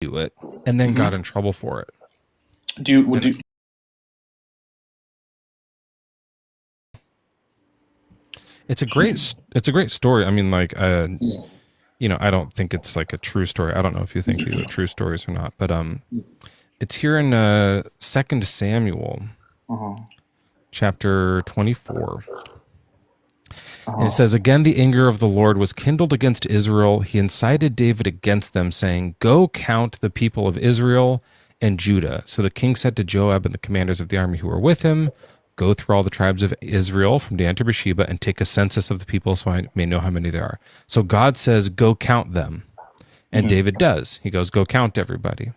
do it, and then got in trouble for it. It's a great story. I mean, like, I don't think it's like a true story. I don't know if you think these are true stories or not, but it's here in 2 Samuel, chapter 24. And it says, again, the anger of the Lord was kindled against Israel. He incited David against them, saying, go count the people of Israel and Judah. So the king said to Joab and the commanders of the army who were with him, go through all the tribes of Israel from Dan to Beersheba and take a census of the people so I may know how many there are. So God says, go count them. And David does. He goes, go count everybody.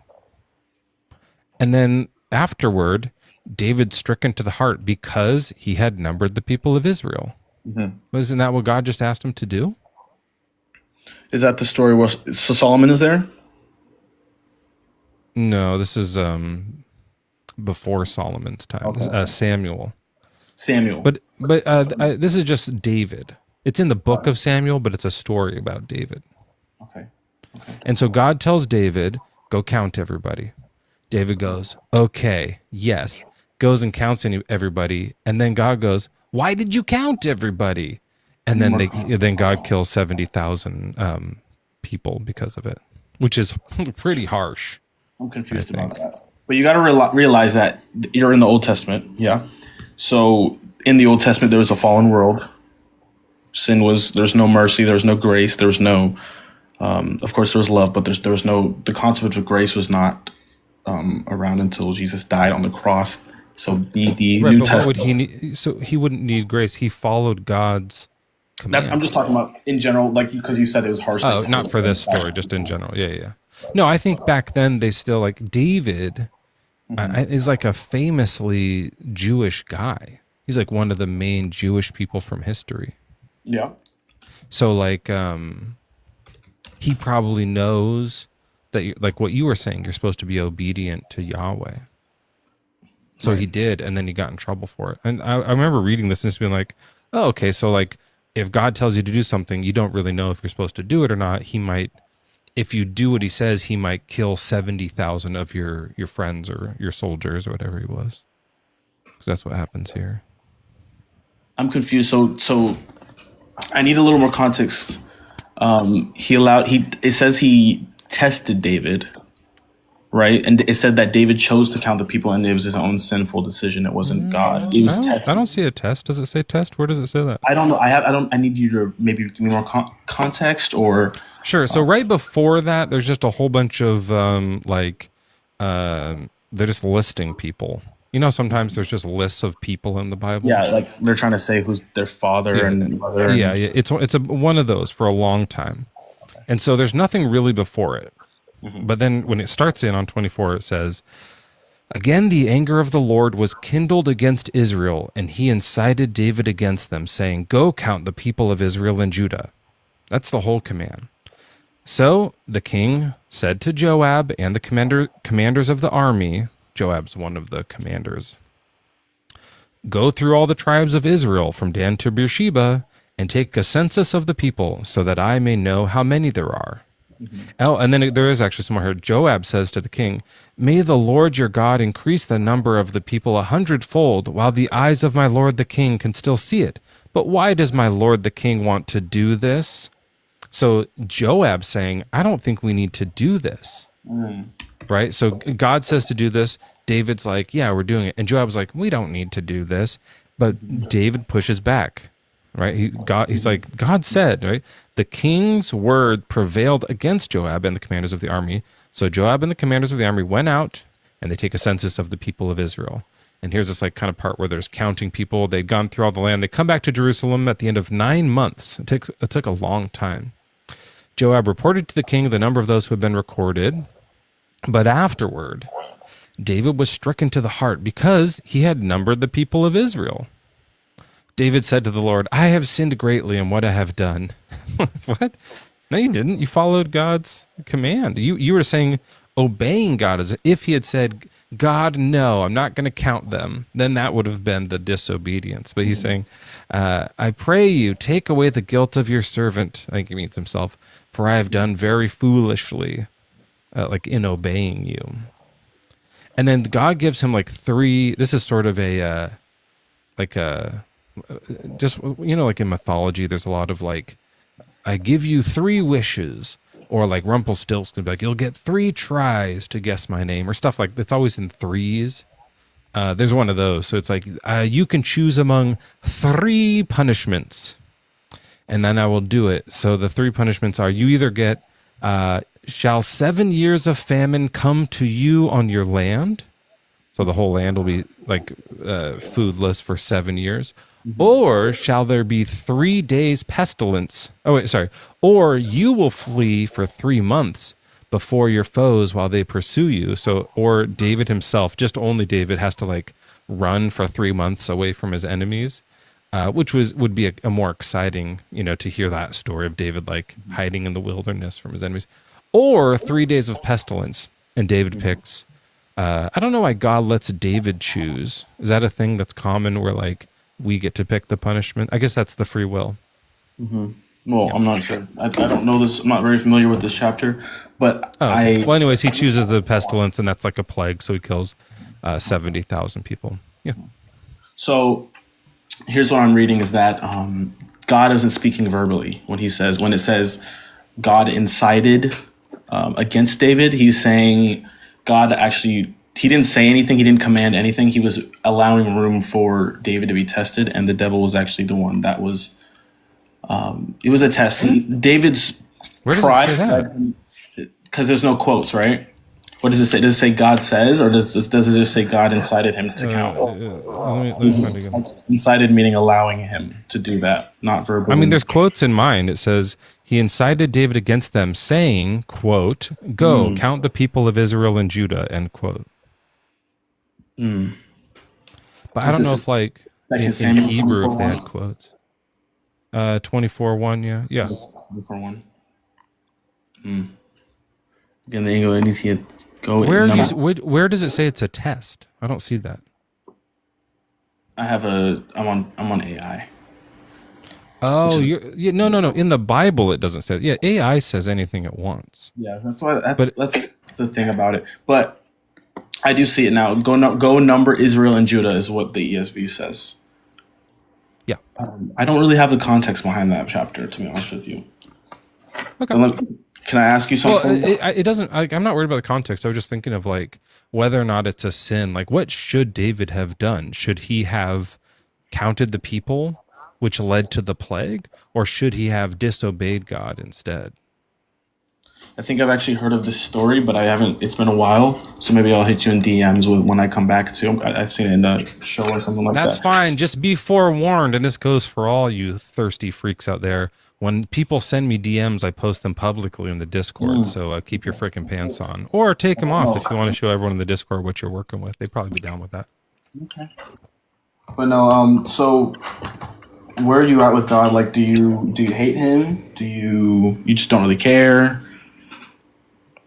And then afterward, David's stricken to the heart because he had numbered the people of Israel. Isn't that what God just asked him to do? Is that the story where Solomon is there? No, this is before Solomon's time. Okay. Samuel. But this is just David. It's in the book of Samuel, but it's a story about David. Okay. And so God tells David, go count everybody. David goes, okay, yes. Goes and counts everybody. And then God goes, why did you count everybody? And then God kills 70,000 people because of it, which is pretty harsh. I'm confused about that. But you got to realize that you're in the Old Testament, yeah? So in the Old Testament, there was a fallen world. There's no mercy, there was no grace, there was no, of course there was love, but there was no, the concept of grace was not around until Jesus died on the cross. So the New Testament. What would he need? So he wouldn't need grace. He followed God's command. I'm just talking about in general, like, because you said it was harsh. Oh, not for this story, just in general. Yeah. No, I think back then they still, like, David is like a famously Jewish guy. He's like one of the main Jewish people from history. Yeah. So like, he probably knows that, like what you were saying, you're supposed to be obedient to Yahweh. So right. He did, and then he got in trouble for it. And I remember reading this and just being like, oh, okay, so like if God tells you to do something, you don't really know if you're supposed to do it or not. He might, if you do what he says, he might kill 70,000 of your friends or your soldiers or whatever he was. Because that's what happens here. I'm confused. So I need a little more context. It says he tested David. Right, and it said that David chose to count the people, and it was his own sinful decision. It wasn't God. It was tested. I don't see a test. Does it say test? Where does it say that? I don't know. I need you to maybe give me more context, or sure. So right before that, there's just a whole bunch of they're just listing people. You know, sometimes there's just lists of people in the Bible. Yeah, like they're trying to say who's their father and mother. Yeah. It's one of those for a long time, and so there's nothing really before it. But then when it starts in on 24, it says, again, the anger of the Lord was kindled against Israel, and he incited David against them, saying, go count the people of Israel and Judah. That's the whole command. So the king said to Joab and the commanders of the army, Joab's one of the commanders, go through all the tribes of Israel from Dan to Beersheba and take a census of the people so that I may know how many there are. Oh, and then there is actually some more here. Joab says to the king, may the Lord your God increase the number of the people 100-fold, while the eyes of my lord the king can still see it. But why does my lord the king want to do this? So Joab saying, I don't think we need to do this. Right? So God says to do this. David's like, yeah, we're doing it. And Joab's like, we don't need to do this. But David pushes back. Right? He's like, God said, right? The king's word prevailed against Joab and the commanders of the army. So Joab and the commanders of the army went out and they take a census of the people of Israel. And here's this like kind of part where there's counting people. They'd gone through all the land. They come back to Jerusalem at the end of 9 months. It took a long time. Joab reported to the king the number of those who had been recorded. But afterward, David was stricken to the heart because he had numbered the people of Israel. David said to the Lord, I have sinned greatly in what I have done. What? No, you didn't. You followed God's command. You were saying obeying God as if he had said, God, no, I'm not going to count them. Then that would have been the disobedience. But he's saying, I pray you, take away the guilt of your servant. I think he means himself, for I have done very foolishly. like in obeying you. And then God gives him like three. This is sort of a like a just like in mythology, there's a lot of like, I give you three wishes, or like Rumpelstiltskin, like you'll get 3 tries to guess my name, or stuff like that's always in threes. There's one of those, so it's like you can choose among 3 punishments, and then I will do it. So the 3 punishments are: you either get shall 7 years of famine come to you on your land, so the whole land will be like foodless for 7 years. Or shall there be 3 days pestilence? Oh, wait, sorry. Or you will flee for 3 months before your foes while they pursue you. So, or David himself, just only David, has to like run for 3 months away from his enemies, which would be a more exciting, to hear that story of David like hiding in the wilderness from his enemies. Or 3 days of pestilence, and David picks. I don't know why God lets David choose. Is that a thing that's common where like we get to pick the punishment? I guess that's the free will. Well, yeah. I'm not sure. I don't know this. I'm not very familiar with this chapter, but well, anyways, he chooses the pestilence, and that's like a plague, so he kills 70,000 people. Yeah. So here's what I'm reading: is that God isn't speaking verbally when it says God incited against David. He's saying God actually. He didn't say anything. He didn't command anything. He was allowing room for David to be tested, and the devil was actually the one that was. It was a test. David's Where does pride. it say that? Because there's no quotes, right? What does it say? Does it say God says, or does it just say God incited him to count? Let me find it again. Incited meaning allowing him to do that, not verbally. I mean, there's quotes in mine. It says, he incited David against them, saying, quote, go, count the people of Israel and Judah, end quote. But I don't know if like in Hebrew if they had quotes. 24:1, yeah. 24:1. Again, the English needs to go. Where does it say it's a test? I don't see that. I'm on AI. Oh, no. In the Bible, it doesn't say. Yeah, AI says anything it wants. Yeah, that's why. That's the thing about it. But I do see it now. Go number Israel and Judah is what the ESV says. Yeah. I don't really have the context behind that chapter, to be honest with you. Okay. Can I ask you something? Well, it doesn't. I'm not worried about the context. I was just thinking of like whether or not it's a sin. Like, what should David have done? Should he have counted the people, which led to the plague, or should he have disobeyed God instead? I think I've actually heard of this story, but I haven't. It's been a while, so maybe I'll hit you in DMs when I come back to. I've seen it in the show or something like that. That's fine. Just be forewarned, and this goes for all you thirsty freaks out there. When people send me DMs, I post them publicly in the Discord. So keep your freaking pants on, or take them off if you want to show everyone in the Discord what you're working with. They'd probably be down with that. Okay. But no. So where are you at with God? Like, do you hate him? Do you just don't really care?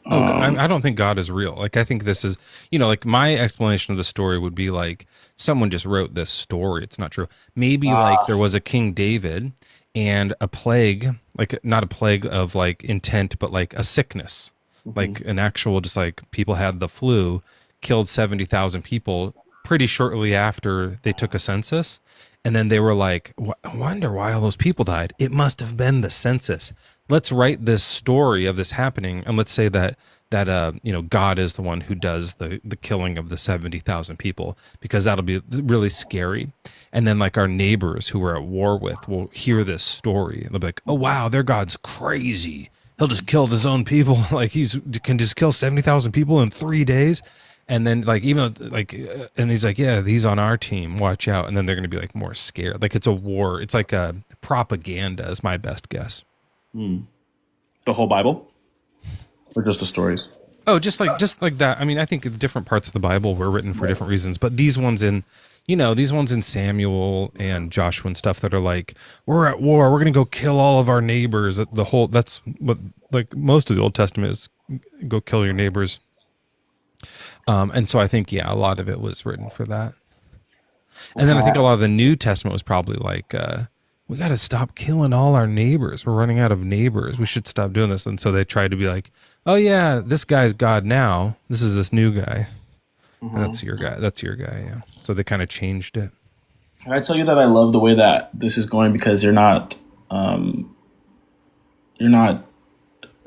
I don't think God is real. Like, I think this is, like my explanation of the story would be like someone just wrote this story. It's not true. Maybe like there was a King David and a plague, like not a plague of like intent, but like a sickness, like an actual, just like people had the flu, killed 70,000 people pretty shortly after they took a census. And then they were like, I wonder why all those people died. It must have been the census. Let's write this story of this happening, and let's say that God is the one who does the killing of the 70,000 people, because that'll be really scary. And then like our neighbors who we're at war with will hear this story and they'll be like, oh wow, their God's crazy. He'll just kill his own people. Like can just kill 70,000 people in 3 days. And then like, even like, and he's like, yeah, he's on our team, watch out. And then they're going to be like more scared. Like it's a war. It's like a propaganda is my best guess. The whole Bible? Or just the stories? Oh, just like that. I mean, I think the different parts of the Bible were written for different reasons, but these ones in Samuel and Joshua and stuff that are like, we're at war, we're going to go kill all of our neighbors. That's what like most of the Old Testament is, go kill your neighbors. And so I think, a lot of it was written for that. And then I think a lot of the New Testament was probably like, we got to stop killing all our neighbors. We're running out of neighbors. We should stop doing this. And so they tried to be like, oh yeah, this guy's God now. This is this new guy. And that's your guy. That's your guy. Yeah. So they kind of changed it. Can I tell you that I love the way that this is going because you're not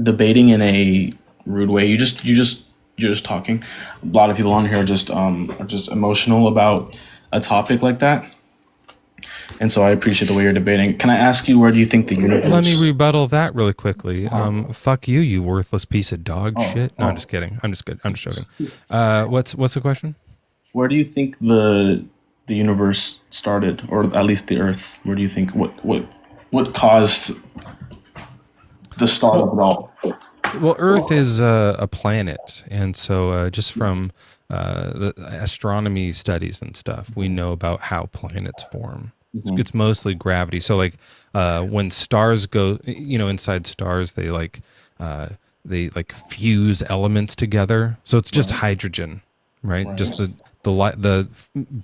debating in a rude way. You're just talking. A lot of people on here are just emotional about a topic like that. And so I appreciate the way you're debating. Can I ask you, where do you think the universe? Let me rebuttal that really quickly. Fuck you, you worthless piece of dog shit. No, I'm just kidding. I'm just good. I'm just joking. What's the question? Where do you think the universe started, or at least the Earth? Where do you think what caused the start of it all? Well, Earth is a planet, and so just from the astronomy studies and stuff, we know about how planets form. It's mostly gravity. So, like when stars go, inside stars, they fuse elements together. So it's just hydrogen, right? Just the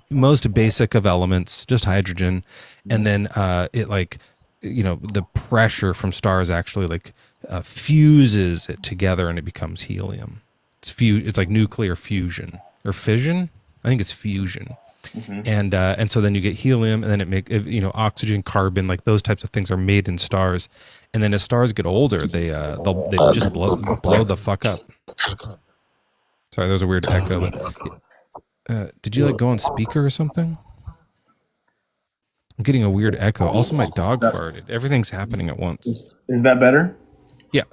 most basic of elements, just hydrogen, and then the pressure from stars actually fuses it together and it becomes helium. It's like nuclear fusion or fission. I think it's fusion. And so then you get helium, and then it make oxygen, carbon, like those types of things are made in stars. And then as stars get older, they just blow the fuck up. Sorry, there was a weird echo. Did you go on speaker or something? I'm getting a weird echo. Also, my dog farted. Everything's happening at once. Is that better? Yeah.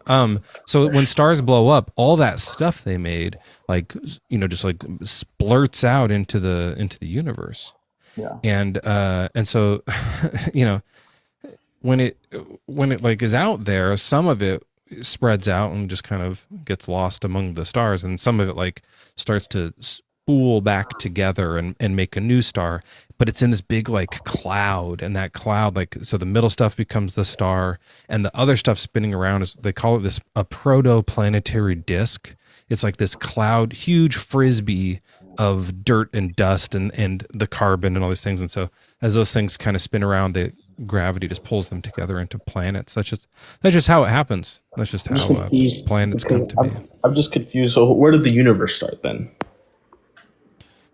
So when stars blow up, all that stuff they made, just splurts out into the universe. Yeah. And so, when it is out there, some of it spreads out and just kind of gets lost among the stars, and some of it starts to spool back together and make a new star, but it's in this big cloud, and that cloud so the middle stuff becomes the star, and the other stuff spinning around is, they call it a protoplanetary disk. It's like this cloud, huge frisbee of dirt and dust and the carbon and all these things. And so as those things kind of spin around, the gravity just pulls them together into planets. That's just how it happens. That's just how planets come to be. I'm just confused. So where did the universe start then?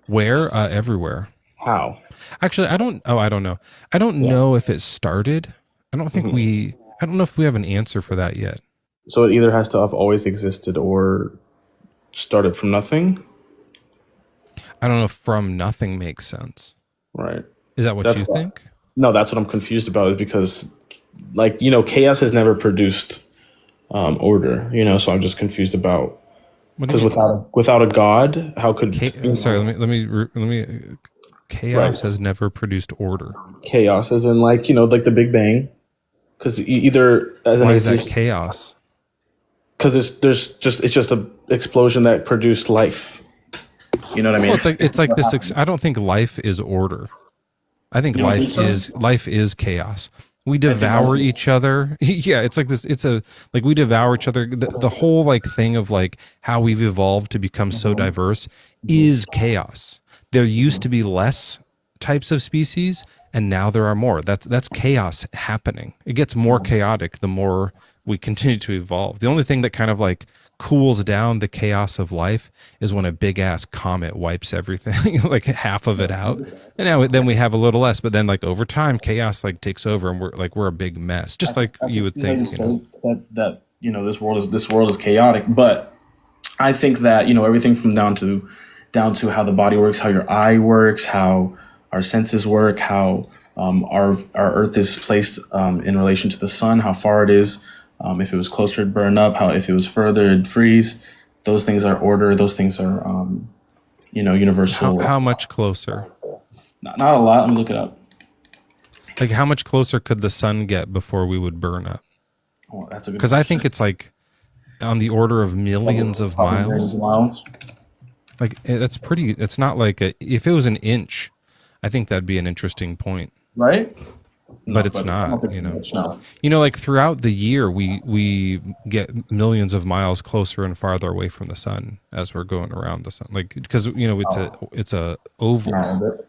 Where? Everywhere. How? Actually, I don't know. I don't know if it started. I don't know if we have an answer for that yet. So it either has to have always existed or started from nothing? I don't know if from nothing makes sense. Right. Is that what you think? No, that's what I'm confused about, is because chaos has never produced order, so I'm just confused about, because without a god, how could sorry, let me chaos has never produced order. Chaos as in like the Big Bang, because either as why is that chaos? Because it's just a explosion that produced life. You know what I mean? Well, it's like this. I don't think life is order. I think life is chaos. We devour each other. Yeah, it's like this. It's we devour each other. The whole thing of how we've evolved to become so diverse is chaos. There used to be less types of species, and now there are more. That's chaos happening. It gets more chaotic the more we continue to evolve. The only thing that kind of cools down the chaos of life is when a big ass comet wipes everything, half of it out, and then we have a little less. But then over time, chaos takes over, and we're a big mess, just you would think. That this world is chaotic, but I think that everything from down to how the body works, how your eye works, how our senses work, how our Earth is placed in relation to the sun, how far it is. If it was closer, it'd burn up. If it was further, it'd freeze. Those things are order. Those things are, universal. How much closer? Not a lot. Let me look it up. How much closer could the sun get before we would burn up? Oh, that's a good. Because I think it's on the order of millions of miles. That's pretty. It's not if it was an inch, I think that'd be an interesting point. Right. But it's not, throughout the year, we get millions of miles closer and farther away from the sun as we're going around the sun, because it's a oval.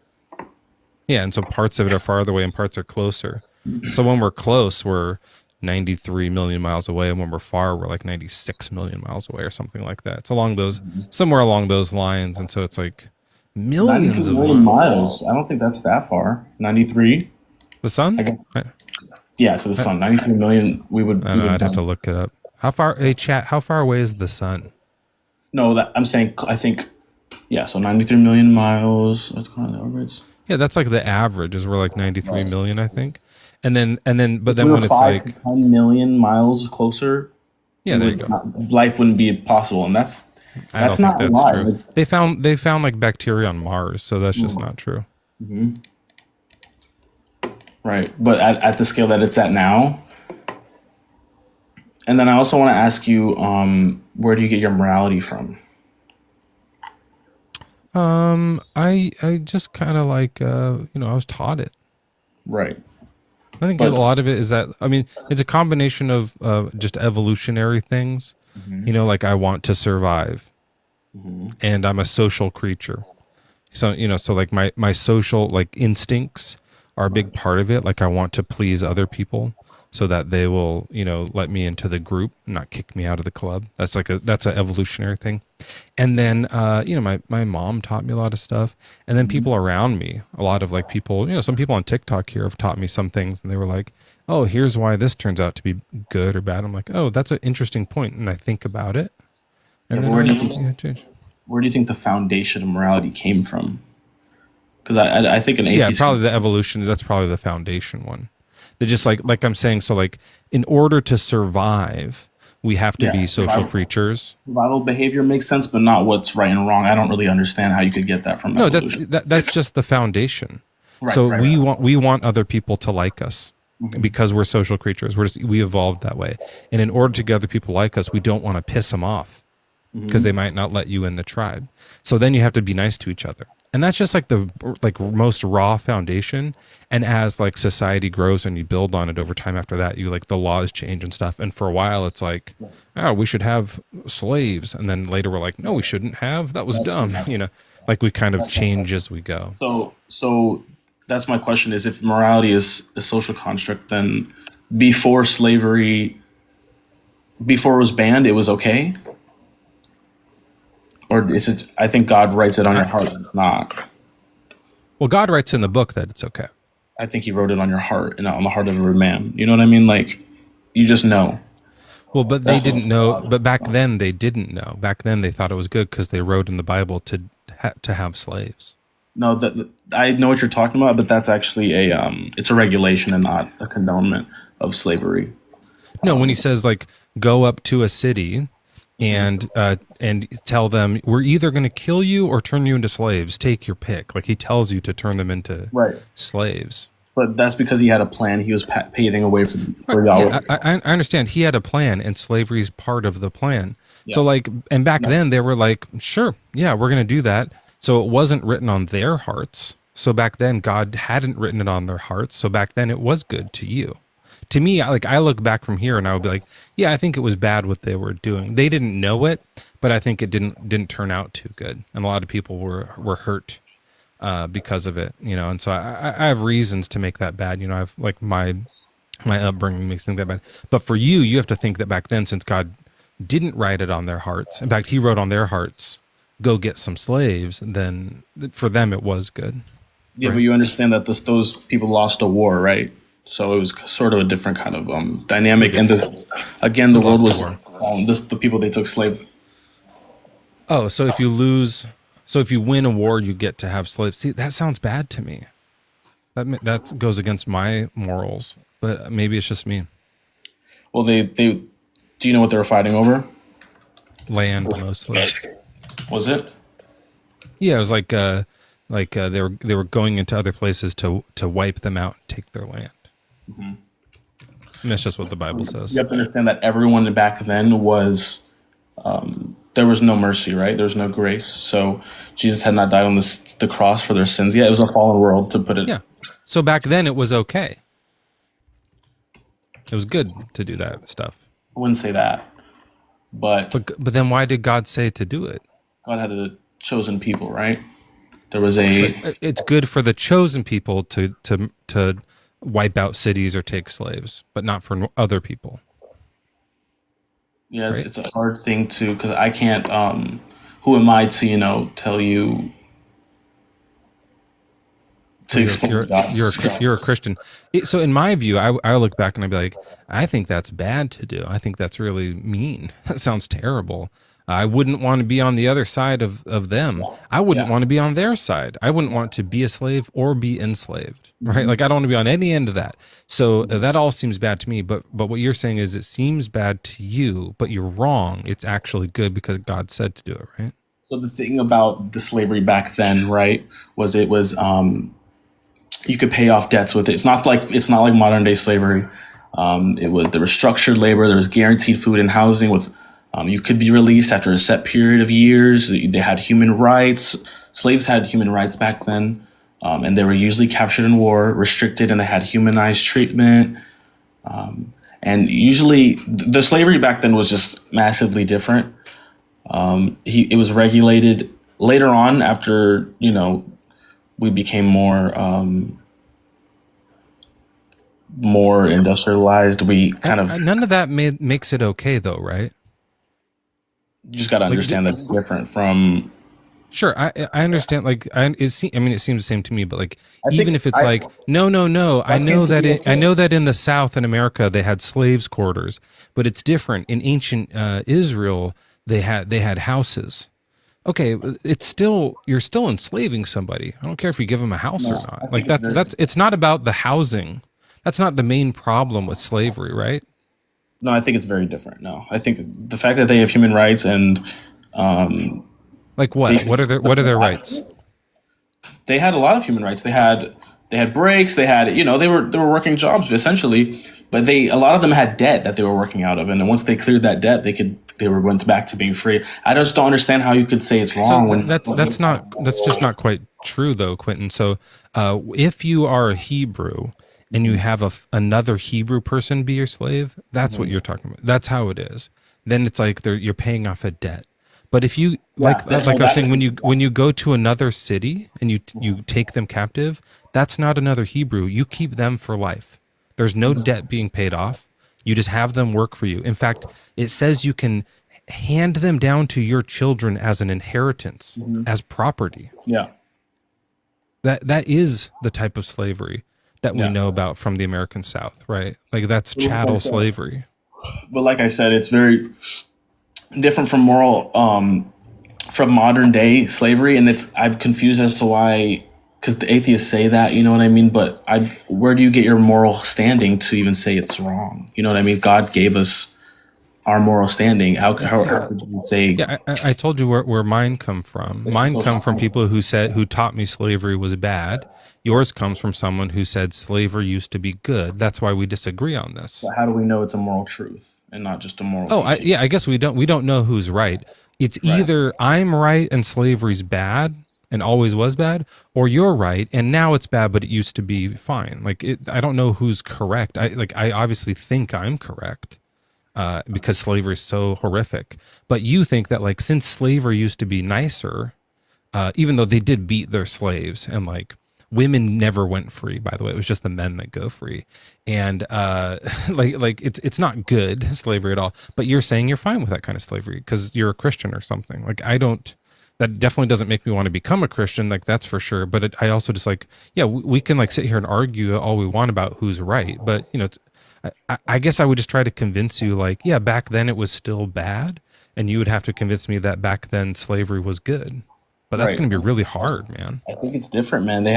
Yeah, and so parts of it are farther away and parts are closer. So when we're close, we're 93 million miles away, and when we're far, we're like 96 million miles away or something like that. It's along those, somewhere along those lines. And so it's like 93 millions of million miles. miles. I don't think that's that far. 93. The sun? Yeah, to the sun. 93 million. I don't know. I'd have to look it up. How far, hey chat, how far away is the sun? No, that I'm saying. I think. Yeah, so 93 million miles. That's kind of the orbits. Yeah, that's like the average is we're like 93 million, I think. And then, but then We were when it's 5 like, to 10 million miles closer, yeah, there you go. life wouldn't be possible, and that's I don't not think that's a true. lie. They found like bacteria on Mars, so that's just not true. Right, but at the scale that it's at now. And then I also want to ask you, where do you get your morality from? I just kind of like, I was taught it. Right. I think a lot of it is that, I mean, it's a combination of just evolutionary things, like I want to survive and I'm a social creature. So, so like my social like instincts are a big part of it. Like I want to please other people so that they will, let me into the group, not kick me out of the club. That's an evolutionary thing. And then, my mom taught me a lot of stuff, and then people around me, a lot of like people, some people on TikTok here have taught me some things, and they were like, oh, here's why this turns out to be good or bad. I'm like, oh, that's an interesting point. And I think about it. And then where do you think the foundation of morality came from? Because I think an atheist. Yeah, probably the evolution. That's probably the foundation one. They're just like I'm saying. So like, in order to survive, we have to be social creatures. Survival behavior makes sense, but not what's right and wrong. I don't really understand how you could get that from evolution. That's just the foundation. We want other people to like us because we're social creatures. We evolved that way, and in order to get other people like us, we don't want to piss them off because they might not let you in the tribe. So then you have to be nice to each other. And that's just like the most raw foundation. And as like society grows and you build on it over time after that, you like the laws change and stuff. And for a while it's like, oh, we should have slaves. And then later we're like, no, we shouldn't have. That was dumb. Like we kind of change as we go. So that's my question is if morality is a social construct, then before slavery, before it was banned, it was okay? Or is it? I think God writes it on your heart. It's not. Well, God writes in the book that it's okay. I think He wrote it on your heart and on the heart of every man. You know what I mean? Like, you just know. Well, but they didn't know. But back then they didn't know. Back then they thought it was good because they wrote in the Bible to have slaves. No, I know what you're talking about, but that's actually it's a regulation and not a condonement of slavery. No, when He says like, go up to a city and tell them we're either going to kill you or turn you into slaves. Take your pick. Like He tells you to turn them into slaves. But that's because He had a plan. He was paving a way for Yahweh. Yeah, I understand. He had a plan, and slavery is part of the plan. Yeah. So like, and back then they were like, sure, yeah, we're going to do that. So it wasn't written on their hearts. So back then God hadn't written it on their hearts. So back then it was good to you. To me, like I look back from here and I would be like, yeah, I think it was bad what they were doing. They didn't know it, but I think it didn't turn out too good. And a lot of people were hurt because of it, And so I have reasons to make that bad. I have like my upbringing makes me think that bad. But for you, you have to think that back then, since God didn't write it on their hearts, in fact, He wrote on their hearts, go get some slaves, then for them it was good. Yeah, right? But you understand that those people lost a war, right? So it was sort of a different kind of dynamic. And the world was the people they took slave. Oh, so if you win a war, you get to have slaves. See, that sounds bad to me. That goes against my morals, but maybe it's just me. Well, do you know what they were fighting over? Land, mostly. Was it? Yeah, it was like they were going into other places to wipe them out and take their land. Mm-hmm. And that's just what the Bible says. You have to understand that everyone back then was, there was no mercy, right? There was no grace. So Jesus had not died on the cross for their sins yet. It was a fallen world, to put it. Yeah. So back then it was okay. It was good to do that stuff. I wouldn't say that, but then why did God say to do it? God had a chosen people, right? There was It's good for the chosen people to wipe out cities or take slaves, but not for other people, Yeah, right? it's a hard thing to because I can't. Who am I to tell you to Well, explain God's? you're a Christian. So in my view, I look back and I'd be like, I think that's bad to do. I think that's really mean. That sounds terrible. I wouldn't want to be on the other side of them. I wouldn't Yeah. want to be on their side. I wouldn't want to be a slave or be enslaved, right? Mhm. Like I don't want to be on any end of that. So that all seems bad to me. But what you're saying is it seems bad to you, but you're wrong. It's actually good because God said to do it, right? So the thing about the slavery back then, right, was it was you could pay off debts with it. It's not like modern day slavery. There was structured labor. There was guaranteed food and housing. With you could be released after a set period of years. They had human rights. Slaves had human rights back then, and they were usually captured in war, restricted, and they had humanized treatment. And usually, the slavery back then was just massively different. It was regulated later on after we became more industrialized. We kind of None of that makes it okay, though, right? you just got to Like, understand that it's different from. sure, I understand. Like, it seems the same to me. But like, I even think if it's like, no, I know that I know that in the South in America they had slaves' quarters, but it's different. In ancient Israel, they had houses. Okay, it's still you're still enslaving somebody. I don't care if you give them a house or I not. Like think it's very, it's not about the housing. That's not the main problem with slavery, right? no, I think it's very different. No, I think the fact that they have human rights and um, Like they what? What are their rights? they had a lot of human rights. They had breaks. They were working jobs essentially, but a lot of them had debt that they were working out of, and then once they cleared that debt, they were went back to being free. I just don't understand how you could say it's So wrong when that's just not quite true though, Quentin. So if you are a Hebrew and you have another Hebrew person be your slave, that's what you're talking about. That's how it is. Then it's like you're paying off a debt. But if you like I was saying, when you go to another city and you take them captive, that's not another Hebrew. You keep them for life. There's no debt being paid off. You just have them work for you. In fact, it says you can hand them down to your children as an inheritance, as property. yeah. That is the type of slavery that we Yeah. know about from the American South, right? Like that's chattel slavery. But like I said, it's very different from modern day slavery, and I'm confused as to why, because the atheists say that, you know what I mean. But where do you get your moral standing to even say it's wrong? You know what I mean? God gave us our moral standing. How could you say? Yeah, I told you where mine come from. Mine come from people who taught me slavery was bad. Yours comes from someone who said slavery used to be good. That's why we disagree on this. How do we know it's a moral truth and not just a moral Oh, teaching? I guess we don't know who's right. It's Right. either I'm right and slavery's bad and always was bad, or you're right and now it's bad but it used to be fine. Like I don't know who's correct. I obviously think I'm correct. Because slavery is so horrific. But you think that like since slavery used to be nicer, even though they did beat their slaves and like women never went free, by the way, it was just the men that go free. And like it's not good slavery at all. But you're saying you're fine with that kind of slavery because you're a Christian or something. Like I don't. That definitely doesn't make me want to become a Christian, like that's for sure. But I also just like, yeah, we can like sit here and argue all we want about who's right, but I guess I would just try to convince you, like, yeah, back then it was still bad, and you would have to convince me that back then slavery was good. But that's Right. going to be really hard, man. I think it's different, man. They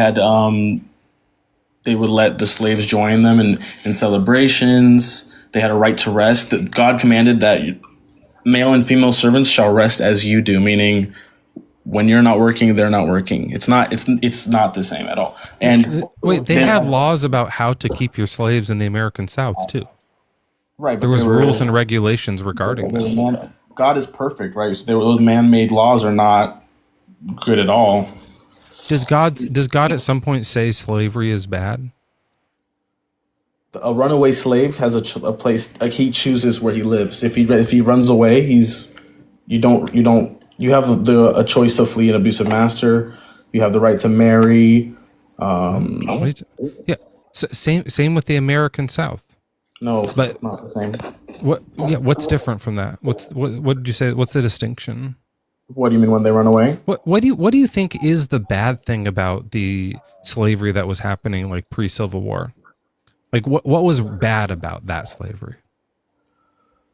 would let the slaves join them in celebrations. They had a right to rest. That God commanded that male and female servants shall rest as you do, meaning when you're not working, they're not working. It's not the same at all. And Wait, they have laws about how to keep your slaves in the American South too. right, There was rules and regulations regarding that. God is perfect, right? So those man-made laws are not good at all. Does God at some point say slavery is bad? A runaway slave has a place. Like he chooses where he lives. If he runs away, you have a choice to flee an abusive master. You have the right to marry. Yeah. Same with the American South. No, But not the same. what? Yeah, what's different from that? What did you say? What's the distinction? What do you mean when they run away? What do you think is the bad thing about the slavery that was happening like pre-Civil War? Like what was bad about that slavery?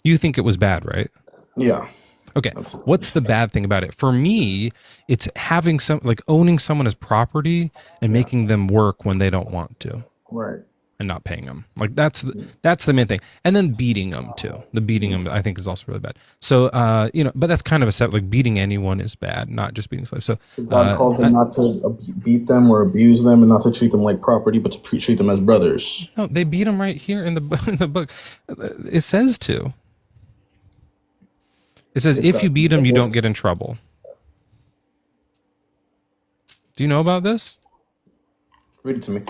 You think it was bad, right? Yeah. Okay. What's the bad thing about it? For me, it's having owning someone as property and making them work when they don't want to. Right. And not paying them. Like that's the main thing. And then beating them too. The beating them I think is also really bad. So but that's kind of a set, like beating anyone is bad, not just beating slaves. So God calls them not to beat them or abuse them and not to treat them like property, but to treat them as brothers. no, they beat them right here in the book. It says to. It says if you beat them, you don't get in trouble. Do you know about this? Read it to me.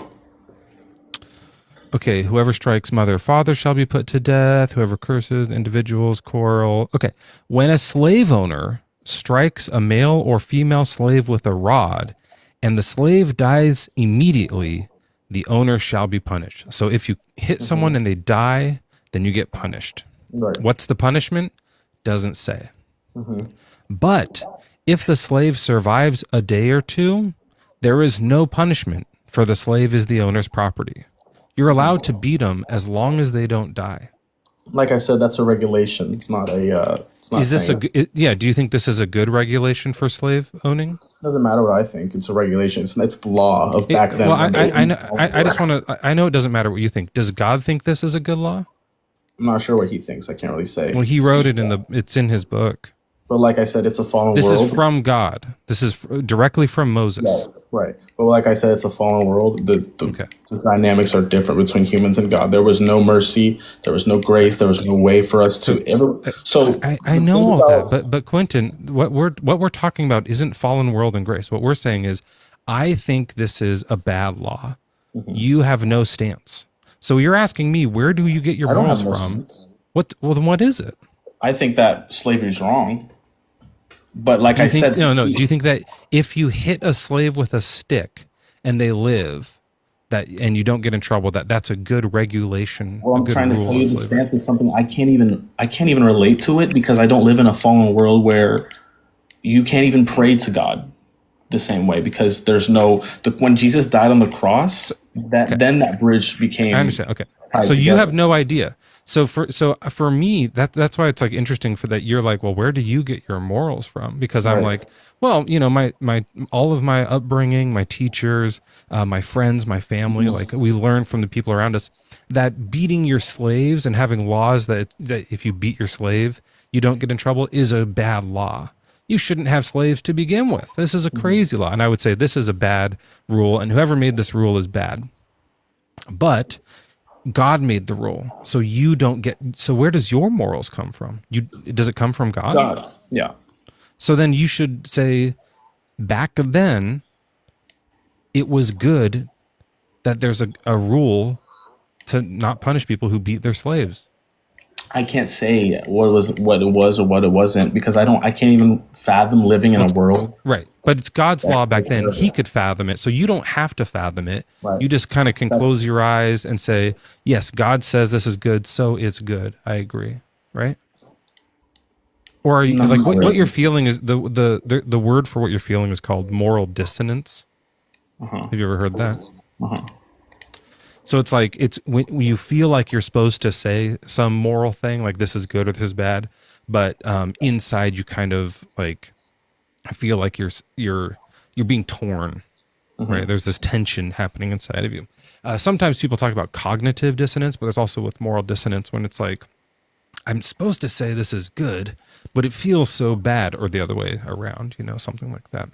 Okay, whoever strikes mother or father shall be put to death. Whoever curses individuals, quarrel. Okay, when a slave owner strikes a male or female slave with a rod and the slave dies immediately, the owner shall be punished. So if you hit someone and they die, then you get punished. Right. What's the punishment? Doesn't say. But if the slave survives a day or two, there is no punishment, for the slave is the owner's property. You're allowed to beat them as long as they don't die. Like I said, that's a regulation. It's not a. It's not. Is this yeah? Do you think this is a good regulation for slave owning? Doesn't matter what I think. It's a regulation. It's the law of back then. Well, I know. I just want to. I know it doesn't matter what you think. Does God think this is a good law? I'm not sure what he thinks. I can't really say. Well, he wrote it it's in his book. But like I said, it's a fallen world. This is from God. This is directly from Moses. Yeah, right. But like I said, it's a fallen world. The dynamics are different between humans and God. There was no mercy. There was no grace. There was no way for us to ever. So I know all that, but Quentin, what we're talking about isn't fallen world and grace. What we're saying is, I think this is a bad law. You have no stance. So you're asking me, where do you get your morals from? What? Well, then what is it? I think that slavery is wrong. But like I said, no. Do you think that if you hit a slave with a stick and they live, and you don't get in trouble, that's a good regulation? Well, I'm trying to tell you, the stance is something I can't even relate to it, because I don't live in a fallen world where you can't even pray to God the same way, because there's when Jesus died on the cross, then that bridge became. I understand. Okay, so you have no idea. So for me, that's why it's like interesting for that. You're like, well, where do you get your morals from? Because I'm like, well, my all of my upbringing, my teachers, my friends, my family, like we learn from the people around us that beating your slaves and having laws that if you beat your slave, you don't get in trouble is a bad law. You shouldn't have slaves to begin with. This is a crazy law. And I would say this is a bad rule, and whoever made this rule is bad. But God made the rule, so you don't get. So where does your morals come from? Does it come from God? God, yeah. So then you should say, back then, it was good that there's a rule to not punish people who beat their slaves. I can't say what it was or what it wasn't, because I can't even fathom living in a world. Right. But it's God's law back then. He could fathom it. So you don't have to fathom it. Right. You just kind of can close your eyes and say, yes, God says this is good, so it's good. I agree. Right? Or are you like what you're feeling is the word for what you're feeling is called moral dissonance. Have you ever heard that? So it's like it's when you feel like you're supposed to say some moral thing, like this is good or this is bad, but inside you kind of like feel like you're being torn, right? There's this tension happening inside of you. Sometimes people talk about cognitive dissonance, but there's also with moral dissonance when it's like I'm supposed to say this is good, but it feels so bad, or the other way around, something like that.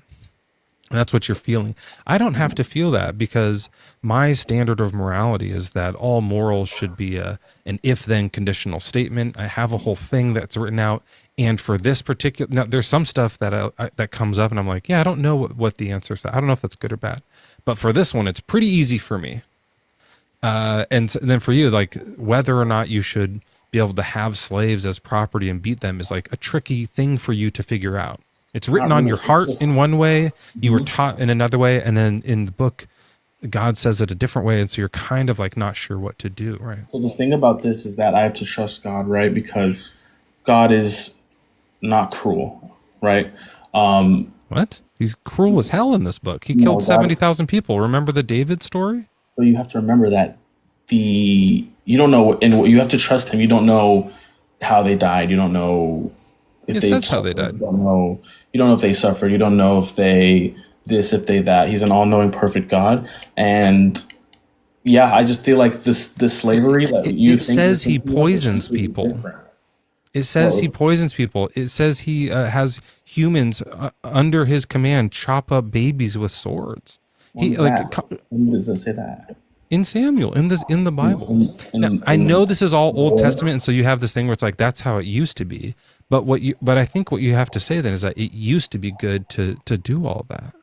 And that's what you're feeling. I don't have to feel that, because my standard of morality is that all morals should be an if-then conditional statement. I have a whole thing that's written out. And for this particular, now there's some stuff that that comes up and I'm like, yeah, I don't know what the answer is. I don't know if that's good or bad. But for this one, it's pretty easy for me. And then for you, like whether or not you should be able to have slaves as property and beat them is like a tricky thing for you to figure out. It's written on your heart in one way, you were taught in another way, and then in the book, God says it a different way, and so you're kind of like not sure what to do, right? So the thing about this is that I have to trust God, right? Because God is not cruel, right? What? He's cruel as hell in this book. He You know, killed God. 70,000 people. Remember the David story? But you have to remember that you don't know, and you have to trust Him. You don't know how they died. You don't know if It they says how they suffered. died. You don't know. You don't know if they suffered. You don't know if they this, if they that. He's an all-knowing, perfect God, and yeah, I just feel like this slavery that you It think says you're he thinking of is poisons completely people. different. It says he poisons people. It says he has humans under his command chop up babies with swords. When He is like that? When does it say that? in Samuel in the Bible. Now, I In know this is all Old Testament, and so you have this thing where it's like that's how it used to be. But I think what you have to say then is that it used to be good to do all that.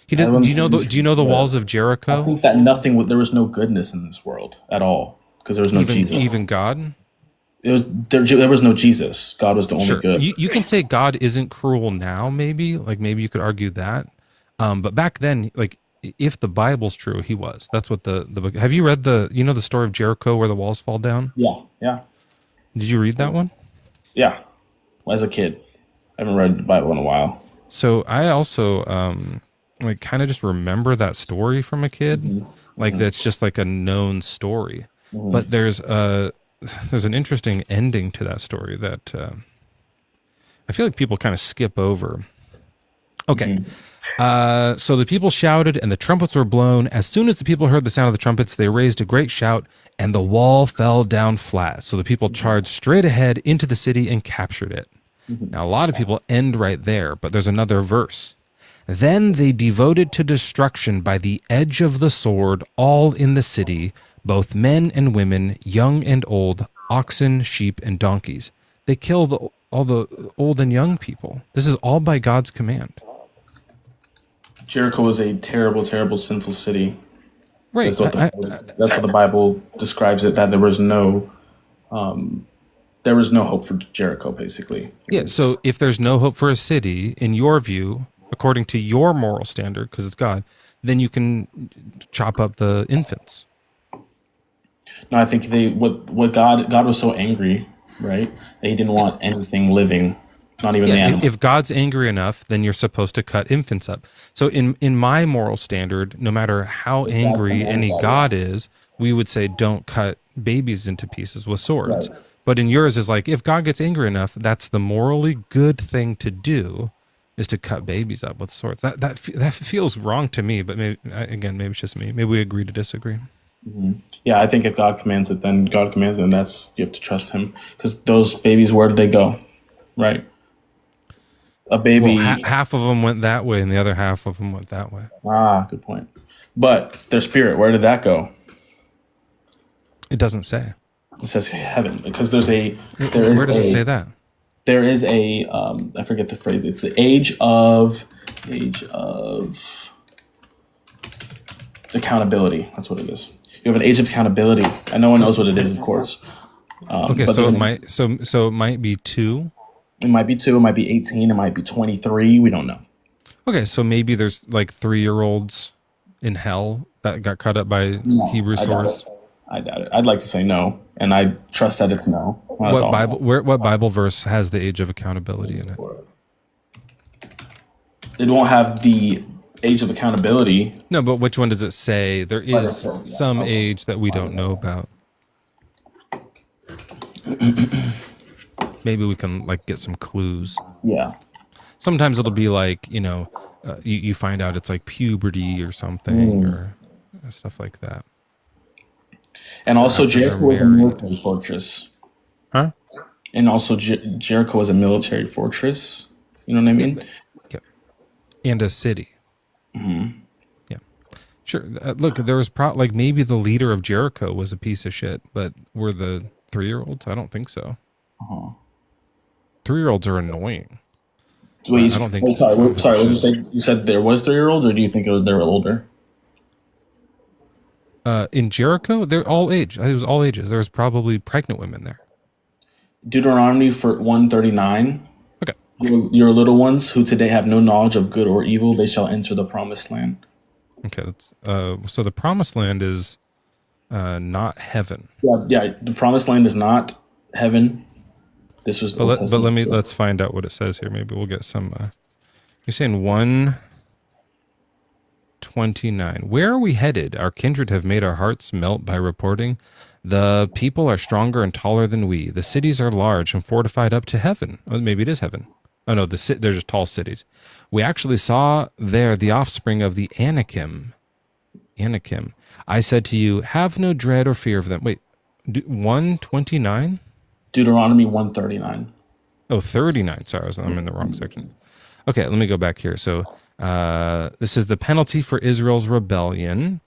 He I does. wouldn't Do you know say the walls of I Jericho? think that there was no goodness in this world at all because there was no Jesus. Even God. There was no Jesus. God was the only Sure, good. you can say God isn't cruel now. Maybe you could argue that. But back then, like if the Bible's true, he was. That's what the book. Have you read the story of Jericho where the walls fall down? Yeah, yeah, Did you read that one? yeah. As a kid, I haven't read the Bible in a while. So I also like kind of just remember that story from a kid. Like that's just like a known story. But there's an interesting ending to that story that I feel like people kind of skip over. Okay. So the people shouted and the trumpets were blown. As soon as the people heard the sound of the trumpets, they raised a great shout and the wall fell down flat. So the people charged straight ahead into the city and captured it. Now, a lot of people end right there, but there's another verse. Then they devoted to destruction by the edge of the sword all in the city, both men and women, young and old, oxen, sheep, and donkeys. They killed all the old and young people. This is all by God's command. Jericho was a terrible, terrible, sinful city. Right. That's what the Bible describes it. That there was no hope for Jericho. Basically. Yeah. So if there's no hope for a city, in your view, according to your moral standard, because it's God, then you can chop up the infants. No, I think what God was so angry, right, that He didn't want anything living, not even the animals. If God's angry enough, then you're supposed to cut infants up. So in my moral standard, no matter how angry any God is, we would say don't cut babies into pieces with swords. Right. But in yours is like if God gets angry enough, that's the morally good thing to do, is to cut babies up with swords. That feels wrong to me. But maybe it's just me. Maybe we agree to disagree. Yeah, I think if God commands it, then God commands it, and you have to trust Him because those babies, where did they go? Right. A baby. Well, half of them went that way, and the other half of them went that way. Good point. But their spirit, where did that go? It doesn't say. It says heaven because where does it say that? There is a I forget the phrase. It's the age of accountability. That's what it is. You have an age of accountability, and no one knows what it is, of course. Okay, so it might be 2. It might be 2. It might be 18. It might be 23. We don't know. Okay, so maybe there's like 3-year-olds in hell that got cut up by Hebrew swords. I doubt it. I'd like to say no, and I trust that it's no. What Bible verse has the age of accountability in it? It won't have the age of accountability. No, but which one does it say? There is some age that we don't know about. Maybe we can like get some clues. Yeah. Sometimes it'll be like, you find out it's like puberty or something or stuff like that. And also Jericho was a military fortress. Huh? And also Jericho was a military fortress. You know what I mean? Yeah. And a city. Mm-hmm. Yeah. Sure. Look, there was maybe the leader of Jericho was a piece of shit, but were the 3-year-olds? I don't think so. 3-year-olds are annoying. Wait, I don't think. Sorry. What did you say? You said there was 3-year-olds, or do you think they were older? In Jericho, they're all age. It was all ages. There was probably pregnant women there. Deuteronomy 139. Okay. Your little ones who today have no knowledge of good or evil, they shall enter the promised land. Okay, so the promised land is not heaven. Yeah. The promised land is not heaven. This was But Old let Testament. me let's find out what it says here. Maybe we'll get some. You're saying 129. Where are we headed? Our kindred have made our hearts melt by reporting. The people are stronger and taller than we. The cities are large and fortified up to heaven. Oh, maybe it is heaven. Oh no, they're just tall cities. We actually saw there the offspring of the Anakim. Anakim. I said to you, have no dread or fear of them. Wait, 129? Deuteronomy 139. Oh, 39. Sorry, I'm in the wrong section. Okay, let me go back here. So this is the penalty for Israel's rebellion.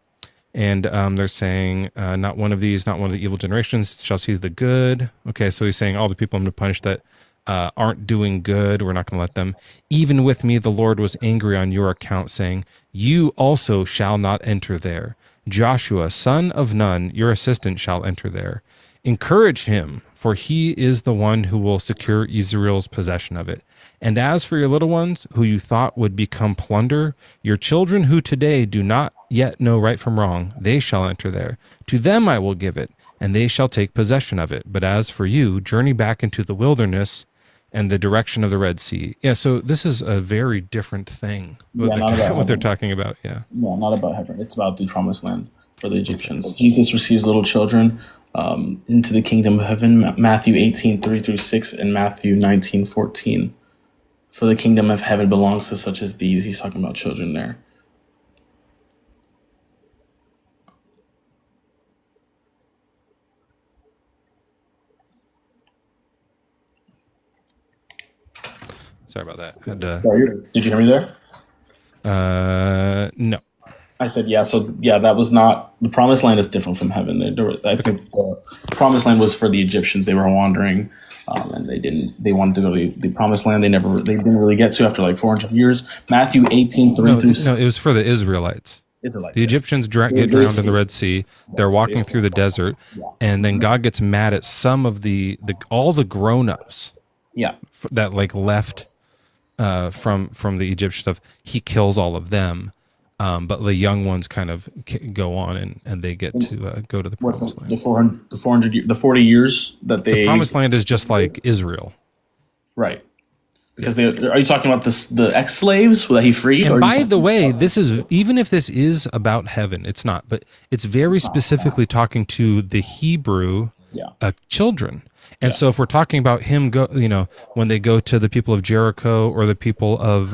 And they're saying, not one of these, not one of the evil generations shall see the good. Okay, so he's saying all the people I'm going to punish that aren't doing good, we're not going to let them. Even with me, the Lord was angry on your account, saying, you also shall not enter there. Joshua, son of Nun, your assistant, shall enter there. Encourage him, for he is the one who will secure Israel's possession of it. And as for your little ones, who you thought would become plunder, your children who today do not yet know right from wrong, they shall enter there. To them I will give it, and they shall take possession of it. But as for you, journey back into the wilderness and the direction of the Red Sea. Yeah, so this is a very different thing, what they're talking about. Yeah. Yeah, not about heaven. It's about the promised land for the Egyptians. Jesus receives little children into the kingdom of heaven. Matthew 18:3-6 and Matthew 19:14. For the kingdom of heaven belongs to such as these. He's talking about children there. Sorry about that. Did you hear me there? No. I said, yeah. So, yeah, that was not the promised land is different from heaven. I think the promised land was for the Egyptians. They were wandering, and they wanted to go to the promised land. They didn't really get to after like 400 years. Matthew 18:3-6. No, it was for the Israelites. The Egyptians get drowned in the Red Sea. They're walking through the desert, and then God gets mad at some of all the grown-ups. Yeah. That like left from the Egyptian stuff. He kills all of them. But the young ones kind of go on and they get to go to the promised land. The 40 years that the promised land is just like Israel. Right. Because are you talking about the ex-slaves that he freed? And by the way, even if this is about heaven, it's not, but it's very specifically talking to the Hebrew children. And so if we're talking about him when they go to the people of Jericho or the people of,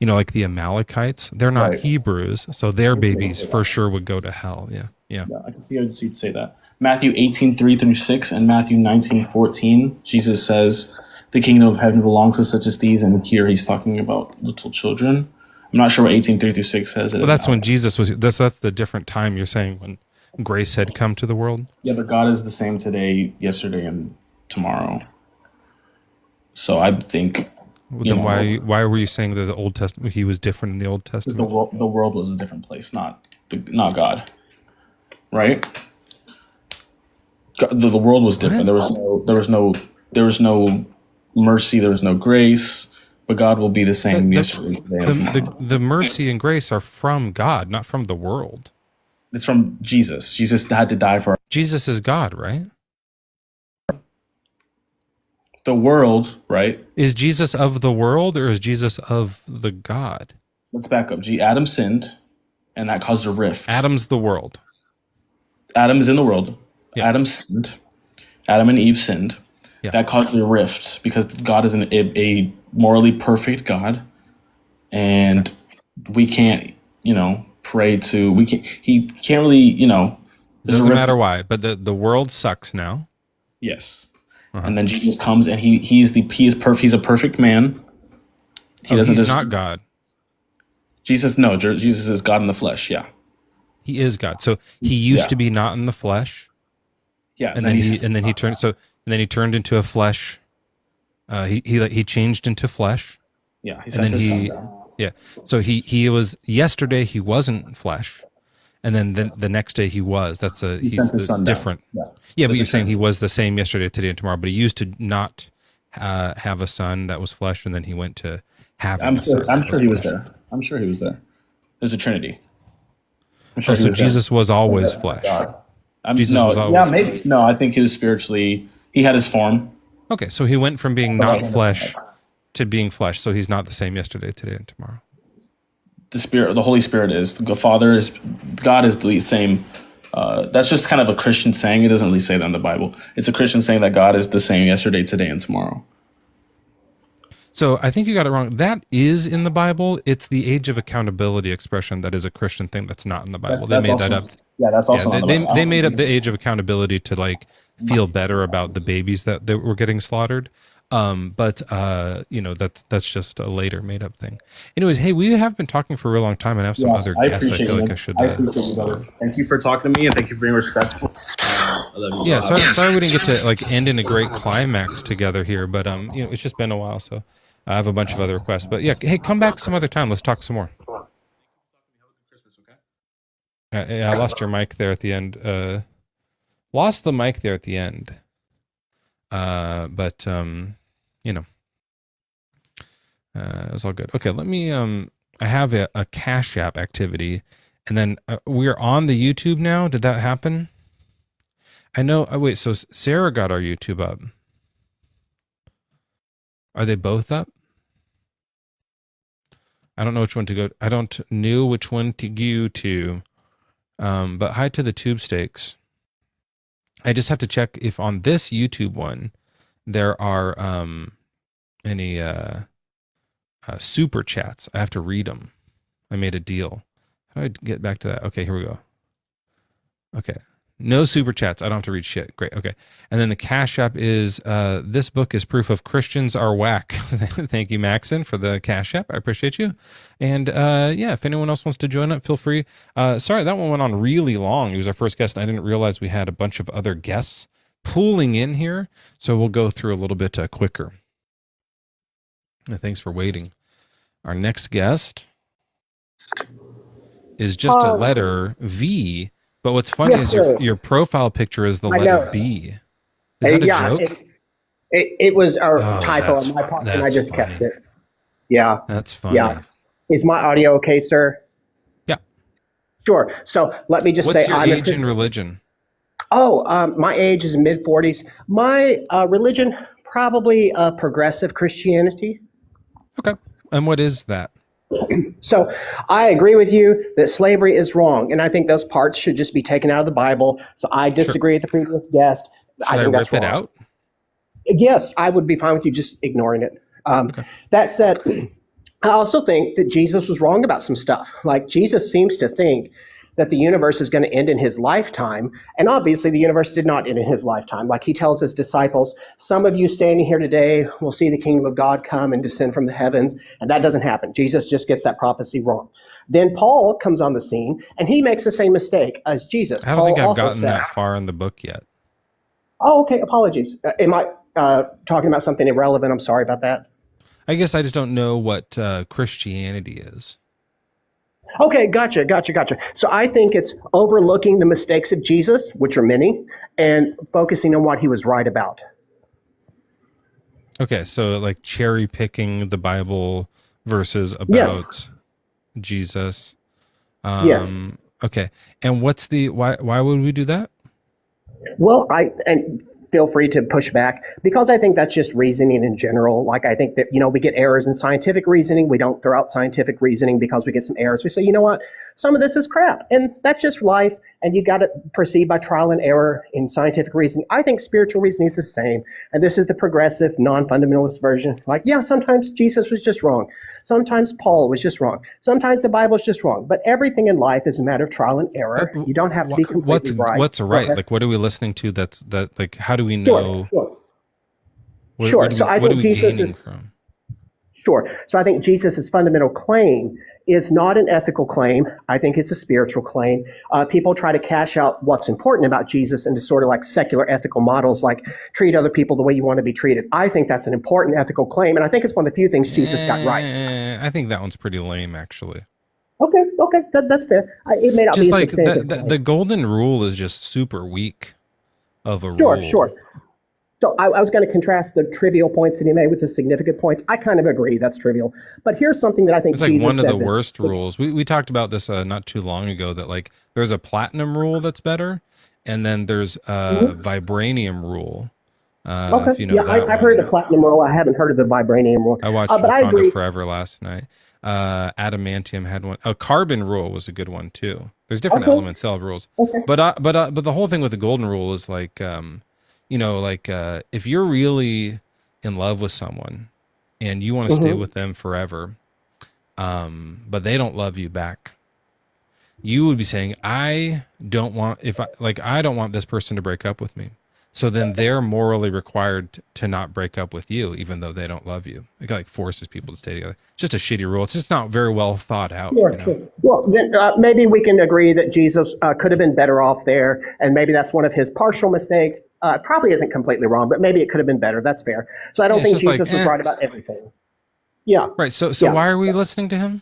like the Amalekites, they're not Hebrews. So their babies for sure would go to hell. Yeah. Yeah, I can see how you'd say that. Matthew 18:3-6 and Matthew 19:14, Jesus says, the kingdom of heaven belongs to such as these. And here he's talking about little children. I'm not sure what 18:3-6 says. Well, that's when Jesus was, that's the different time you're saying when grace had come to the world. Yeah, but God is the same today, yesterday, and tomorrow. So I think. Then why were you saying that the Old Testament he was different in the Old Testament? Because the world was a different place, not God, right? The world was different. There was no mercy. There was no grace. But God will be the same yesterday, today, and tomorrow. The mercy and grace are from God, not from the world. It's from Jesus. Jesus had to die for. Jesus is God, right? The world, right? Is Jesus of the world or is Jesus of the God? Let's back up. Adam sinned, and that caused a rift. Adam's the world. Adam is in the world. Yeah. Adam sinned. Adam and Eve sinned. Yeah. That caused a rift because God is a morally perfect God, and we can't, pray to. He can't really, Doesn't matter why, but the world sucks now. Yes. And then Jesus comes and he is perfect. He's a perfect man. He's not God. Jesus is God in the flesh. Yeah. He is God. So he used to be not in the flesh. Yeah. And then he turned into a flesh. He changed into flesh. Yeah. So he was yesterday he wasn't flesh. And then the next day he was. He's different. Yeah, but you're saying he was the same yesterday, today, and tomorrow. But he used to not have a son that was flesh, and then he went to having a son. I'm sure he was there. I'm sure he was there. There's a Trinity. I'm sure so he was in. Jesus was always flesh. God. Jesus no, was always yeah, maybe. No, I think he was spiritually. He had his form. Okay, so he went from being not flesh to being flesh. So he's not the same yesterday, today, and tomorrow. The Spirit, the Holy Spirit is. The Father is. God is the same. That's just kind of a Christian saying. It doesn't really say that in the Bible. It's a Christian saying that God is the same yesterday, today, and tomorrow. So I think you got it wrong. That is in the Bible. It's the age of accountability expression that is a Christian thing that's not in the Bible. They made that up. Yeah, that's also Yeah, not in the Bible. they made up the age of accountability to like feel better about the babies that were getting slaughtered. But you know, that's just a later made up thing. Anyways, hey, we have been talking for a real long time, and I have some other guests. I feel like I should. I appreciate you, brother. Thank you for talking to me, and thank you for being respectful. I love you. Yeah, sorry we didn't get to like end in a great climax together here, but you know, it's just been a while, so I have a bunch of other requests. But yeah, hey, come back some other time. Let's talk some more. Yeah, I lost your mic there at the end. Lost the mic there at the end. But you know, it was all good. Okay, let me. I have a Cash App activity, and then we're on the YouTube now. Did that happen? I know. Oh, wait. So Sarah got our YouTube up. Are they both up? I don't know which one to go. I don't know which one to go to. But hi to the Tube Steaks. I just have to check if on this YouTube one there are any super chats. I have to read them. I made a deal. How do I get back to that? Okay, here we go. Okay. No super chats. I don't have to read shit. Great. Okay. And then the Cash App is this book is proof of Christians are whack. Thank you, Maxon, for the Cash App. I appreciate you. And yeah, if anyone else wants to join up, feel free. Sorry, that one went on really long. He was our first guest, and I didn't realize we had a bunch of other guests pooling in here. So we'll go through a little bit quicker. Thanks for waiting. Our next guest is just a letter V. But what's funny is your profile picture is the letter B. Is that a joke? It was a typo on my part, and I just kept it. Yeah. That's funny. Yeah. Is my audio okay, sir? Yeah. Sure. So let me just say, what's your age and religion? Oh, my age is mid-40s. My religion, probably progressive Christianity. Okay. And what is that? So I agree with you that slavery is wrong, and I think those parts should just be taken out of the Bible. So I disagree with the previous guest. I think that's wrong. It out? Yes, I would be fine with you just ignoring it. Okay. That said, I also think that Jesus was wrong about some stuff. Like Jesus seems to think that the universe is going to end in his lifetime. And obviously the universe did not end in his lifetime. Like he tells his disciples, some of you standing here today will see the kingdom of God come and descend from the heavens. And that doesn't happen. Jesus just gets that prophecy wrong. Then Paul comes on the scene and he makes the same mistake as Jesus. I don't think I've gotten that far in the book yet. Oh, okay. Apologies. Am I talking about something irrelevant? I'm sorry about that. I guess I just don't know what Christianity is. Okay, gotcha. So I think it's overlooking the mistakes of Jesus, which are many, and focusing on what he was right about. Okay, so like cherry picking the Bible verses about Jesus. Yes. Okay, and what's the why would we do that? Well, and feel free to push back because I think that's just reasoning in general. Like I think that, we get errors in scientific reasoning. We don't throw out scientific reasoning because we get some errors. We say, you know what, some of this is crap and that's just life. And you got to proceed by trial and error in scientific reasoning. I think spiritual reasoning is the same. And this is the progressive, non-fundamentalist version. Like, yeah, sometimes Jesus was just wrong. Sometimes Paul was just wrong. Sometimes the Bible is just wrong. But everything in life is a matter of trial and error. You don't have to be completely right. What's right? Like, what are we listening to? Like, how do we know? Sure. So I think Jesus is from? Sure. So I think Jesus' fundamental claim is not an ethical claim. I think it's a spiritual claim. People try to cash out what's important about Jesus into sort of like secular ethical models, like treat other people the way you want to be treated. I think that's an important ethical claim, and I think it's one of the few things Jesus got right. I think that one's pretty lame, actually. Okay, that's fair. It may not just be like the golden rule is just super weak of a rule. Sure. So I was going to contrast the trivial points that he made with the significant points. I kind of agree that's trivial. But here's something that I think It's like Jesus one of said the worst rules. We talked about this not too long ago, that like there's a platinum rule that's better, and then there's a vibranium rule. Okay. If you know Yeah, that I've heard of one. the platinum rule. I haven't heard of the vibranium rule. I watched But I Wakanda agree. Forever last night. Adamantium had one. A carbon rule was a good one too. There's different Okay. elements, cell rules. Okay. But the whole thing with the golden rule is like, if you're really in love with someone and you want to stay with them forever, but they don't love you back, you would be saying, I don't want this person to break up with me. So then they're morally required to not break up with you, even though they don't love you. It like forces people to stay together. It's just a shitty rule. It's just not very well thought out. Sure, You know? sure. Well, then maybe we can agree that Jesus could have been better off there, and maybe that's one of his partial mistakes. Probably isn't completely wrong, but maybe it could have been better. That's fair. So I don't think Jesus was right about everything. Yeah. Right. So Yeah. why are we listening to him?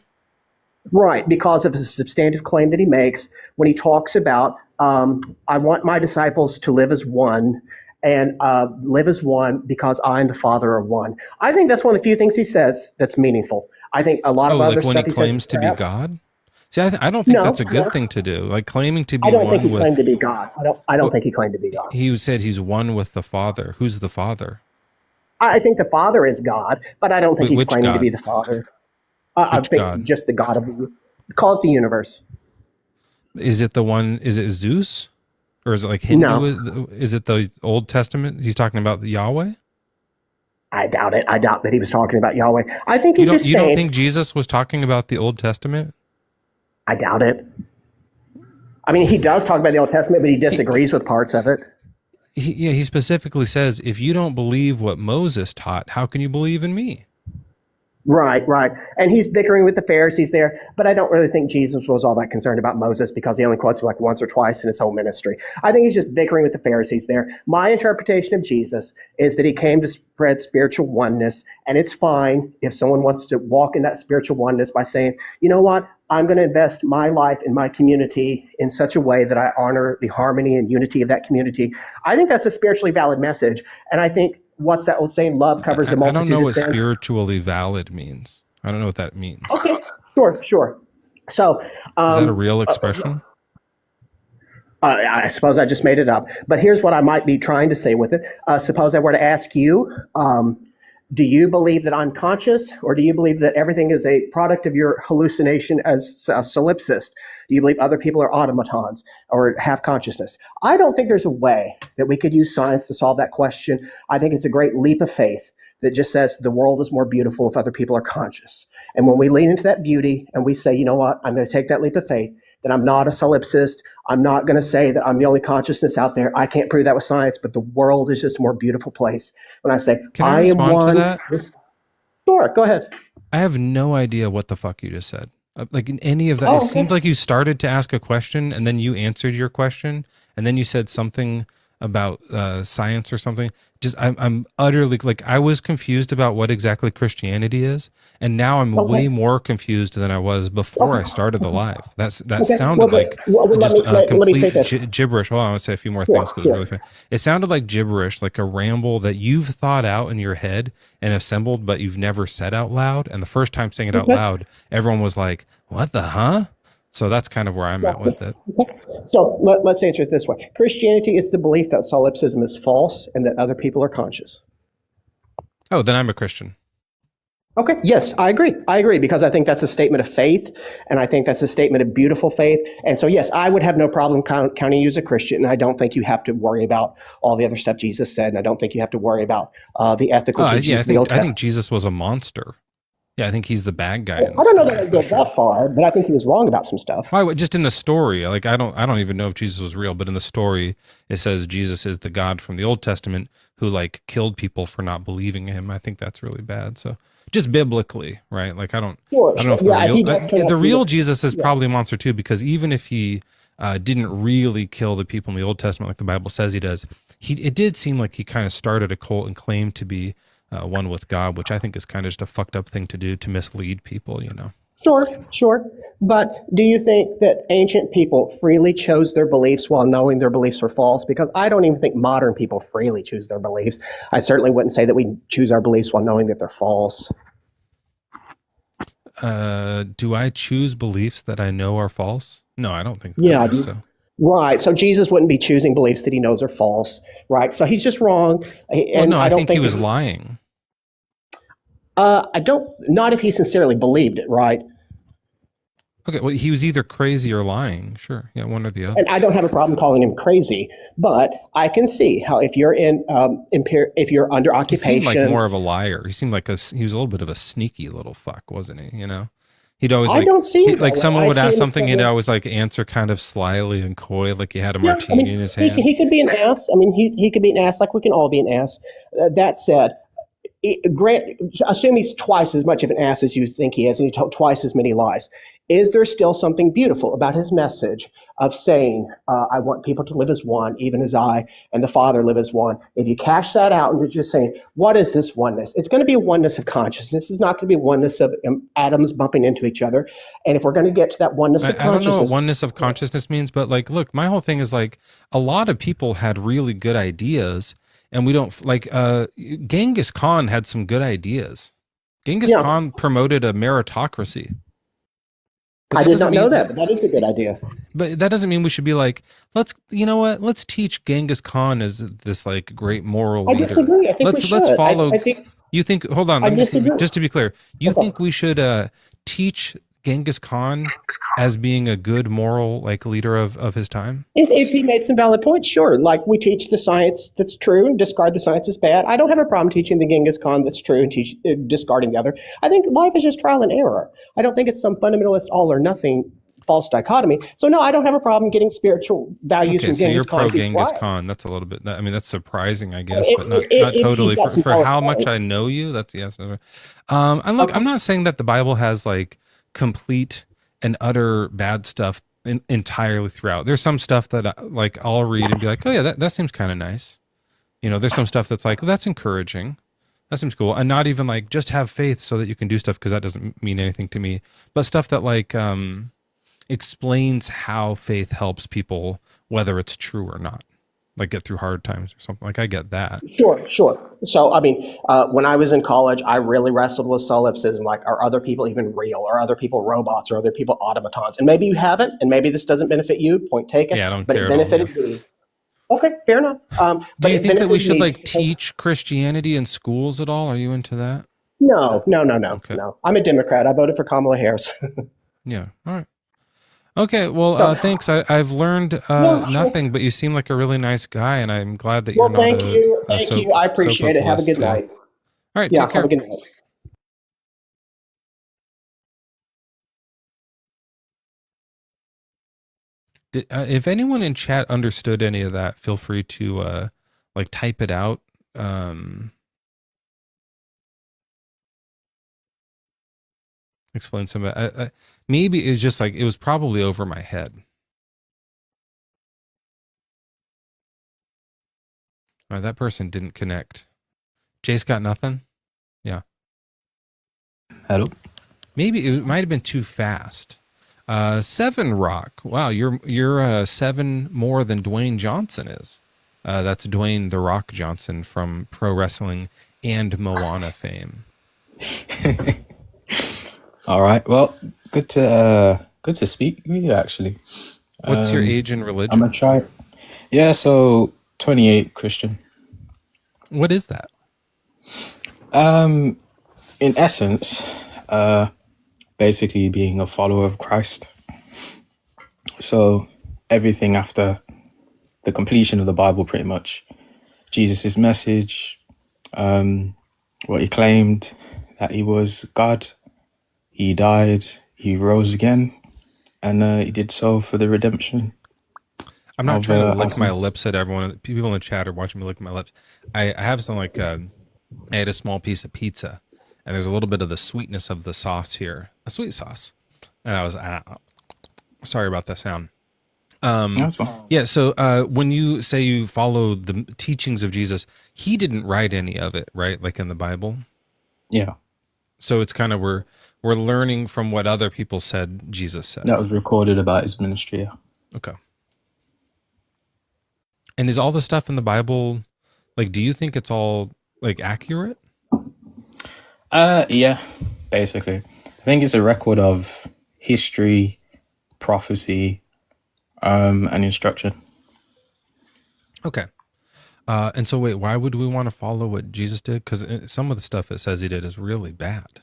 Right, because of the substantive claim that he makes when he talks about, I want my disciples to live as one, and live as one because I and the Father are one. I think that's one of the few things he says that's meaningful. I think a lot of other like when stuff he he claims says to be God? See, I don't think that's a good thing to do. Like claiming to be I don't think one he claimed to with. be God. I don't think he claimed to be God. He said he's one with the Father. Who's the Father? I think the Father is God, but I don't think he's Which claiming to God? be the Father. I Which think God? just the God of call it the universe. Is it the one? Is it Zeus, or is it like Hindu? No. Is it the Old Testament? He's talking about the Yahweh. I doubt it. I doubt that he was talking about Yahweh. I think You he's just you don't saying. think Jesus was talking about the Old Testament? I doubt it. I mean, he does talk about the Old Testament, but he disagrees with parts of it. He specifically says, if you don't believe what Moses taught, how can you believe in me? Right, right. And he's bickering with the Pharisees there, but I don't really think Jesus was all that concerned about Moses because he only quotes him like once or twice in his whole ministry. I think he's just bickering with the Pharisees there. My interpretation of Jesus is that he came to spread spiritual oneness, and it's fine if someone wants to walk in that spiritual oneness by saying, you know what, I'm going to invest my life in my community in such a way that I honor the harmony and unity of that community. I think that's a spiritually valid message, and I think what's that old saying? Love covers a multitude I don't know of what sins. Spiritually valid means. I don't know what that means. Okay, sure. So, Is that a real expression? I suppose I just made it up. But here's what I might be trying to say with it. Suppose I were to ask you, do you believe that I'm conscious, or do you believe that everything is a product of your hallucination as a solipsist? Do you believe other people are automatons or have consciousness? I don't think there's a way that we could use science to solve that question. I think it's a great leap of faith that just says the world is more beautiful if other people are conscious. And when we lean into that beauty and we say, you know what, I'm going to take that leap of faith, that I'm not a solipsist. I'm not going to say that I'm the only consciousness out there. I can't prove that with science, but the world is just a more beautiful place. When I say, Can I am respond one. to that? Sure, go ahead. I have no idea what the fuck you just said. Like in any of that, Oh, it okay. seemed like you started to ask a question and then you answered your question and then you said something about science or something. Just I'm utterly like I was confused about what exactly Christianity is, and now I'm way more confused than I was before I started the live. That sounded like just let me say complete this. gibberish. Hold on, I want to say a few more things because it's really fun. It sounded like gibberish, like a ramble that you've thought out in your head and assembled, but you've never said out loud. And the first time saying it out loud, everyone was like, "What the huh?" So that's kind of where I'm at with it. So let's answer it this way. Christianity is the belief that solipsism is false and that other people are conscious. Oh, then I'm a Christian. Okay, yes, I agree because I think that's a statement of faith, and I think that's a statement of beautiful faith. And so, yes, I would have no problem counting you as a Christian, and I don't think you have to worry about all the other stuff Jesus said, and I don't think you have to worry about the ethical teachings of the Old I Testament. think Jesus was a monster. Yeah, I think he's the bad guy. I don't know that I'd go that far, but I think he was wrong about some stuff. Why? Just in the story, like I don't even know if Jesus was real, but in the story, it says Jesus is the God from the Old Testament who like killed people for not believing him. I think that's really bad. So just biblically, right? Like I don't know if the real Jesus is probably a monster too, because even if he didn't really kill the people in the Old Testament like the Bible says he does, it did seem like he kind of started a cult and claimed to be one with God, which I think is kind of just a fucked up thing to do to mislead people, you know. Sure, sure. But do you think that ancient people freely chose their beliefs while knowing their beliefs were false? Because I don't even think modern people freely choose their beliefs. I certainly wouldn't say that we choose our beliefs while knowing that they're false. Do I choose beliefs that I know are false? No, I don't think Yeah, so. right. So Jesus wouldn't be choosing beliefs that he knows are false, right? So he's just wrong. Well, And no, I I don't think he think was lying. I don't, not if he sincerely believed it, right? Okay, well, he was either crazy or lying. Sure, yeah, one or the other. And I don't have a problem calling him crazy, but I can see how if you're if you're under He seemed like occupation, more of a liar. He seemed like he was a little bit of a sneaky little fuck, wasn't he? You know, he'd always I don't see him like that way. someone I would see ask him as something, he'd someone. always like answer kind of slyly and coy, like he had a Yeah, I martini in mean, his hand. he could be an ass. I mean, he could be an ass like we can all be an ass. That said, assume he's twice as much of an ass as you think he is, and he told twice as many lies. Is there still something beautiful about his message of saying, I want people to live as one, even as I and the Father live as one? If you cash that out and you're just saying, what is this oneness? It's going to be a oneness of consciousness. It's not going to be a oneness of atoms bumping into each other. And if we're going to get to that oneness of I don't know what consciousness, oneness of consciousness means, but like, look, my whole thing is like a lot of people had really good ideas, and we don't like. Genghis Khan had some good ideas. Genghis yeah, Khan promoted a meritocracy, but I that did doesn't not know mean. that, but that is a good idea. But that doesn't mean we should be like, you know what? Let's teach Genghis Khan as this like great moral I leader. disagree. I think we Let's should. follow. I think You think? Hold on. I Let me disagree. just to be clear. You Okay. think we should teach Genghis Khan as being a good moral like leader of his time? If he made some valid points, sure. Like we teach the science that's true and discard the science that's bad. I don't have a problem teaching the Genghis Khan that's true and discarding the other. I think life is just trial and error. I don't think it's some fundamentalist all or nothing false dichotomy. So no, I don't have a problem getting spiritual values Okay, from so you're Genghis Khan. pro Genghis Right. Khan. That's a little bit. I mean, that's surprising, I guess, If, but not if totally he's got some for valid how much I points. know you. That's yes. And look, Okay. I'm not saying that the Bible has like complete and utter bad stuff entirely throughout. There's some stuff that like I'll read and be like, oh yeah, that seems kind of nice. You know, there's some stuff that's like that's encouraging. That seems cool, and not even like just have faith so that you can do stuff because that doesn't mean anything to me. But stuff that like explains how faith helps people, whether it's true or not, like get through hard times or something. Like I get that. Sure, sure. So, I mean, when I was in college, I really wrestled with solipsism. Like, are other people even real? Are other people robots? Are other people automatons? And maybe you haven't, and maybe this doesn't benefit you. Point taken. Yeah, I don't But care it at all. benefited me. Okay, fair enough. Do But you it think that we benefited should me like because- teach Christianity in schools at all? Are you into that? No, Okay. no. I'm a Democrat. I voted for Kamala Harris. Yeah. All right. Okay. Well, So- thanks. I've learned sure. nothing, but you seem like a really nice guy, and I'm glad that you're Well, not thank you. a Thank you. I appreciate it. Have a good soapopalist, yeah. night. All right. Yeah, Take care. have a good night. If anyone in chat understood any of that, feel free to like type it out. Explain some of it. Maybe it's just like it was probably over my head. All right, that person didn't connect. Jace got nothing. Yeah, Hello. maybe it might have been too fast. Seven Rock. Wow, you're 7 more than Dwayne Johnson is. That's Dwayne the Rock Johnson from pro wrestling and Moana fame. All right. Well, good to speak with you. Actually, What's your age and I'm religion? gonna try. Yeah. So 28 Christian. What is that? In essence, basically being a follower of Christ. So everything after the completion of the Bible, pretty much, Jesus' message, what he claimed, that he was God, he died, he rose again, and he did so for the redemption. I'm not of, trying to lick our my sins. lips at everyone. People in the chat are watching me lick my lips. I have some like I ate a small piece of pizza, and there's a little bit of the sweetness of the sauce here, a sweet sauce, and I was sorry about that sound. That's fine. Yeah, so when you say you follow the teachings of Jesus, he didn't write any of it, right? Like in the Bible. Yeah. So it's kind of we're we're learning from what other people said Jesus said. That was recorded about his ministry. Yeah. Okay. And is all the stuff in the Bible, like, do you think it's all like accurate? Yeah, basically. I think it's a record of history, prophecy, and instruction. Okay. And so wait, why would we want to follow what Jesus did? Because some of the stuff it says he did is really bad.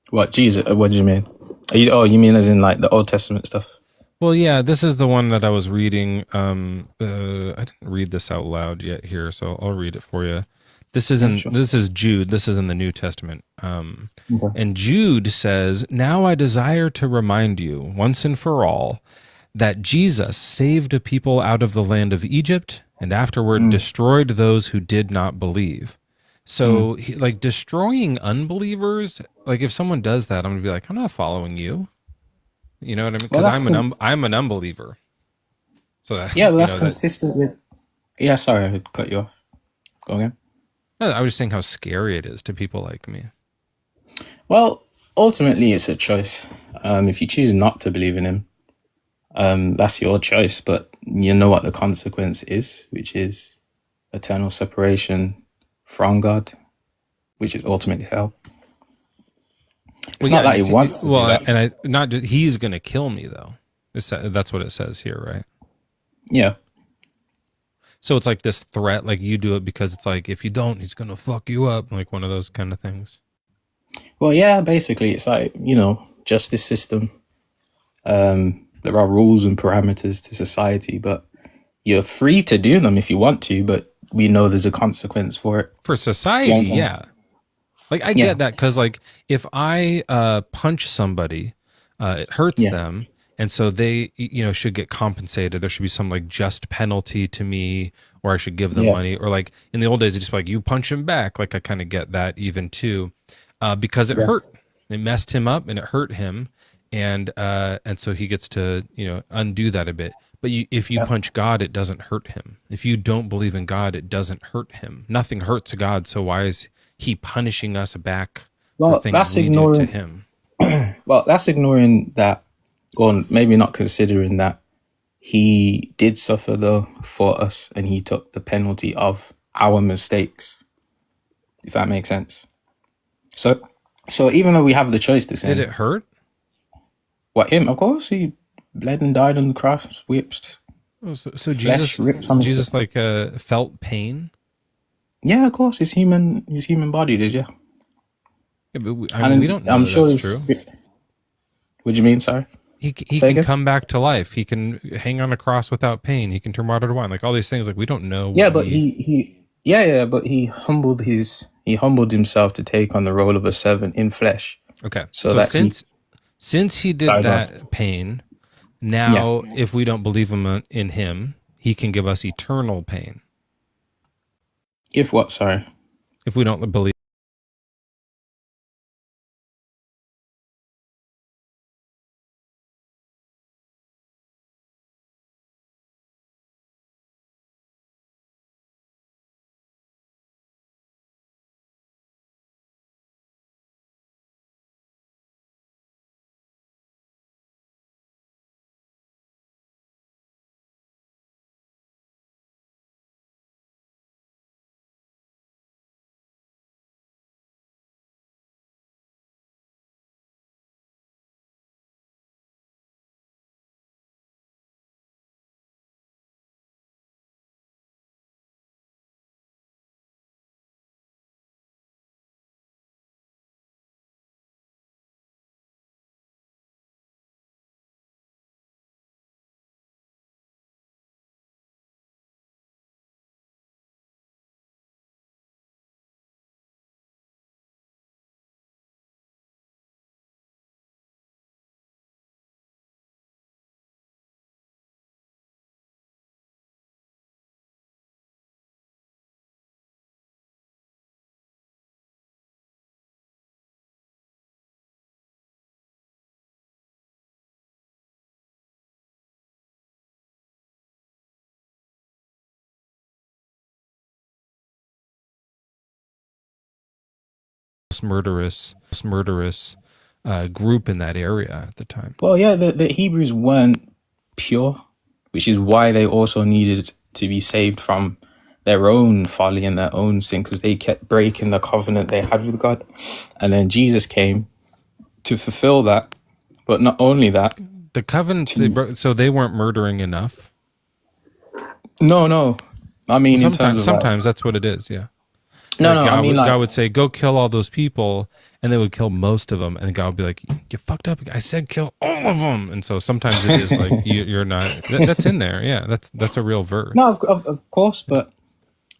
What Jesus? What do you mean? You mean as in like the Old Testament stuff? Well, yeah, this is the one that I was reading. I didn't read this out loud yet here, so I'll read it for you. This is in sure. This is Jude. This is in the New Testament. Okay. And Jude says, "Now I desire to remind you once and for all that Jesus saved a people out of the land of Egypt and afterward destroyed those who did not believe." So, like destroying unbelievers, like if someone does that, I'm gonna be like, I'm not following you. You know what I mean? Well, Because that's I'm an unbeliever. So that, yeah, well, you that's know that consistent with. Yeah, sorry, I cut you off. Go again. I was just saying how scary it is to people like me. Well, ultimately, it's a choice. If you choose not to believe in him, that's your choice. But you know what the consequence is, which is eternal separation from God, which is ultimately hell. It's not that he wants to do that. and I not just, he's gonna kill me though. That's what it says here, right? Yeah. So it's like this threat, like you do it because it's like if you don't, he's gonna fuck you up, like one of those kind of things. Well, yeah, basically, it's like, justice system. There are rules and parameters to society, but you're free to do them if you want to, but we know there's a consequence for it. For society, yeah. Like I get that because like if I punch somebody, it hurts them, and so they should get compensated. There should be some like just penalty to me, or I should give them money, or like in the old days, it's just like you punch him back. Like I kind of get that even too, because it hurt. It messed him up and it hurt him, and so he gets to undo that a bit. But if you punch God, it doesn't hurt him. If you don't believe in God, it doesn't hurt him. Nothing hurts God, so why is he punishing us back for things we do to him? Well, that's ignoring that, or maybe not considering that he did suffer though for us, and he took the penalty of our mistakes. If that makes sense. So even though we have the choice to sin, did it hurt? What, him? Of course, he bled and died on the cross, whipped. Oh, so Jesus like felt pain. Yeah, of course, his human body did. Yeah. Yeah, but we don't know. I'm sure that's true. What do you mean? Sorry. He can come back to life. He can hang on a cross without pain. He can turn water to wine. Like all these things. Like we don't know. Yeah, but he humbled himself to take on the role of a servant in flesh. Okay. So since he did that pain, now if we don't believe in him, he can give us eternal pain. If what? Sorry. If we don't believe. Murderous group in that area at the time. Well, yeah, the Hebrews weren't pure, which is why they also needed to be saved from their own folly and their own sin, because they kept breaking the covenant they had with God. And then Jesus came to fulfill that. But not only that, The covenants they broke, so they weren't murdering enough. no. I mean, in terms of Sometimes that's what it is. Yeah. no, Like no. I mean, God like, would say, "Go kill all those people," and they would kill most of them, and God would be like, "You fucked up. I said kill all of them." And so sometimes it is like you're not. That's in there. Yeah, that's a real verse. no, of course, but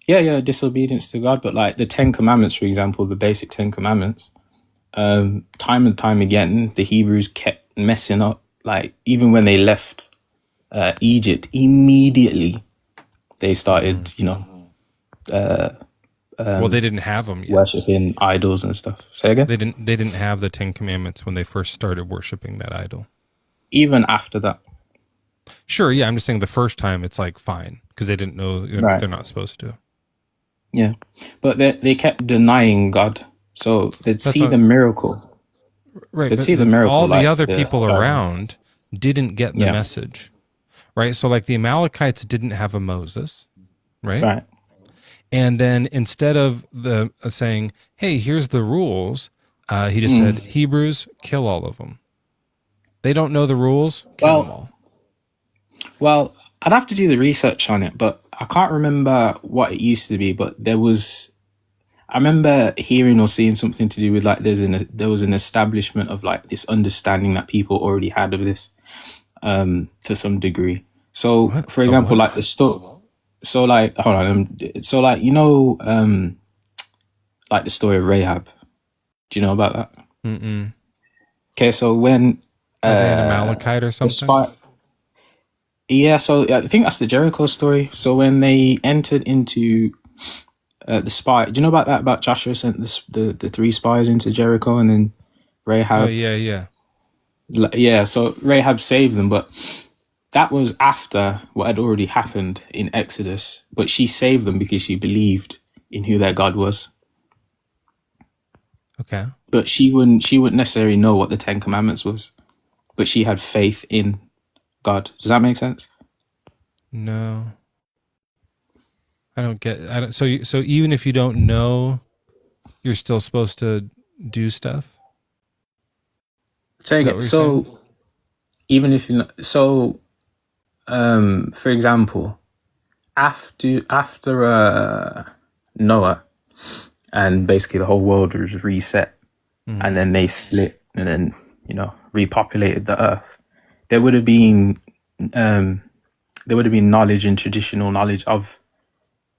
yeah, disobedience to God. But like the Ten Commandments, for example, the basic Ten Commandments, time and time again, the Hebrews kept messing up. Like even when they left Egypt, immediately they started, Well, they didn't have them yet. worshiping idols and stuff. Say again? They didn't have the Ten Commandments when they first started worshiping that idol. Even after that. Sure, yeah. I'm just saying the first time it's like fine because they didn't know Right. they're not supposed to. Yeah. But they kept denying God. So they'd see what- the miracle. Right. They'd but see the miracle. all like the other people sorry. around didn't get the Yeah. message. Right? So like the Amalekites didn't have a Moses, right? Right. And then instead of the saying, "Hey, here's the rules," he just said, "Hebrews, kill all of them." They don't know the rules. Kill them all. Well, I'd have to do the research on it, but I can't remember what it used to be. But I remember hearing or seeing something to do with like there was an establishment of like this understanding that people already had of this to some degree. So, What? for Oh, example, what? like the story. So, like, hold on. So, like, like the story of Rahab. Do you know about that? Mm-mm. Okay, so when Are they an Amalekite or the something? spy. Yeah, so I think that's the Jericho story. So when they entered into the spy, do you know about that? About Joshua sent the three spies into Jericho, and then Rahab. Oh yeah. Yeah, so Rahab saved them, but that was after what had already happened in Exodus. But she saved them because she believed in who their God was. Okay. But she wouldn't necessarily know what the Ten Commandments was. But she had faith in God. Does that make sense? No, I don't get. So even if you don't know, you're still supposed to do stuff. So Is that again, what you're so saying? even if you know, so for example, after Noah, and basically the whole world was reset, and then they split, and then repopulated the earth. There would have been knowledge and traditional knowledge of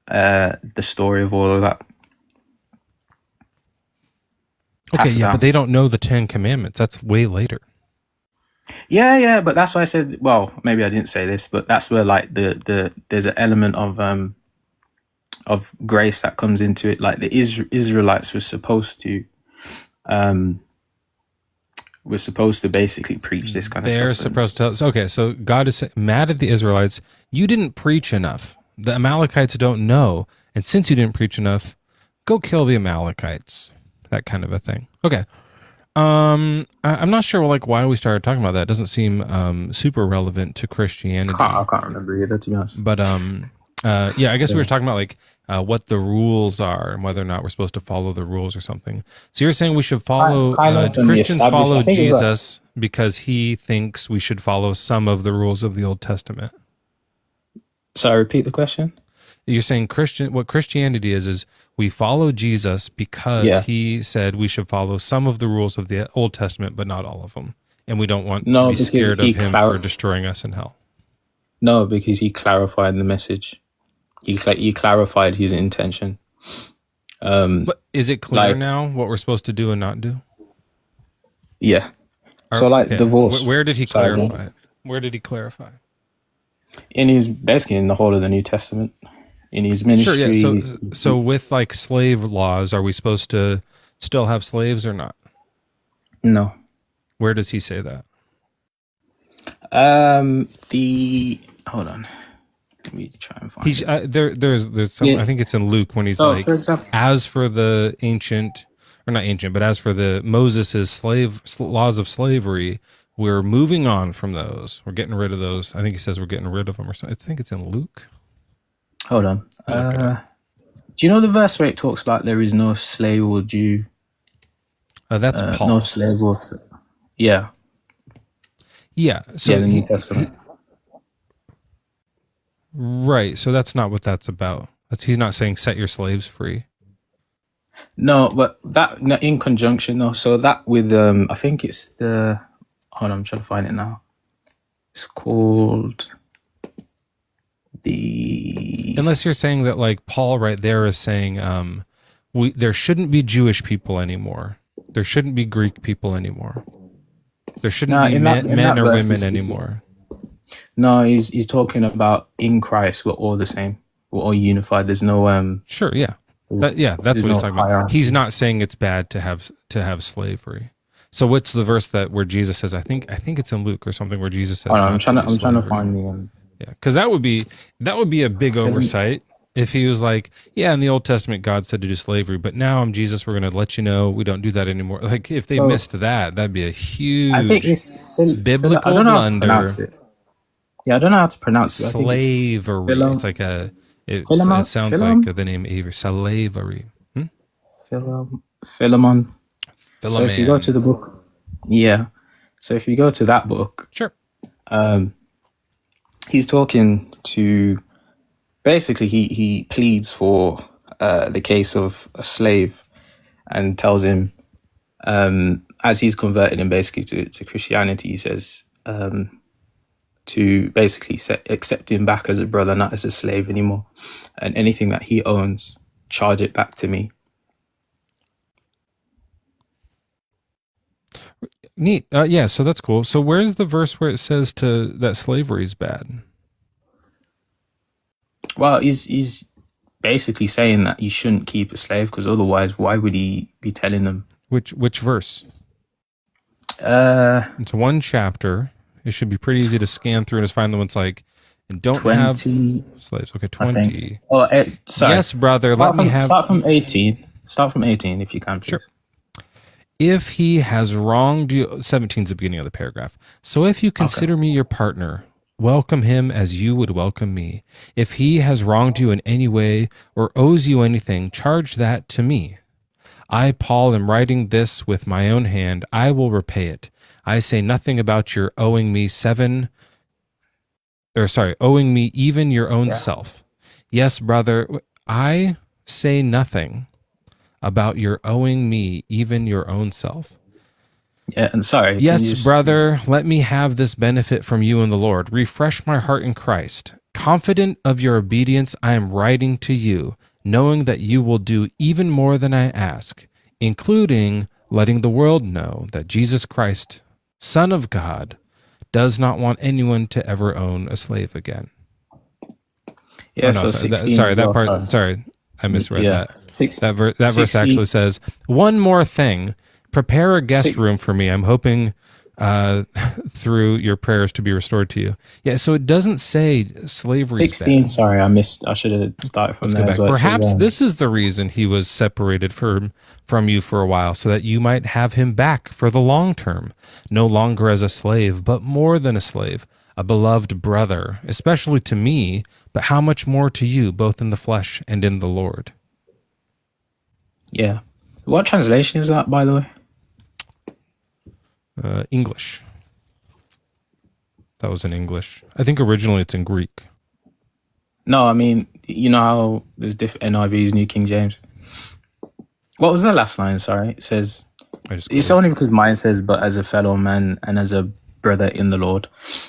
the story of all of that. Okay, Passed yeah, down. but they don't know the Ten Commandments. That's way later. Yeah, but that's why I said. Well, maybe I didn't say this, but that's where like there's an element of grace that comes into it. Like the Israelites were supposed to basically preach this kind of They're stuff. supposed to. Okay, so God is mad at the Israelites. You didn't preach enough. The Amalekites don't know, and since you didn't preach enough, go kill the Amalekites. That kind of a thing. Okay. I'm not sure like why we started talking about that. It doesn't seem super relevant to Christianity. I can't remember either, to be honest. But yeah, I guess we were talking about like what the rules are and whether or not we're supposed to follow the rules or something. So you're saying we should follow Kind of when we Christians established- follow I think it was Jesus because he thinks we should follow some of the rules of the Old Testament. So repeat the question. You're saying what Christianity is we follow Jesus because he said we should follow some of the rules of the Old Testament, but not all of them. And we don't want to be because scared of he him for destroying us in hell. No, because he clarified the message. He clarified his intention. But is it clear like- now what we're supposed to do and not do? Yeah. So like Okay. divorce. Where did he Sorry, clarify it? Where did he clarify? Basically in the whole of the New Testament. In his ministry. Sure, yeah. So with like slave laws, are we supposed to still have slaves or not? No. Where does he say that? Hold on. Let me try and find He's it. there's some. Yeah. I think it's in Luke when he's So, like, for example, as for the ancient or not ancient, but as for the Moses's laws of slavery, we're moving on from those. We're getting rid of those. I think he says we're getting rid of them or something. I think it's in Luke. Hold on. Look it up. Do you know the verse where it talks about there is no slave or Jew? That's Paul. No slave or... Yeah. Yeah. So the New Testament. Right. So that's not what that's about. He's not saying set your slaves free. No, but that in conjunction though. So that with I think it's the... Hold on, I'm trying to find it now. It's called the... Unless you're saying that like Paul right there is saying there shouldn't be Jewish people anymore. There shouldn't be Greek people anymore. There shouldn't be men or women anymore. No, he's talking about in Christ we're all the same. We're all unified. There's no Sure, yeah. That's what he's talking about. hierarchy. He's not saying it's bad to have slavery. So what's the verse where Jesus says? I think it's in Luke or something where Jesus says. I'm trying to find the. Yeah, because that would be a big oversight if he was like, yeah, in the Old Testament God said to do slavery, but now I'm Jesus. We're going to let you know we don't do that anymore. Like if they missed that, that'd be a huge. I think it's biblical I don't know how to blunder. pronounce it. Yeah, I don't know how to pronounce it. Slavery. It's like it sounds like the name Avery. Slavery. Philemon. So if you go to the book, so if you go to that book, sure. He's talking to, basically he pleads for the case of a slave and tells him, as he's converted him basically to Christianity, he says to basically accept him back as a brother, not as a slave anymore, and anything that he owns, charge it back to me. Neat. Yeah, so that's cool. So where's the verse where it says that slavery is bad? Well, he's basically saying that you shouldn't keep a slave because otherwise, why would he be telling them? Which verse? It's one chapter. It should be pretty easy to scan through and just find the ones like, and don't 20, have slaves. Okay, 20. Oh, sorry. Yes, brother. Start from 18. Start from 18 if you can, please. Sure. If he has wronged you, 17 is the beginning of the paragraph. So if you consider me your partner, welcome him as you would welcome me. If he has wronged you in any way or owes you anything, charge that to me. I, Paul, am writing this with my own hand. I will repay it. I say nothing about your owing me owing me even your own self. Yes, brother, I say nothing about your owing me even your own self. Yeah, and sorry. Yes, brother, let me have this benefit from you and the Lord. Refresh my heart in Christ. Confident of your obedience, I am writing to you, knowing that you will do even more than I ask, including letting the world know that Jesus Christ, Son of God, does not want anyone to ever own a slave again. Yeah, Sorry, I misread that. That verse 16. actually says, one more thing, prepare a guest room for me. I'm hoping through your prayers to be restored to you. Yeah, so it doesn't say slavery 16, sorry, I should have started from there. Let's go back. Perhaps this is the reason he was separated from you for a while, so that you might have him back for the long term, no longer as a slave, but more than a slave, a beloved brother, especially to me, but how much more to you, both in the flesh and in the Lord. Yeah. What translation is that, by the way? English. That was in English. I think originally it's in Greek. No, I mean, you know how there's different NIVs, New King James. What was the last line? Sorry. It says, it's only because mine says, but as a fellow man and as a brother in the Lord,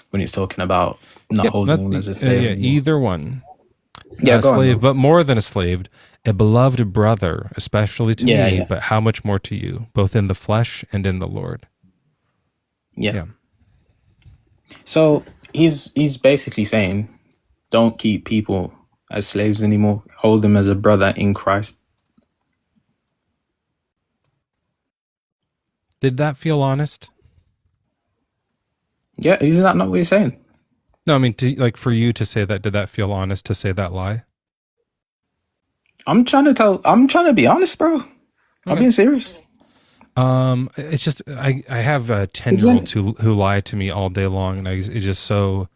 when it's talking about not holding him as a slave. Either one. Yeah, a slave, but more than a slave, a beloved brother, especially to me, but how much more to you, both in the flesh and in the Lord. Yeah. So he's basically saying, don't keep people as slaves anymore. Hold them as a brother in Christ. Did that feel honest? Yeah, isn't that not what he's saying? No, I mean, for you to say that, did that feel honest to say that lie? I'm trying to be honest, bro. I'm being serious. It's just I have Is when 10-year-olds who lie to me all day long, and it's just so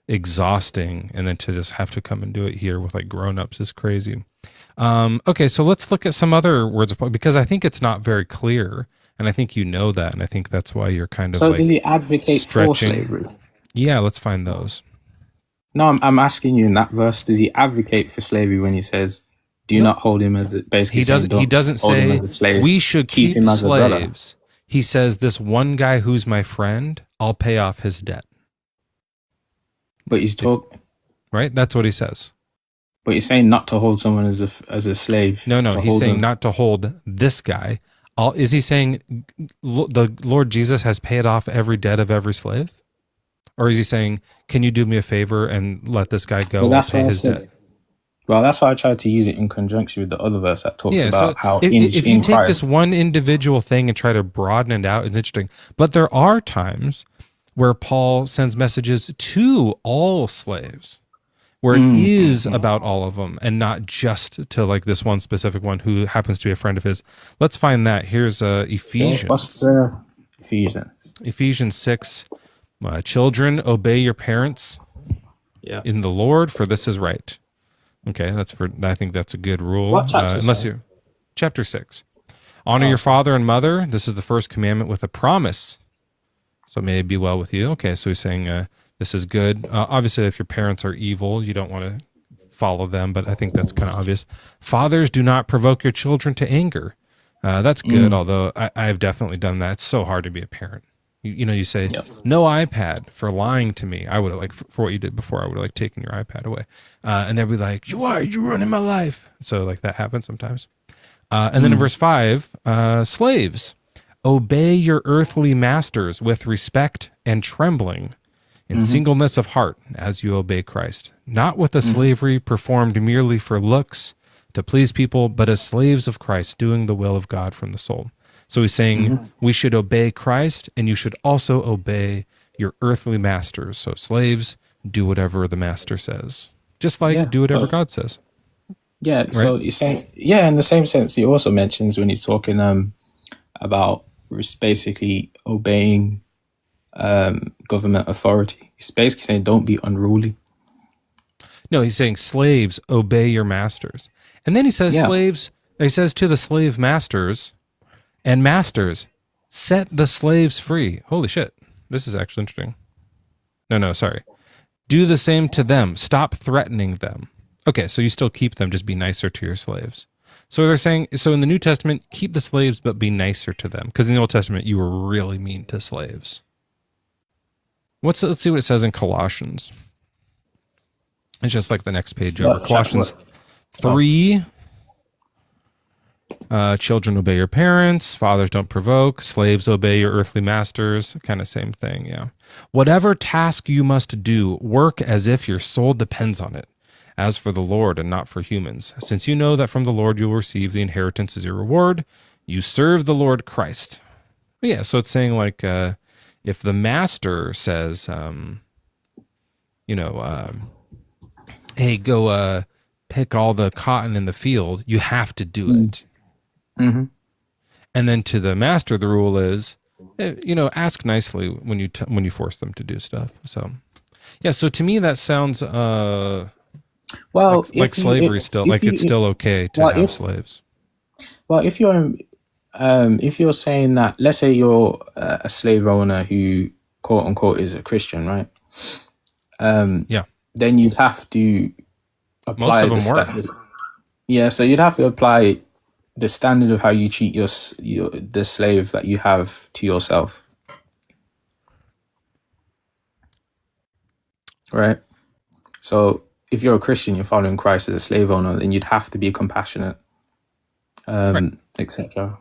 exhausting. And then to just have to come and do it here with like grown-ups is crazy. Okay, so let's look at some other words of because I think it's not very clear, and I think you know that, and I think that's why you're kind of so like does he advocate for stretching. slavery? Yeah, let's find those. No, I'm asking you in that verse. Does he advocate for slavery when he says, "Do No. not hold him as a," basically He saying, doesn't. He "Don't doesn't hold him say as a slave. we should keep him as a brother." slaves. He says this one guy who's my friend, I'll pay off his debt. But he's talking. Right? That's what he says. But he's saying not to hold someone as a slave. No, to he's hold saying them. not to hold this guy. Is he saying the Lord Jesus has paid off every debt of every slave? Or is he saying, can you do me a favor and let this guy go Well, or that's pay what I his said. debt? Well, that's why I tried to use it in conjunction with the other verse that talks Yeah, about so how if you in take Christ. this one individual thing and try to broaden it out, it's interesting. But there are times where Paul sends messages to all slaves, where it is about all of them and not just to like this one specific one who happens to be a friend of his. Let's find that. Here's Ephesians. What's the Ephesians? Ephesians 6. Children, obey your parents Yeah. in the Lord, for this is right. Okay, I think that's a good rule. What chapter? Unless you, chapter 6. Honor your father and mother. This is the first commandment with a promise. So may it be well with you. Okay, so he's saying this is good. Obviously, if your parents are evil, you don't want to follow them, but I think that's kind of obvious. Fathers, do not provoke your children to anger. That's good, although I've definitely done that. It's so hard to be a parent. You say, no iPad for lying to me. I would have, like, for what you did before, I would have, like, taken your iPad away. And they'd be like, why are you ruining my life? So, like, that happens sometimes. And then in verse 5, slaves, obey your earthly masters with respect and trembling in singleness of heart as you obey Christ, not with a slavery performed merely for looks to please people, but as slaves of Christ, doing the will of God from the soul. So he's saying we should obey Christ, and you should also obey your earthly masters. So slaves, do whatever the master says, just like do whatever God says. Yeah, Right? so he's saying, in the same sense, he also mentions when he's talking about basically obeying government authority. He's basically saying, don't be unruly. No, he's saying slaves, obey your masters. And then he says slaves, he says to the slave masters, and masters, set the slaves free. Holy shit. This is actually interesting. No, sorry. Do the same to them. Stop threatening them. Okay, so you still keep them, just be nicer to your slaves. So they're saying, so in the New Testament, keep the slaves, but be nicer to them. Because in the Old Testament, you were really mean to slaves. Let's see what it says in Colossians. It's just like the next page over. Colossians 3. Children, obey your parents. Fathers, don't provoke. Slaves, obey your earthly masters. Kind of same thing, yeah. Whatever task you must do, work as if your soul depends on it, as for the Lord and not for humans. Since you know that from the Lord you will receive the inheritance as your reward, you serve the Lord Christ. But yeah, so it's saying like if the master says, hey, go pick all the cotton in the field, you have to do it. Mm-hmm. And then to the master, the rule is, ask nicely when you force them to do stuff. So, yeah. So to me, that sounds like slavery still. Like it's still okay to have slaves. Well, if you're saying that, let's say you're a slave owner who quote unquote is a Christian, right? Then you'd have to apply Most of them were. Yeah, so you'd have to apply the standard of how you treat the slave that you have to yourself, right? So if you're a Christian, you're following Christ as a slave owner, then you'd have to be compassionate, etc.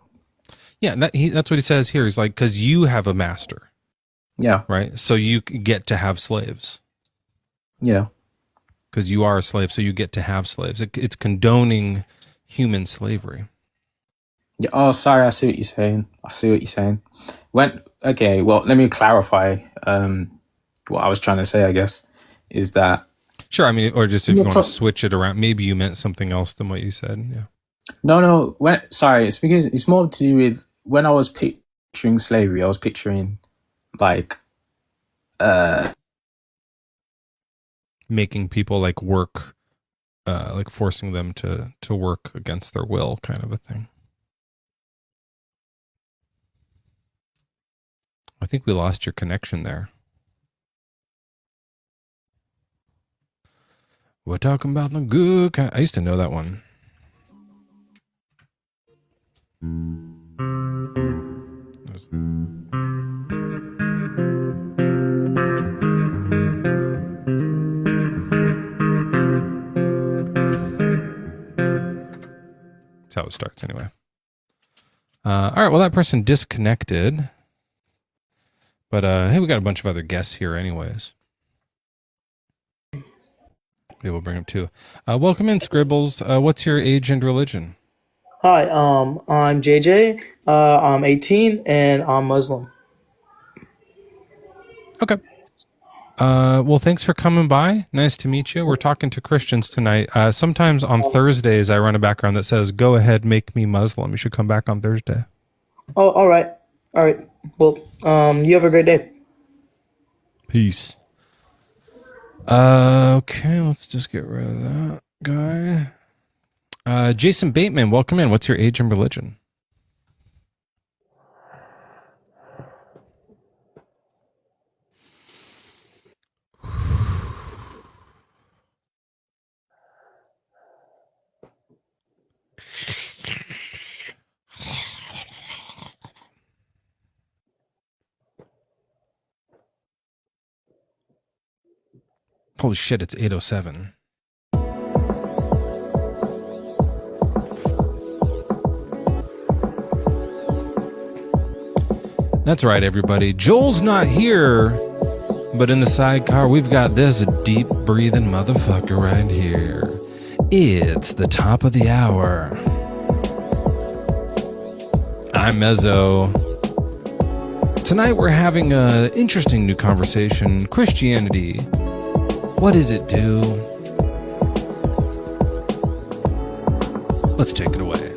Yeah, that's what he says here. He's like, because you have a master. Yeah. Right? So you get to have slaves. Yeah. Because you are a slave, so you get to have slaves. It's condoning human slavery. Yeah. Oh, sorry. I see what you're saying. Well, let me clarify. What I was trying to say, I guess, is that. Sure. I mean, or just if you want to switch it around, maybe you meant something else than what you said. Yeah. No. Sorry. It's because it's more to do with when I was picturing slavery, I was picturing like Making people like work, like forcing them to work against their will, kind of a thing. I think we lost your connection there. We're talking about the good kind. I used to know that one. That's how it starts anyway. All right, well, that person disconnected. But hey, we got a bunch of other guests here anyways. Maybe we'll bring them too. Welcome in, Scribbles. What's your age and religion? Hi, I'm JJ. I'm 18 and I'm Muslim. Okay. Well, thanks for coming by. Nice to meet you. We're talking to Christians tonight. Sometimes on Thursdays, I run a background that says, "Go ahead, make me Muslim." You should come back on Thursday. Oh, all right. All right. Well, you have a great day. Peace. Okay, let's just get rid of that guy. Jason Bateman, welcome in. What's your age and religion? Holy shit, it's 8:07. That's right, everybody. Joel's not here, but in the sidecar, we've got this deep breathing motherfucker right here. It's the top of the hour. I'm Mezzo. Tonight we're having an interesting new conversation. Christianity. What does it do? Let's take it away.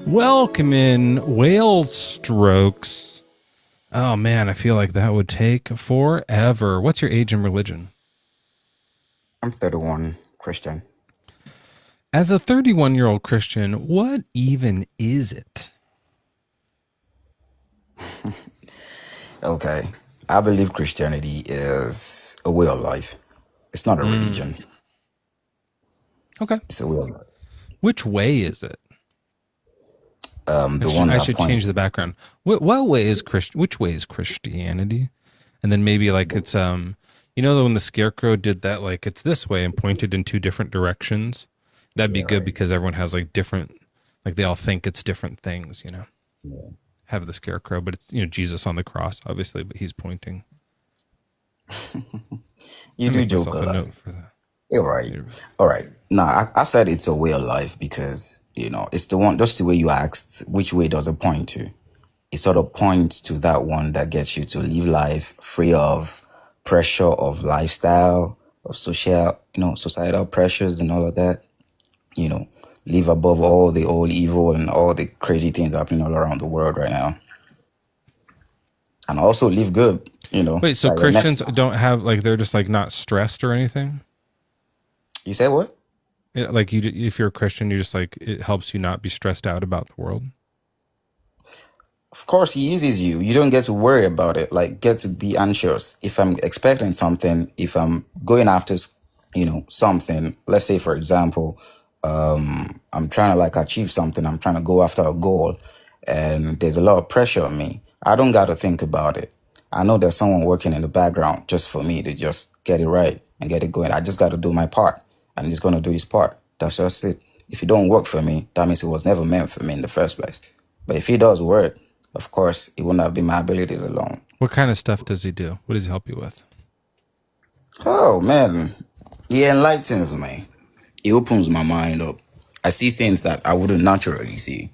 Welcome in, Whale Strokes. Oh man, I feel like that would take forever. What's your age and religion? I'm 31, Christian. As a 31-year-old Christian, what even is it? Okay. I believe Christianity is a way of life. It's not a religion. Okay. It's a way of life. Which way is it? The one I that should point- change the background. What way is which way is Christianity? And then maybe like it's you know when the scarecrow did that, like it's this way and pointed in two different directions. That'd be good because everyone has like different, like they all think it's different things, you know. Yeah. Have the scarecrow, but it's, you know, Jesus on the cross, obviously, but he's pointing. You do joke a lot. For that. You're right. All right. No, I said it's a way of life because, you know, it's the one, just the way you asked, which way does it point to? It sort of points to that one that gets you to live life free of pressure of lifestyle, of social, you know, societal pressures and all of that. You know, live above all the old evil and all the crazy things happening all around the world right now. And also live good, you know. Wait, so Like, Christians don't have, like, they're just like not stressed or anything? You say what? Yeah, like if you're a Christian, you just like, it helps you not be stressed out about the world. Of course, he uses you. You don't get to worry about it. Like, get to be anxious. If I'm expecting something, if I'm going after, you know, something, let's say, for example, I'm trying to like achieve something. I'm trying to go after a goal, and there's a lot of pressure on me. I don't got to think about it. I know there's someone working in the background just for me to just get it right and get it going. I just got to do my part, and he's going to do his part. That's just it. If it don't work for me, that means it was never meant for me in the first place. But if it does work, of course, it wouldn't have been my abilities alone. What kind of stuff does he do? What does he help you with? Oh man, he enlightens me. He opens my mind up. I see things that I wouldn't naturally see.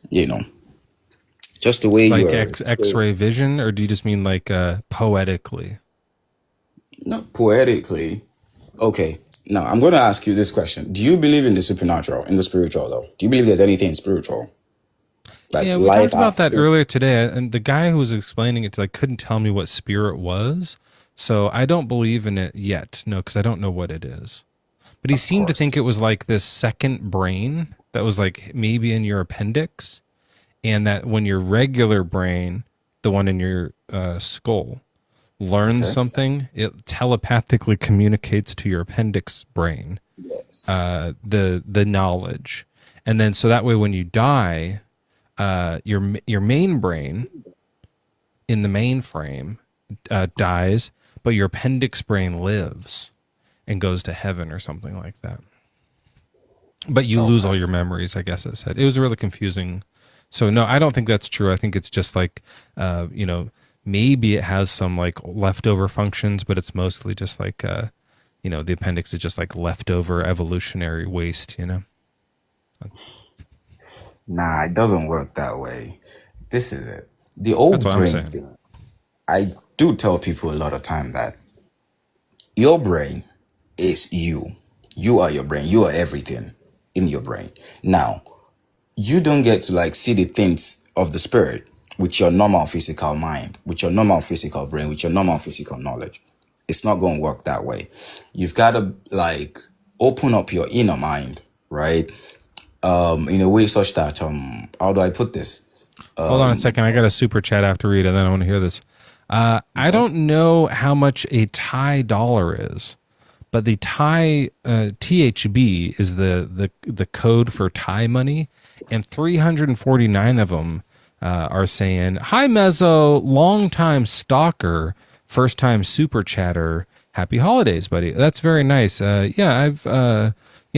You know, just the way Like you're X-ray vision, or do you just mean like poetically? not poetically. Okay, now I'm going to ask you this question: do you believe in the supernatural, in the spiritual, though? Do you believe there's anything spiritual, like Yeah, we life talked about that after? earlier today, and the guy who was explaining it like couldn't tell me what spirit was, so I don't believe in it yet. No, because I don't know what it is. But he Of seemed to course. think it was like this second brain that was like maybe in your appendix, and that when your regular brain, the one in your skull, learns Okay. something, it telepathically communicates to your appendix brain Yes. the knowledge, and then so that way when you die, your main brain in the mainframe dies, but your appendix brain lives and goes to heaven or something like that. But you lose all Okay. your memories, I guess it said. It was really confusing. So no, I don't think that's true. I think it's just like, maybe it has some like leftover functions, but it's mostly just like, the appendix is just like leftover evolutionary waste, Nah, it doesn't work that way. This is it. The That's old what I'm brain. saying. I do tell people a lot of time that your brain is you. You are your brain. You are everything in your brain. Now, you don't get to like see the things of the spirit with your normal physical mind, with your normal physical brain, with your normal physical knowledge. It's not going to work that way. You've got to like open up your inner mind, right? In a way such that how do I put this? Hold on a second. I got a super chat after read, and then I want to hear this. I don't know how much a Thai dollar is, but the Thai THB is the code for Thai money, and 349 of them are saying, "Hi Mezzo, long time stalker, first time super chatter. Happy holidays, buddy." That's very nice. Yeah,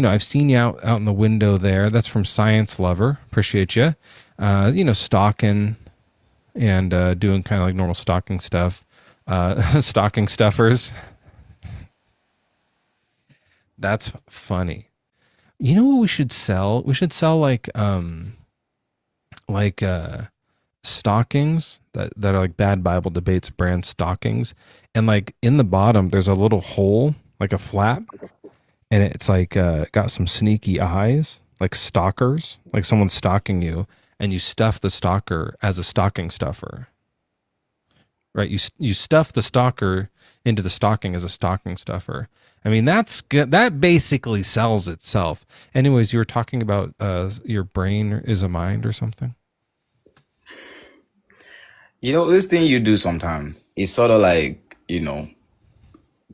I've seen you out in the window there. That's from Science Lover. Appreciate you. Stalking and doing kind of like normal stocking stuff. Stocking stuffers. That's funny. You know what we should sell? We should sell like stockings that are like Bad Bible Debates brand stockings, and like in the bottom there's a little hole, like a flap, and it's like got some sneaky eyes, like stalkers, like someone's stalking you, and you stuff the stalker as a stocking stuffer. Right, you stuff the stalker into the stocking as a stocking stuffer. I mean, that's good. That basically sells itself. Anyways, you were talking about your brain is a mind or something. You know, this thing you do sometimes, it's sort of like,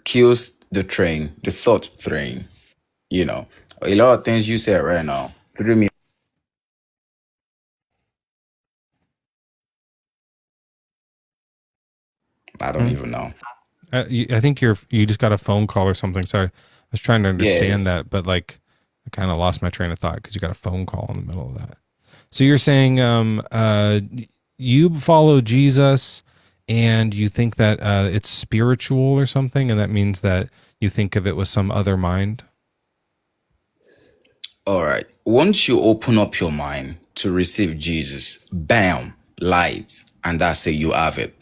kills the train, the thought train. A lot of things you said right now threw me. I don't even know. I think you just got a phone call or something. Sorry, I was trying to Yeah. understand that, but like I kind of lost my train of thought because you got a phone call in the middle of that. So you're saying you follow Jesus and you think that it's spiritual or something, and that means that you think of it with some other mind. All right. Once you open up your mind to receive Jesus, bam, light, and that's it, you have it.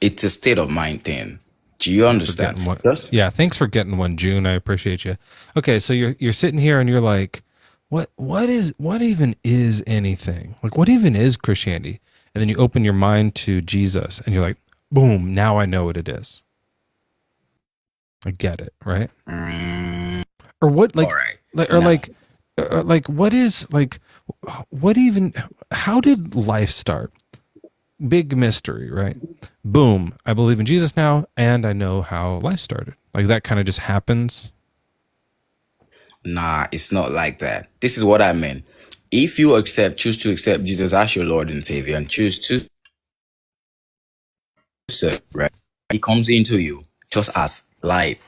It's a state of mind thing. Do you Thanks for understand? getting one. Yes. Yeah, thanks for getting one, June. I appreciate you. Okay, so you're sitting here and you're like, what even is anything? Like, what even is Christianity? And then you open your mind to Jesus, and you're like, boom! Now I know what it is. I get it, right? Or what? Like, All right. like, or Now, like, like, what is like, what even? How did life start? Big mystery, right? Boom. I believe in Jesus now, and I know how life started. Like that kind of just happens. Nah, it's not like that. This is what I meant. If you choose to accept Jesus as your Lord and Savior and choose to serve, right? He comes into you just as light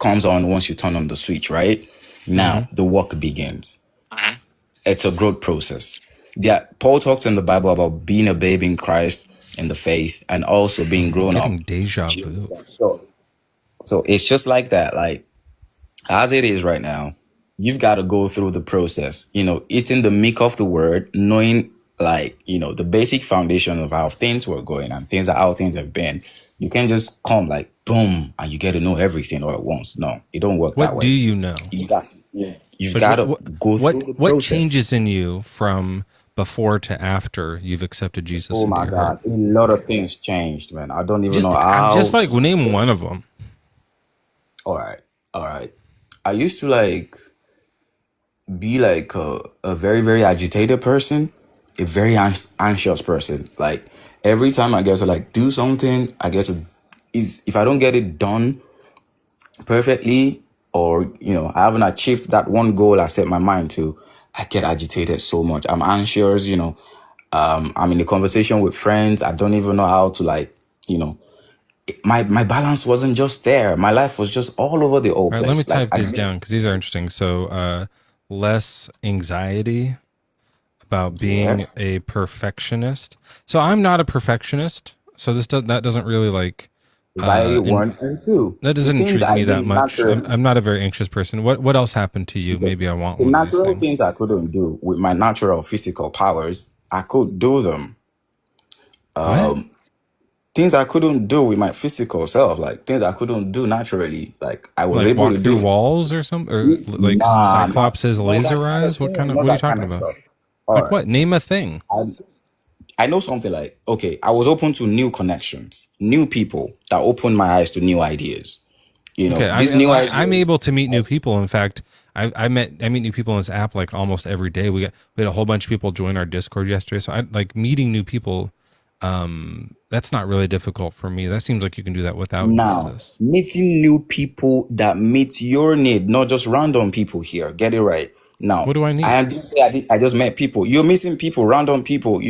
comes on once you turn on the switch, right? Now the work begins. It's a growth process. Paul talks in the Bible about being a babe in Christ in the faith and also being I'm grown up. getting deja vu. So it's just like that. Like as it is right now, you've got to go through the process, eating the meat of the word, knowing like, the basic foundation of how things were going and how things have been. You can't just come like boom and you get to know everything all at once. No, it don't work that What do way. you know? You've But got to go through the what process. changes in you from before to after you've accepted Jesus Oh into my your heart? God, a lot of things changed, man. I don't even know how. Just like name one of them. All right. I used to like be like a very, very agitated person, a very anxious person. Like every time I get to like do something, if I don't get it done perfectly, or I haven't achieved that one goal I set my mind to, I get agitated so much. I'm anxious. I'm in a conversation with friends. I don't even know how to like, my balance wasn't just there. My life was just all over the old All right, let me place. Like type these down because these are interesting. So, less anxiety about yeah, being a perfectionist. So I'm not a perfectionist. So that doesn't really like anxiety and one and two. that The doesn't things intrigue I me that did much. naturally. I'm not a very anxious person. What else happened to you? Okay. Maybe I want The one of these natural things. things I couldn't do with my natural physical powers, I could do them. What? Things I couldn't do with my physical self, like things I couldn't do naturally, like I was Like able to walk through do. walls or something, or like Nah, not Cyclops' no laser that kind of eyes? thing, What not are you that talking kind of about? stuff. All Like right. what? Name a thing. I know something like, okay, I was open to new connections, new people that opened my eyes to new ideas. Okay, These new I'm ideas. able to meet new people. In fact, I meet new people on this app like almost every day. We had a whole bunch of people join our Discord yesterday. So I like meeting new people. That's not really difficult for me. That seems like you can do that without Now, Jesus. meeting new people that meet your need, not just random people here. Get it right. Now, What do I need? I didn't say I just met people. You're meeting people, random people.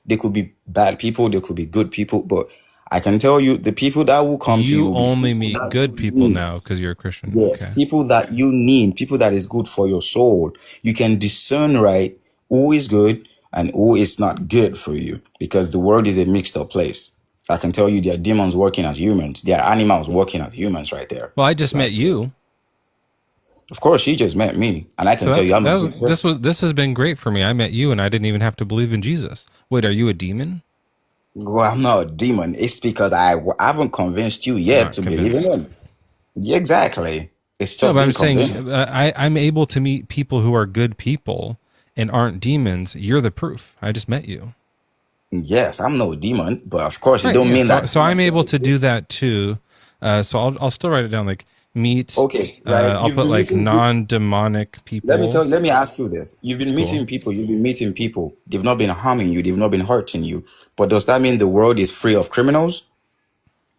They could be bad people, they could be good people, but I can tell you the people that will come to you You will be only people meet that good you people need. now because you're a Christian. Yes, Okay. people that you need, people that is good for your soul. You can discern right who is good and who is not good for you because the world is a mixed up place. I can tell you there are demons working as humans. There are animals working as humans right there. Well, I just met Like, you, of course, she just met me, and I so can tell you I'm a good person. this has been great for me. I met you, and I didn't even have to believe in Jesus. Wait, are you a demon? Well, I'm not a demon. It's because I haven't convinced you You're yet not to believe in convinced. him. Yeah, exactly. It's No, just but I'm being saying convinced. I'm able to meet people who are good people and aren't demons. You're the proof. I just met you. Yes, I'm no demon, but of course, it Right. don't Yeah. mean So that. I'm able to do that too. So I'll still write it down. Like meet. Okay, right. I'll You've put been like meeting. non-demonic people. Let me ask you this. You've It's been cool. meeting people, you've been meeting people. They've not been harming you, they've not been hurting you. But does that mean the world is free of criminals?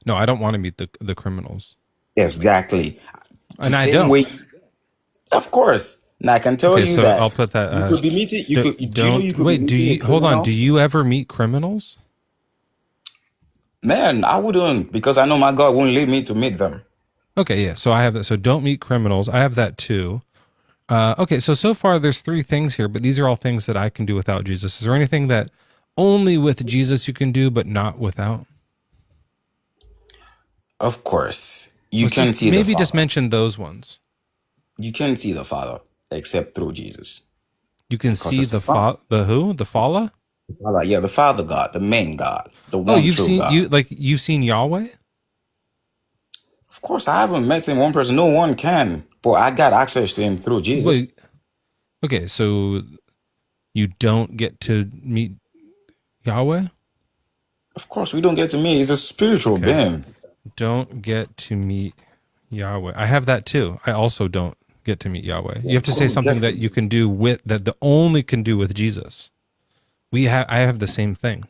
No, I don't want to meet the criminals, Exactly. The and I same way, don't. of course. Now I can tell Okay, you so that I'll put that. you could be meeting, do you know you Don't could be wait. Do meeting a you hold on? Do criminal? you ever meet criminals? Man, I wouldn't because I know my God won't lead me to meet them. Okay, yeah. So I have that. So don't meet criminals. I have that too. Okay, so far there's three things here, but these are all things that I can do without Jesus. Is there anything that only with Jesus you can do, but not without? Of course, you Let's can just see the maybe just Father. mention those ones. You can see the Father except through Jesus You can because see it's the Son. the who, the Fala. Father, yeah, the Father God, the main God, the Oh, one true God. you've seen Yahweh. Of course, I haven't met him one person. No one can. But I got access to him through Jesus. Wait, okay, so you don't get to meet Yahweh. Of course, we don't get to meet. He's a spiritual Okay, being. don't get to meet Yahweh. I have that too. I also don't get to meet Yahweh. You Yeah, have to I say don't something get that to. you can do with that the only can do with Jesus. I have the same thing.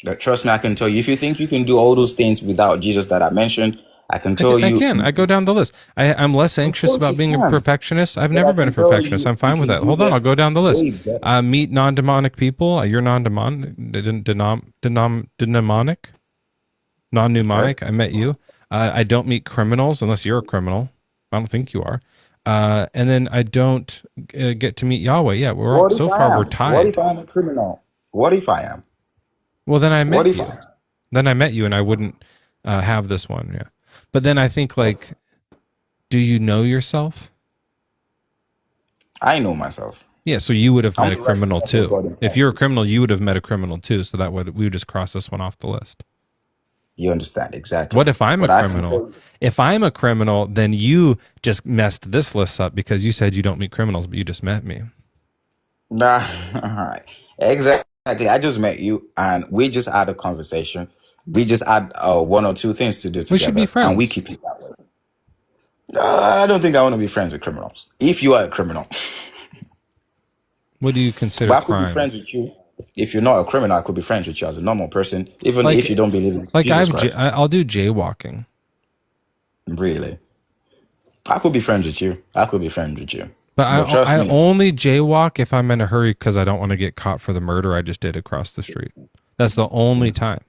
But trust me, I can tell you, if you think you can do all those things without Jesus that I mentioned, I can tell you. I go down the list. I'm less anxious course about you being a can. perfectionist. I've But never I been a can tell perfectionist. you, I'm fine you with can that. do Hold on, that I'll go down the list. way better. Meet non-demonic people. You're non-demonic. Non-mnemonic. Okay. I met you. I don't meet criminals unless you're a criminal. I don't think you are. And then I don't get to meet Yahweh. Yeah, What if so I far we're am? What if tied. I am a criminal? What if I am? Well, then I What met if you. I am? Then I met you, and I wouldn't have this one. Yeah, but then I think like, do you know yourself? I know myself. Yeah, so you would have I'm met a the criminal righteousness of too. God in If Christ. you're a criminal, you would have met a criminal too. So we would just cross this one off the list. You understand exactly. What if I'm a But I can criminal? tell you, If I'm a criminal, then you just messed this list up because you said you don't meet criminals, but you just met me. nah, exactly. I just met you, and we just had a conversation. We just had one or two things to do We should be together, and we friends. keep it that way. I don't think I want to be friends with criminals. If you are a criminal, What do you consider but I could be crime? friends with you. If you're not a criminal, I could be friends with you as a normal person, even Like, if you don't believe in like Jesus Christ. I'll do jaywalking. Really, I could be friends with you. I could be friends with you. But But trust I me, only jaywalk if I'm in a hurry because I don't want to get caught for the murder I just did across the street. That's the only time.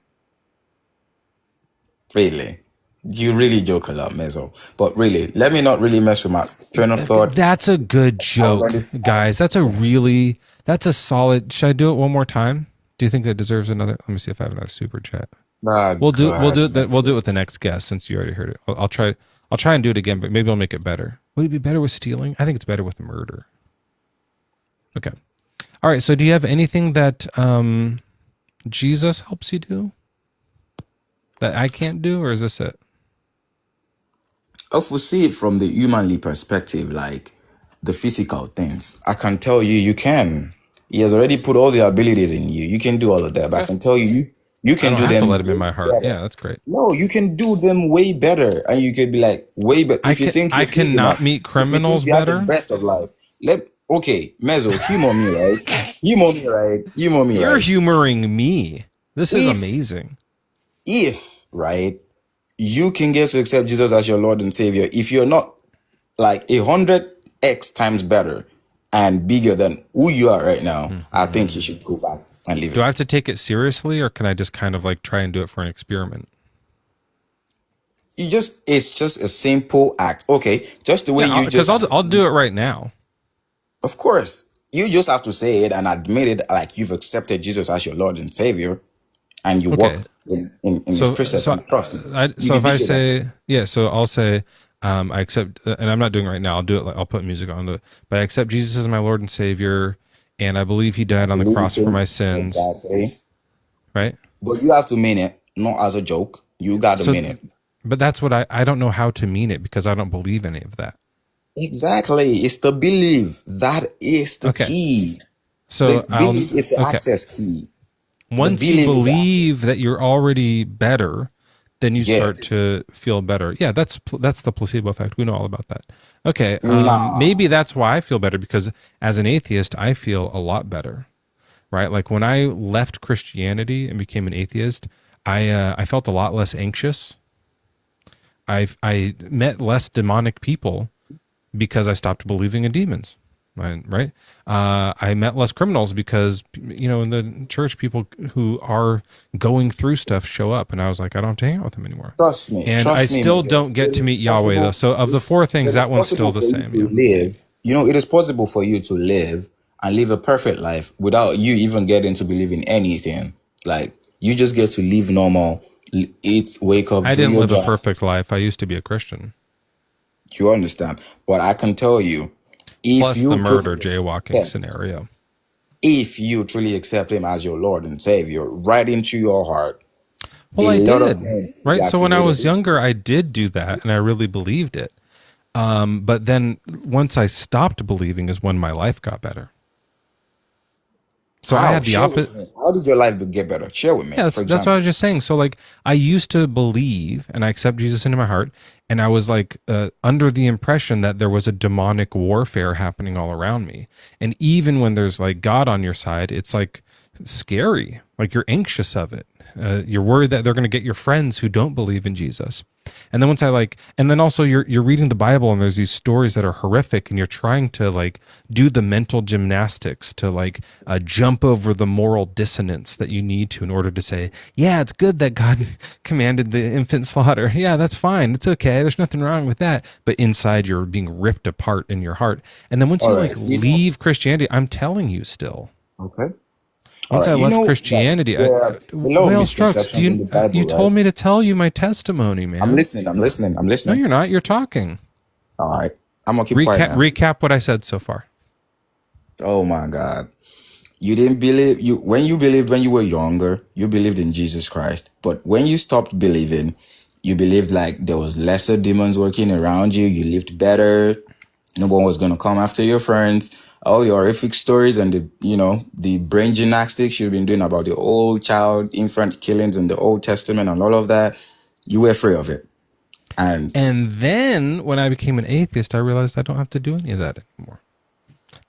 really, you really joke a lot, Mezzo. But really, let me not really mess with my train of thought. That's a good joke, Already- guys. That's a solid. Should I do it one more time? Do you think that deserves another? Let me see if I have another super chat. Ah, We'll do God, it with the next guest since you already heard it. I'll try and do it again, but maybe I'll make it better. Would it be better with stealing? I think it's better with murder. Okay. All right. So do you have anything that Jesus helps you do that I can't do, or is this it? If we see it from the humanly perspective, like the physical things, I can tell you, you can. He has already put all the abilities in you. You can do all of that. But I can tell you, you I can don't do have them to let him in my way heart. better. Yeah, that's great. No, you can do them way better, and you could be like way better. If you think I you're good cannot enough, meet if you think criminals you have the better. best of life, okay, Mezzo, humor me, right? Humor me, right? Humor me, You're right? humoring me. This is If- amazing. If right, you can get to accept Jesus as your Lord and Savior. If you're not like 100x times better and bigger than who you are right now, I think you should go back and leave Do I it. have to take it seriously, or can I just kind of like try and do it for an experiment? It's just a simple act. Okay, just the way you Because just, I'll do it right now. of course, you just have to say it and admit it, like you've accepted Jesus as your Lord and Savior, and you Okay. walk in His precepts and trust Him. So You if be I bigger than- say, yeah, so I'll say, I accept, and I'm not doing it right now. I'll do it. I'll put music on it, but I accept Jesus as my Lord and Savior, and I believe He died on the cross for my sins. Exactly. Right. But you have to mean it, not as a joke. You got to So- mean it. But that's what I don't know how to mean it because I don't believe any of that. Exactly. It's the belief. That is the Okay. key. So The belief is the okay. access key. Once belief you is believe that you're already better, then you Yeah. start to feel better. Yeah, that's the placebo effect. We know all about that. Okay, Nah. maybe that's why I feel better because as an atheist, I feel a lot better. Right? Like when I left Christianity and became an atheist, I felt a lot less anxious. I met less demonic people because I stopped believing in demons. Right? I met less criminals because, in the church, people who are going through stuff show up, and I was like, I don't have to hang out with them anymore. Trust me. And trust I me, still my friend. don't get to It meet is Yahweh, possible- though. So of the it's- four things, it is that one's still possible the for you same. to Yeah. live. It is possible for you to live and live a perfect life without you even getting to believe in anything. Like, you just get to live normal, eat, wake up, I do didn't your live a job. perfect life. I used to be a Christian. You understand? But I can tell you, if Plus you the murder truly jaywalking accept- scenario. if you truly accept Him as your Lord and Savior, right into your heart, Well, a I lot of did. things Right. So when I was deactivated. younger, I did do that, and I really believed it. But then once I stopped believing is when my life got better. So I How? had the Share with opposite. me. How did your life get better? Share with me. Yeah, for that's what example. I was just saying. So like I used to believe and I accept Jesus into my heart, and I was like under the impression that there was a demonic warfare happening all around me. And even when there's like God on your side, it's like scary. Like you're anxious of it. You're worried that they're going to get your friends who don't believe in Jesus. And then once and then also you're reading the Bible and there's these stories that are horrific and you're trying to like do the mental gymnastics to like jump over the moral dissonance that you need to in order to say, yeah, it's good that God commanded the infant slaughter. Yeah, that's fine. It's okay. There's nothing wrong with that. But inside you're being ripped apart in your heart. And then once All you right. leave Christianity, I'm telling you still. Okay. Once I left Christianity, there are a lot of Whale Strokes, misconceptions in the Bible, you right? told me to tell you my testimony, man. I'm listening. No, you're not. You're talking. All right. I'm going to keep quiet now. Recap what I said so far. Oh, my God. You didn't believe when you believed when you were younger, you believed in Jesus Christ. But when you stopped believing, you believed like there was lesser demons working around you. You lived better. No one was going to come after your friends. All the horrific stories and the brain gymnastics you've been doing about the old child infant killings in the Old Testament and all of that, you were afraid of it. And then when I became an atheist, I realized I don't have to do any of that anymore.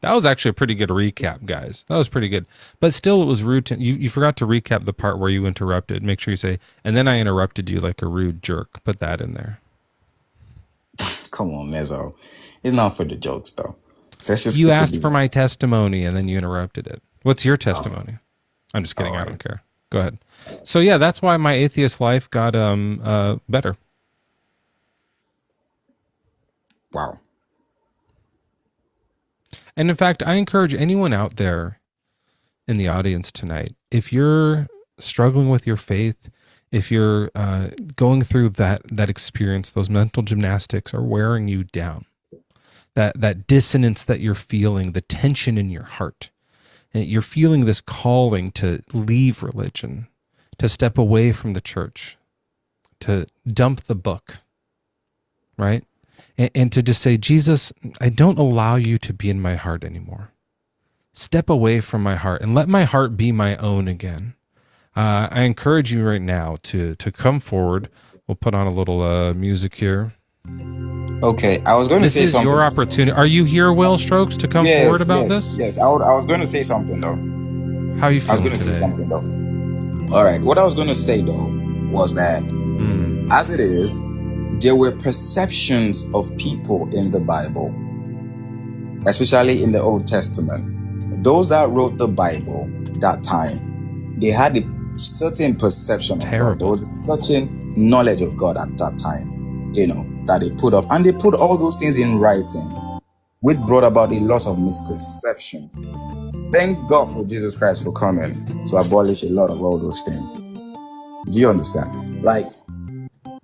That was actually a pretty good recap, guys. That was pretty good. But still, it was rude. You forgot to recap the part where you interrupted. Make sure you say, and then I interrupted you like a rude jerk. Put that in there. come on, Mezzo. It's not for the jokes, though. You asked for my testimony, and then you interrupted it. What's your testimony? I'm just kidding. I don't care. Go ahead. So, yeah, that's why my atheist life got better. Wow. And in fact, I encourage anyone out there in the audience tonight, if you're struggling with your faith, if you're going through that experience, those mental gymnastics are wearing you down, that dissonance that you're feeling, the tension in your heart, and you're feeling this calling to leave religion, to step away from the church, to dump the book, right? And to just say, Jesus, I don't allow you to be in my heart anymore. Step away from my heart and let my heart be my own again. I encourage you right now to come forward. We'll put on a little music here. Okay, I was going to say something. This is your opportunity. Are you here, Will Strokes, to come forward about this? Yes, I was going to say something, though. How are you feeling I was going to say something, though. All right, what I was going to say, though, was that as it is, there were perceptions of people in the Bible, especially in the Old Testament. Those that wrote the Bible that time, they had a certain perception of God. There was a certain knowledge of God at that time, that they put up. And they put all those things in writing, which brought about a lot of misconception. Thank God for Jesus Christ for coming to abolish a lot of all those things. Do you understand? Like,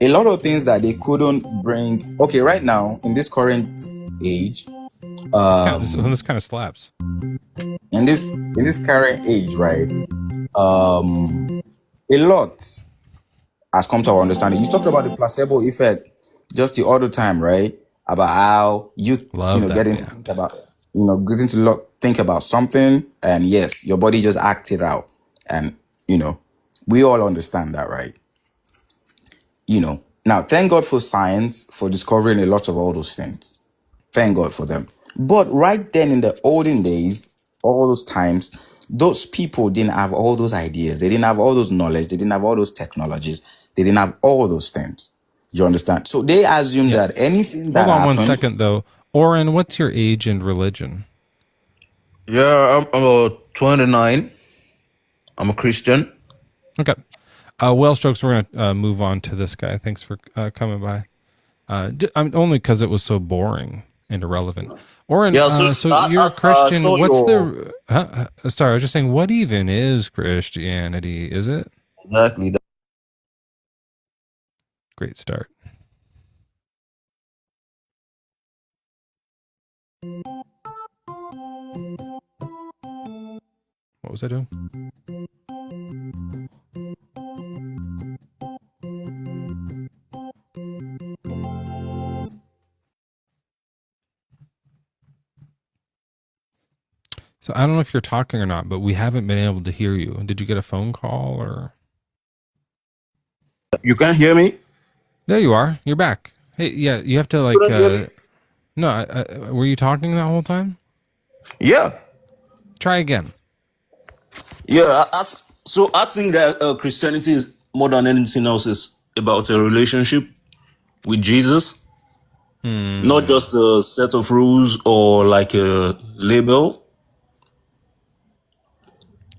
a lot of things that they couldn't bring. Okay, right now, in this current age, this kind of slaps. In this current age, right? A lot has come to our understanding. You talked about the placebo effect just the other time, right? About how getting to think about something, and yes, your body just acted out, and we all understand that, right? Now, thank God for science for discovering a lot of all those things. Thank God for them. But right then in the olden days, all those times, those people didn't have all those ideas. They didn't have all those knowledge. They didn't have all those technologies. They didn't have all those things. Do you understand? So they assumed that anything that happened... Hold on 1 second, though. Oren, what's your age and religion? Yeah, I'm 29. I'm a Christian. Okay. Well, Strokes, we're going to move on to this guy. Thanks for coming by. Only because it was so boring and irrelevant. Oren, so you're a Christian. Sorry, I was just saying, what even is Christianity? Is it? Exactly. Great start. What was I doing? So I don't know if you're talking or not, but we haven't been able to hear you. Did you get a phone call or? You can hear me? There you are. You're back. Hey, yeah, you have to no, were you talking that whole time? Yeah. Try again. Yeah, So I think that Christianity is more than anything else is about a relationship with Jesus, not just a set of rules or like a label.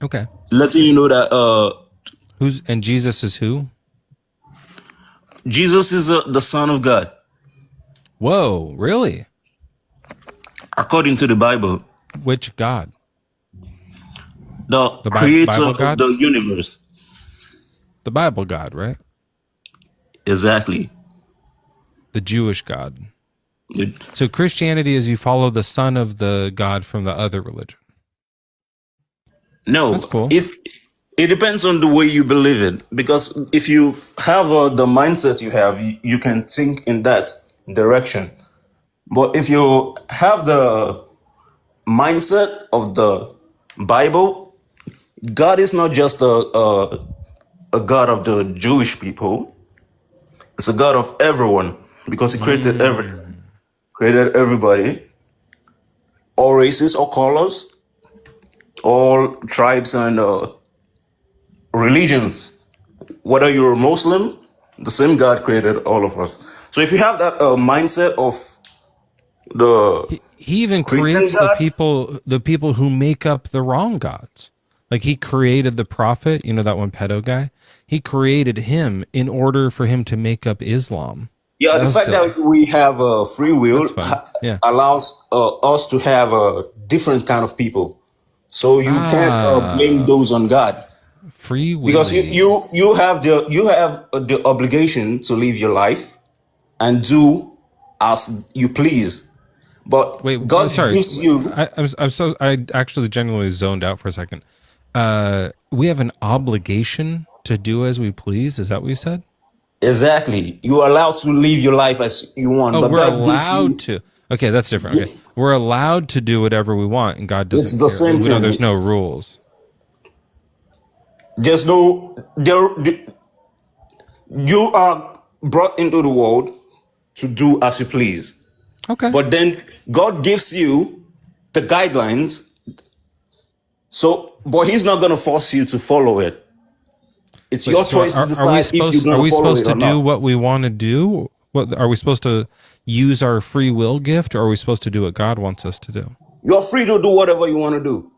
Okay. Letting you know that And Jesus is who? Jesus is the Son of God, Whoa, really? according to the Bible, Which God? the The creator Bible of God? the universe. The Bible God, right? Exactly. The Jewish God. It- So Christianity is you follow the son of the God from the other religion. No, That's cool. it depends on the way you believe it. Because if you have the mindset you have, you can think in that direction. But if you have the mindset of the Bible, God is not just a God of the Jewish people. It's a God of everyone because He created everything, created everybody, all races, all colors, all tribes and religions. Whether you're a Muslim, the same God created all of us. So if you have that mindset of the He even Christian creates God, the people who make up the wrong gods. Like he created the prophet, you know, that one pedo guy. He created him in order for him to make up Islam. yeah, That the was fact silly. that we have free will That's fun. Yeah. allows us to have a different kind of people. So you can't blame Ah, those on God free because willy. you have the obligation to live your life and do as you please. But Wait, God sorry. gives you I actually genuinely zoned out for a second. We have an obligation to do as we please. Is that what you said? exactly. You are allowed to live your life as you want, Oh, but we're God gives allowed you. to. Okay, that's different. Okay, we're allowed to do whatever we want, and God It's doesn't the care. same We know thing. there's no rules. There's no you are brought into the world to do as you please. Okay. But then God gives you the guidelines. So, but He's not going to force you to follow it. It's Wait, your so choice to decide if you're are going to we follow supposed it to or do not. what we want to do? What are we supposed to use our free will gift, or are we supposed to do what God wants us to do? You're free to do whatever you want to do.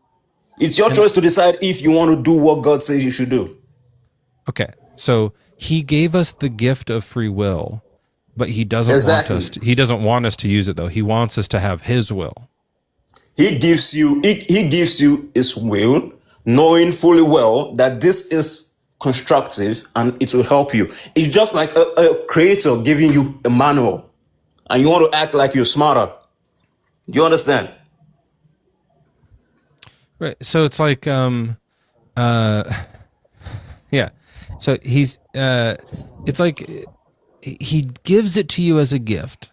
It's your And choice to decide if you want to do what God says you should do. okay, so He gave us the gift of free will, but He doesn't want Exactly. us. He doesn't want us to use it though. He wants us to have His will. He gives you His will, knowing fully well that this is constructive and it will help you. It's just like a creator giving you a manual and you want to act like you're smarter. You understand? Right. So it's like yeah. So he's it's like he gives it to you as a gift.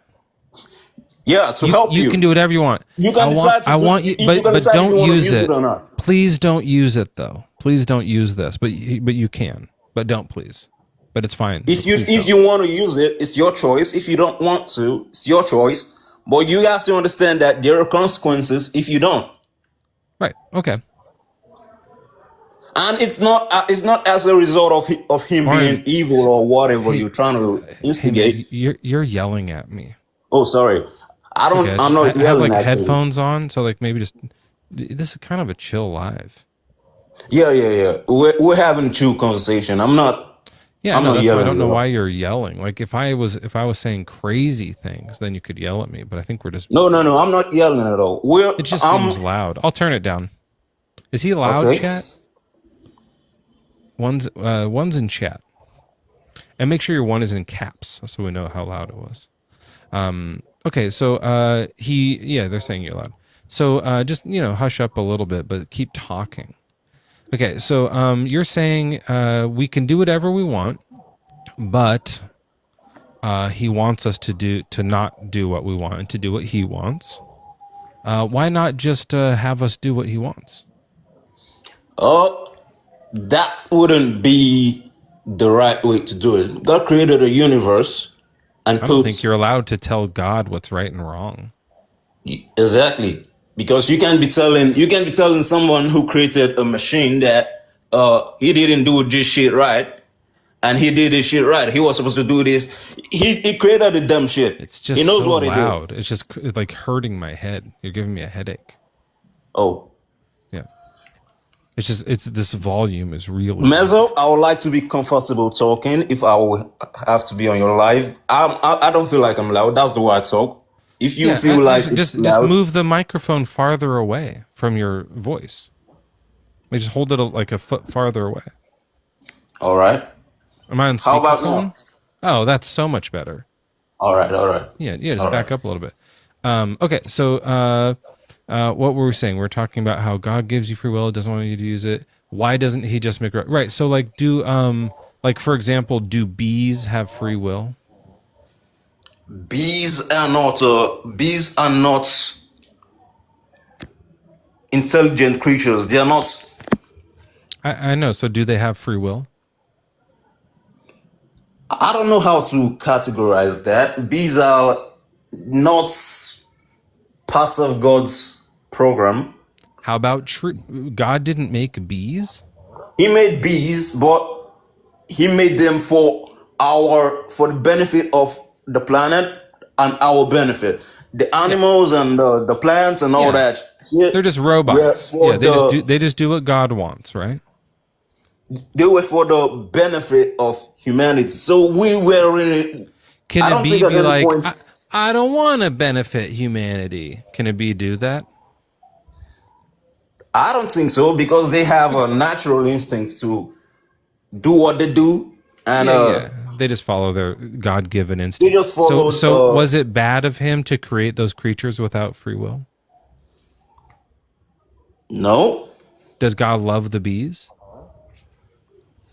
Yeah, to help You you. can do whatever you want. You can decide to I do want you you can but decide if you don't want to use use it. it or not. Please don't use it though. Please don't use this. But you can. But don't please. But it's fine. If But please if don't. you want to use it, it's your choice. If you don't want to, it's your choice. But you have to understand that there are consequences if you don't. Right. Okay. And it's not as a result of him Warren, being evil or whatever hey, you're trying to hey man, instigate. you're yelling at me. Oh, sorry. It's okay. I'm not I have yelling like actually. headphones on, so like maybe just this is kind of a chill live. Yeah. We're having a chill conversation. Yeah, I'm no, not that's why I yelling don't at know why all. you're yelling. Like if I was saying crazy things, then you could yell at me. But I think we're just No, I'm not yelling at all. it just I'm seems loud. I'll turn it down. Is he loud, okay. chat? One's in chat. And make sure your one is in caps so we know how loud it was. Okay, so they're saying you're loud. So just hush up a little bit, but keep talking. Okay, so you're saying we can do whatever we want, but he wants us to not do what we want and to do what he wants. Why not just have us do what he wants? That wouldn't be the right way to do it. God created a universe and I don't think put you're allowed to tell God what's right and wrong. exactly because you can be telling someone who created a machine that he didn't do this shit right, and he did this shit right. He was supposed to do this. He created the dumb shit. It's just He knows so what he did. loud. It's just like hurting my head. You're giving me a headache. Oh, Yeah. It's this volume is really Mezzo, I would like to be comfortable talking if I will have to be on your live. I don't feel like I'm loud. That's the way I talk. If you feel like it's just loud, move the microphone farther away from your voice. Like just hold it like a foot farther away. all right. Am I on How about speakerphone? now? Oh, that's so much better. All right, all right. Yeah, just All back right. up a little bit. Okay, so what were we saying? We're talking about how God gives you free will, doesn't want you to use it. Why doesn't he just make right? So like like for example, do bees have free will? Bees are not intelligent creatures. They are not. I know. So do they have free will? I don't know how to categorize that. Bees are not parts of God's program. How about God didn't make bees? He made bees, but he made them for the benefit of the planet and our benefit. The animals and the plants and all Yeah. that. They're just robots. were Yeah, they just do what God wants, right? They were for the benefit of humanity. So we were in. Can I a don't bee think at be any like, point. I don't want to benefit humanity? Can a bee do that? I don't think so because they have a natural instinct to do what they do, and Yeah. They just follow their God-given instinct. they just follow. So was it bad of him to create those creatures without free will? No, Does God love the bees?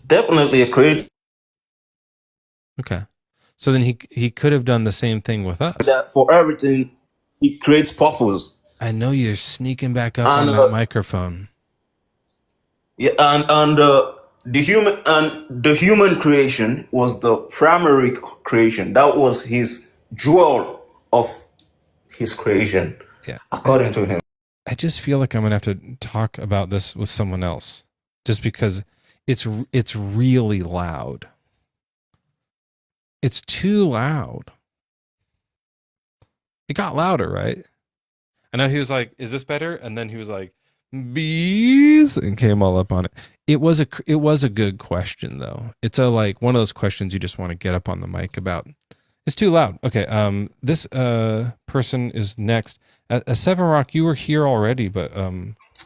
definitely a creator Okay. So then he could have done the same thing with us. that for everything he creates purpose. I know you're sneaking back up And on that microphone. yeah, and the human creation was the primary creation. That was his jewel of his creation, Yeah. according to him. I just feel like I'm gonna have to talk about this with someone else, just because it's really loud. It's too loud. It got louder, right? I know he was like, "Is this better?" And then he was like, "Bees," and came all up on it. It was a good question though. It's a like one of those questions you just want to get up on the mic about. It's too loud. Okay. This person is next. Seven Rock, you were here already, but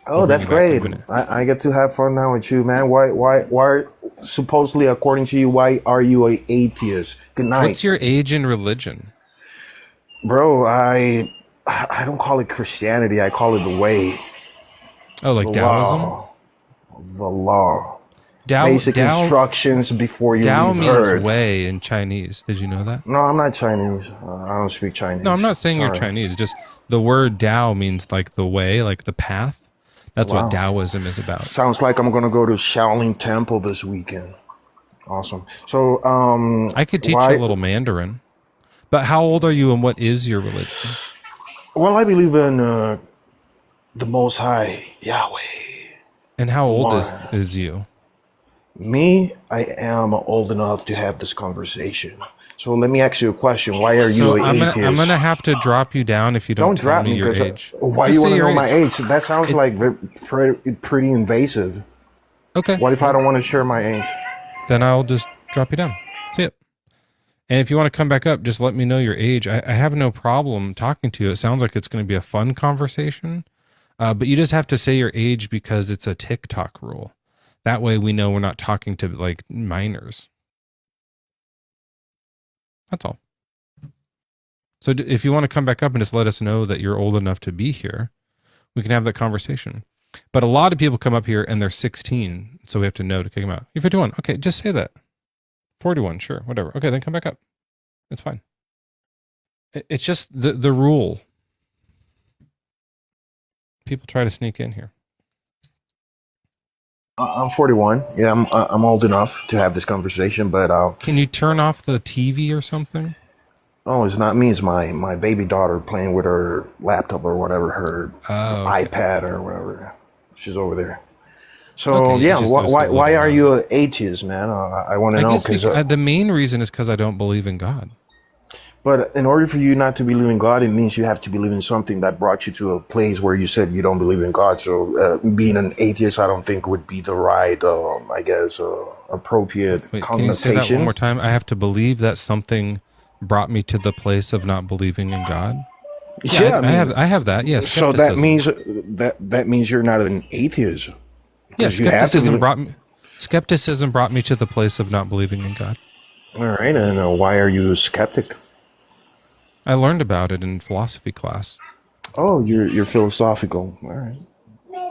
Oh, that's great. I get to have fun now with you, man. Why, supposedly, according to you, why are you an atheist? Good night. What's your age and religion? Bro, I don't call it Christianity. I call it the way. Oh, like The Taoism? law. The law. Dao, Basic instructions before you Dao leave means Earth. way in Chinese. Did you know that? No, I'm not Chinese. I don't speak Chinese. No, I'm not saying you're Sorry. Chinese. Just the word Dao means like the way, like the path. That's Wow. what Taoism is about. Sounds like I'm gonna go to Shaolin Temple this weekend. Awesome. So, I could teach you a little Mandarin. But how old are you and what is your religion? Well, I believe in the Most High Yahweh. And how old Why? is you? Me, I am old enough to have this conversation. So let me ask you a question. Why are you So an I'm atheist? gonna have to drop you down if you don't, Don't tell drop me me your because age. why Just you say want to your know my age. age? That sounds like pretty invasive. Okay. What if I don't want to share my age? Then I'll just drop you down. See it. And if you want to come back up, just let me know your age. I have no problem talking to you. It sounds like it's going to be a fun conversation. But you just have to say your age because it's a TikTok rule. That way we know we're not talking to like minors. That's all. So if you want to come back up and just let us know that you're old enough to be here, we can have that conversation. But a lot of people come up here and they're 16, so we have to know to kick them out. You're 51. Okay, just say that. 41, sure, whatever. Okay, then come back up. It's fine. It's just the rule. People try to sneak in here. I'm 41. Yeah, I'm old enough to have this conversation, but Can you turn off the TV or something? oh, it's not me. It's my baby daughter playing with her laptop or whatever, her Oh, okay. iPad or whatever. She's over there. So Okay, yeah, it's just those why little, are you an atheist, man? I want to I know guess because. the main reason is because I don't believe in God. But in order for you not to believe in God, it means you have to believe in something that brought you to a place where you said you don't believe in God. So being an atheist, I don't think would be the right, I guess, appropriate Wait, can you say that one connotation. more time? I have to believe that something brought me to the place of not believing in God. Yeah, I mean, I have that. Yeah, so that skepticism. means that means you're not an atheist Yeah, because you have to believe. skepticism brought me to the place of not believing in God. All right, and why are you a skeptic? I learned about it in philosophy class. Oh, you're philosophical. All right,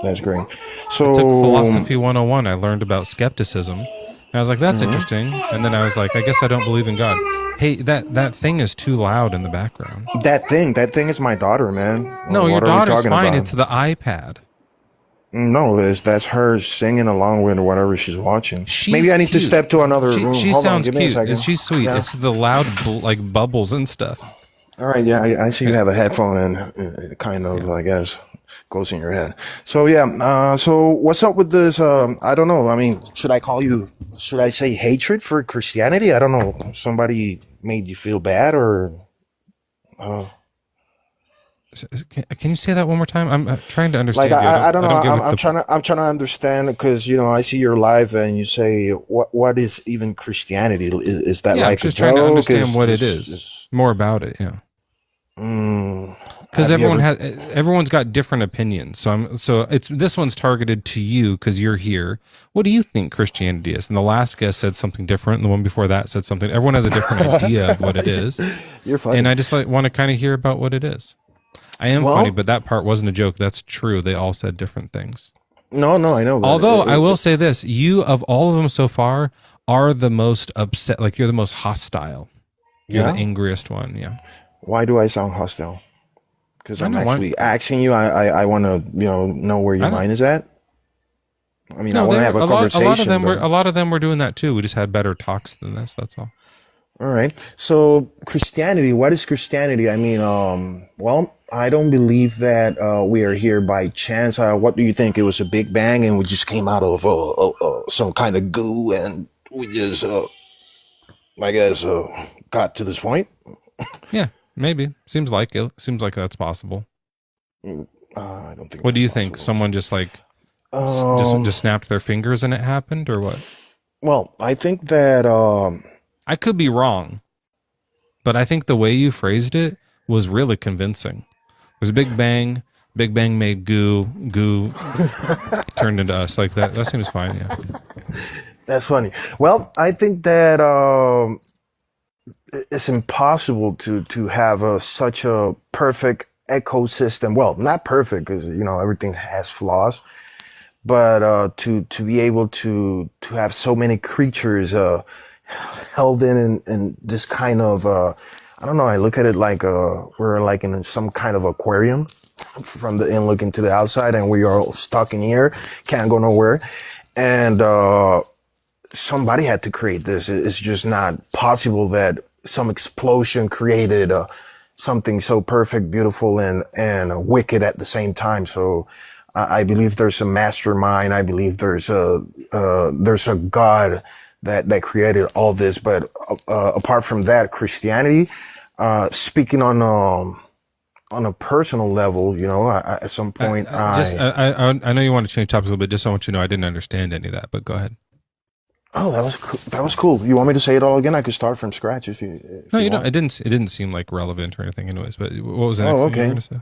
that's great. So I took philosophy 101. I learned about skepticism. And I was like, that's interesting. And then I was like, I guess I don't believe in God. Hey, that thing is too loud in the background. that thing is my daughter, man. No, your What are we daughter's talking fine. about? It's the iPad. No, that's her singing along with whatever she's watching. She's Maybe I need to cute. step to another room. She Hold on, sounds give me a cute. second. She's sweet. Yeah. It's the loud like bubbles and stuff. All right, yeah, I see you have a headphone and it kind of, I guess, goes in your head. So yeah, so what's up with this? I don't know. I mean, should I say hatred for Christianity? I don't know. Somebody made you feel bad or? Can you say that one more time? I'm trying to understand. Like you. I don't know. get what I'm trying to understand because I see your live and you say what is even Christianity? Is that Yeah, like I'm just a trying to joke? understand what it is. More about it, yeah. Because everyone's got different opinions. So this one's targeted to you because you're here. What do you think Christianity is? And the last guest said something different, and the one before that said something. Everyone has a different idea of what it is. You're funny. And I just want to kind of hear about what it is. I am funny, but that part wasn't a joke. That's true. They all said different things. No, I know. Although I will say this, you of all of them so far are the most upset. Like you're the most hostile. You're the angriest one. Yeah. Why do I sound hostile? Because I'm know, actually asking you. I want to know where your mind is at. I mean, I want to have a conversation. A lot of them were doing that too. We just had better talks than this. That's all. All right. So Christianity, what is Christianity? I mean, well, I don't believe that we are here by chance. What do you think? It was a big bang and we just came out of some kind of goo and we just, I guess, got to this point? Yeah, maybe. Seems like it. Seems like that's possible. I don't think. What do you think? Someone just just snapped their fingers and it happened, or what? Well, I think that I could be wrong, but I think the way you phrased it was really convincing. There's a big bang. Big Bang made goo turned into us. Like that. That seems fine. Yeah. That's funny. Well, I think that it's impossible to have such a perfect ecosystem. Well, not perfect because everything has flaws, but to be able to have so many creatures held in this kind of I don't know. I look at it like we're like in some kind of aquarium from the in looking to the outside, and we are all stuck in here, can't go nowhere, and somebody had to create this. It's just not possible that some explosion created something so perfect, beautiful, and wicked at the same time. So I believe there's a mastermind. I believe there's a God that created all this. But apart from that, Christianity, speaking on a personal level, at some point, I know you want to change topics a little bit. Just so I want you to know, I didn't understand any of that. But go ahead. Oh, that was cool. You want me to say it all again? I could start from scratch if you. No, you want. don't. It didn't seem like relevant or anything, anyways. But what was the next thing you were going to say?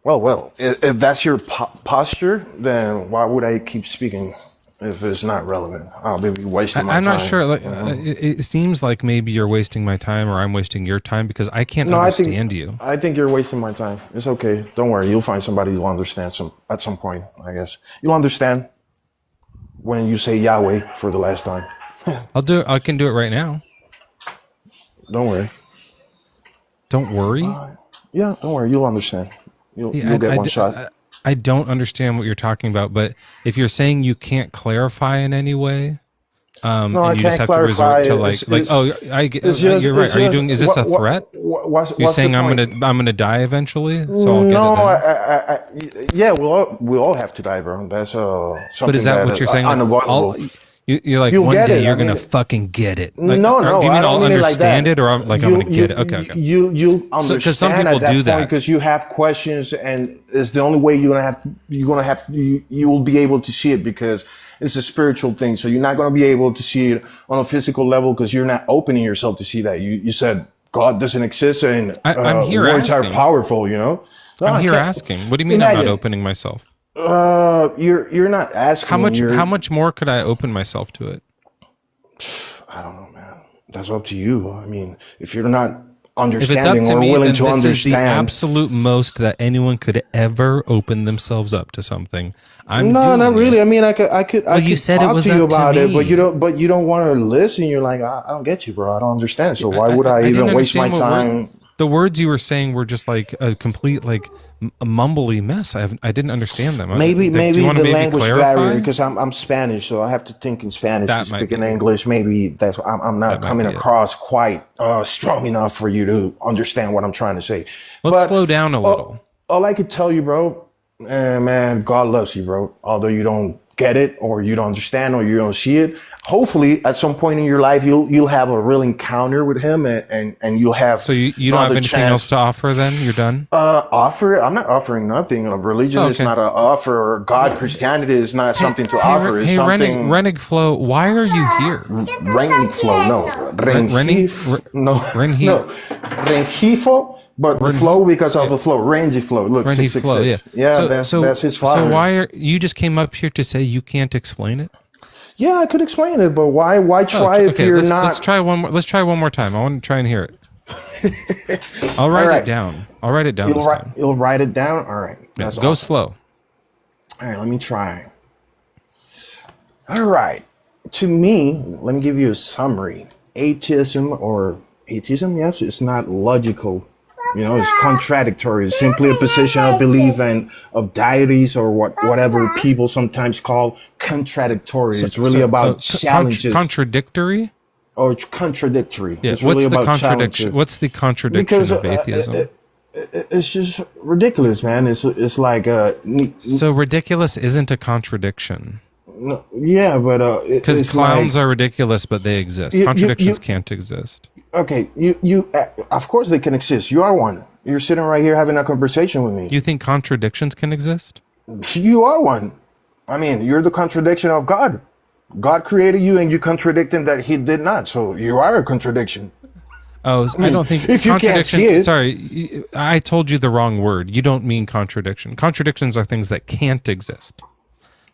Well, if that's your posture, then why would I keep speaking if it's not relevant? I'll be wasting my time. I'm not sure. Like, it seems like maybe you're wasting my time, or I'm wasting your time because I can't understand you. I think you're wasting my time. It's okay. Don't worry. You'll find somebody who'll understand at some point. I guess you'll understand when you say Yahweh for the last time. I'll do it. I can do it right now. Don't worry. Don't worry. Yeah, don't worry. You'll understand. You'll get one shot. I don't understand what you're talking about, but if you're saying you can't clarify in any way, No, I and you just can't have clarify. to resort to like, oh, I get, it's just- you're right. it's Are you just- doing? Is this a what- threat? What's You're saying the I'm point? gonna die eventually, so I'll No, get it then. yeah, we all have to die, bro. That's something. But is that what you're saying? Like, Unavoidable. you're like, You'll one get day it. you're I mean, gonna fucking get it. Like, No, do you mean I I'll don't mean it like understand that. it, or I'm gonna get it? Okay, okay. You'll understand 'cause some people at that do point that. because you have questions, and it's the only way you're gonna have you will be able to see it because it's a spiritual thing. So you're not gonna be able to see it on a physical level because you're not opening yourself to see that. You said God doesn't exist, and I'm here words are asking. powerful. You know. No, I'm I here can't- asking. What do you mean I'm Imagine. not opening myself? You're not asking. How much more could I open myself to it? I don't know, man. That's up to you. I mean, if you're not If it's up understanding to or me, willing then to this is the understand. absolute most that anyone could ever open themselves up to something. I'm No, doing not it. really. I mean, I could you said it talk was to you up to about it, me. but you don't want to listen. You're like, I don't get you, bro. I don't understand. So why would I didn't even waste my understand what time? the words you were saying were just like a complete like a mumbly mess. I didn't understand them. Maybe Do you wanna the maybe language clarify? barrier because I'm Spanish, so I have to think in Spanish That to might speak in be it. English. Maybe that's I'm not That might coming be it. across quite strong enough for you to understand what I'm trying to say. Let's slow down a little. All I could tell you, bro, man, God loves you, bro. Although you don't get it or you don't understand or you don't see it, hopefully at some point in your life you'll have a real encounter with him and you'll have So you don't have another anything chance. else to offer then? You're done? Offer? I'm not offering nothing. Religion is Okay. not an offer. Or God, Christianity is not something to offer. It's Hey, something. Rennig Flo, why are you here? Rain flow, no. No. Renhi- No. Rengifo, but the flow because of the flow. Rangy flow. Look, Rennig 666. Flo, yeah. Yeah, that's his father. So why are you just came up here to say you can't explain it? Yeah, I could explain it, but why try if you're let's, not? Let's try one more. Let's try one more time. I want to try and hear it. I'll write All right. it down. I'll write it down. You'll write it down? All right. Yeah, That's go awesome. slow. All right, let me try. All right. To me, let me give you a summary. Atheism, yes, it's not logical. You know, it's contradictory. It's simply a position of belief and of deities or whatever people sometimes call contradictory. It's really about challenges Contradictory? or contradictory. Yeah. It's What's really the about contradiction? challenges. What's the contradiction Because of atheism? it's just ridiculous, man. It's like So ridiculous isn't a contradiction. yeah, but Because it's clowns like, are ridiculous, but they exist. You- Contradictions can't exist. okay, you of course they can exist. You are one. You're sitting right here having a conversation with me. You think contradictions can exist? You are one. I mean, you're the contradiction of God. God created you and you contradicting that he did not. So you are a contradiction. Oh, I don't think if you can't see it- Sorry, I told you the wrong word. You don't mean contradiction. Contradictions are things that can't exist,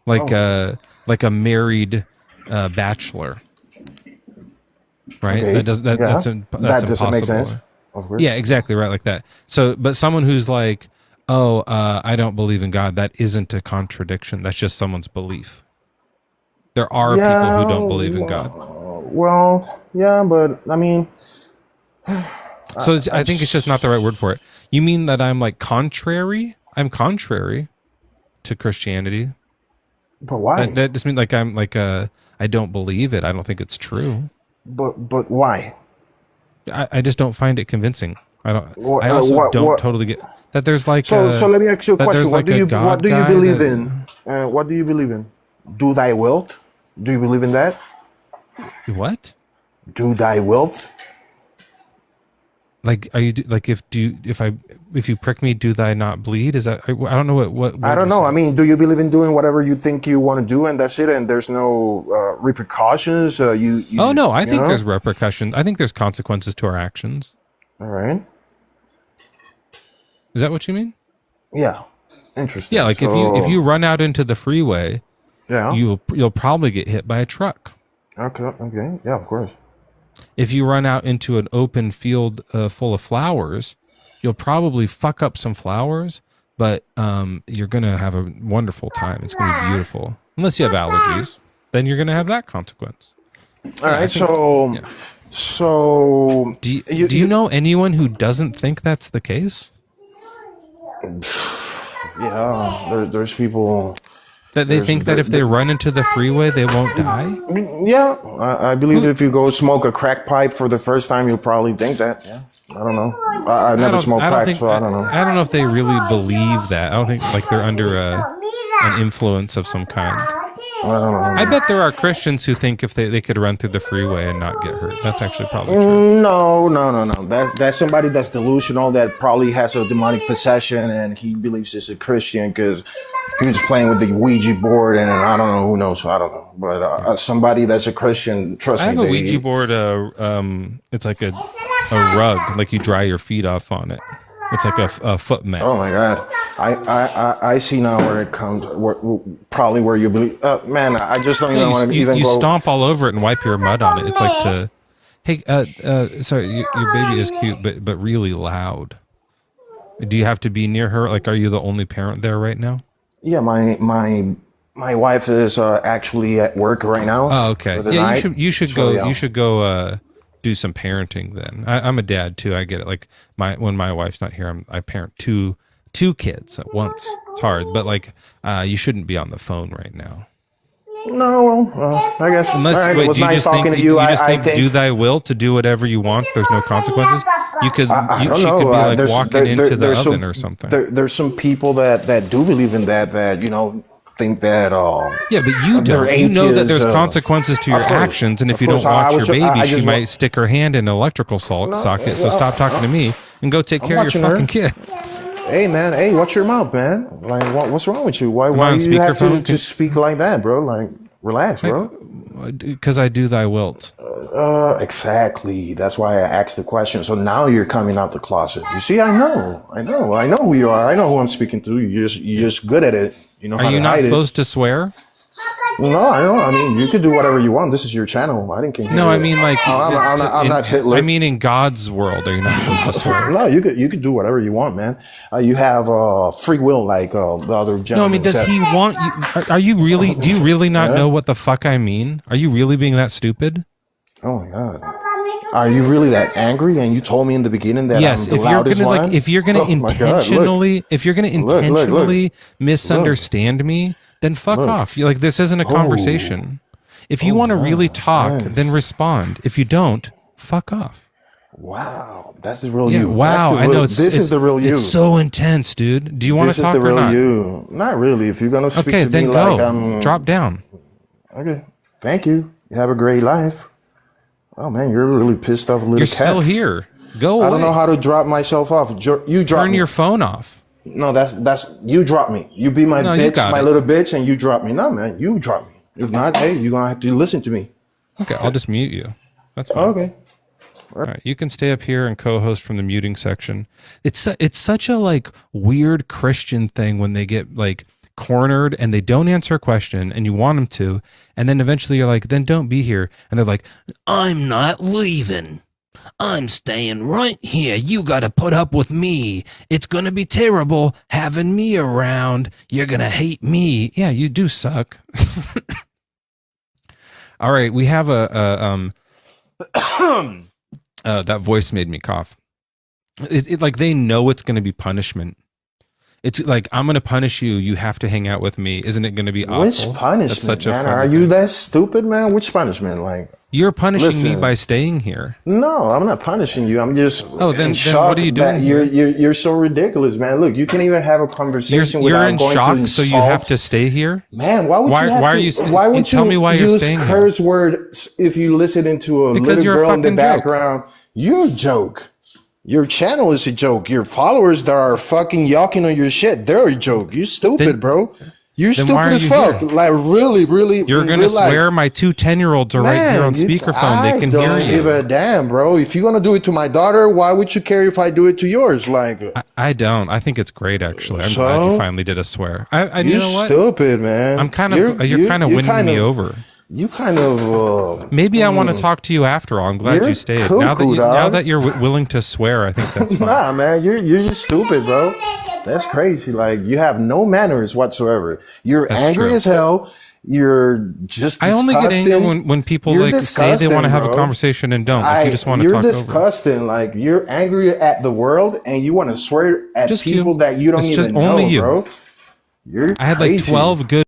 like a married bachelor, right? Okay, That does that. yeah. That's That impossible. doesn't make sense. Of course. Yeah, exactly right, like that. So, but someone who's like, "Oh, I don't believe in God," that isn't a contradiction. That's just someone's belief. There are people who don't believe in God. Well, yeah, but I mean, So I think it's just not the right word for it. You mean that I'm like contrary? I'm contrary to Christianity. but why? That just means like I'm like I don't believe it. I don't think it's true. But why? I just don't find it convincing. I don't. What- I also what- don't what- totally get that. There's like So let me ask you a that question. there's What like a what God do you guy believe that- in? What do you believe in? Do thy will? Do you believe in that? What? Do thy will? Like are you like if you prick me, do thy not bleed? Is that I don't know what I don't you're know. saying. I mean, do you believe in doing whatever you think you want to do, and that's it, and there's no repercussions? You Oh no, I you think know? there's repercussions. I think there's consequences to our actions. All right. Is that what you mean? Yeah. Interesting. Yeah, like if you run out into the freeway, yeah. you'll probably get hit by a truck. Okay. Okay. Yeah. Of course. If you run out into an open field full of flowers, you'll probably fuck up some flowers, but you're gonna have a wonderful time. It's gonna be beautiful, unless you have allergies. Then you're gonna have that consequence. All right. So. yeah. So. Do you know anyone who doesn't think that's the case? Yeah. There's people. That they think that if they run into the freeway, they won't die? Yeah, I believe if you go smoke a crack pipe for the first time, you'll probably think that. Yeah, I don't know. I never smoked crack, so I don't know. I don't know if they really believe that. I don't think like they're under an influence of some kind. I don't know. I bet there are Christians who think if they could run through the freeway and not get hurt. That's actually probably true. No. That's somebody that's delusional that probably has a demonic possession and he believes he's a Christian because he was playing with the Ouija board and I don't know who knows. I don't know. But somebody that's a Christian, trust me. I have a Ouija board. It's like a rug, like you dry your feet off on it. It's like a foot mat. Oh my God. I see now where it comes, probably where you believe. Man, I just don't even want to even you go. You stomp all over it and wipe your mud on it. It's like to, hey, sorry, your baby is cute, but really loud. Do you have to be near her? Like, are you the only parent there right now? Yeah, my wife is actually at work right now. Oh, okay. For the Yeah, night. you should So, go. yeah. You should go. Do some parenting then. I'm a dad too. I get it. Like when my wife's not here, I parent two kids at once. It's hard, but like you shouldn't be on the phone right now. No, I guess. Unless all right, wait, it was do you nice just talking think, to you. You just I think think do thy will to do whatever you want. There's no consequences. You could. I don't she know. could be like There's- walking there- into the there's oven some- or something. There's some people that do believe in that you know think that. Yeah, but you their don't. You know that there's atheist, consequences to your of course, actions, and if of you don't course. I watch was your ju- I baby, she just might wa- stick her hand in an electrical socket. So stop talking to me and go take care of watching your her. fucking kid. Hey man, hey, watch your mouth, man. Like, what's wrong with you? Why on do you have to speakerphone? just speak like that, bro? Like, relax, bro. Because I do thy wilt. Exactly. That's why I asked the question. So now you're coming out the closet. You see, I know who you are. I know who I'm speaking to. You're just good at it. You know how Are you to not hide supposed to swear? it. No, I know. I mean, you could do whatever you want. This is your channel. I didn't care. No, I mean like I'm not Hitler. I mean in God's world, are you not supposed to swear? No, you could do whatever you want, man. You have free will, like the other gentleman. No, I mean, does said. he want you? Are you really? Do you really not know what the fuck I mean? Are you really being that stupid? Oh my God. Are you really that angry? And you told me in the beginning that Yes. I'm the loudest one? If you're gonna Oh my God, look. intentionally misunderstand me, then fuck off. You're like, this isn't a conversation. If you want to really talk, nice. then respond. If you don't, fuck off. Wow, that's the real Yeah, you. wow. That's the I real- know this is the real you. It's so intense, dude. Do you want This to is talk the or real not? you. Not really. If you're gonna speak Okay, to then me go. like Drop down. okay. Thank you. You have a great life. Oh man, you're a really pissed off little You're cat. still here. Go away. I don't know how to drop myself off. You drop Turn me. your phone off. No, that's you drop me. You be my No, you bitch, got my it. little bitch, and you drop me. No, man, you drop me. If not, hey, you're gonna have to listen to me. Okay, I'll just mute you. That's fine. Okay. All right, you can stay up here and co-host from the muting section. It's such a like weird Christian thing when they get like cornered and they don't answer a question and you want them to, and then eventually you're like, then don't be here, and they're like, I'm not leaving. I'm staying right here. You got to put up with me. It's going to be terrible having me around. You're going to hate me. Yeah, you do suck. All right, we have that voice made me cough. It like they know it's going to be punishment. It's like, I'm going to punish you. You have to hang out with me. Isn't it going to be awful? Which punishment, That's such a man? funny Are you thing. that stupid, man? Which punishment? Like, You're punishing me Listen. by staying here. no, I'm not punishing you. I'm just Oh, then in what shock are you that doing You're so ridiculous, man. Look, you can't even have a conversation You're without in going shock, to so insult. you have to stay here. Man, why would Why- you have why to? are you st- why would tell you me why you're use staying here. curse words if you listen into a Because little you're a girl in the fucking joke. background? You're a joke. Your channel is a joke. Your followers that are fucking yawking on your shit, they're a joke. You stupid, Then- bro. You're then stupid why are as you fuck. here? Like really. You're in going to real life. swear my two 10-year-olds are right here on speakerphone. They can hear I don't give you. a damn, bro. If you're gonna do it to my daughter, why would you care if I do it to yours? Like, I don't. I think it's great, actually. I'm glad So? you finally did a swear. You you're know what? stupid, man. I'm kind of. You're kind of winning me over. You kind of. Maybe I want to talk to you after all. I'm glad You're you stayed. cuckoo, now dog. that you're willing to swear, I think that's fine. Nah, man, you're just stupid, bro. That's crazy. Like, you have no manners whatsoever. You're That's angry true. as hell. You're just. I only get angry when people You're like say they want to disgusting, have a bro. conversation and don't. Like, you just want to You're talk over. disgusting. Like, you're angry at the world and you want to swear at Just people you. that you don't It's even just only know, you. bro. You're I had like crazy. 12 good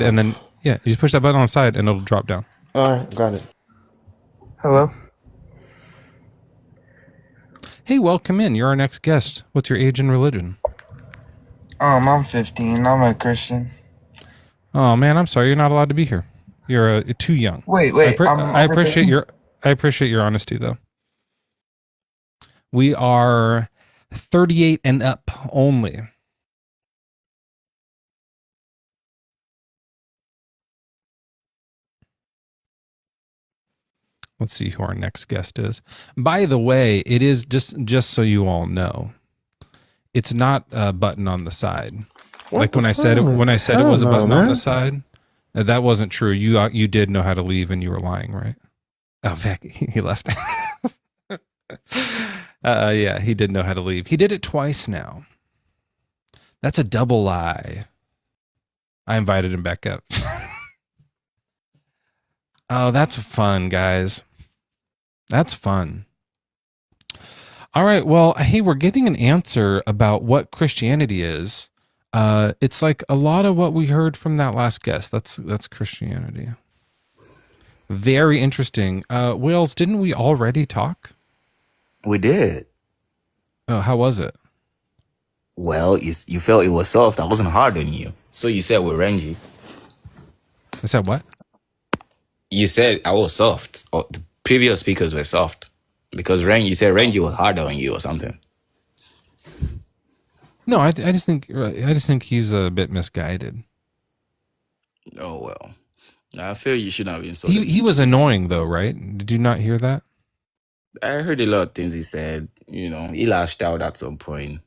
and then you just push that button on the side, and it'll drop down. All right, got it. Hello. Hey, welcome in. You're our next guest. What's your age and religion? I'm 15. I'm a Christian. Oh man, I'm sorry. You're not allowed to be here. You're too young. Wait. I appreciate your honesty, though. We are 38 and up only. Let's see who our next guest is. By the way, it is just so you all know, it's not a button on the side. When I said it was a button on the side, that wasn't true. You did know how to leave, and you were lying, right? Oh, Vic, he left. Yeah, he did know how to leave. He did it twice now. That's a double lie. I invited him back up. Oh, that's fun, guys. That's fun. All right. Well, hey, we're getting an answer about what Christianity is. It's like a lot of what we heard from that last guest. That's Christianity. Very interesting. Wales, didn't we already talk? We did. Oh, how was it? Well, you felt it was soft. I wasn't hard on you. So you said with Renji. I said what? You said I was soft. Or the previous speakers were soft. Because you said Renji was harder on you or something. No, I just think he's a bit misguided. Oh, well. I feel you should not be insulted. He was annoying, though, right? Did you not hear that? I heard a lot of things he said. He lashed out at some point.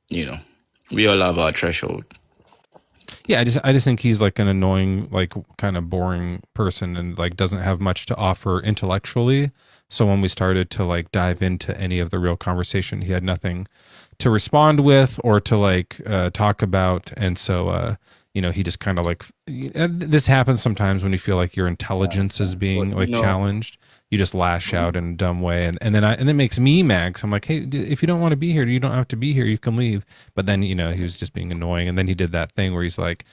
We all have our threshold. Yeah, I just think he's like an annoying, like kind of boring person, and like doesn't have much to offer intellectually. So when we started to like dive into any of the real conversation, he had nothing to respond with or to like talk about. And so he just kind of like, this happens sometimes when you feel like your intelligence is being like challenged. You just lash out in a dumb way, and then it makes me mad. So I'm like, hey, if you don't want to be here, you don't have to be here. You can leave. But then he was just being annoying, and then he did that thing where he's like,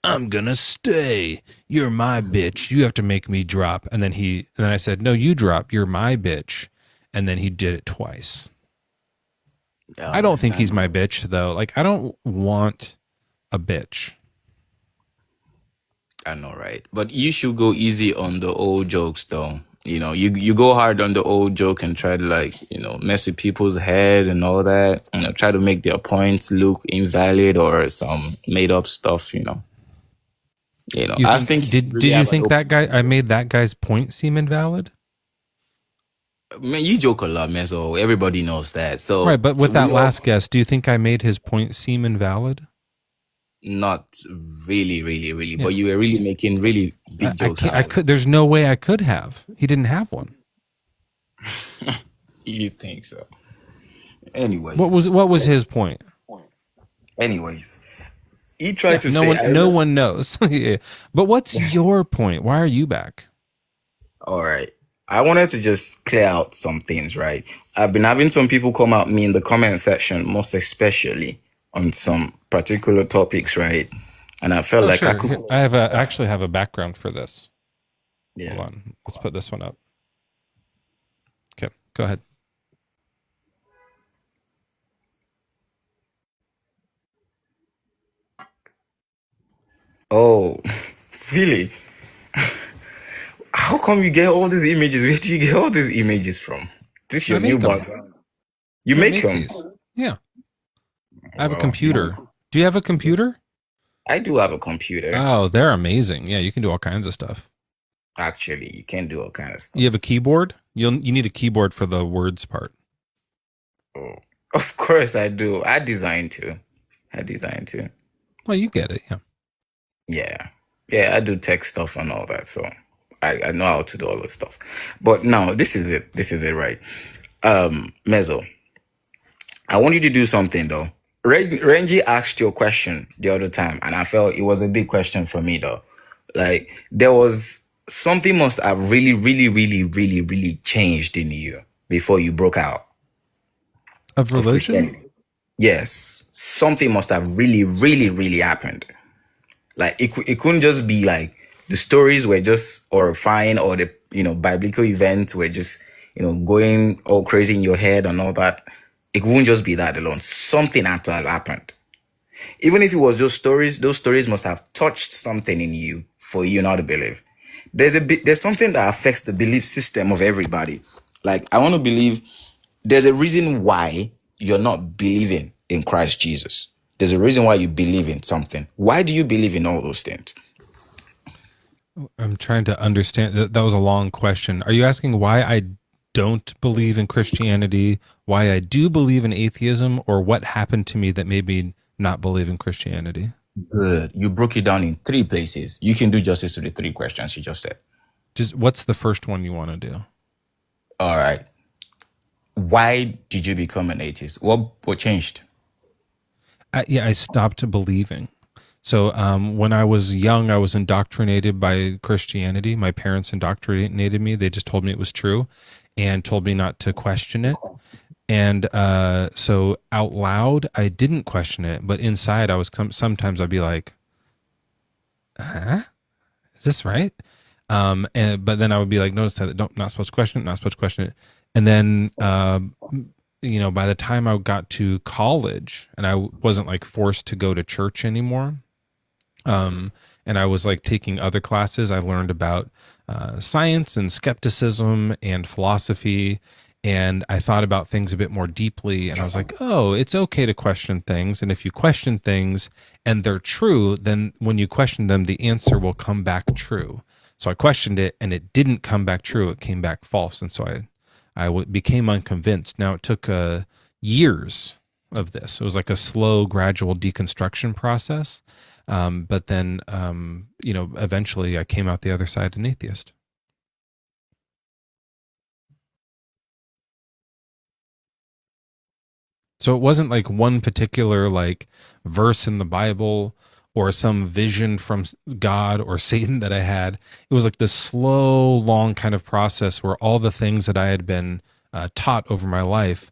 I'm gonna stay. You're my bitch. You have to make me drop. And then I said, no, you drop. You're my bitch. And then he did it twice. I don't think he's my bitch though. Like I don't want a bitch. I know, right? But you should go easy on the old jokes, though. You go hard on the old joke and try to mess with people's head and all that. Try to make their points look invalid or some made up stuff. I think. Did you think that guy? I made that guy's point seem invalid. Man, you joke a lot, man. So everybody knows that. So right, but with that last guest, do you think I made his point seem invalid? Not really, really, really. Yeah. But you were really making really big jokes. I could. There's no way I could have. He didn't have one. You think so? Anyways, what was his point? Anyways, he tried to no say no one knows. Yeah. But what's your point? Why are you back? All right. I wanted to just clear out some things, right? I've been having some people come at me in the comment section, most especially on some particular topics, right? And I felt like sure. I actually have a background for this. Yeah. Hold on. Let's put this one up. Okay, go ahead. Oh, really? How come you get all these images? Where do you get all these images from? This is your new background. You make them? These. Yeah. I have a computer. Do you have a computer? I do have a computer. Oh, they're amazing. Yeah, you can do all kinds of stuff. Actually, you can do all kinds of stuff. You have a keyboard? You need a keyboard for the words part. Oh, of course I do. I design too. Well, you get it, yeah. Yeah, I do tech stuff and all that, so I know how to do all this stuff. But now, this is it, right? Mezzo, I want you to do something, though. Renji asked you a question the other time, and I felt it was a big question for me, though. Like, there was something must have really, really, really, really, really changed in you before you broke out. Of religion? Yes. Something must have really, really, really happened. Like it couldn't just be like the stories were just horrifying, or the biblical events were just going all crazy in your head and all that. It wouldn't just be that alone. Something had to have happened. Even if it was just stories, those stories must have touched something in you for you not to believe. There's something that affects the belief system of everybody. Like, I want to believe there's a reason why you're not believing in Christ Jesus. There's a reason why you believe in something. Why do you believe in all those things? I'm trying to understand. That was a long question. Are you asking why I don't believe in Christianity, why I do believe in atheism, or what happened to me that made me not believe in Christianity? Good. You broke it down in 3 places. You can do justice to the 3 questions you just said. Just what's the first one you want to do? All right. Why did you become an atheist? What changed? I stopped believing. So when I was young, I was indoctrinated by Christianity. My parents indoctrinated me. They just told me it was true and told me not to question it. And so out loud, I didn't question it. But inside, I was sometimes I'd be like, huh? Is this right? But then I would be like, notice that not supposed to question it, not supposed to question it. And then, by the time I got to college and I wasn't like forced to go to church anymore, and I was like taking other classes, I learned about science and skepticism and philosophy. And I thought about things a bit more deeply, and I was like, oh, it's okay to question things. And if you question things and they're true, then when you question them, the answer will come back true. So I questioned it and it didn't come back true. It came back false. And so I became unconvinced. Now it took years of this. It was like a slow, gradual deconstruction process. But then, eventually I came out the other side an atheist. So it wasn't like one particular like verse in the Bible or some vision from God or Satan that I had. It was like this slow, long kind of process where all the things that I had been taught over my life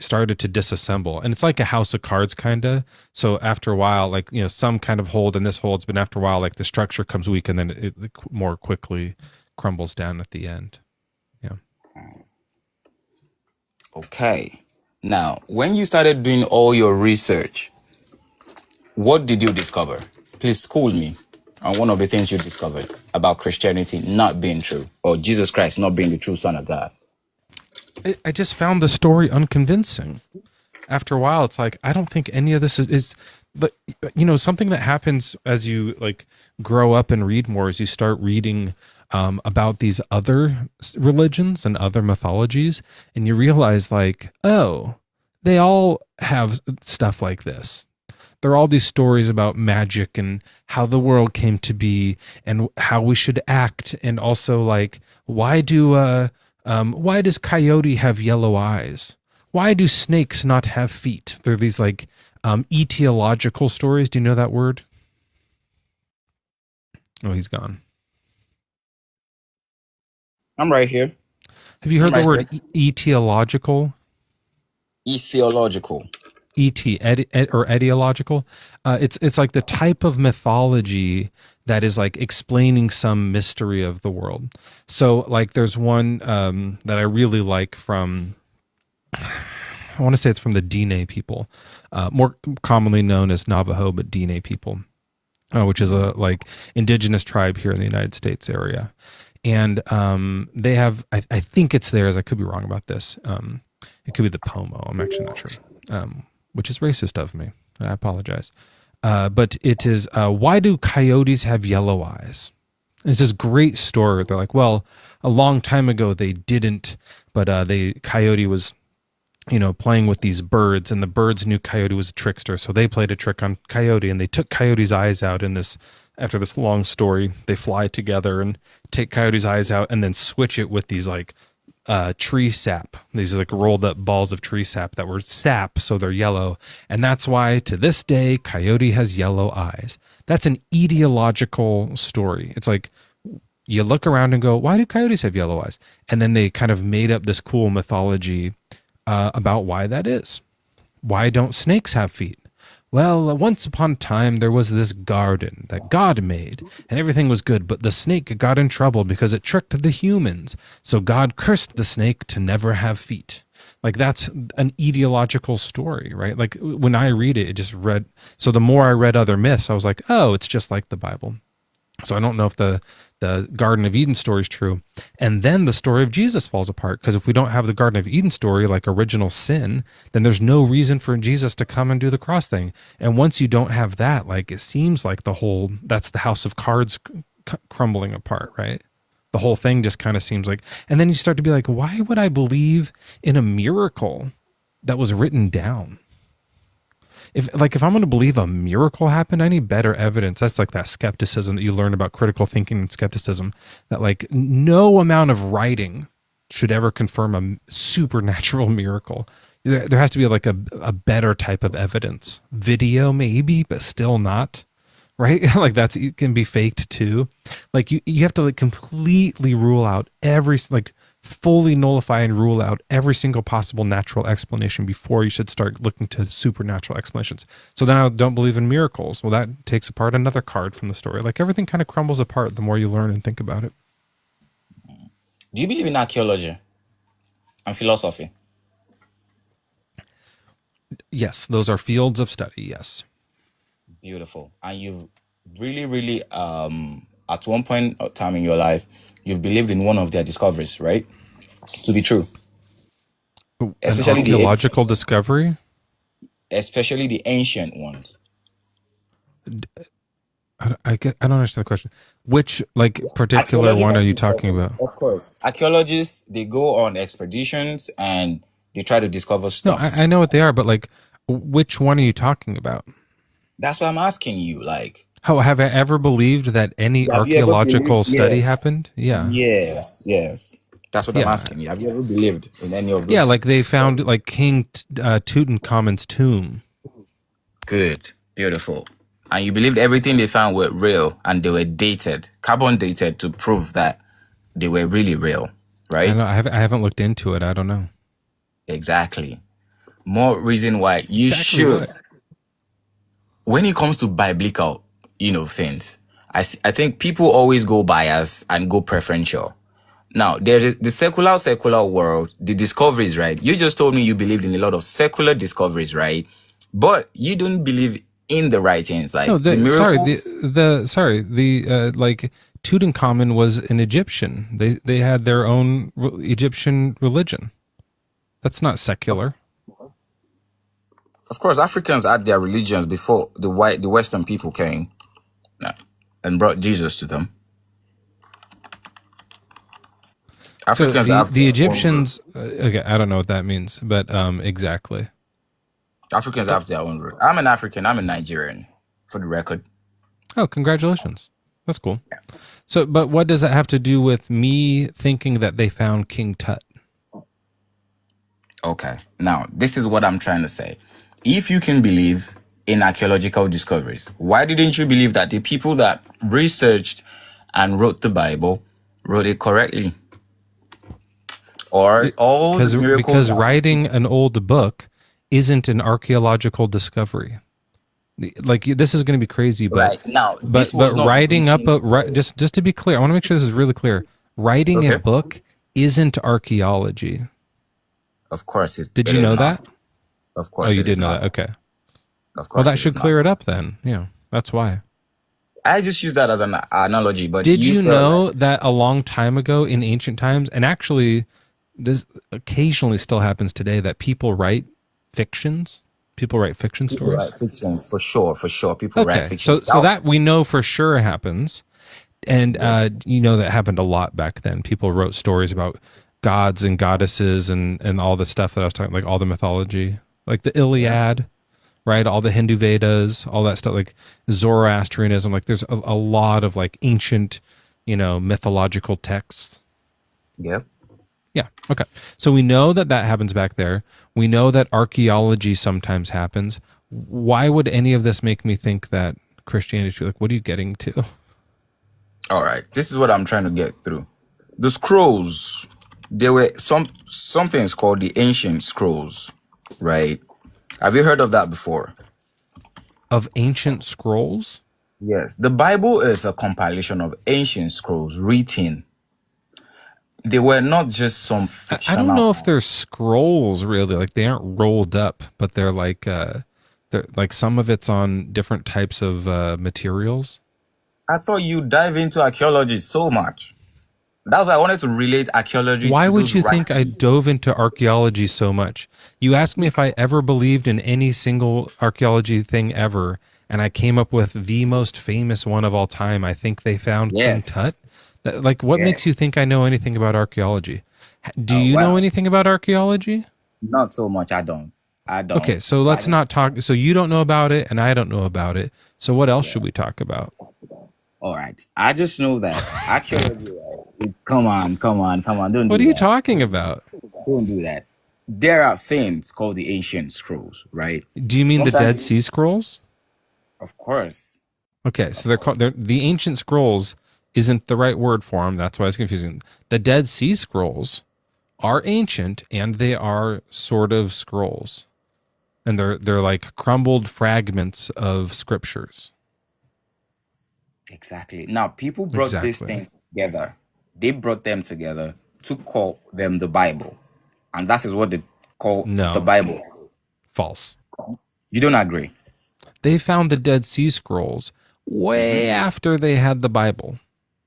started to disassemble. And it's like a house of cards kind of. So after a while, like, some kind of hold and this holds, but after a while, like the structure comes weak and then it more quickly crumbles down at the end. Yeah. Okay. Now, when you started doing all your research, what did you discover? Please school me on one of the things you discovered about Christianity not being true, or Jesus Christ not being the true Son of God. I just found the story unconvincing. After a while, it's like, I don't think any of this is but something that happens as you like grow up and read more, as you start reading about these other religions and other mythologies, and you realize like, oh, they all have stuff like this. There are all these stories about magic and how the world came to be and how we should act, and also like, why does coyote have yellow eyes? Why do snakes not have feet? They're these like etiological stories. Do you know that word? Oh, he's gone. I'm right here. Have you heard the word etiological? Etiological. Or etiological? It's like the type of mythology that is like explaining some mystery of the world. So like there's one that I really like from, I want to say it's from the Diné people, more commonly known as Navajo, but Diné people, which is a like indigenous tribe here in the United States area. And they have, I think it's theirs. I could be wrong about this. It could be the Pomo. I'm actually not sure, which is racist of me. I apologize. But it is, why do coyotes have yellow eyes? It's this great story. They're like, well, a long time ago they didn't, but coyote was, playing with these birds, and the birds knew coyote was a trickster, so they played a trick on coyote, and they took coyote's eyes out in this. After this long story, they fly together and take coyote's eyes out and then switch it with these like tree sap. These are like rolled up balls of tree sap that were sap, so they're yellow. And that's why to this day, coyote has yellow eyes. That's an etiological story. It's like you look around and go, why do coyotes have yellow eyes? And then they kind of made up this cool mythology about why that is. Why don't snakes have feet? well, once upon a time there was this garden that God made, and everything was good, but the snake got in trouble because it tricked the humans. So God cursed the snake to never have feet. Like that's an etiological story, right? Like when I read it, it just read. So the more I read other myths, I was like, oh, it's just like the Bible. So I don't know if the Garden of Eden story is true. And then the story of Jesus falls apart, because if we don't have the Garden of Eden story, like original sin, then there's no reason for Jesus to come and do the cross thing. And once you don't have that, like it seems like that's the house of cards crumbling apart, right? The whole thing just kind of seems like, and then you start to be like, why would I believe in a miracle that was written down? If I'm going to believe a miracle happened, I need better evidence. That's like that skepticism that you learn about critical thinking and skepticism, that like no amount of writing should ever confirm a supernatural miracle. There has to be like a better type of evidence. Video maybe, but still not. Right? Like it can be faked too. Like you have to like completely rule out fully nullify and rule out every single possible natural explanation before you should start looking to supernatural explanations. So then I don't believe in miracles. Well, that takes apart another card from the story. Like everything kind of crumbles apart the more you learn and think about it. Do you believe in archaeology and philosophy? Yes, those are fields of study. Yes. Beautiful. And you've really, really, at one point of time in your life, you've believed in one of their discoveries, right? To be true. Especially an archaeological discovery? Especially the ancient ones. I don't understand the question. Which particular one are you talking about? Of course. Archaeologists, they go on expeditions and they try to discover stuff. No, I know what they are, but which one are you talking about? That's why I'm asking you. How have I ever believed that any archaeological study happened? Yeah. Yes. That's what I'm asking you. Have you ever believed in any of those? Yeah, like they found King Tutankhamun's tomb. Good. Beautiful. And you believed everything they found were real and they were dated, carbon dated, to prove that they were really real, right? I haven't looked into it. I don't know. Exactly. More reason why you should. When it comes to biblical, things, I think people always go bias and go preferential. Now, there is the secular world, the discoveries, right? You just told me you believed in a lot of secular discoveries, right? But you don't believe in the writings, like the miracles. Tutankhamun was an Egyptian. They had their own Egyptian religion. That's not secular. Of course, Africans had their religions before the Western people came and brought Jesus to them. Africans so the Egyptians. Okay, I don't know what that means, but exactly. Africans have their own root. I'm an African. I'm a Nigerian, for the record. Oh, congratulations! That's cool. Yeah. So, but what does that have to do with me thinking that they found King Tut? Okay, now this is what I'm trying to say. If you can believe in archaeological discoveries, why didn't you believe that the people that researched and wrote the Bible wrote it correctly? Or all the miracles? Because writing an old book isn't an archaeological discovery. This is going to be crazy, but right. Now, but writing up just to be clear, I want to make sure this is really clear. Writing a book isn't archaeology. Of course, did you know that? Of course. Oh, you did know that. Okay. Of course. Well, that should clear it up then. Yeah, that's why. I just use that as an analogy. But did you know that a long time ago in ancient times, and actually this occasionally still happens today, that people write fictions? People write fiction stories? Write fictions, for sure. People write fiction. So that we know for sure happens. And that happened a lot back then. People wrote stories about gods and goddesses and all the stuff that I was talking, like all the mythology, like the Iliad, right? All the Hindu Vedas, all that stuff, like Zoroastrianism. Like there's a lot of like ancient, mythological texts. Yep. Yeah. Okay. So we know that happens back there. We know that archaeology sometimes happens. Why would any of this make me think that Christianity? Like, what are you getting to? All right. This is what I'm trying to get through. The scrolls. There were some things called the ancient scrolls, right? Have you heard of that before? Of ancient scrolls? Yes, the Bible is a compilation of ancient scrolls written. They were not just some I don't know if fictional. they're scrolls really. Like they aren't rolled up, but they're like some of it's on different types of materials. I thought you dive into archaeology so much. That's why I wanted to relate archaeology Why to would those you think I writings. dove into archaeology so much? You asked me if I ever believed in any single archaeology thing ever, and I came up with the most famous one of all time. I think they found King Tut. Yes. Like, what Yeah. makes you think I know anything about archaeology? Do you know Well, anything about archaeology? not so much. I don't. I don't. Okay, so let's But not talk. So you don't know about it, and I don't know about it. So what else should we talk about? all right. I just know that archaeology. Come on, come on, come on! Don't What do are you that. talking about? Don't do that. There are things called the ancient scrolls, right? Do you mean the Dead Sometimes, Sea Scrolls? of course, Okay, so they're the ancient scrolls isn't the right word for them. That's why it's confusing. The Dead Sea Scrolls are ancient and they are sort of scrolls, and they're like crumbled fragments of scriptures. exactly. Now, people brought this Exactly. thing together. They brought them together to call them the Bible, and that is what they call the No, Bible. false. You don't agree? They found the Dead Sea Scrolls way after they had the Bible.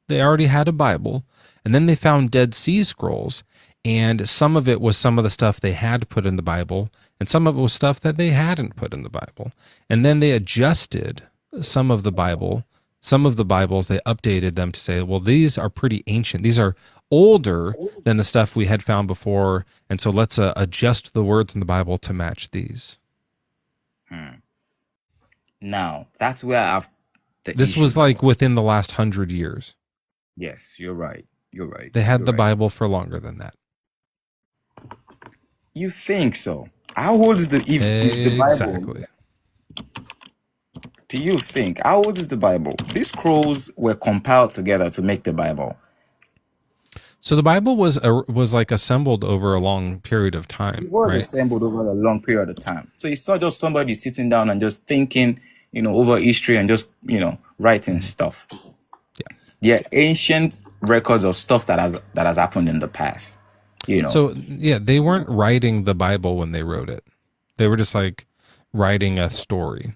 They already had a Bible, and then they found Dead Sea Scrolls, and some of it was some of the stuff they had put in the Bible, and some of it was stuff that they hadn't put in the Bible. And then they adjusted some of the Bible, some of the Bibles, they updated them to say, well, these are pretty ancient. These are older than the stuff we had found before, and so let's adjust the words in the Bible to match these. Now, that's where I have the This issue. was like within the last 100 years. Yes, you're right. You're right. They had You're the right. Bible for longer than that. You think so? How old is the Bible? Exactly. Do you think? How old is the Bible? These scrolls were compiled together to make the Bible. So the Bible was like assembled over a long period of time, It was right? assembled over a long period of time. So it's not just somebody sitting down and just thinking, over history and just, writing stuff. Yeah. They're ancient records of stuff that has happened in the past. So yeah, they weren't writing the Bible when they wrote it. They were just like writing a story.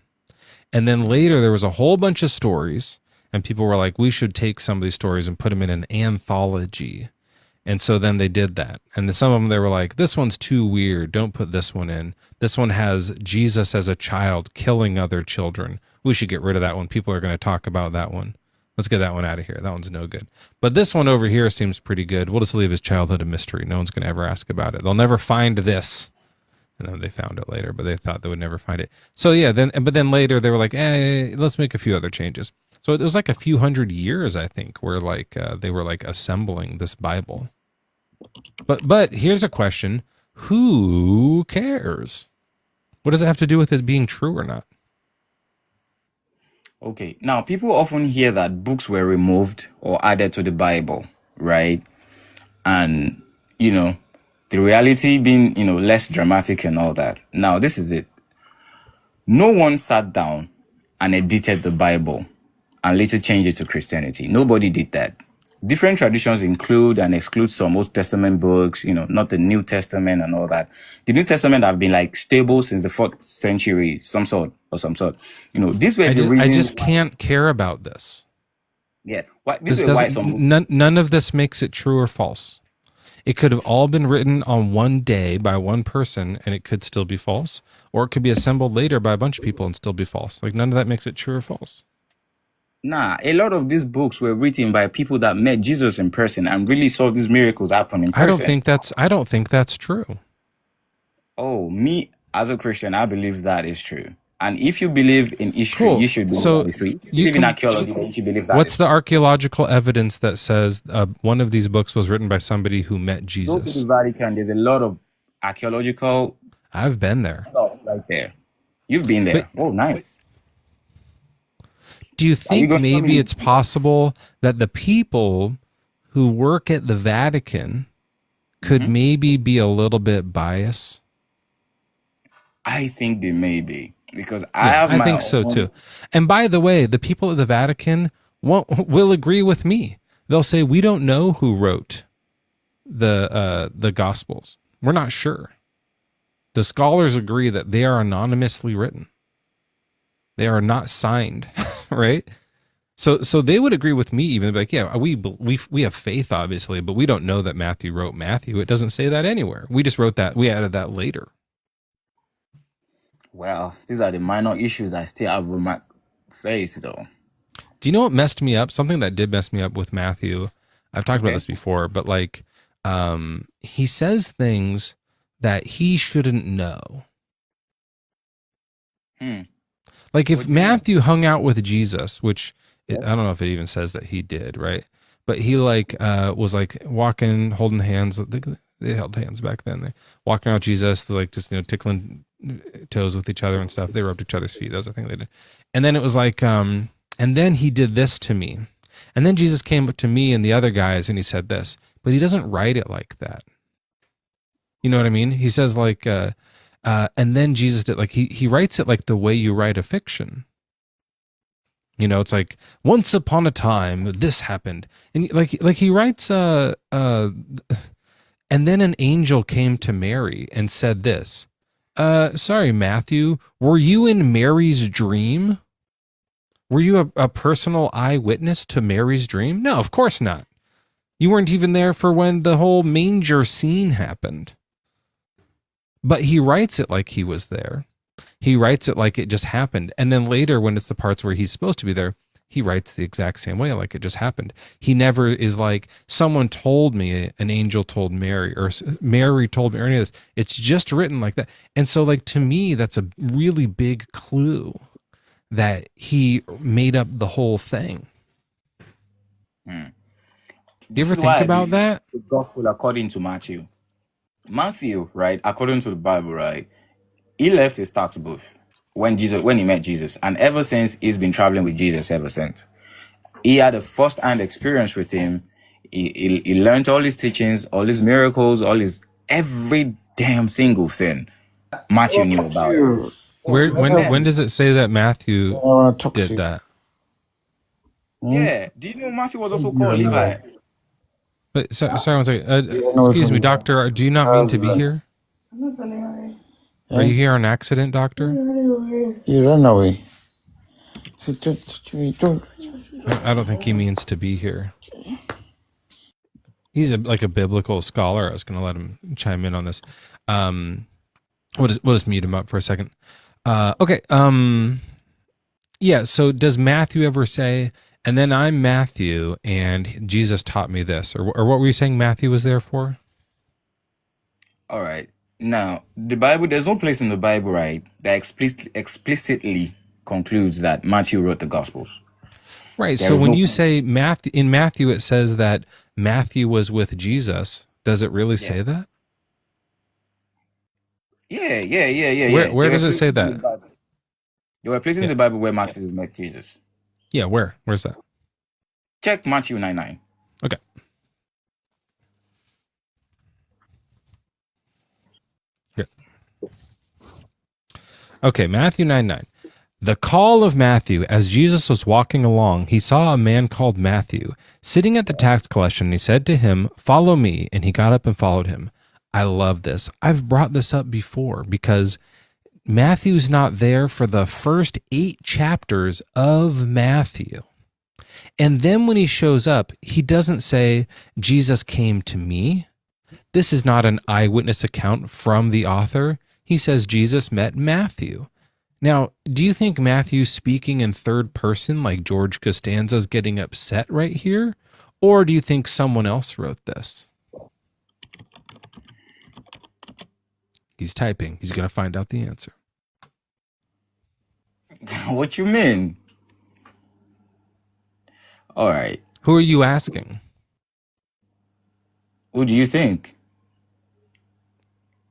And then later there was a whole bunch of stories, and people were like, we should take some of these stories and put them in an anthology. And so then they did that. And then some of them, they were like, this one's too weird. Don't put this one in. This one has Jesus as a child killing other children. We should get rid of that one. People are going to talk about that one. Let's get that one out of here. That one's no good. But this one over here seems pretty good. We'll just leave his childhood a mystery. No one's going to ever ask about it. They'll never find this. And then they found it later, but they thought they would never find it. So yeah, but then later they were like, let's make a few other changes. So it was like a few hundred years, I think, where like they were like assembling this Bible. But here's a question: who cares? What does it have to do with it being true or not? Okay. Now, people often hear that books were removed or added to the Bible, right? And, the reality being, less dramatic and all that. Now, this is it. No one sat down and edited the Bible and later changed it to Christianity. Nobody did that. Different traditions include and exclude some Old Testament books, not the New Testament and all that. The New Testament have been like stable since the 4th century, some sort. This way the reason. I just can't care about this. Yeah. Why, This this way why doesn't. some. None of this makes it true or false. It could have all been written on one day by one person, and it could still be false, or it could be assembled later by a bunch of people and still be false. Like none of that makes it true or false. Nah, a lot of these books were written by people that met Jesus in person and really saw these miracles happen in person. I don't think that's true. Oh, me as a Christian, I believe that is true. And if you believe in history, Cool. you should believe So in history. If you you believe in can- archaeology, then you should believe that. What's the archaeological evidence that says one of these books was written by somebody who met Go to Jesus? the Vatican. There's a lot of archaeological I've been there. stuff right there. You've been there. Oh, nice. Do you think gonna tell maybe me- it's possible that the people who work at the Vatican could maybe be a little bit biased? I think they may be. because I Yeah, have I my think so own. too. And by the way, the people at the Vatican will agree with me. They'll say we don't know who wrote the Gospels. We're not sure. The scholars agree that they are anonymously written. They are not signed, right? So they would agree with me, even like, yeah, we have faith, obviously, but we don't know that Matthew wrote Matthew. It doesn't say that anywhere. We just wrote that. We added that later. Well, these are the minor issues I still have with my face, though. Do you know what messed me up? Something that did mess me up with Matthew. I've talked about Okay. this before, but like, he says things that he shouldn't know. Hmm. Like if What do you mean? Matthew hung out with Jesus, which Yeah. I don't know if it even says that he did, right? But he like was like walking, holding hands. They held hands back then. They walking around with Jesus, like just tickling toes with each other and stuff. They rubbed each other's feet. That was the thing they did. And then it was like, and then he did this to me. And then Jesus came up to me and the other guys and he said this, but he doesn't write it like that. You know what I mean? He says like, and then Jesus did like he writes it like the way you write a fiction. It's like once upon a time this happened, and like he writes and then an angel came to Mary and said this. Sorry, Matthew, were you in Mary's dream? Were you a personal eyewitness to Mary's dream? No, of course not. You weren't even there for when the whole manger scene happened. But he writes it like he was there. He writes it like it just happened. And then later, when it's the parts where he's supposed to be there, he writes the exact same way, like it just happened. He never is like, someone told me, an angel told Mary, or Mary told me, or any of this. It's just written like that. And so, like, to me, that's a really big clue that he made up the whole thing. You This ever is think why I about believe that? the gospel according to Matthew. Matthew, right, according to the Bible, right, he left his tax booth when he met Jesus, and ever since he's been traveling with Jesus ever since. He had a first-hand experience with him. He learned all his teachings, all his miracles, every damn single thing Matthew knew about it. Where But when then, does it say that Matthew did that? yeah, do you know Matthew was also called Levi? But sorry, one second. Excuse me, doctor. Do you not mean to be here? Are you here on accident, doctor? You run away. I don't think he means to be here. He's like a biblical scholar. I was going to let him chime in on this. We'll just mute him up for a second. Okay. Yeah. So does Matthew ever say, and then I'm Matthew and Jesus taught me this, or what were you saying Matthew was there for? All right. Now, the Bible, there's no place in the Bible, right, that explicitly concludes that Matthew wrote the Gospels. Right. There So is when no you say in Matthew, it says that Matthew was with Jesus. Does it really say that? Yeah. Where does it say that? There were places in the Bible where Matthew met Jesus. Yeah. Where's that? Check Matthew 9:9. Okay. Good. Okay, Matthew 9:9. The call of Matthew. As Jesus was walking along, he saw a man called Matthew sitting at the tax collection, and he said to him, "Follow me." And he got up and followed him. I love this. I've brought this up before because Matthew's not there for the first 8 chapters of Matthew. And then when he shows up, he doesn't say, Jesus came to me. This is not an eyewitness account from the author. He says Jesus met Matthew. Now, do you think Matthew's speaking in third person like George Costanza's getting upset right here? Or do you think someone else wrote this? He's typing. He's going to find out the answer. What you mean? All right. Who are you asking? Who do you think?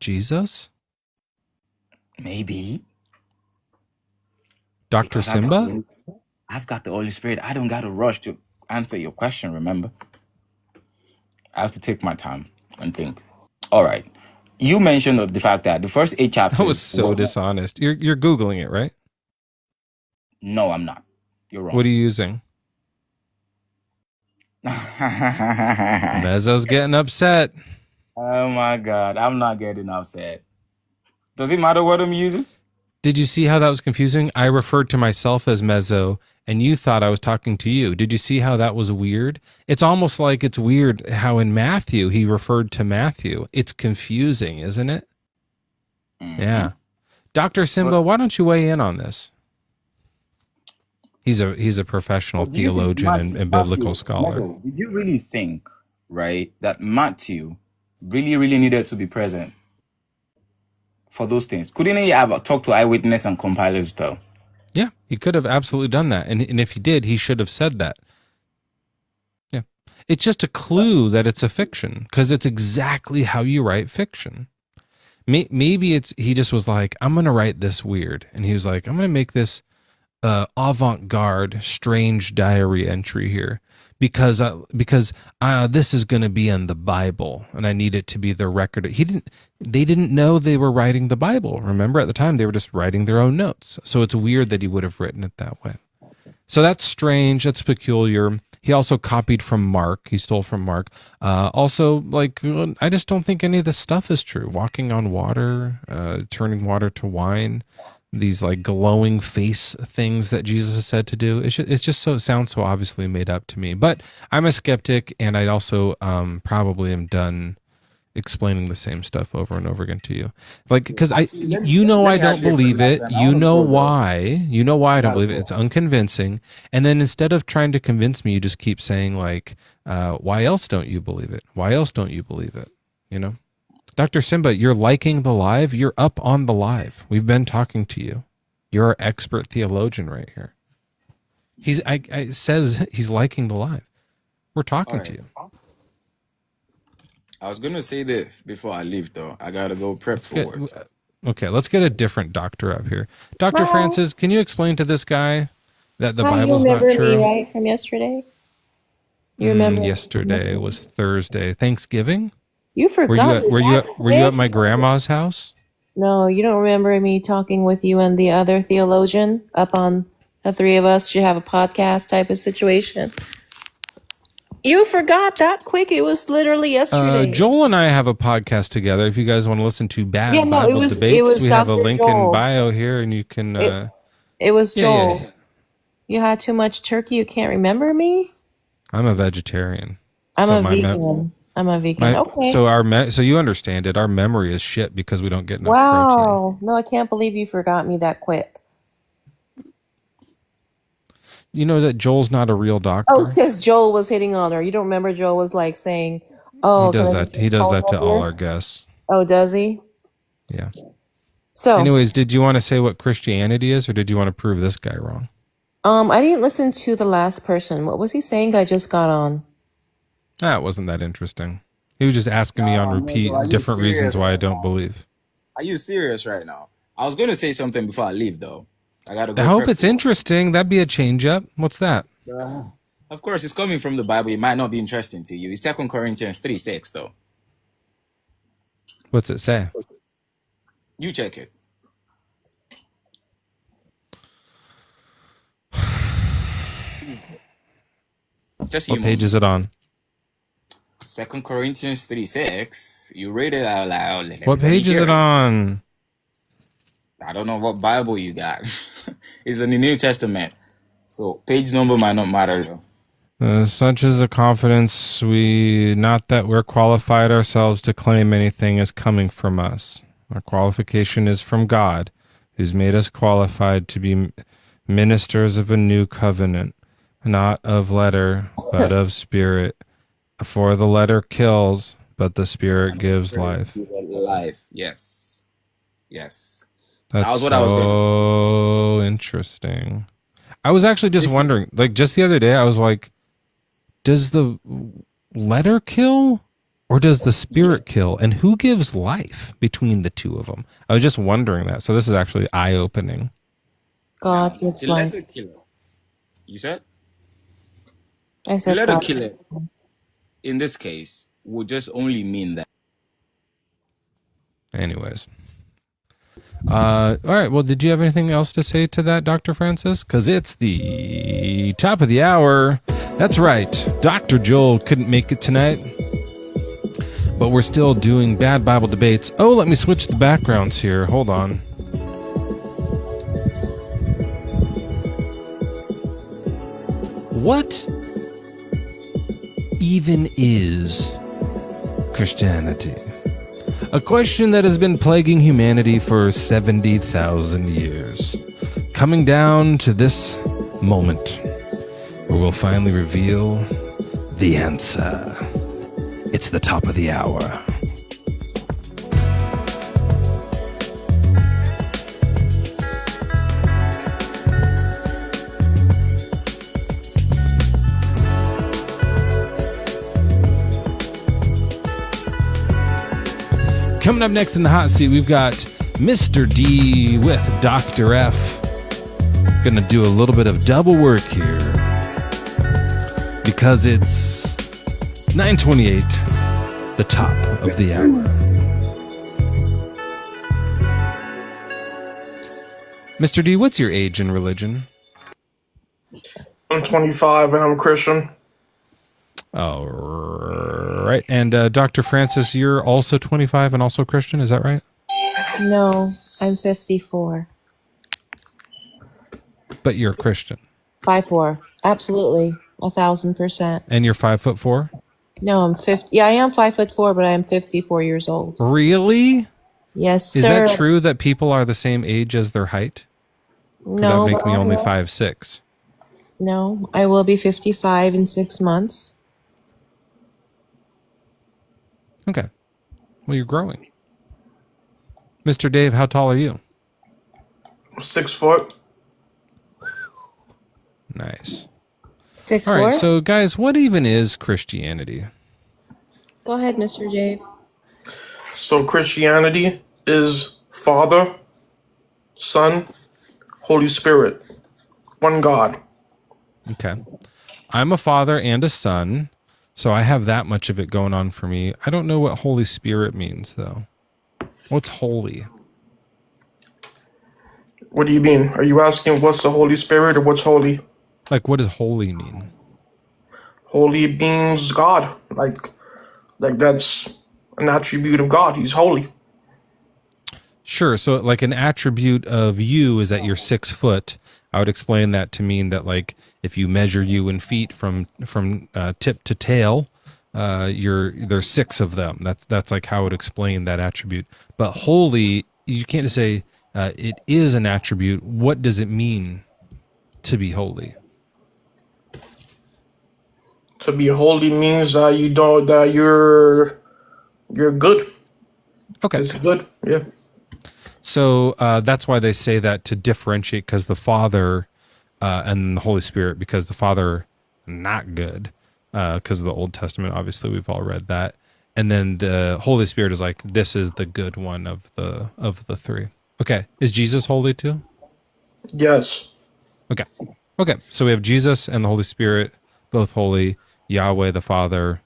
Jesus? Maybe. Dr. Because Simba? I've got the Holy Spirit. I don't got to rush to answer your question, remember? I have to take my time and think. All right. you mentioned the fact that the first 8 chapters. That was so dishonest. You're Googling it, right? No, I'm not. You're wrong. What are you using? Mezzo's getting upset. Oh my God, I'm not getting upset. Does it matter what I'm using? Did you see how that was confusing? I referred to myself as Mezzo, and you thought I was talking to you. Did you see how that was weird? It's almost like it's weird how in Matthew he referred to Matthew. It's confusing, isn't it? Mm-hmm. Yeah. Dr. Simba, why don't you weigh in on this? He's a professional theologian and biblical scholar. Matthew, did you really think, right, that Matthew really, really needed to be present for those things? Couldn't he have talked to eyewitness and compilers though? Yeah, he could have absolutely done that. And if he did, he should have said that. Yeah. It's just a clue that it's a fiction because it's exactly how you write fiction. Maybe he just was like, I'm going to write this weird. And he was like, I'm going to make this avant-garde, strange diary entry here because this is going to be in the Bible, and I need it to be the record. They didn't know they were writing the Bible. Remember, at the time they were just writing their own notes. So it's weird that he would have written it that way. So that's strange. That's peculiar. He also copied from Mark. He stole from Mark. Also, like, I just don't think any of this stuff is true. Walking on water, turning water to wine. These like glowing face things that Jesus is said to do. It's just so, it sounds so obviously made up to me. But I'm a skeptic, and I also probably am done explaining the same stuff over and over again to you. Like, because I don't believe it. You know why I don't believe it. It's unconvincing. And then instead of trying to convince me, you just keep saying like, why else don't you believe it? Why else don't you believe it? You know? Dr. Simba, you're liking the live. You're up on the live. We've been talking to you. You're our expert theologian right here. I says he's liking the live. We're talking to you. I was going to say this before I leave, though. I got to go prep for work. Okay, let's get a different doctor up here. Dr. Francis, can you explain to this guy that the Bible's not true? You remember me, right, from yesterday? You remember? Yesterday was Thursday. Thanksgiving? You forgot. Were you at my grandma's house? No, you don't remember me talking with you and the other theologian up on the three of us should have a podcast type of situation. You forgot that quick. It was literally yesterday. Joel and I have a podcast together. If you guys want to listen to Bible debates, we have a link in bio here, and you can. It was Joel. Yeah. You had too much turkey. You can't remember me. I'm a vegetarian. I'm a vegan. Okay. So you understand it. Our memory is shit because we don't get enough protein. No, I can't believe you forgot me that quick. You know that Joel's not a real doctor? Oh, it says Joel was hitting on her. You don't remember Joel was like saying, oh. He does that to all our guests. Oh, does he? Yeah. So anyways, did you want to say what Christianity is, or did you want to prove this guy wrong? I didn't listen to the last person. What was he saying? I just got on. It wasn't that interesting. He was just asking me on repeat different reasons why I don't believe. Are you serious right now? I was going to say something before I leave, though. I gotta go. I hope it's interesting. That'd be a change up. What's that? Of course, it's coming from the Bible. It might not be interesting to you. It's 2 Corinthians 3:6, though. What's it say? You check it. What page is it on? 2 Corinthians 3:6. You read it out loud. What page is it on? I don't know what Bible you got. It's in the New Testament. So page number might not matter though. Such is the confidence not that we're qualified ourselves to claim anything is coming from us. Our qualification is from God, who's made us qualified to be ministers of a new covenant, not of letter, but of spirit. For the letter kills, but the spirit gives life. Life, yes. Yes. That's so interesting. I was actually just wondering, like just the other day, I was like, does the letter kill or does the spirit kill? And who gives life between the two of them? I was just wondering that. So this is actually eye-opening. God gives life. Letter killer. You said? I said the letter killer, in this case, would just only mean that Anyways. All right. Well, did you have anything else to say to that, Dr. Francis? Because it's the top of the hour. That's right. Dr. Joel couldn't make it tonight, but we're still doing bad Bible debates. Oh, let me switch the backgrounds here. Hold on. What even is Christianity? A question that has been plaguing humanity for 70,000 years. Coming down to this moment where we'll finally reveal the answer. It's the top of the hour. Coming up next in the hot seat, we've got Mr. D with Dr. F. Gonna do a little bit of double work here because it's 9:28, the top of the hour. Mr. D, what's your age and religion? I'm 25 and I'm Christian. All right. And Dr. Francis, you're also 25 and also Christian, is that right? No, I'm 54. But you're a Christian. 5'4". Absolutely. 1,000%. And you're 5'4"? No, I'm 50. Yeah, I am 5'4", but I am 54 years old. Really? Yes, Is sir. that true that people are the same age as their height? No. That make me but I only will- 5'6". No, I will be 55 in 6 months. Okay. Well, you're growing. Mr. Dave, how tall are you? 6 foot. Nice. 6'4"? All right, so guys, what even is Christianity? Go ahead, Mr. Dave. So Christianity is Father, Son, Holy Spirit. One God. Okay. I'm a father and a son, so I have that much of it going on for me. I don't know what Holy Spirit means, though. What's holy? What do you mean? Are you asking what's the Holy Spirit or what's holy? Like, what does holy mean? Holy means God. Like that's an attribute of God. He's holy. Sure. So, like, an attribute of you is that you're 6 foot. I would explain that to mean that, like, if you measure you in feet from tip to tail, there's 6 of them. That's like how I would explain that attribute. But holy, you can't just say it is an attribute. What does it mean to be holy? To be holy means that you're good. Okay. It's good. Yeah. So that's why they say that to differentiate, because the Father and the Holy Spirit, because the Father, not good, because of the Old Testament, obviously we've all read that. And then the Holy Spirit is like, this is the good one of the three. Okay. Is Jesus holy too? Yes. Okay. Okay. So we have Jesus and the Holy Spirit, both holy, Yahweh the Father.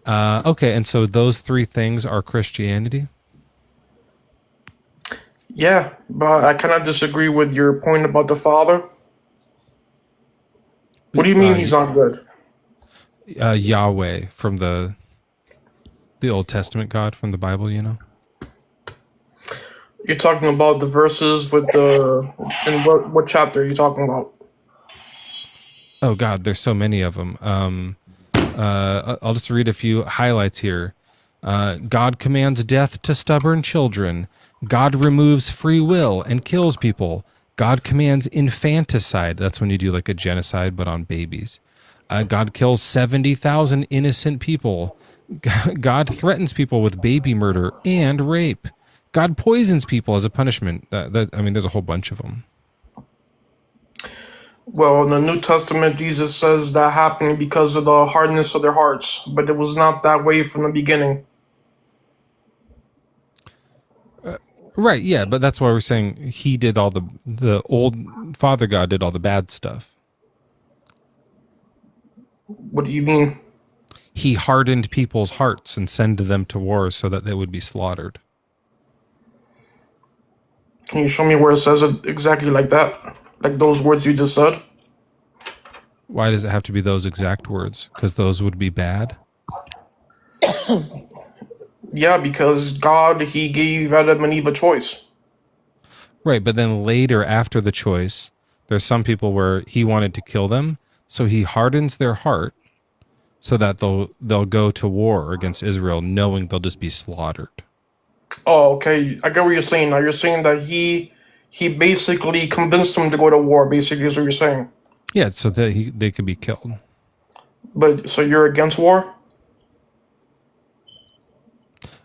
Okay. And so those three things are Christianity? Yeah, but I kind of disagree with your point about the Father. What do you mean he's not good? Yahweh from the Old Testament God from the Bible, you know? You're talking about the verses with in what chapter are you talking about? Oh God, there's so many of them. I'll just read a few highlights here. God commands death to stubborn children. God removes free will and kills people. God commands infanticide. That's when you do like a genocide, but on babies. God kills 70,000 innocent people. God threatens people with baby murder and rape. God poisons people as a punishment. I mean, there's a whole bunch of them. Well, in the New Testament, Jesus says that happened because of the hardness of their hearts, but it was not that way from the beginning. Right, yeah, but that's why we're saying he did all the old Father God did all the bad stuff. What do you mean? He hardened people's hearts and sent them to war so that they would be slaughtered. Can you show me where it says it exactly like that? Like those words you just said? Why does it have to be those exact words? Because those would be bad? Yeah, because God, he gave Adam and Eve a choice. Right, but then later after the choice, there's some people where he wanted to kill them, so he hardens their heart so that they'll go to war against Israel knowing they'll just be slaughtered. Oh, okay. I get what you're saying now. You're saying that he basically convinced them to go to war, basically, is what you're saying. Yeah, so that they could be killed. But, so you're against war?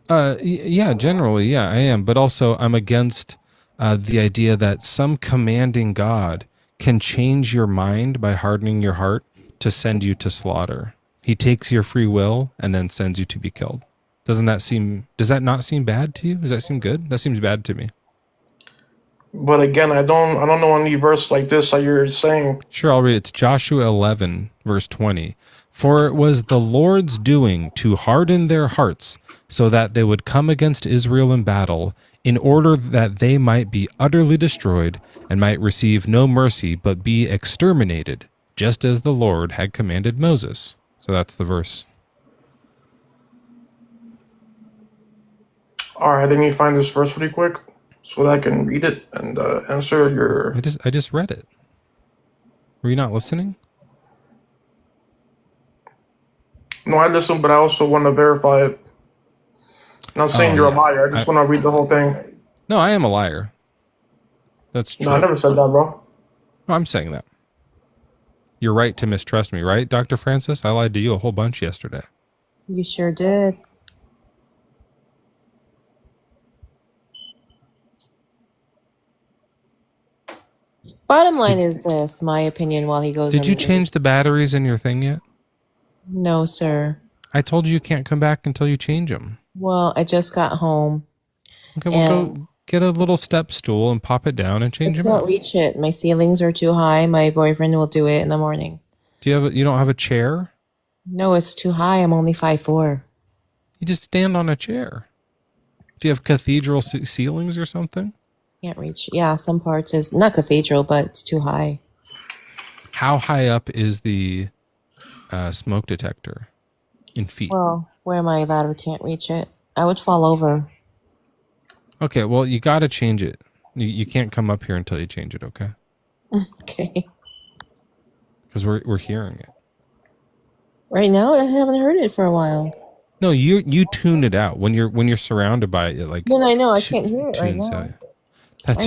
Yeah, generally, yeah, I am. But also, I'm against the idea that some commanding God can change your mind by hardening your heart to send you to slaughter. He takes your free will and then sends you to be killed. Does that not seem bad to you? Does that seem good? That seems bad to me. But again, I don't know any verse like this that you're saying. Sure, I'll read it. It's Joshua 11, verse 20. For it was the Lord's doing to harden their hearts so that they would come against Israel in battle, in order that they might be utterly destroyed and might receive no mercy, but be exterminated, just as the Lord had commanded Moses. So that's the verse. All right, let me find this verse really quick so that I can read it and answer your... I just read it. Were you not listening? No, I listen, but I also want to verify it. Not saying you're a liar. I just want to read the whole thing. No, I am a liar. That's true. No, I never said that, bro. No, I'm saying that. You're right to mistrust me, right, Dr. Francis? I lied to you a whole bunch yesterday. You sure did. Bottom line is this, my opinion, while he goes. Did you change the batteries in your thing yet? No, sir. I told you can't come back until you change them. Well, I just got home. Okay, well, go get a little step stool and pop it down and change I them can't out. reach it. My ceilings are too high. My boyfriend will do it in the morning. You don't have a chair? No, it's too high. I'm only 5'4". You just stand on a chair. Do you have cathedral ceilings or something? Can't reach. Yeah, some parts is not cathedral, but it's too high. How high up is the smoke detector in feet? Well, where my ladder can't reach it, I would fall over. Okay, well, you got to change it. You can't come up here until you change it, okay? Okay. Because we're hearing it. Right now, I haven't heard it for a while. No, you tune it out when you're surrounded by it. Like Then I know I can't hear it right now. That's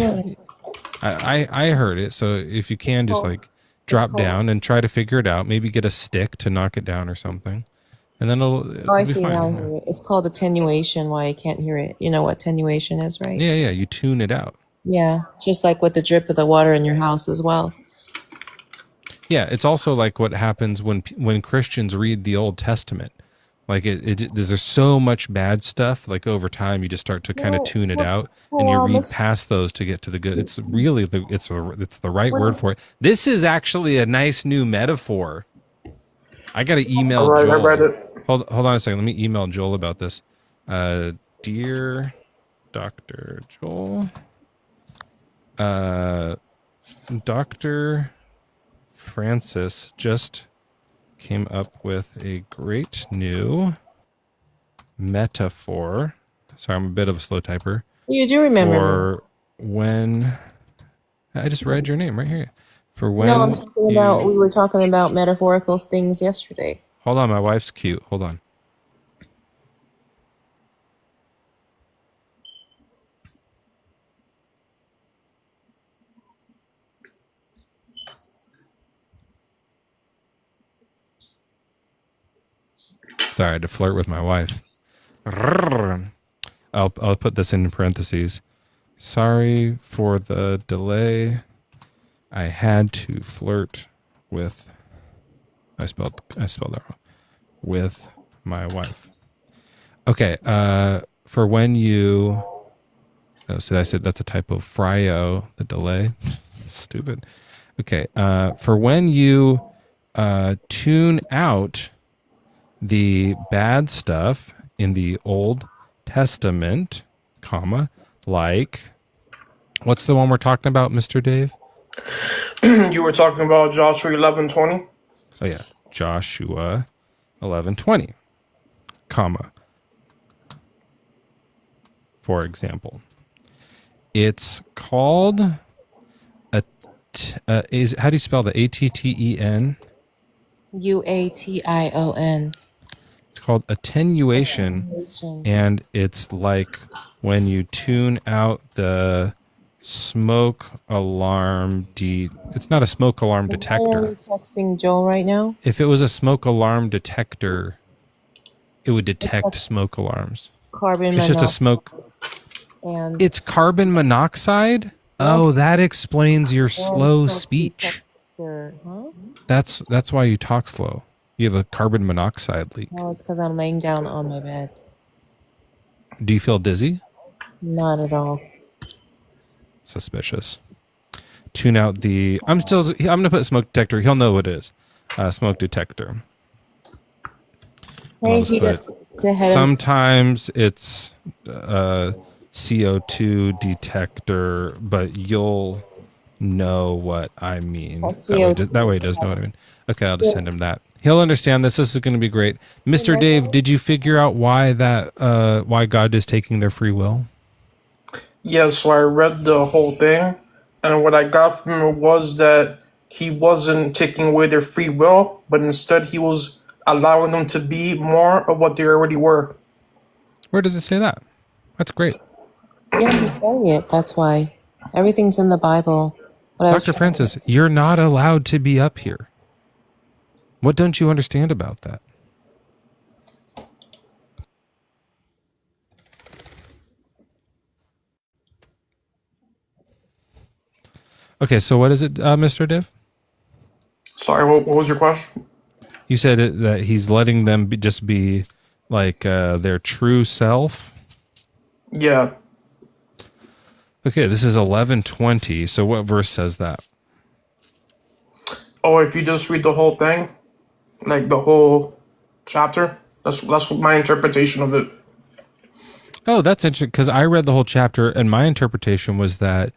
I heard it. So if you can just drop down and try to figure it out, maybe get a stick to knock it down or something, and then it'll I be see fine. now. I hear it. It's called attenuation. Why I can't hear it? You know what attenuation is, right? Yeah, you tune it out. Yeah, just like with the drip of the water in your house as well. Yeah, it's also like what happens when Christians read the Old Testament. Like there's so much bad stuff. Like over time, you just start to kind of tune it out, and you read past those to get to the good. It's really it's the right word for it. This is actually a nice new metaphor. I got to email Joel. I read it. Hold on a second. Let me email Joel about this. Dear Dr. Joel, Dr. Francis just came up with a great new metaphor. Sorry, I'm a bit of a slow typer. You do remember for when I just read your name right here. For when No, I'm talking about, we were talking about metaphorical things yesterday. Hold on, my wife's cute. Hold on. Sorry, I had to flirt with my wife. I'll put this in parentheses. Sorry for the delay. I had to flirt with. I spelled that wrong. With my wife. Okay. For when you. Oh, so I said that's a typo. Frio, the delay. Stupid. Okay. For when you tune out the bad stuff in the Old Testament, comma, like What's the one we're talking about, Mr. Dave? You were talking about Joshua 11:20. Oh yeah, Joshua 11:20, comma. For example, it's called is how do you spell the ATTEN? UATION. It's called attenuation, and it's like when you tune out the smoke alarm. It's not a smoke alarm Am I detector. only texting Joel right now? If it was a smoke alarm detector, it would It's detect like smoke alarms. carbon It's just a monoxide smoke. and It's carbon monoxide? Oh, that explains your slow speech. detector, huh? That's why you talk slow. You have a carbon monoxide leak. No, it's because I'm laying down on my bed. Do you feel dizzy? Not at all. Suspicious. Tune out the... I'm going to put smoke detector. He'll know what it is. Smoke detector. Hey, I'll just Peter. put... Go ahead. Sometimes it's CO2 detector, but you'll know what I mean. That way he does know what I mean. Okay, I'll just send him that. He'll understand this. This is going to be great. Mr. Dave, did you figure out why why God is taking their free will? Yeah, so I read the whole thing, and what I got from it was that he wasn't taking away their free will, but instead he was allowing them to be more of what they already were. Where does it say that? That's great. Yeah, he's saying it. That's why. Everything's in the Bible. Dr. Francis, you're not allowed to be up here. What don't you understand about that? Okay, so what is it, Mr. Div? Sorry, what was your question? You said that he's letting them just be like their true self? Yeah. Okay, this is 11:20. So what verse says that? Oh, if you just read the whole thing, like the whole chapter, that's my interpretation of it. Oh, that's interesting, because I read the whole chapter, and my interpretation was that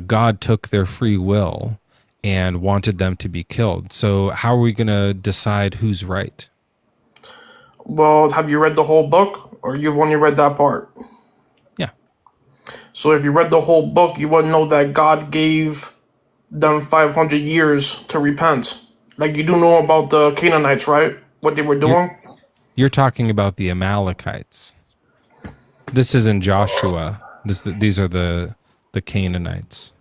God took their free will and wanted them to be killed. So how are we going to decide who's right? Well, have you read the whole book, or you've only read that part? Yeah. So if you read the whole book, you would know that God gave them 500 years to repent. Like, you do know about the Canaanites, right? What they were doing? You're talking about the Amalekites. This is in Joshua. These are the Canaanites.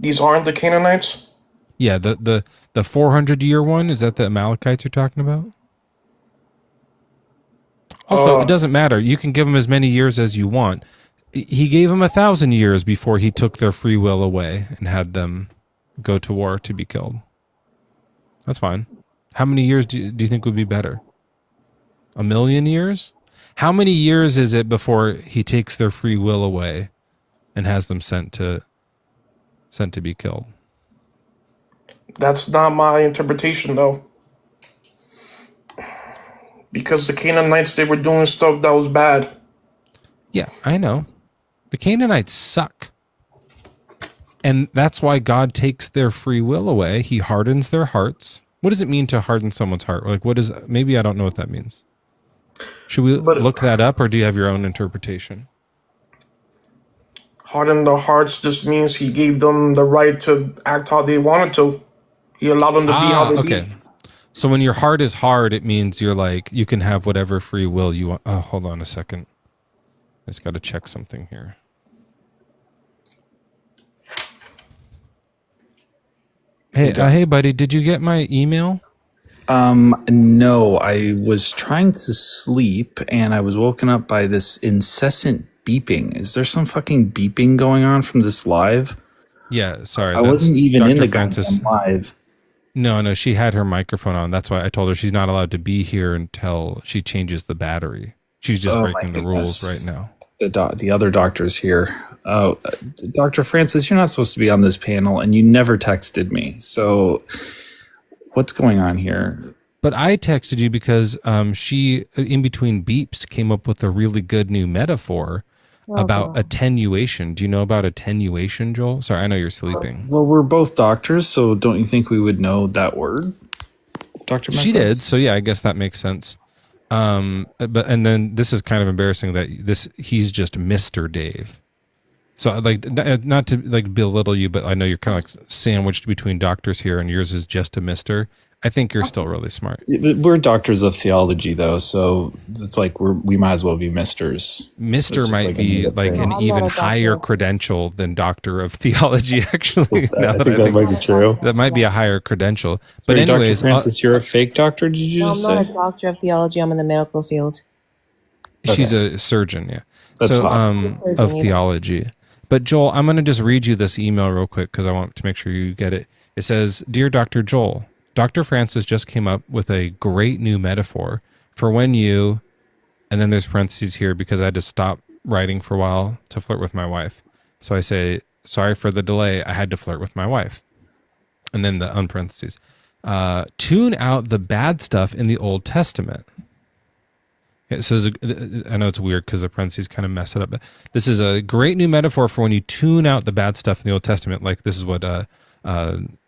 These aren't the Canaanites? Yeah, the 400-year one, is that the Amalekites you're talking about? Also, it doesn't matter. You can give them as many years as you want. He gave them 1,000 years before he took their free will away and had them go to war to be killed. That's fine. How many years do you think would be better? 1,000,000 years? How many years is it before he takes their free will away and has them sent to be killed? That's not my interpretation, though. Because the Canaanites, they were doing stuff that was bad. Yeah, I know. The Canaanites suck. And that's why God takes their free will away. He hardens their hearts. What does it mean to harden someone's heart? Like, maybe I don't know what that means. Should we look that up, or do you have your own interpretation? Harden the hearts just means he gave them the right to act how they wanted to. He allowed them to be how they be. So when your heart is hard, it means you're like, you can have whatever free will you want. Oh, hold on a second. I just got to check something here. Hey, buddy, did you get my email? No, I was trying to sleep and I was woken up by this incessant beeping. Is there some fucking beeping going on from this live? Yeah, sorry. I wasn't even Dr. in the Francis goddamn live. No, she had her microphone on. That's why I told her she's not allowed to be here until she changes the battery. She's just breaking the rules right now. The other doctor's here. Dr. Francis, you're not supposed to be on this panel, and you never texted me. So what's going on here? But I texted you because she, in between beeps, came up with a really good new metaphor about God. attenuation. Do you know about attenuation, Joel? Sorry, I know you're sleeping. Well, we're both doctors, so don't you think we would know that word, Dr. She Mezzo? did, so yeah, I guess that makes sense. But and then this is kind of embarrassing that he's just Mr. Dave. So like not to like belittle you, but I know you're kind of like sandwiched between doctors here, and yours is just a Mister. I think you're still really smart. We're doctors of theology, though, so it's like we might as well be misters. Mister might be like an I'm even not a doctor. higher credential than Doctor of Theology. Actually, now I think that might be true. that might be a higher credential. But Sorry, anyways, Dr. Francis, you're a fake doctor. Did you No, I'm just not say? a doctor of theology. I'm in the medical field. she's a surgeon. Yeah, That's so fine. of theology. But Joel, I'm going to just read you this email real quick because I want to make sure you get it. It says, "Dear Dr. Joel, Dr. Francis just came up with a great new metaphor for when you," and then there's parentheses here because I had to stop writing for a while to flirt with my wife. So I say, "Sorry for the delay. I had to flirt with my wife." And then the unparentheses. Tune out the bad stuff in the Old Testament. It says, I know it's weird because the parentheses kind of mess it up, but this is a great new metaphor for when you tune out the bad stuff in the Old Testament. Like this is what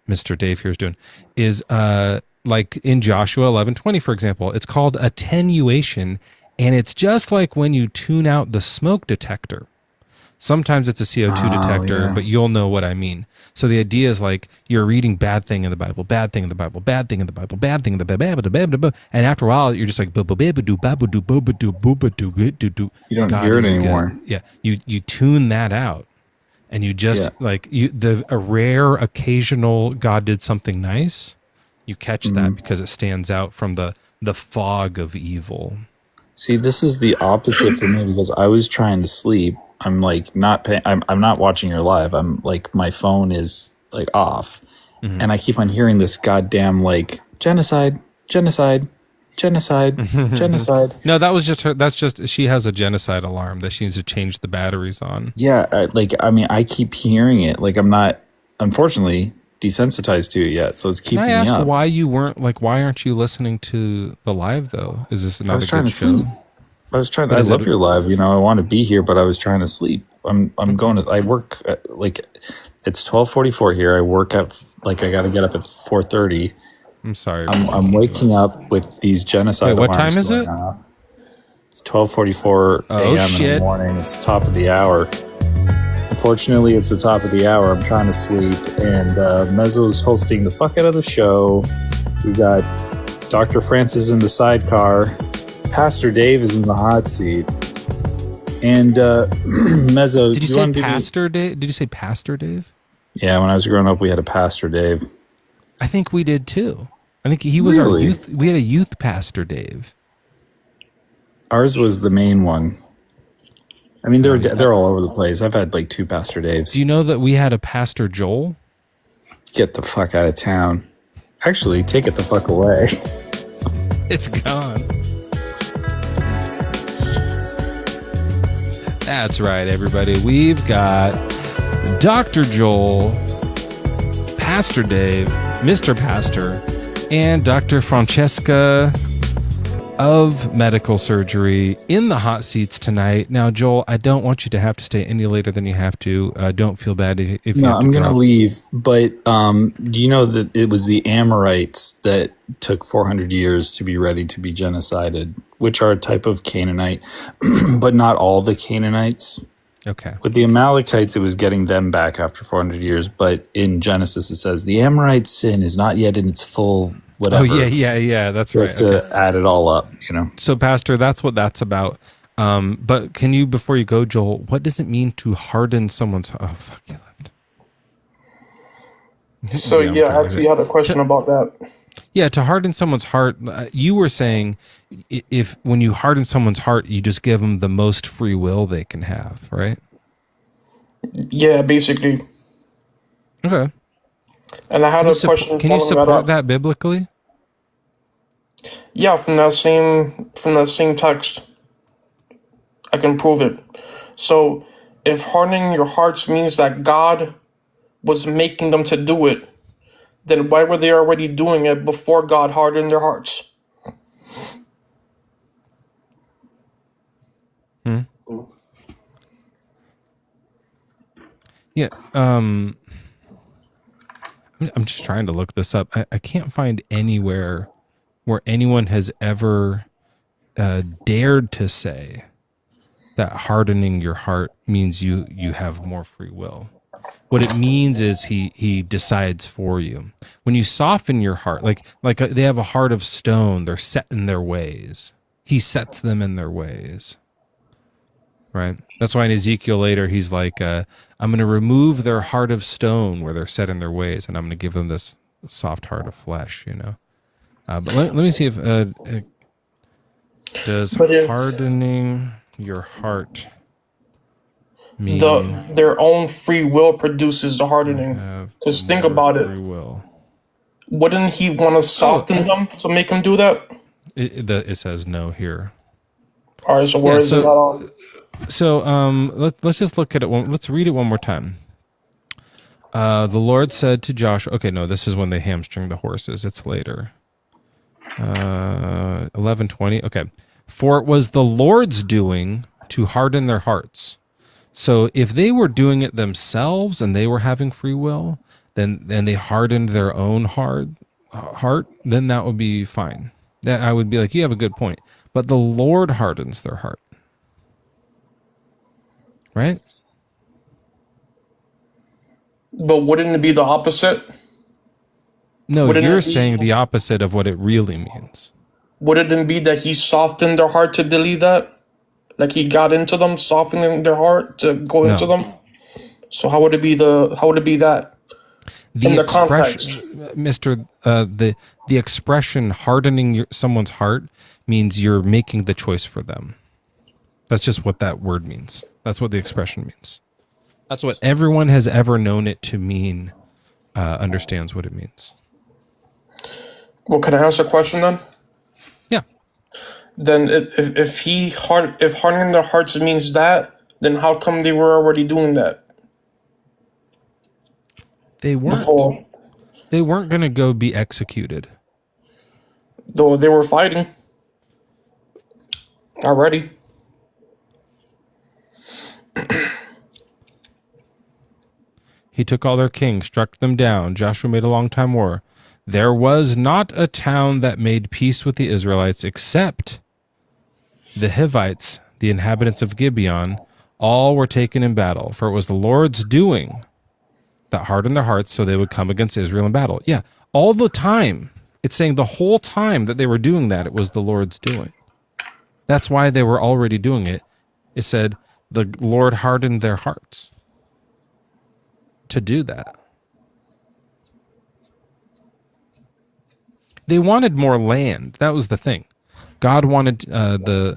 Mr. Dave here is doing. Is like in Joshua 11:20, for example, it's called attenuation, and it's just like when you tune out the smoke detector. Sometimes it's a CO2 detector, yeah. but you'll know what I mean. So the idea is like you're reading bad thing in the Bible, bad thing in the Bible, bad thing in the Bible, bad thing in the Bible, and after a while you're just like You don't hear it anymore. Yeah, you tune that out, and you just like a rare occasional God did something nice. You catch that because it stands out from the fog of evil. See, this is the opposite for me because I was trying to sleep. I'm like not paying. I'm not watching your live. I'm like my phone is like off, and I keep on hearing this goddamn like genocide. No, that was just her. That's just she has a genocide alarm that she needs to change the batteries on. Yeah, I keep hearing it. Like I'm not, unfortunately, desensitized to it yet, so it's keeping Can I ask me up. why aren't you listening to the live though? Is this another trying good to show? sleep. I love your live. I want to be here, but I was trying to sleep. I'm going to. I work it's 12:44 here. I work at I got to get up at 4:30. I'm sorry. I'm waking up with these genocide. Wait, what alarms time is going it? off. It's 12:44 a.m. in the morning. It's top of the hour. Unfortunately, it's the top of the hour. I'm trying to sleep, and Mezzo's hosting the fuck out of the show. We got Dr. Francis in the sidecar. Pastor Dave is in the hot seat. And Mezzo, Did you say Pastor Dave? Did you say Pastor Dave? Yeah, when I was growing up, we had a Pastor Dave. I think we did too. I think he was our youth. We had a youth pastor, Dave. Ours was the main one. I mean, they're all over the place. I've had like 2 Pastor Daves. Do you know that we had a Pastor Joel? Get the fuck out of town. Actually, take it the fuck away. It's gone. That's right, everybody. We've got Dr. Joel, Pastor Dave, Mr. Pastor, and Dr. Francesca of medical surgery in the hot seats tonight. Now, Joel, I don't want you to have to stay any later than you have to. Don't feel bad if you have to. No, I'm going to leave. But do you know that it was the Amorites that took 400 years to be ready to be genocided, which are a type of Canaanite, but not all the Canaanites. Okay. With the Amalekites, it was getting them back after 400 years. But in Genesis, it says the Amorites' sin is not yet in its full whatever. Oh, yeah. That's right. Just to add it all up, So, Pastor, that's what that's about. But can you, before you go, Joel, what does it mean to harden someone's... Oh, fuck, you left. So, I actually had a question about that. Yeah, to harden someone's heart, you were saying if when you harden someone's heart, you just give them the most free will they can have, right? Yeah, basically. Okay. And I had a question. Can you support that biblically? Yeah, from that same text, I can prove it. So, if hardening your hearts means that God was making them to do it, then why were they already doing it before God hardened their hearts? Yeah. I'm just trying to look this up. I can't find anywhere where anyone has ever dared to say that hardening your heart means you have more free will. What it means is he decides for you. When you soften your heart, like they have a heart of stone, they're set in their ways. He sets them in their ways. Right? That's why in Ezekiel later, he's like, I'm going to remove their heart of stone where they're set in their ways, and I'm going to give them this soft heart of flesh, you know? But let me see if does hardening your heart mean their own free will produces the hardening? Because think about it. free will? Wouldn't he want to soften them to make them do that? It says no here. All right, so where is it on? So let's just look at it. Let's read it one more time. The Lord said to Joshua. Okay, no, this is when they hamstring the horses. It's later. 11:20. Okay, for it was the Lord's doing to harden their hearts. So if they were doing it themselves and they were having free will, then they hardened their own heart. Then that would be fine. That I would be like, you have a good point. But the Lord hardens their heart. Right? But wouldn't it be the opposite? No, you're saying the opposite of what it really means. Wouldn't it be that he softened their heart to believe that? Like he got into them, softening their heart to go into them? So how would it be that? In the context. Mr. The expression hardening someone's heart means you're making the choice for them. That's just what that word means. That's what the expression means. That's what everyone has ever known it to mean, understands what it means. Well, can I ask a question then? Yeah. Then if hardening their hearts means that, then how come they were already doing that? They weren't. Before. They weren't going to go be executed. Though they were fighting already. He took all their kings, struck them down. Joshua made a long time war. There was not a town that made peace with the Israelites except the Hivites, the inhabitants of Gibeon. All were taken in battle, for it was the Lord's doing that hardened their hearts so they would come against Israel in battle. Yeah, all the time. It's saying the whole time that they were doing that, it was the Lord's doing. That's why they were already doing it. It said the Lord hardened their hearts to do that. They wanted more land. That was the thing. God wanted the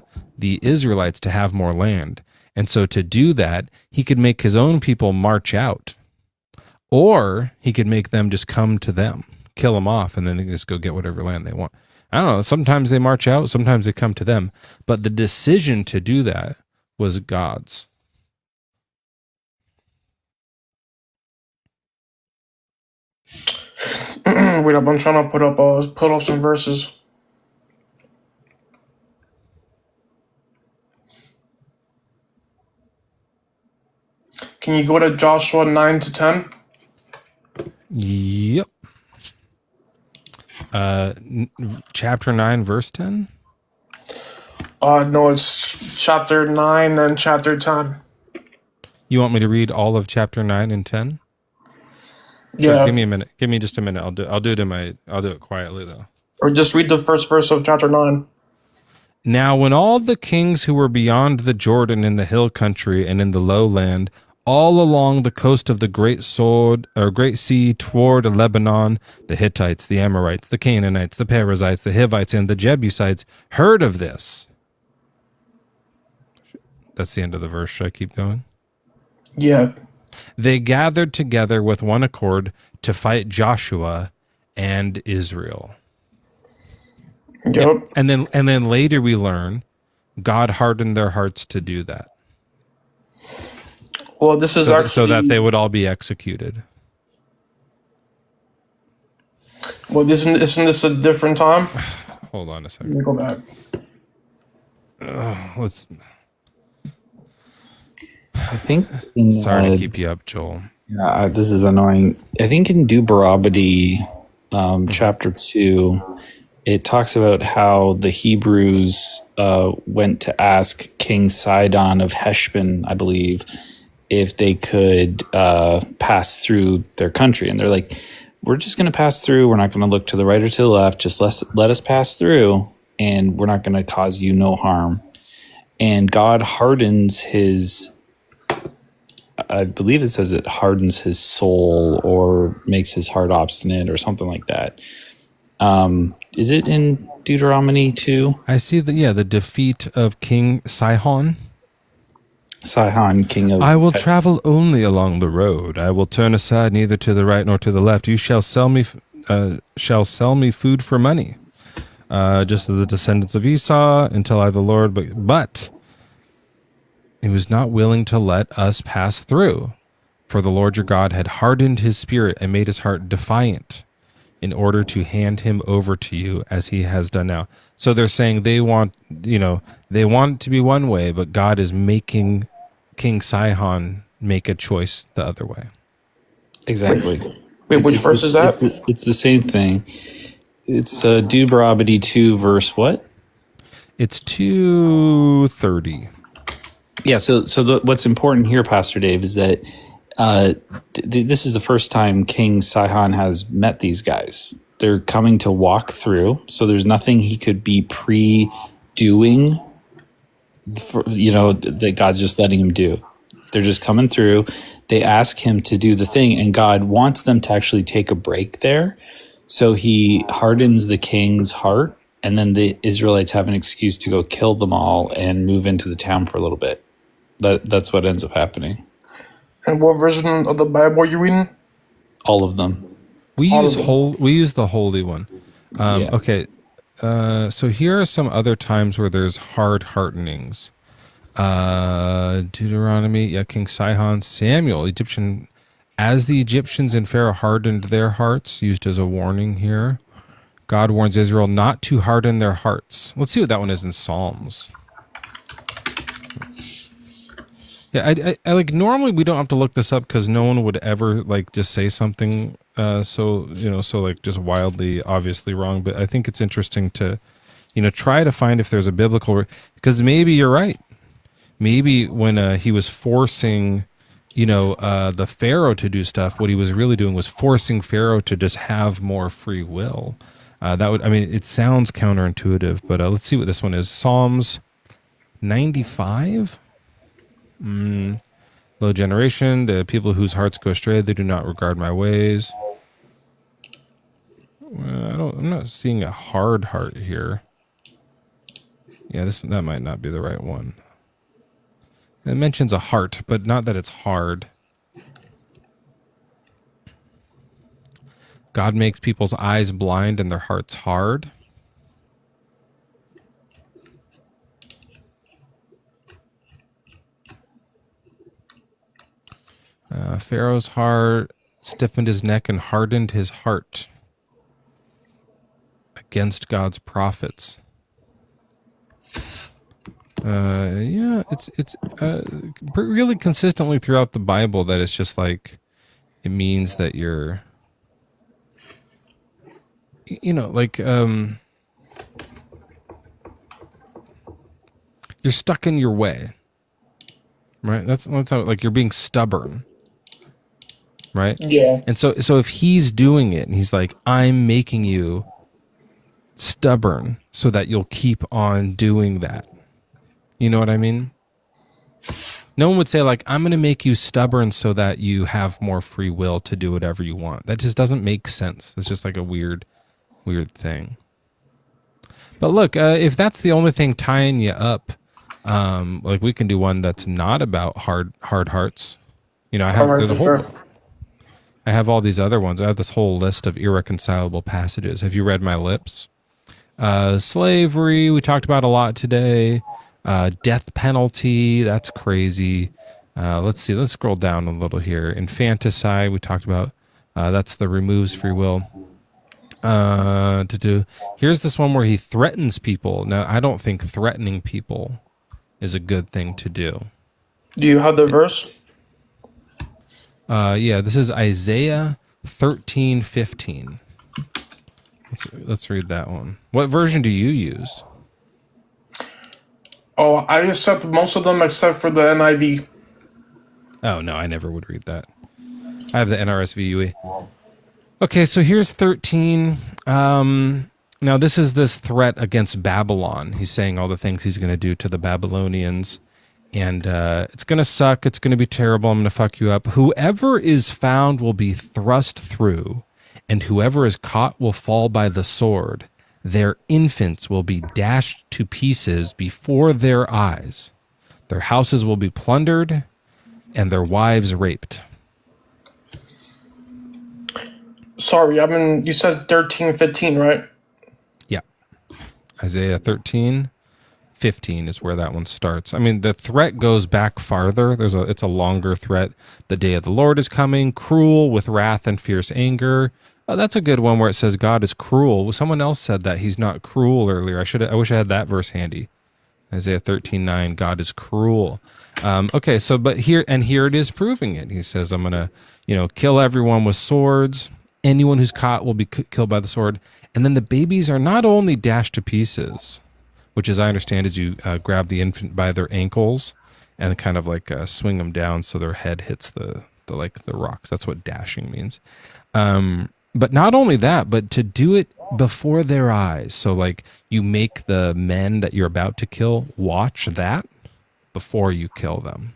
Israelites to have more land. And so to do that, he could make his own people march out. Or he could make them just come to them, kill them off, and then they can just go get whatever land they want. I don't know. Sometimes they march out. Sometimes they come to them. But the decision to do that was God's. Wait up, I'm trying to put up some verses. Can you go to Joshua 9-10? Yep. Chapter 9, verse 10? No, it's chapter 9 and chapter 10. You want me to read all of chapter 9 and 10? Yeah. Sure, give me a minute. Give me just a minute. I'll do it quietly though. Or just read the first verse of chapter 9. Now when all the kings who were beyond the Jordan in the hill country and in the lowland, all along the coast of the great sea toward Lebanon, the Hittites, the Amorites, the Canaanites, the Perizzites, the Hivites, and the Jebusites heard of this. That's the end of the verse. Should I keep going? Yeah. They gathered together with one accord to fight Joshua and Israel. Yep. And then later we learn God hardened their hearts to do that. Well, this is so that they would all be executed. Well, isn't this a different time? Hold on a second. Let me go back. Let's. I think. Sorry to keep you up, Joel. This is annoying. I think in Deuteronomy chapter 2, it talks about how the Hebrews went to ask King Sidon of Heshbon, I believe, if they could pass through their country. And they're like, we're just going to pass through. We're not going to look to the right or to the left. Just let us pass through, and we're not going to cause you no harm. And God hardens his, I believe it says it hardens his soul or makes his heart obstinate or something like that. Is it in Deuteronomy 2? I see the defeat of King Sihon. Sihon, king of... I will travel only along the road. I will turn aside neither to the right nor to the left. You shall sell me food for money, just as the descendants of Esau, until I the Lord. But he was not willing to let us pass through, for the Lord your God had hardened his spirit and made his heart defiant, in order to hand him over to you as he has done now. So they're saying they want it to be one way, but God is making King Sihon make a choice the other way. Exactly. Wait, which verse is that? It's the same thing. It's Deuteronomy 2, verse what? It's 2:30. Yeah, so what's important here, Pastor Dave, is that this is the first time King Sihon has met these guys. They're coming to walk through, so there's nothing he could be pre-doing, that God's just letting him do. They're just coming through. They ask him to do the thing, and God wants them to actually take a break there. So he hardens the king's heart, and then the Israelites have an excuse to go kill them all and move into the town for a little bit. That's what ends up happening. And what version of the Bible are you reading? All of them. We use the holy one. Yeah. Okay. So here are some other times where there's hard hardenings. Deuteronomy, King Sihon, Samuel, Egyptian, as the Egyptians and Pharaoh hardened their hearts, used as a warning here. God warns Israel not to harden their hearts. Let's see what that one is in Psalms. Yeah, I like, normally we don't have to look this up because no one would ever like just say something so just wildly obviously wrong. But I think it's interesting to try to find if there's a biblical, because maybe you're right. Maybe when he was forcing the Pharaoh to do stuff, what he was really doing was forcing Pharaoh to just have more free will. It sounds counterintuitive, but let's see what this one is. Psalms 95. Low generation, the people whose hearts go astray, they do not regard my ways. I'm not seeing a hard heart here. Yeah, that might not be the right one. It mentions a heart, but not that it's hard. God makes people's eyes blind and their hearts hard. Pharaoh's heart stiffened his neck and hardened his heart against God's prophets. It's really consistently throughout the Bible that it's just like, it means that you're, you're stuck in your way, right? That's how, like, you're being stubborn, right? Yeah. And so if he's doing it and he's like, I'm making you stubborn so that you'll keep on doing that. You know what I mean? No one would say, like, I'm going to make you stubborn so that you have more free will to do whatever you want. That just doesn't make sense. It's just like a weird thing. But look, if that's the only thing tying you up, like, we can do one that's not about hard hearts. I have all these other ones. I have this whole list of irreconcilable passages. Have you read my lips? Slavery, we talked about a lot today. Death penalty, that's crazy. Let's see, let's scroll down a little here. Infanticide, we talked about. That's the removes free will. Here's this one where he threatens people. Now, I don't think threatening people is a good thing to do. Do you have the verse? Yeah, this is Isaiah 13:15. Let's read that one. What version do you use? Oh, I accept most of them except for the NIV. Oh, no, I never would read that. I have the NRSV. Okay, so here's 13. Now, this is this threat against Babylon. He's saying all the things he's going to do to the Babylonians. And it's going to suck. It's going to be terrible. I'm going to fuck you up. Whoever is found will be thrust through, and whoever is caught will fall by the sword. Their infants will be dashed to pieces before their eyes. Their houses will be plundered, and their wives raped. Sorry, you said 13:15, right? Yeah. Isaiah 13:15 is where that one starts. I mean, the threat goes back farther. It's a longer threat. The day of the Lord is coming, cruel with wrath and fierce anger. That's a good one where it says God is cruel. Someone else said that he's not cruel earlier. I wish I had that verse handy. Isaiah 13:9, God is cruel. Okay, so but here it is proving it. He says, I'm going to, kill everyone with swords. Anyone who's caught will be killed by the sword. And then the babies are not only dashed to pieces, which as I understand is you grab the infant by their ankles and kind of like swing them down so their head hits the rocks. That's what dashing means. But not only that, but to do it before their eyes. So like you make the men that you're about to kill watch that before you kill them.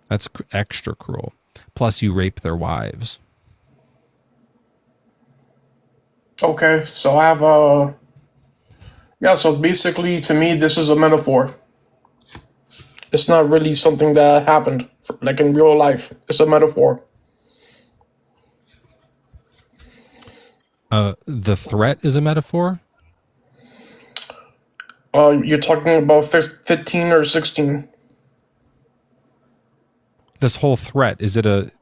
That's extra cruel. Plus you rape their wives. Okay, so I have so basically to me this is a metaphor. It's not really something that happened like in real life. It's a metaphor. The threat is a metaphor? You're talking about 15 or 16. This whole threat, is it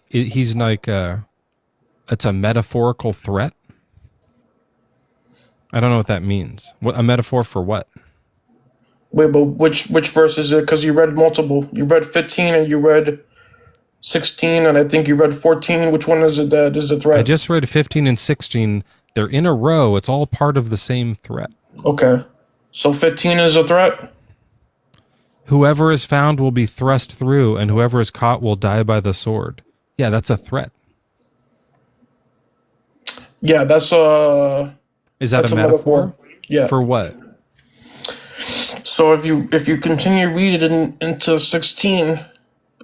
he's like it's a metaphorical threat? I don't know what that means. What a metaphor for what? Wait, but which verse is it? Because you read multiple. You read 15 and you read 16, and I think you read 14. Which one is it that is the threat? I just read 15 and 16. They're in a row. It's all part of the same threat. Okay. So 15 is a threat? Whoever is found will be thrust through, and whoever is caught will die by the sword. Yeah, that's a threat. Yeah, that's Is that a metaphor? Yeah. For what? So if you continue reading into 16,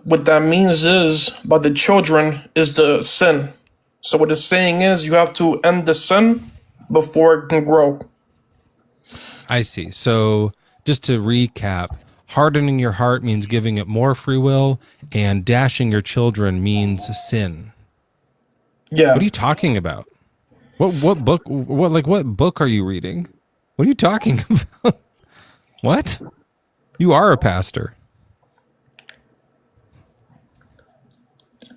what that means is by the children is the sin. So what it's saying is you have to end the sin before it can grow. I see. So just to recap, hardening your heart means giving it more free will, and dashing your children means sin. Yeah. What are you talking about? What book are you reading? What are you talking about? What? You are a pastor.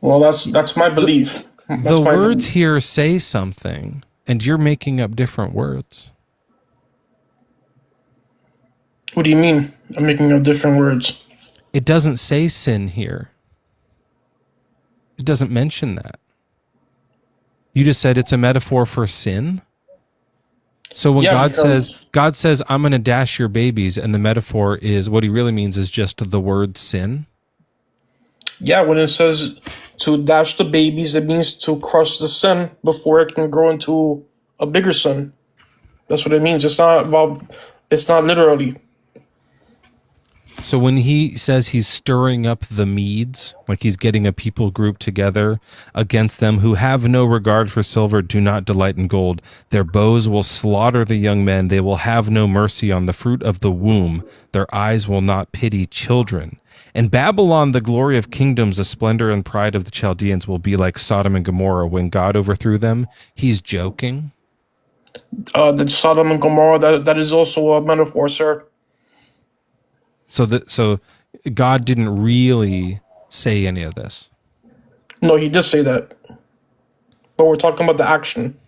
Well, that's my belief. The words here say something, and you're making up different words. What do you mean? I'm making up different words. It doesn't say sin here. It doesn't mention that. You just said it's a metaphor for sin? So when God says, I'm going to dash your babies, and the metaphor is, what he really means is just the word sin? Yeah, when it says to dash the babies, it means to crush the sin before it can grow into a bigger sin. That's what it means. It's not literally. So when he says he's stirring up the Medes, like he's getting a people group together against them who have no regard for silver, do not delight in gold. Their bows will slaughter the young men. They will have no mercy on the fruit of the womb. Their eyes will not pity children. And Babylon, the glory of kingdoms, the splendor and pride of the Chaldeans, will be like Sodom and Gomorrah when God overthrew them. He's joking. The Sodom and Gomorrah, that is also a metaphor, sir. So God didn't really say any of this. No, he did say that. But we're talking about the action.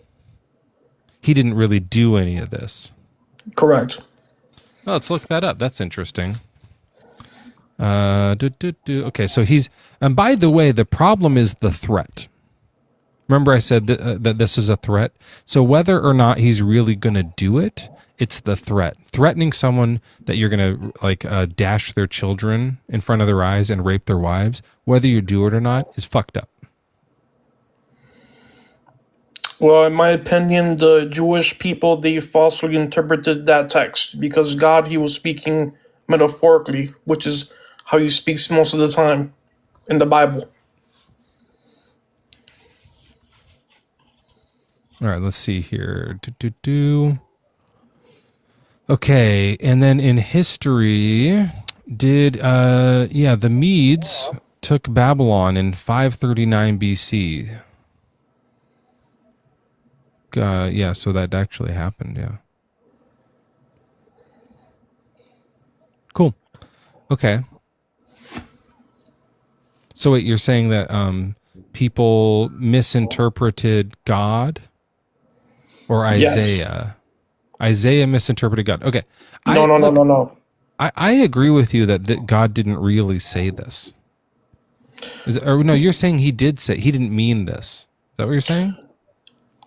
He didn't really do any of this. Correct. Oh, let's look that up. That's interesting. Okay, so and by the way, the problem is the threat. Remember I said that this is a threat? So whether or not he's really going to do it, it's the threat. Threatening someone that you're going to dash their children in front of their eyes and rape their wives, whether you do it or not, is fucked up. Well, in my opinion, the Jewish people, they falsely interpreted that text because God, he was speaking metaphorically, which is how he speaks most of the time in the Bible. All right, let's see here. Okay, and then in history, the Medes took Babylon in 539 BC. So that actually happened, yeah. Cool. Okay. So wait, you're saying that people misinterpreted God or Isaiah? Yes. Isaiah misinterpreted God. Okay. No. I agree with you that God didn't really say this. No, you're saying he did say, he didn't mean this. Is that what you're saying?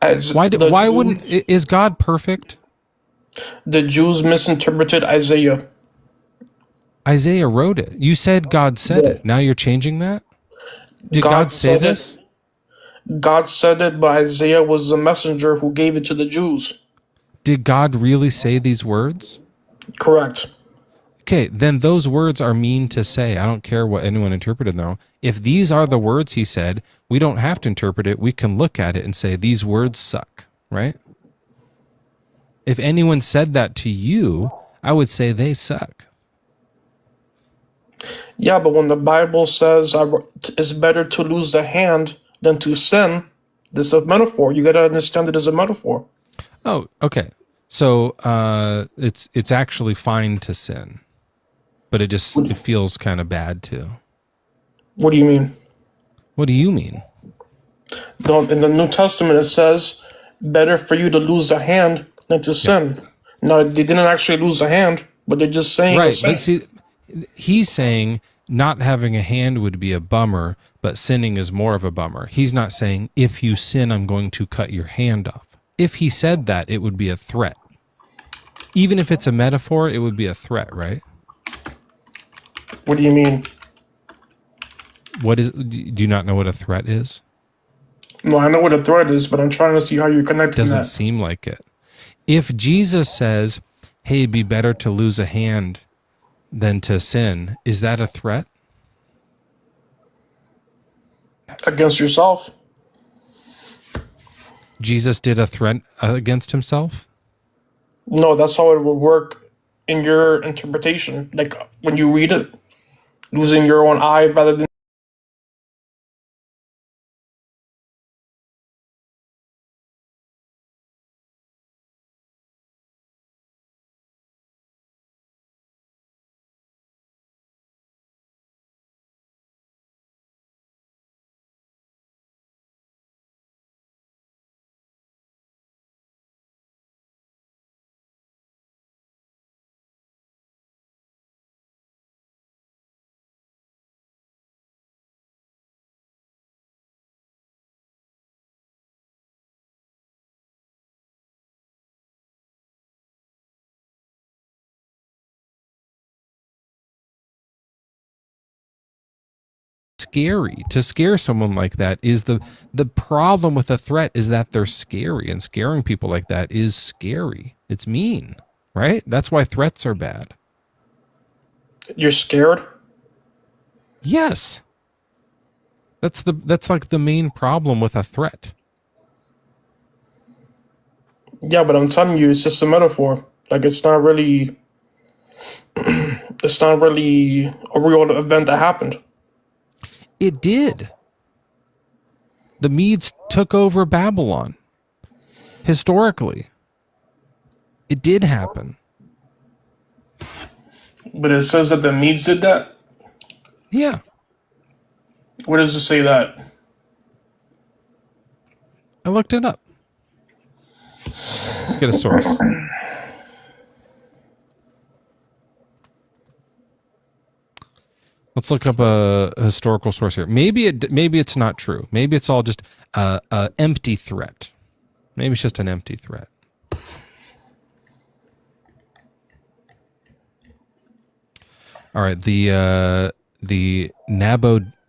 Is God perfect? The Jews misinterpreted Isaiah. Isaiah wrote it. You said God said it. Now you're changing that? Did God say this? God said it, but Isaiah was the messenger who gave it to the Jews. Did God really say these words? Correct. Okay, then those words are mean to say. I don't care what anyone interpreted though. If these are the words he said, we don't have to interpret it. We can look at it and say, these words suck, right? If anyone said that to you, I would say they suck. Yeah, but when the Bible says it's better to lose the hand than to sin, this is a metaphor. You got to understand it as a metaphor. Oh, okay. So it's actually fine to sin, but it feels kind of bad too. What do you mean? What do you mean? In the New Testament, it says, better for you to lose a hand than to sin. Now, they didn't actually lose a hand, but they're just saying... Right, but see, he's saying not having a hand would be a bummer, but sinning is more of a bummer. He's not saying, if you sin, I'm going to cut your hand off. If he said that, it would be a threat. Even if it's a metaphor, it would be a threat, right? What do you mean? Do you not know what a threat is? No, I know what a threat is, but I'm trying to see how you're connecting that. Doesn't seem like it. If Jesus says, hey, it'd be better to lose a hand than to sin, is that a threat? Against yourself. Jesus did a threat against himself? No, that's how it would work in your interpretation. Like when you read it, losing your own eye rather than... Scary. To scare someone like that is the problem with a threat is that they're scary, and scaring people like that is scary. It's mean, right? That's why threats are bad. You're scared? Yes. That's like the main problem with a threat. Yeah, but I'm telling you, it's just a metaphor. Like it's not really a real event that happened. It did. The Medes took over Babylon. Historically. It did happen. But it says that the Medes did that? Yeah. Where does it say that? I looked it up. Let's get a source. Let's look up a historical source here. Maybe it's not true. Maybe it's all just a empty threat. Maybe it's just an empty threat. All right, the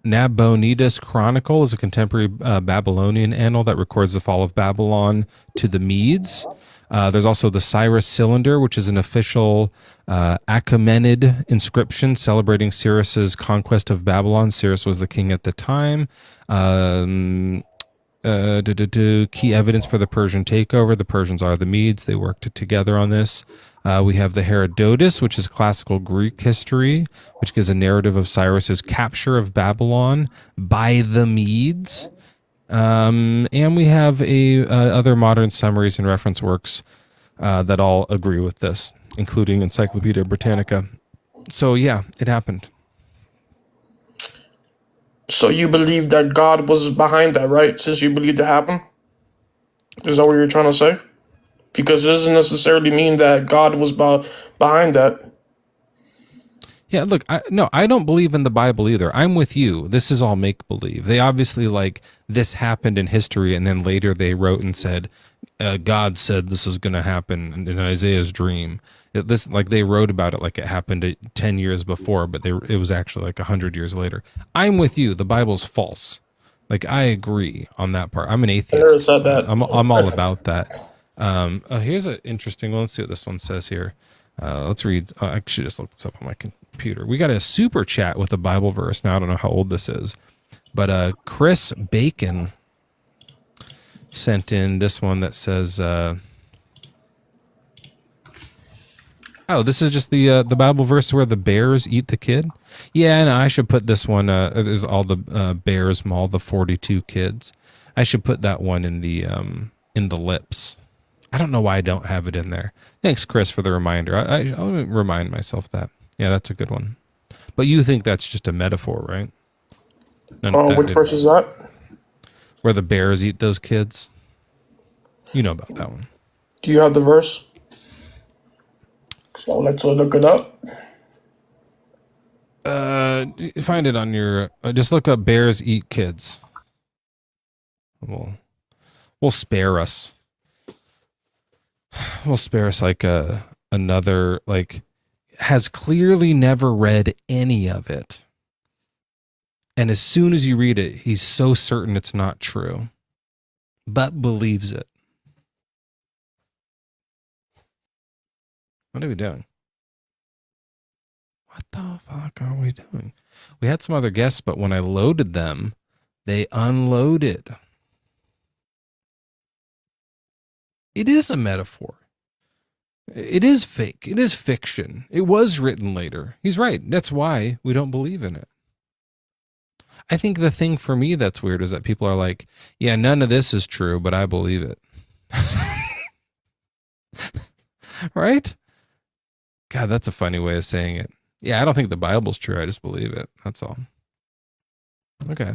Nabonidus Chronicle is a contemporary Babylonian annal that records the fall of Babylon to the Medes. There's also the Cyrus Cylinder, which is an official Achaemenid inscription celebrating Cyrus's conquest of Babylon. Cyrus was the king at the time. Key evidence for the Persian takeover. The Persians are the Medes. They worked together on this. We have the Herodotus, which is classical Greek history, which gives a narrative of Cyrus's capture of Babylon by the Medes. And we have other modern summaries and reference works that all agree with this, including Encyclopedia Britannica. So yeah, it happened. So you believe that God was behind that, right? Since you believe it happened? Is that what you're trying to say? Because it doesn't necessarily mean that God was behind that. Yeah, look, I don't believe in the Bible either. I'm with you. This is all make-believe. They obviously, like, this happened in history, and then later they wrote and said, God said this is going to happen in Isaiah's dream. They wrote about it like it happened 10 years before, but it was actually like 100 years later. I'm with you. The Bible's false. Like, I agree on that part. I'm an atheist. I never said that. I'm all about that. Here's an interesting one. Let's see what this one says here. Let's read. I should just look this up on my computer. We got a super chat with a Bible verse. Now I don't know how old this is, but Chris Bacon sent in this one that says, "Oh, this is just the Bible verse where the bears eat the kid." Yeah, no, I should put this one. There's all the bears maul the 42 kids. I should put that one in the lips. I don't know why I don't have it in there. Thanks, Chris, for the reminder. I'll remind myself that. Yeah, that's a good one. But you think that's just a metaphor, right? Which verse is that? Where the bears eat those kids. You know about that one. Do you have the verse? Because I would like to look it up. Find it on your... just look up bears eat kids. We'll spare us. We'll spare us like another, like, has clearly never read any of it. And as soon as you read it, he's so certain it's not true, but believes it. What are we doing? What the fuck are we doing? We had some other guests, but when I loaded them, they unloaded. It is a metaphor. It is fake. It is fiction. It was written later. He's right. That's why we don't believe in it. I think the thing for me that's weird is that people are like, yeah, none of this is true, but I believe it. Right? God, that's a funny way of saying it. Yeah, I don't think the Bible's true. I just believe it. That's all. Okay.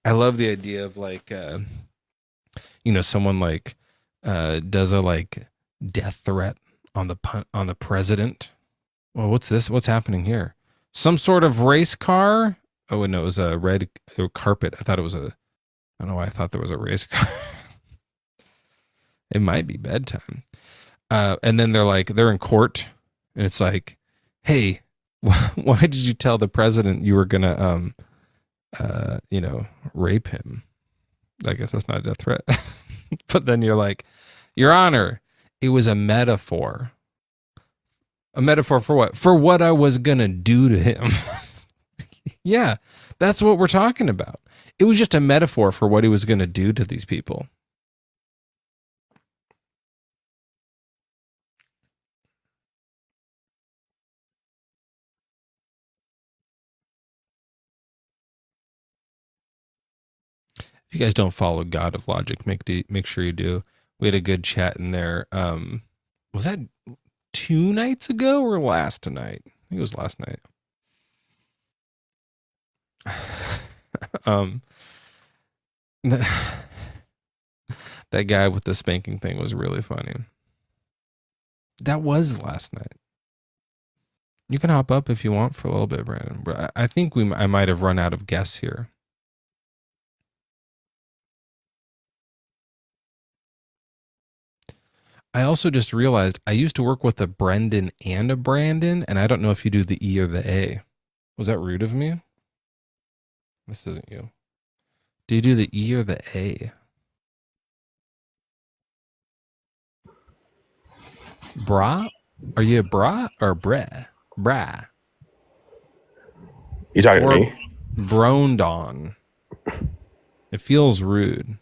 I love the idea of like, someone like does a like death threat on the president. Well, what's this? What's happening here? Some sort of race car? Oh no, it was a red carpet. I thought it was I don't know why I thought there was a race car. It might be bedtime. And then they're in court, and it's like, hey, why did you tell the president you were gonna rape him? I guess that's not a death threat. But then you're like, Your Honor, it was a metaphor. A metaphor for what? For what I was gonna do to him. Yeah, that's what we're talking about. It was just a metaphor for what he was gonna do to these people. If you guys don't follow God of Logic, make sure you do. We had a good chat in there. Was that 2 nights ago or last night? I think it was last night. That guy with the spanking thing was really funny. That was last night. You can hop up if you want for a little bit, Brandon. But I think I might have run out of guests here. I also just realized I used to work with a Brendan and a Brandon, and I don't know if you do the E or the A. Was that rude of me? This isn't you. Do you do the E or the A? Bra? Are you a bra or breh? Brah. You talking or to me? Brondon. It feels rude.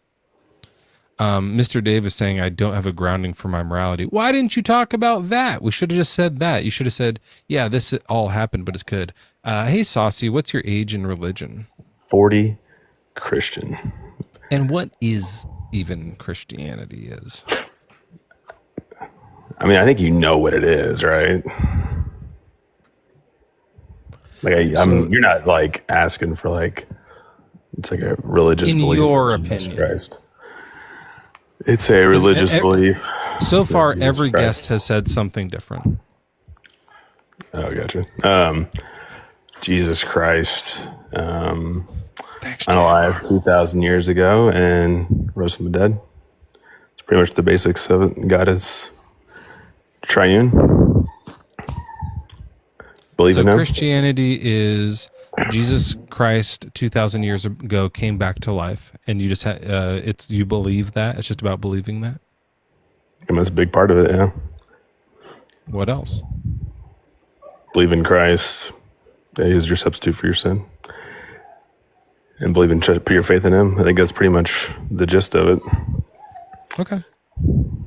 Mr. Dave is saying I don't have a grounding for my morality. Why didn't you talk about that? We should have just said that. You should have said, yeah, this all happened, but it's good. Hey, Saucy, what's your age and religion? 40, Christian. And what is even Christianity is? I mean, I think you know what it is, right? Like, you're not like asking for like, it's like a religious belief. In your opinion. Christ. It's a religious belief. So far, every guest has said something different. Oh, gotcha. Jesus Christ. Thanks, alive 2,000 years ago and rose from the dead. It's pretty much the basics of it. God is triune. Believe in him. Christianity is Jesus Christ 2,000 years ago came back to life, and you just you believe that. It's just about believing that. And that's a big part of it. Yeah. What else? Believe in Christ. That he is your substitute for your sin. And believe in, put your faith in him. I think that's pretty much the gist of it. Okay.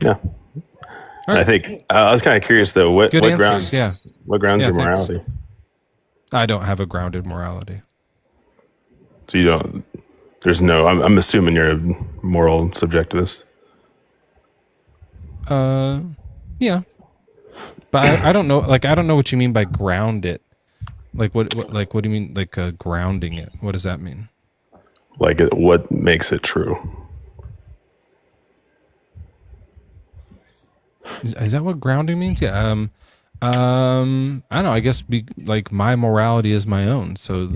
Yeah. Right. I think I was kind of curious though. What grounds? Yeah. What grounds your morality? Thanks. I don't have a grounded morality. So you don't. There's no. I'm assuming you're a moral subjectivist. Yeah. But I don't know. Like I don't know what you mean by ground it. Like what do you mean? Like grounding it? What does that mean? Like what makes it true? Is that what grounding means? Yeah. I don't know. I guess like my morality is my own, so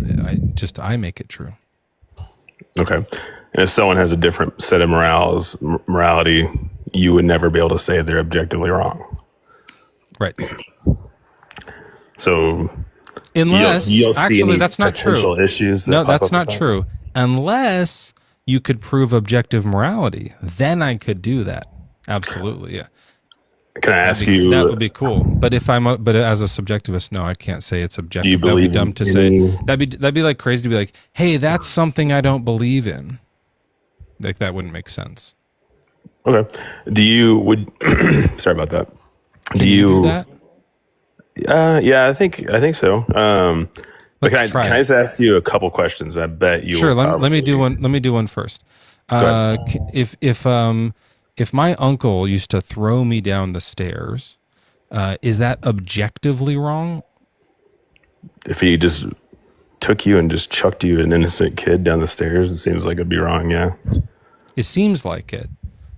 I make it true. Okay. And if someone has a different set of morality, you would never be able to say they're objectively wrong. Right. So unless actually that's not true. Issues no, that's not true. Unless you could prove objective morality, then I could do that. Absolutely, yeah. Can I ask you? That would be cool. But but as a subjectivist, no, I can't say it's objective. Do you believe that'd be dumb to say. That'd be like crazy to be like, hey, that's something I don't believe in. Like that wouldn't make sense. Okay. Sorry about that. Do you do that? Yeah, I think so. Can I just ask you a couple questions? I bet you. Sure. Let me do one. Let me do one first. If my uncle used to throw me down the stairs, is that objectively wrong? If he just took you and just chucked you, an innocent kid, down the stairs, it seems like it'd be wrong. Yeah. It seems like it,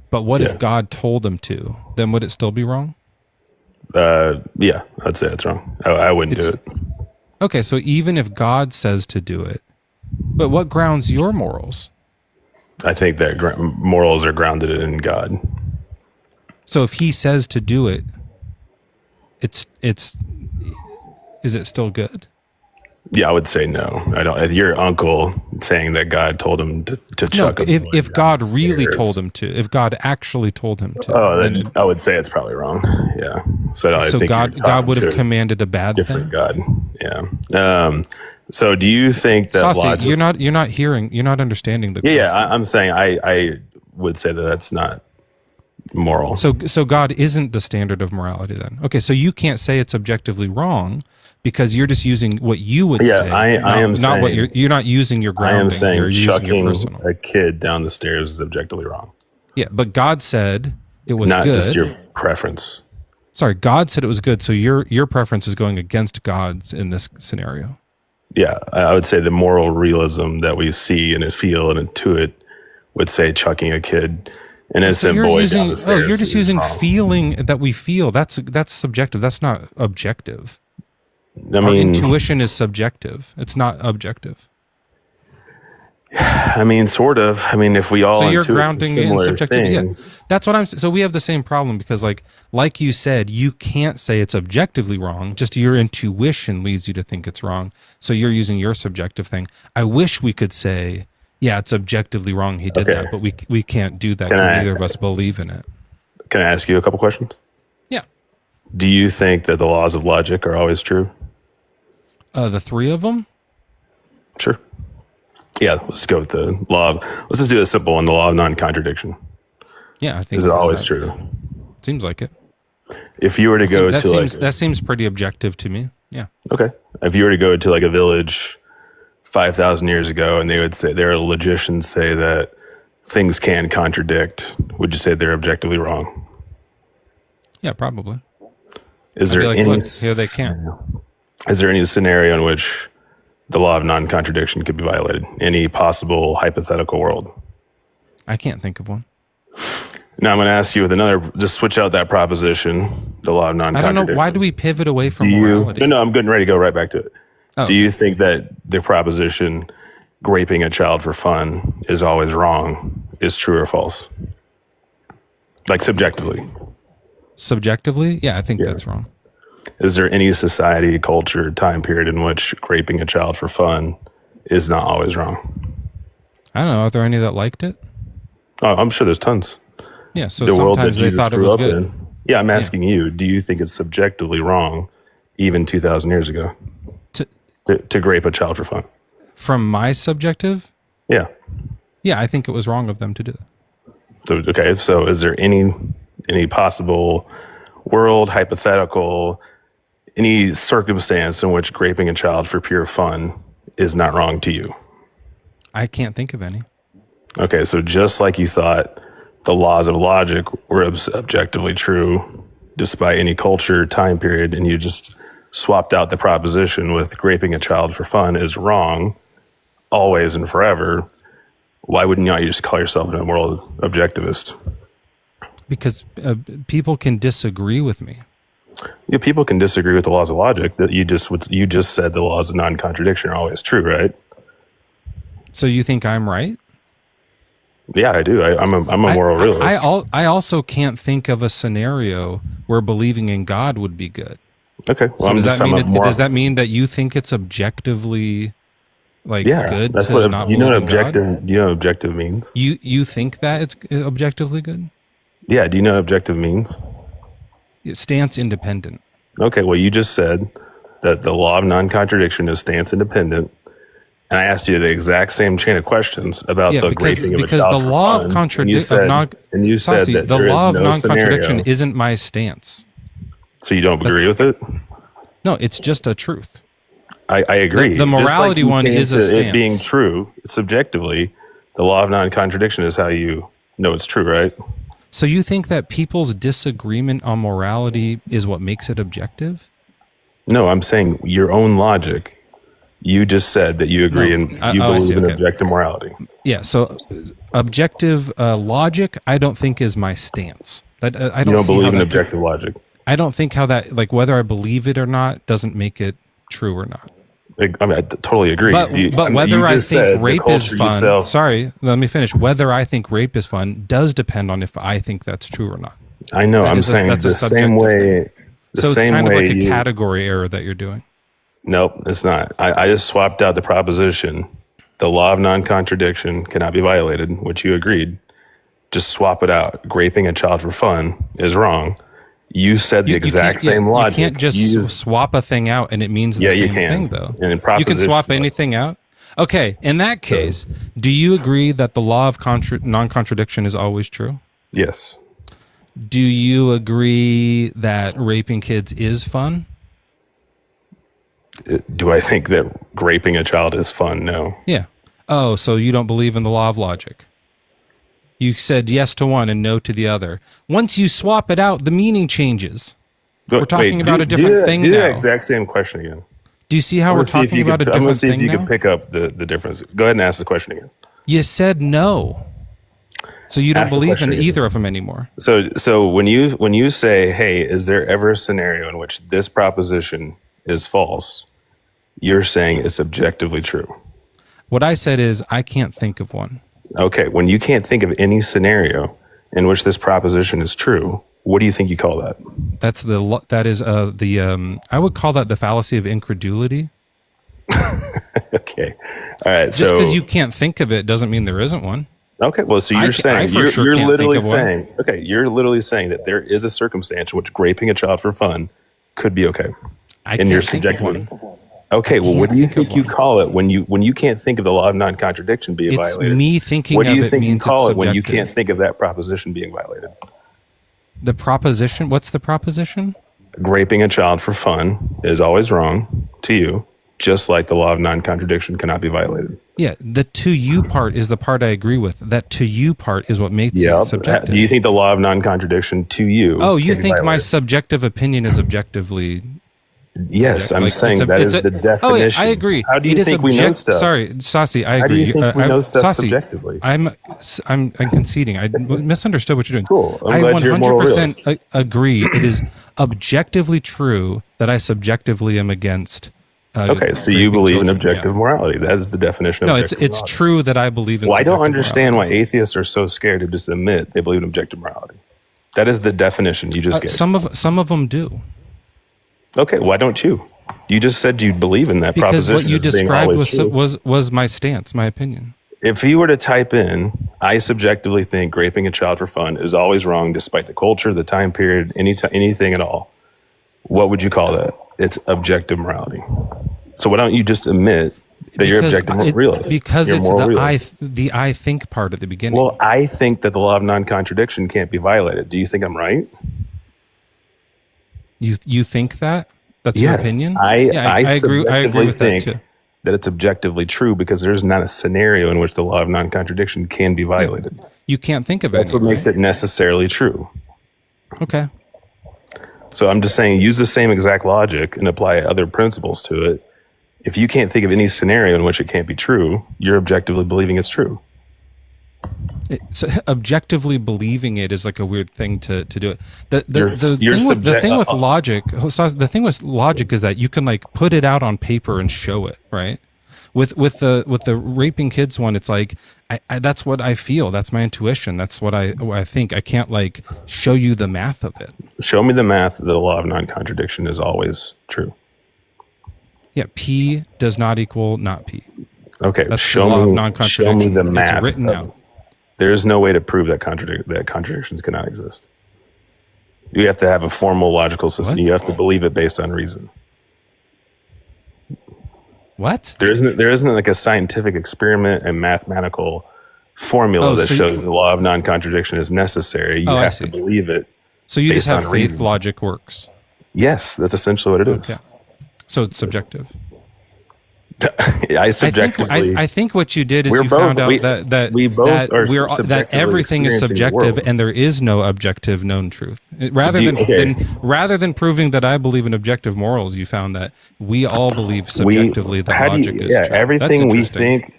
but what if God told him to? Then would it still be wrong? Yeah, I'd say it's wrong. I wouldn't do it. Okay, so even if God says to do it, but what grounds your morals? I think that morals are grounded in God. So if he says to do it, is it still good? Yeah, I would say no. I don't. Your uncle saying that God told him to chuck. No, if God really told him to, if God actually told him to, then I would say it's probably wrong. Yeah. So I think God would have commanded a bad different thing? God. Yeah. So do you think that Saucy, you're not understanding the question. Yeah, I'm saying I would say that that's not moral. So God isn't the standard of morality then. Okay, so you can't say it's objectively wrong because you're just using what you would say. Yeah, I am not saying, what you're not using your grounding. I am saying you're chucking a kid down the stairs is objectively wrong. Yeah, but God said it was not good. Not just your preference. Sorry, God said it was good, so your preference is going against God's in this scenario. Yeah, I would say the moral realism that we see and feel and intuit would say chucking a kid innocent boy down the stairs. You're just using feeling that we feel. That's subjective. That's not objective. Our intuition is subjective. It's not objective. I mean, sort of. I mean, if we all so you're intuit grounding it in similar subjectivity. things, Yeah. That's what I'm. So we have the same problem because, like you said, you can't say it's objectively wrong. Just your intuition leads you to think it's wrong. So you're using your subjective thing. I wish we could say, yeah, it's objectively wrong. He did that, but we can't do that because neither of us believe in it. Can I ask you a couple questions? Yeah. Do you think that the laws of logic are always true? The three of them? Sure. Yeah, let's go with the law of, let's just do a simple one, the law of non-contradiction. Yeah, I think. Is it always true? Seems like it. If you were to go to that seems pretty objective to me. Yeah. Okay. If you were to go to like a village 5,000 years ago and they would say, their logicians say that things can contradict, would you say they're objectively wrong? Yeah, probably. Is there any, look, here they can't. Is there any scenario in which the law of non-contradiction could be violated? Any possible hypothetical world? I can't think of one. Now I'm going to ask you with another, just switch out that proposition, the law of non-contradiction. I don't know. Why do we pivot away from morality? No, I'm getting ready to go right back to it. Oh, do you think that the proposition, raping a child for fun is always wrong, is true or false? Like subjectively. Subjectively? Yeah, I think that's wrong. Is there any society, culture, time period in which raping a child for fun is not always wrong? I don't know. Are there any that liked it? Oh, I'm sure there's tons. Yeah, so sometimes they thought it was good. Yeah, I'm asking you, do you think it's subjectively wrong, even 2,000 years ago, to rape a child for fun? From my subjective? Yeah. Yeah, I think it was wrong of them to do that. So, okay, so is there any possible world, hypothetical, any circumstance in which raping a child for pure fun is not wrong to you? I can't think of any. Okay, so just like you thought the laws of logic were objectively true despite any culture, time period, and you just swapped out the proposition with raping a child for fun is wrong always and forever, why wouldn't you just call yourself a moral objectivist? Because people can disagree with me. Yeah, people can disagree with the laws of logic. That you just said the laws of non-contradiction are always true, right? So you think I'm right? Yeah, I do. I'm a moral realist. I also can't think of a scenario where believing in God would be good. Okay. Well, so does that mean that you think it's objectively good? That's what. Do you know what objective? Do you know what objective means? You think that it's objectively good? Yeah. Do you know what objective means? Stance independent. Okay. Well, you just said that the law of non-contradiction is stance independent. And I asked you the exact same chain of questions about the raping of a child. Because the law of contradiction, and you said that the law of no non-contradiction scenario. isn't my stance. So you don't agree with it? No, it's just a truth. I agree. The morality one is a stance. It being true subjectively, the law of non-contradiction is how you know it's true, right? So you think that people's disagreement on morality is what makes it objective? No, I'm saying your own logic. You just said that you agree and you believe in objective morality. Yeah, so objective logic, I don't think is my stance. I don't you don't believe in objective logic. I don't think how that, whether I believe it or not, doesn't make it true or not. I mean, I totally agree. But whether I think rape is fun, sorry, let me finish. Whether I think rape is fun does depend on if I think that's true or not. I know. I'm saying the same way. So it's kind of like a category error that you're doing. Nope, it's not. I just swapped out the proposition. The law of non-contradiction cannot be violated, which you agreed. Just swap it out. Raping a child for fun is wrong. You said the exact same logic. You can't just swap a thing out and it means the same thing, though. And you can swap anything out? Okay, in that case, do you agree that the law of non-contradiction is always true? Yes. Do you agree that raping kids is fun? Do I think that raping a child is fun? No. Yeah. Oh, so you don't believe in the law of logic. You said yes to one and no to the other. Once you swap it out, the meaning changes. We're talking about a different thing now. Do the exact same question again. Do you see how we're talking about a different thing now? I'm going to see if you can pick up the difference. Go ahead and ask the question again. You said no. So you don't Ask the believe question in again. either of them anymore. So when you say, hey, is there ever a scenario in which this proposition is false? You're saying it's objectively true. What I said is I can't think of one. Okay, when you can't think of any scenario in which this proposition is true, what do you think you call that? I would call that the fallacy of incredulity. Okay, all right. Just because you can't think of it doesn't mean there isn't one. Okay, well, so you're saying you're literally saying you're literally saying that there is a circumstance in which raping a child for fun could be okay. I can't think of one. Okay, well, what do you think you call it when you can't think of the law of non-contradiction being It's violated? me thinking what do of you it think you means call it's it when you subjective. can't think of that proposition being violated? The proposition? What's the proposition? Raping a child for fun is always wrong to you, just like the law of non-contradiction cannot be violated. Yeah, the to you part is the part I agree with. That to you part is what makes it subjective. Do you think the law of non-contradiction to you? Oh, you can be think my violated? subjective opinion is objectively? Yes, I'm saying that is the definition. Oh, yeah, I agree. How do you think we know stuff? Sorry, Saucy, I agree. How do you think we know stuff Saucy, subjectively? I'm conceding. I misunderstood what you're doing. Cool. I I'm glad you're a moral 100% agree. It is objectively true that I subjectively am against. Okay, so you believe in objective morality. That is the definition of No, objective it's morality. true that I believe in. Well, I don't subjective understand morality. why atheists are so scared to just admit they believe in objective morality. That is the definition you just gave. Some of them do. Okay, why don't you? You just said you believe in that Because proposition. what you as being described always true. was my stance, my opinion. If you were to type in, I subjectively think raping a child for fun is always wrong, despite the culture, the time period, anything at all. What would you call that? It's objective morality. So why don't you just admit that you're objective realist? Because You're it's moral the realist. I think part at the beginning. Well, I think that the law of non-contradiction can't be violated. Do you think I'm right? You think that? That's Yes, your opinion? I agree. I agree with that think too. that it's objectively true because there's not a scenario in which the law of non-contradiction can be violated. You can't think of it. That's what makes it necessarily true. Okay. So I'm just saying, use the same exact logic and apply other principles to it. If you can't think of any scenario in which it can't be true, you're objectively believing it's true. So objectively believing it is like a weird thing to do it. The thing with logic is that you can like put it out on paper and show it, right? With the raping kids one, it's like I that's what I feel. That's my intuition. That's what I think. I can't like show you the math of it. Show me the math that the law of non-contradiction is always true. Yeah, P does not equal not P. Okay, That's show the law of me non-contradiction. the math. It's written of out. it. There is no way to prove that contradictions cannot exist. You have to have a formal logical system. What? You have to believe it based on reason. What? There isn't like a scientific experiment and mathematical formula that shows the law of non-contradiction is necessary. You have to believe it. So you just based have on faith reason. logic works. Yes, that's essentially what it is. Okay. So it's subjective. I subjectively. I think what you did is We're you both- found out we- that we both that are we're that subjectively everything is experiencing the subjective world. and there is no objective known truth. Rather than proving that I believe in objective morals, you found that we all believe subjectively that logic is true. Everything That's we interesting. think,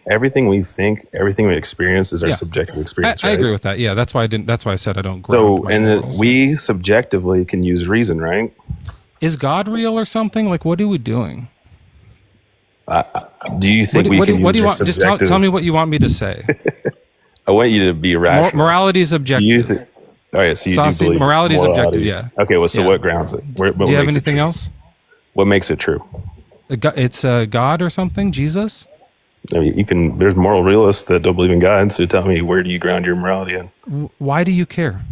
everything we experience is our subjective experience. I right? agree with that. Yeah, that's why I didn't. That's why I said I don't. So, we subjectively can use reason, right? Is God real or something? Like, what are we doing? Do you think What do use you our want? Just subjective? tell me what you want me to say. I want you to be rational. Morality is objective. All right, so you Saucy, do believe morality is morality. objective, yeah. Okay, well, so Yeah. what grounds it? What Do you have makes it anything true? else? What makes it true? It's God or something? Jesus? I mean, there's moral realists that don't believe in God, so tell me, where do you ground your morality in? Why do you care?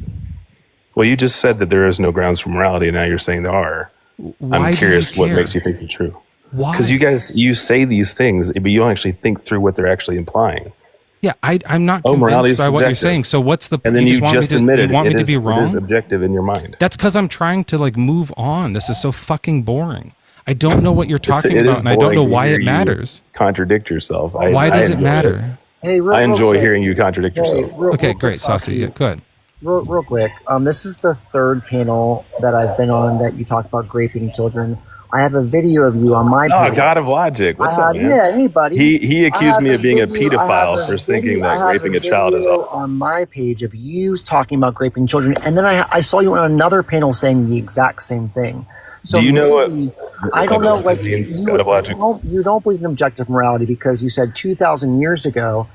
Well, you just said that there is no grounds for morality, and now you're saying there are. Why do I'm you curious what care? makes you think it's true. Why? Because you say these things, but you don't actually think through what they're actually implying. Yeah, I'm not morality convinced is by what you're subjective. saying. So what's the? And then you just admitted you want me it to be is- It is wrong? objective in your mind. That's because I'm trying to like move on. This is so fucking boring. I don't know what you're talking It is about, and I don't know boring to why hear it you matters. Contradict yourself. Why does it matter? Hey, I enjoy hearing you contradict yourself. Okay, great, Saucy. Yeah, go ahead. Real quick. This is the third panel that I've been on that you talk about raping children. I have a video of you on my Oh, page. God of Logic. What's up, man? Yeah, hey, buddy. He I accused have me of being a video- I have pedophile a for thinking video- I that have raping a a child is video all. on my page of you talking about raping children, and then I saw you on another panel saying the exact same thing. So Do you know what? maybe, I don't know, like means God of Logic? you don't believe in objective morality because you said 2,000 years ago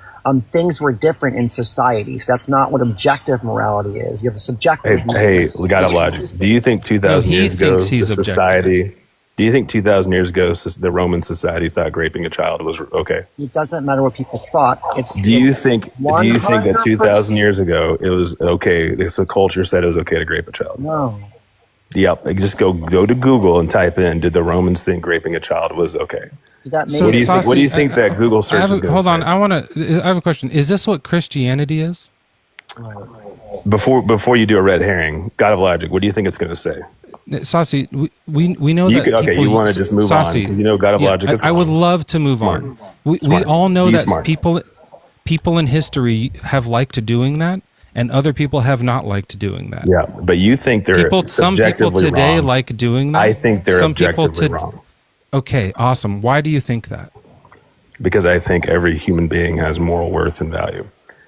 things were different in society. So that's not what objective morality is. You have a subjective. Hey, God of Logic. Do you think 2,000 years ago the society? Do you think 2,000 years ago the Roman society thought raping a child was okay? It doesn't matter what people thought. Do you think that 100%. 2,000 years ago it was okay? It's a culture said it was okay to rape a child. No. Yep. Like, just go to Google and type in, did the Romans think raping a child was okay? So what do you think that Google search is going to say? Hold on, I have a question. Is this what Christianity is? Before you do a red herring, God of Logic, what do you think it's going to say? Saucy, we know that okay, people, you want to just move Saucy, on because you know God of Logic is I would wrong. love to move on. We all know that people in history have liked doing that, and other people have not liked doing that. Yeah, but you think they're some people subjectively today wrong. like doing that. I think they're some people objectively wrong. Okay, awesome. Why do you think that? Because I think every human being has moral worth and value.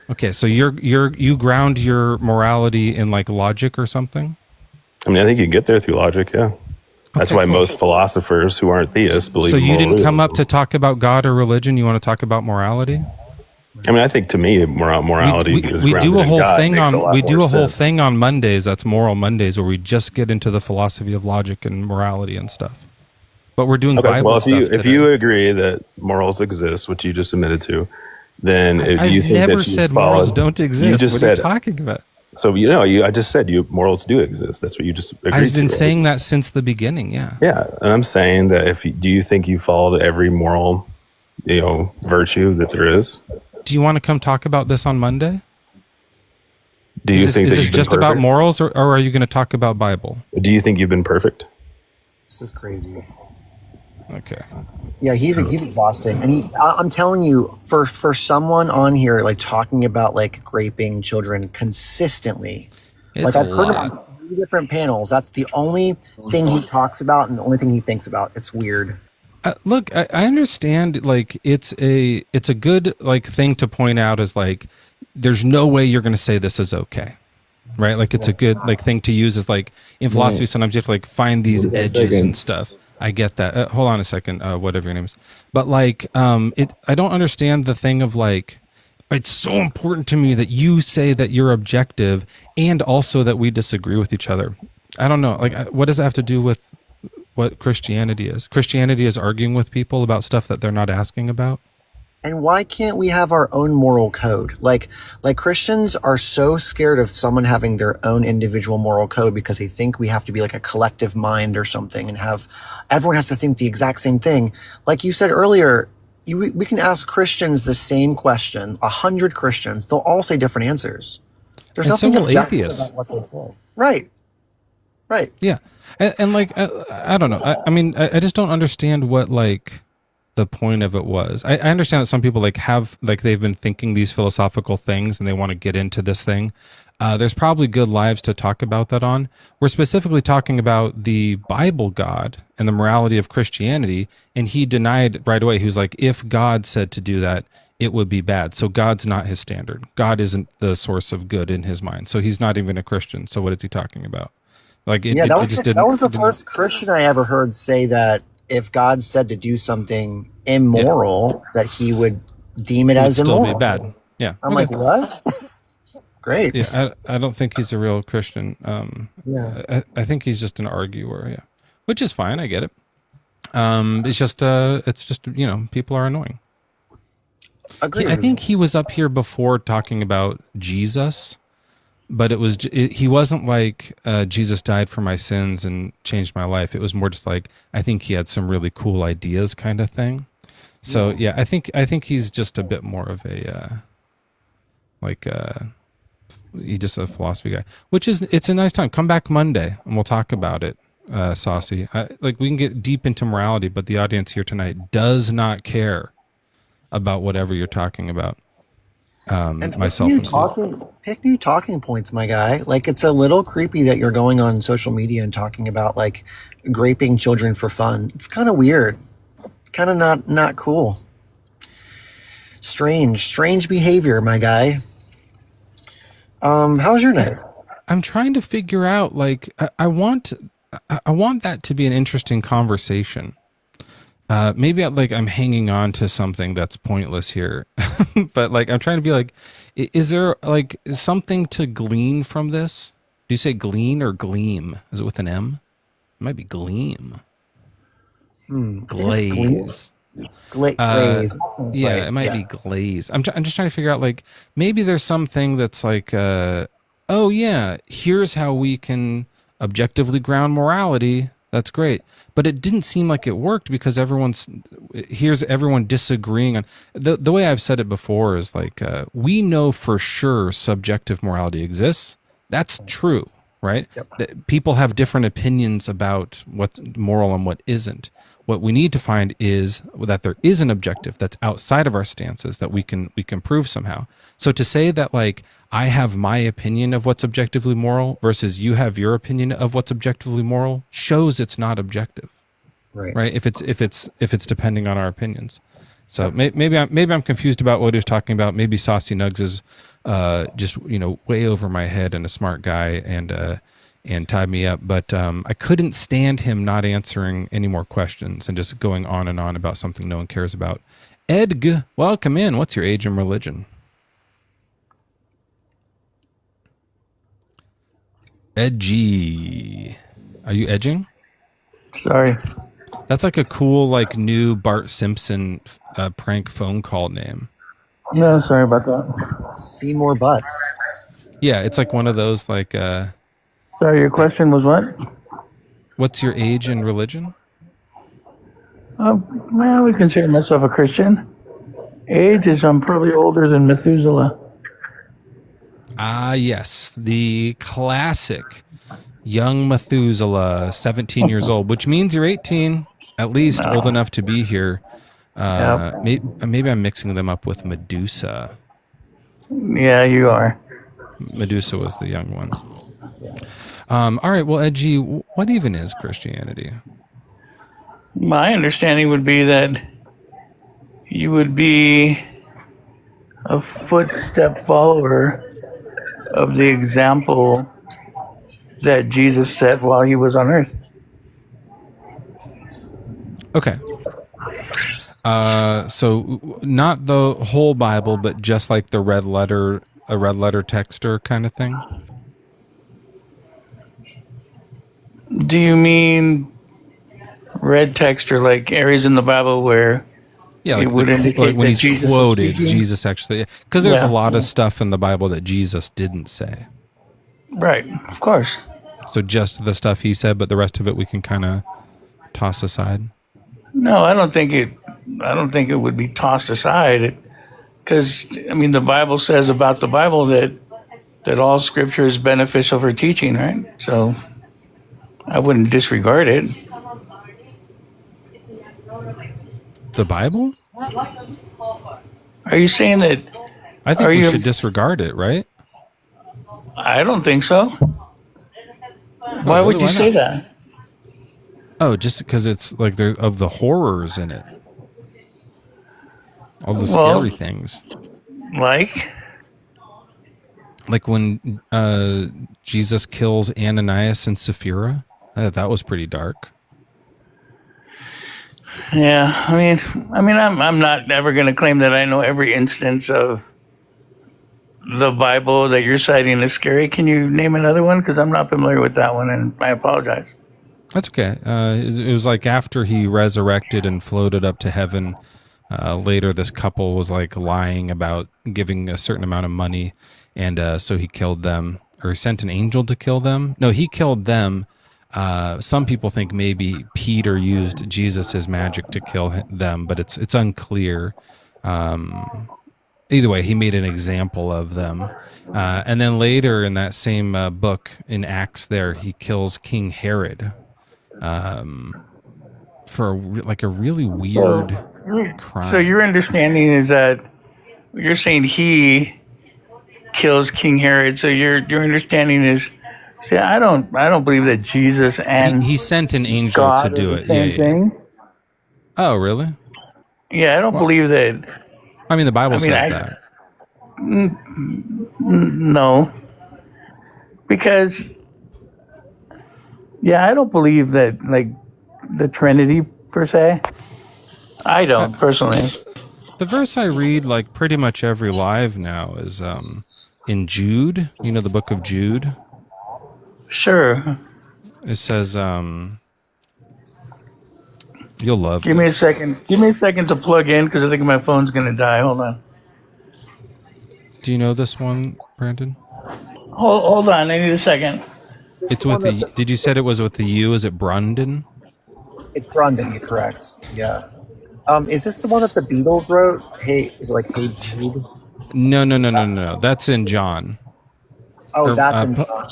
Okay, so you ground your morality in like logic or something? I mean, I think you get there through logic, yeah. That's Okay, why cool. most philosophers who aren't theists believe So in you moral didn't come reason. up to talk about God or religion. You want to talk about morality? I mean, I think to me, morality is we grounded do a in whole God thing makes a on lot we more do a whole sense. thing on Mondays. That's Moral Mondays, where we just get into the philosophy of logic and morality and stuff. But we're doing Okay, Bible well, stuff if today. you agree that morals exist, which you just admitted to, then do you I've think never that you said followed, morals don't exist. You just What said are you talking about? So I just said morals do exist. That's what you just agreed to. I've been right? saying that since the beginning. Yeah. Yeah, and I'm saying that do you think you followed every moral, virtue that there is? Do you want to come talk about this on Monday? Do you think is that this you've been just about perfect? morals, or are you going to talk about Bible? Do you think you've been perfect? This is crazy. Okay. Yeah, he's exhausting, and I'm telling you, for someone on here like talking about like raping children consistently, It's like I've a heard him lot. on 3 different panels. That's the only thing he talks about, and the only thing he thinks about. It's weird. Look, I understand. Like, it's a good like thing to point out as like, there's no way you're going to say this is okay, right? Like, it's a good like thing to use as like in philosophy. Sometimes you have to like find these edges and stuff. I get that. Hold on a second. Whatever your name is, but like, I don't understand the thing of like, it's so important to me that you say that you're objective and also that we disagree with each other. I don't know. Like, what does that have to do with what Christianity is? Christianity is arguing with people about stuff that they're not asking about. And why can't we have our own moral code? Like Christians are so scared of someone having their own individual moral code because they think we have to be like a collective mind or something and everyone has to think the exact same thing. Like you said earlier, we can ask Christians the same question, 100 Christians, they'll all say different answers. There's And so nothing will objective atheists. about what they say. Right. Yeah. And like, I don't know. I mean, I just don't understand what like the point of it was. I understand that some people like have like they've been thinking these philosophical things and they want to get into this thing. There's probably good lives to talk about that on. We're specifically talking about the Bible God and the morality of Christianity, and he denied right away. He was like, if God said to do that, it would be bad. So God's not his standard. God isn't the source of good in his mind. So he's not even a Christian. So what is he talking about? Like, that was the first Christian I ever heard say that if God said to do something immoral, that he would deem it as still immoral. be bad. Yeah. I'm like, what? Great. Yeah, I don't think he's a real Christian. Yeah. I think he's just an arguer. Yeah, which is fine. I get it. It's just people are annoying. Agreed. I think he was up here before talking about Jesus, but he wasn't like Jesus died for my sins and changed my life. It was more just like I think he had some really cool ideas kind of thing. So yeah, I think he's just a bit more of a he's just a philosophy guy, it's a nice time. Come back Monday and we'll talk about it, Saucy. We can get deep into morality, but the audience here tonight does not care about whatever you're talking about. And myself included. pick new talking points, my guy. Like, it's a little creepy that you're going on social media and talking about like graping children for fun. It's kind of weird, kind of not cool. Strange behavior, my guy. How's your night? I'm trying to figure out, like, I want that to be an interesting conversation. Maybe I'm hanging on to something that's pointless here, but like, I'm trying to be like, is there like something to glean from this? Do you say glean or gleam? Is it with an M? It might be gleam. Glaze. Glaze. Yeah, it might be glaze. I'm just trying to figure out, like, maybe there's something that's like, oh yeah, here's how we can objectively ground morality. That's great. But it didn't seem like it worked because here's everyone disagreeing on the way I've said it before is like, we know for sure subjective morality exists. That's true, right? Yep. That people have different opinions about what's moral and what isn't. What we need to find is that there is an objective that's outside of our stances that we can prove somehow. So to say that, like, I have my opinion of what's objectively moral versus you have your opinion of what's objectively moral shows it's not objective, right? If it's depending on our opinions. So maybe I'm confused about what he was talking about. Maybe Saucy Nugs is just way over my head and a smart guy and tied me up. But I couldn't stand him not answering any more questions and just going on and on about something no one cares about. Edg, welcome in. What's your age and religion? Edgy. Are you edging? Sorry. That's like a cool, like, new Bart Simpson prank phone call name. Yeah, sorry about that. Seymour Butts. Yeah, it's like one of those, like... Sorry, your question was what? What's your age and religion? Well, I would consider myself a Christian. Age is I'm probably older than Methuselah. Ah, yes. The classic young Methuselah, 17 years old, which means you're 18, at least old enough to be here. Maybe I'm mixing them up with Medusa. Yeah, you are. Medusa was the young one. All right, well, Edgy, what even is Christianity? My understanding would be that you would be a footstep follower of the example that Jesus set while he was on earth. Okay. So not the whole Bible, but just like a red letter texter kind of thing? Do you mean red text or like areas in the Bible where it would indicate like when that he's Jesus quoted, was Jesus actually... Because there's a lot of stuff in the Bible that Jesus didn't say. Right, of course. So just the stuff he said, but the rest of it we can kind of toss aside? No, I don't think it would be tossed aside. Because, I mean, the Bible says about the Bible that all scripture is beneficial for teaching, right? So I wouldn't disregard it. The Bible? Are you saying that... I think we should disregard it, right? I don't think so. Why would you say that? Oh, just because it's like there's of the horrors in it. All the scary things. Like when Jesus kills Ananias and Sapphira. That was pretty dark. Yeah, I mean, I'm not ever going to claim that I know every instance of the Bible that you're citing is scary. Can you name another one? Because I'm not familiar with that one, and I apologize. That's okay. It was like after he resurrected and floated up to heaven. Later, this couple was like lying about giving a certain amount of money, and so he killed them, or he sent an angel to kill them. No, he killed them. Some people think maybe Peter used Jesus' magic to kill them, but it's unclear. Either way, he made an example of them. And then later in that same book, in Acts there, he kills King Herod for a really weird crime. So your understanding is that you're saying he kills King Herod. So your understanding is, see, I don't believe that Jesus and he sent an angel God to do are it. the same thing. Oh, really? Yeah, I don't believe that. I mean, the Bible says that. No, because I don't believe that, like, the Trinity per se. I don't personally. The verse I read like pretty much every live now is in Jude. You know the book of Jude? Sure. It says you'll love Give me a second. Give me a second to plug in because I think my phone's gonna die. Hold on. Do you know this one, Brandon? Hold on. I need a second. It's with the. Did you said it was with the U? Is it Brundon? It's Brundon, you're correct. Yeah. Is this the one that the Beatles wrote? Hey, is it like Hey Jude? No. That's in John. Oh, that's in John.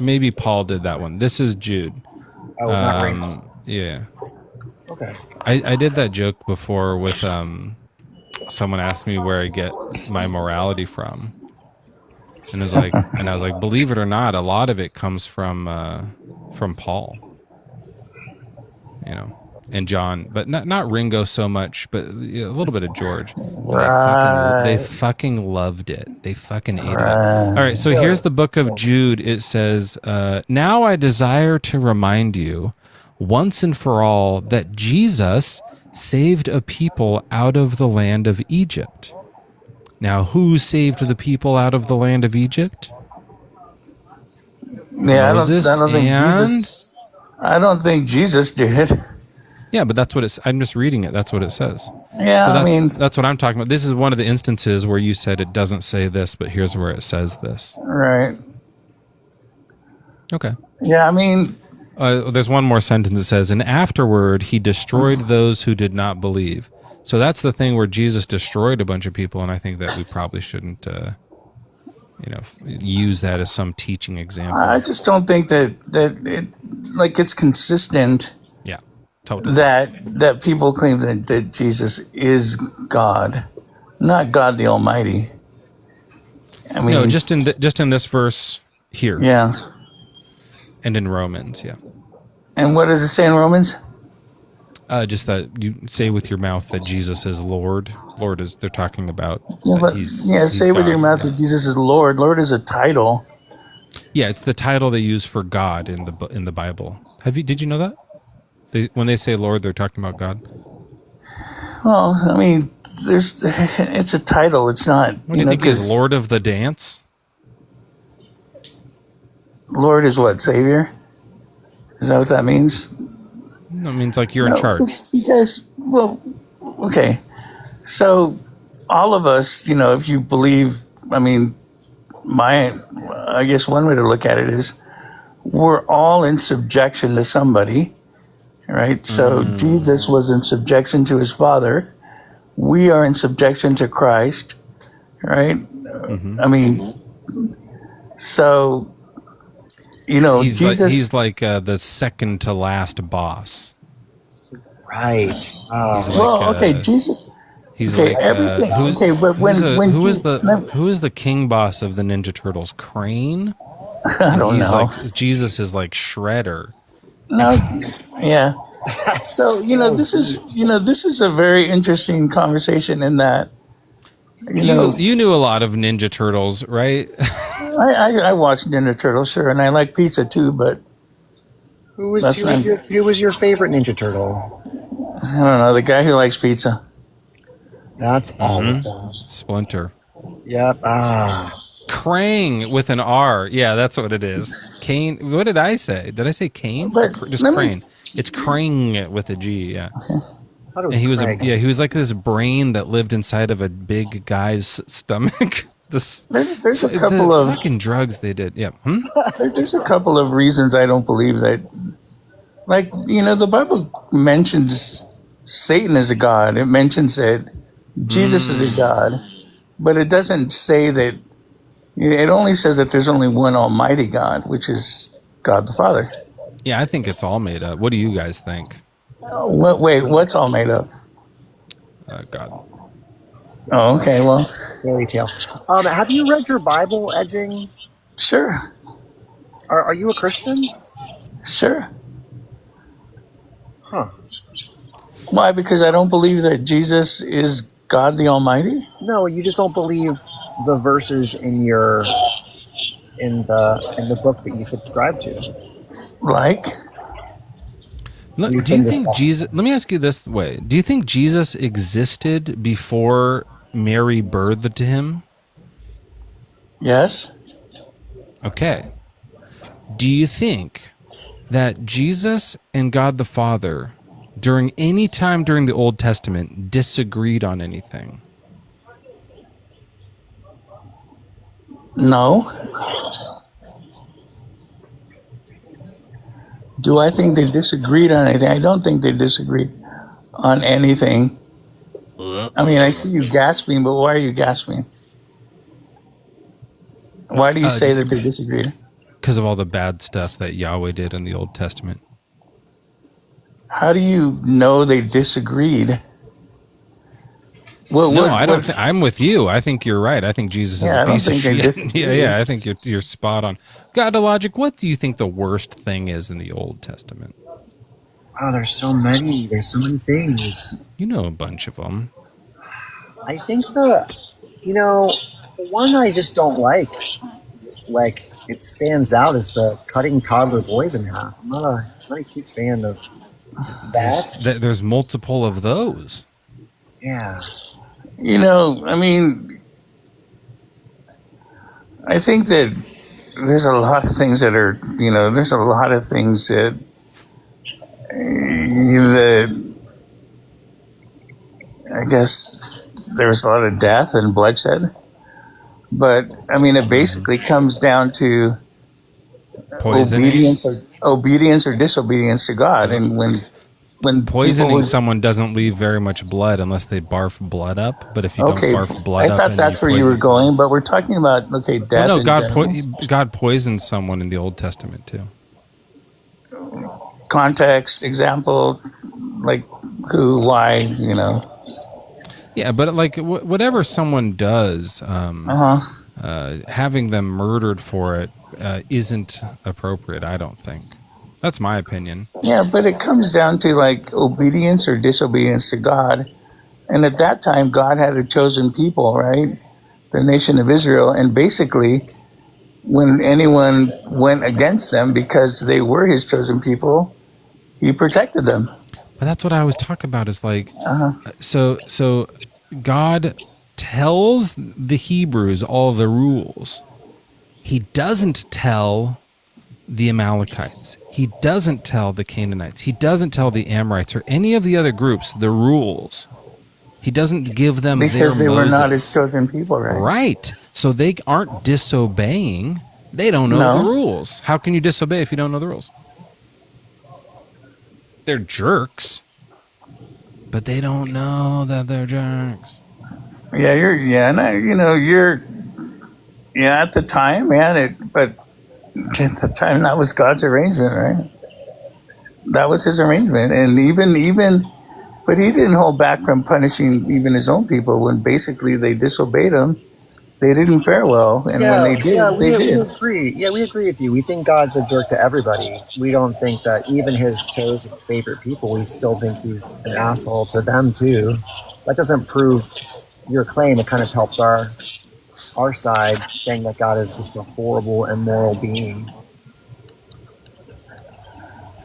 Maybe Paul did that one. This is Jude. Oh, not right. Yeah. Okay. I did that joke before with someone asked me where I get my morality from. And I was like, believe it or not, a lot of it comes from Paul. You know, and John, but not Ringo so much, but a little bit of George. They fucking loved it. They fucking ate it up. All right, so here's the book of Jude. It says, now I desire to remind you once and for all that Jesus saved a people out of the land of Egypt. Now, who saved the people out of the land of Egypt? Yeah, Moses I don't think Jesus did. Yeah, but that's what it's. I'm just reading it. That's what it says. Yeah, so that's what I'm talking about. This is one of the instances where you said it doesn't say this, but here's where it says this. Right. Okay. Yeah, I mean, there's one more sentence that says, and afterward he destroyed those who did not believe. So that's the thing where Jesus destroyed a bunch of people, and I think that we probably shouldn't, use that as some teaching example. I just don't think that it's consistent. Yeah, totally. That people claim that Jesus is God, not God the Almighty. I mean, no, just in this verse here. Yeah. And in Romans, yeah. And what does it say in Romans? Just that you say with your mouth that Jesus is Lord. Lord is, they're talking about. He's say God, with your mouth that Jesus is Lord. Lord is a title. Yeah, it's the title they use for God in the Bible. Did you know that? When they say Lord, they're talking about God. Well, I mean, it's a title. It's not. What do you think is Lord of the dance? Lord is what? Savior? Is that what that means? No, it means like you're in charge. Because, well, okay. So all of us, if you believe, I mean, I guess one way to look at it is we're all in subjection to somebody, right? So Jesus was in subjection to his Father. We are in subjection to Christ, right? I mean, so... he's like the second to last boss. Right. Jesus. He's okay, like everything. who is the king boss of the Ninja Turtles? Crane. I don't know. Jesus is like Shredder. No. Yeah. So this is a very interesting conversation in that. You knew a lot of Ninja Turtles, right? I watched Ninja Turtles, sure, and I like pizza too, but who was your favorite Ninja Turtle? I don't know, the guy who likes pizza. That's all of them. Splinter. Yep. Krang with an R. Yeah, that's what it is. Kane. What did I say? Did I say Kane? Just Crane. It's Krang with a G. Yeah. I thought it was and he was Craig. he was like this brain that lived inside of a big guy's stomach. There's a couple of fucking drugs they did. Yeah. There's a couple of reasons I don't believe that. Like, the Bible mentions Satan as a god. It mentions that Jesus is a god, but it doesn't say that. It only says that there's only one Almighty God, which is God the Father. Yeah, I think it's all made up. What do you guys think? Wait, what's all made up? God. Oh, okay. Well, fairy tale. Have you read your Bible, Edging? sure. Are you a Christian? Sure. Huh. Why? Because I don't believe that Jesus is God the Almighty? No, you just don't believe the verses in the book that you subscribe to. Like? Do you think Jesus, let me ask you this way. Do you think Jesus existed before Mary birthed him? Yes. Okay. Do you think that Jesus and God the Father, during any time during the Old Testament, disagreed on anything? No. Do I think they disagreed on anything? I don't think they disagreed on anything. I mean, I see you gasping, but why are you gasping? Why do you say that they disagreed? Because of all the bad stuff that Yahweh did in the Old Testament. How do you know they disagreed? I don't. I'm with you. I think you're right. I think Jesus is a piece of shit. Yeah. I think you're spot on. God of Logic, what do you think the worst thing is in the Old Testament? Oh, there's so many. There's so many things. You know a bunch of them. I think the one I just don't like it stands out is the cutting toddler boys in half. I'm not a huge fan of that. There's multiple of those. Yeah. I mean, I think that there's a lot of things that are, there's a lot of things that I guess there's a lot of death and bloodshed. But, I mean, it basically comes down to obedience or disobedience to God. And when poisoning someone doesn't leave very much blood unless they barf blood up. But if you don't barf blood up, I thought that's where you were going. But we're talking about death. Well, no, God poisoned someone in the Old Testament too. Context, example, like who, why, Yeah, but like whatever someone does, having them murdered for it isn't appropriate. I don't think. That's my opinion. Yeah, but it comes down to obedience or disobedience to God. And at that time, God had a chosen people, right? The nation of Israel. And basically, when anyone went against them because they were his chosen people, he protected them. But that's what I always talk about is so God tells the Hebrews all the rules. He doesn't tell the Amalekites. He doesn't tell the Canaanites. He doesn't tell the Amorites or any of the other groups the rules. He doesn't give them because they Moses. were not his chosen people, right? Right. So they aren't disobeying. They don't know the rules. How can you disobey if you don't know the rules? They're jerks, but they don't know that they're jerks. Yeah, you're at the time, man. But at the time, that was God's arrangement, right? That was his arrangement, and even, but he didn't hold back from punishing even his own people when basically they disobeyed him. They didn't fare well, and when they did, we agree. Yeah, we agree with you. We think God's a jerk to everybody. We don't think that even his chosen favorite people, we still think he's an asshole to them too. That doesn't prove your claim. It kind of helps our side, saying that God is just a horrible, immoral being.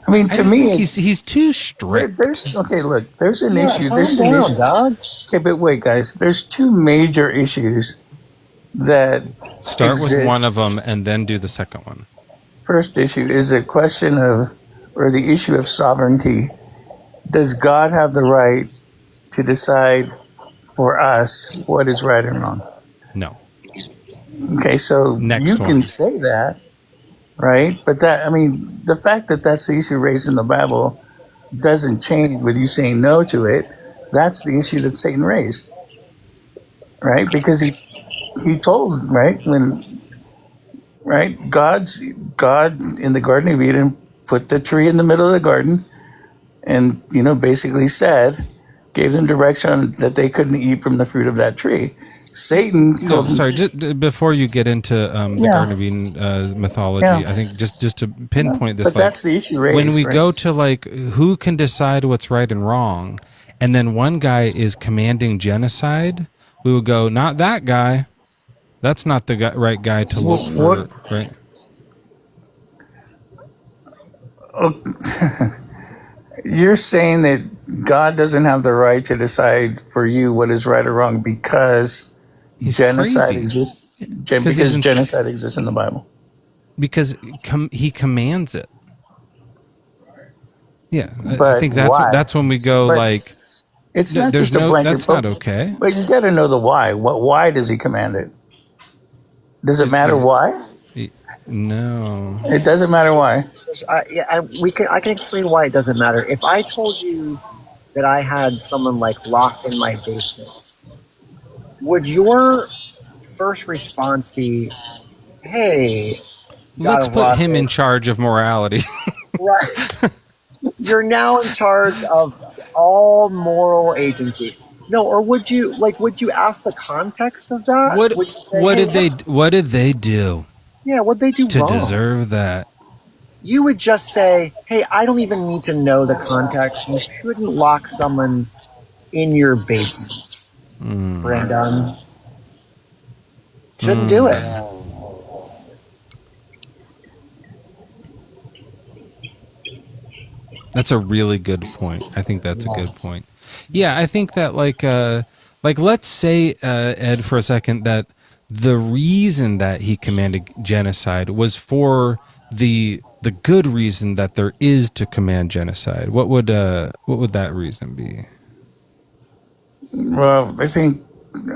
I mean, to me, he's too strict. There's an issue. There's an issue. Dog. Okay, but wait, guys. There's two major issues that start with one of them and then do the second one. First issue is the question of, or the issue of sovereignty. Does God have the right to decide for us what is right and wrong? No. Okay, so you can say that, right? But the fact that that's the issue raised in the Bible doesn't change with you saying no to it. That's the issue that Satan raised, right? Because he told, right, God in the Garden of Eden put the tree in the middle of the garden and, basically said, gave them direction that they couldn't eat from the fruit of that tree. Satan told them. Sorry, just before you get into the Garden of Eden mythology, I think just to pinpoint this, But that's the issue raised, when we right? go to like who can decide what's right and wrong, and then one guy is commanding genocide, we would go, not that guy. That's not the right guy to look for, right? You're saying that God doesn't have the right to decide for you what is right or wrong because genocide crazy. exists. Because genocide exists in the Bible. Because he commands it. Yeah, But I think why? that's when we go But like. It's not there's just a blanket. That's not okay. But you got to know the why. Why does he command it? Does it matter why? No. It doesn't matter why. I can explain why it doesn't matter. If I told you that I had someone like locked in my basement, would your first response be, "Hey, let's put him in charge of morality"? Right. You're now in charge of all moral agency. No, or would you ask the context of that? What did they do? Yeah, what they do to wrong? Deserve that? You would just say, "Hey, I don't even need to know the context. You shouldn't lock someone in your basement, Brandon. Shouldn't do it." That's a really good point. I think that's a good point. Yeah, I think that like let's say Ed for a second that the reason that he commanded genocide was for the good reason that there is to command genocide. What would that reason be? Well, I think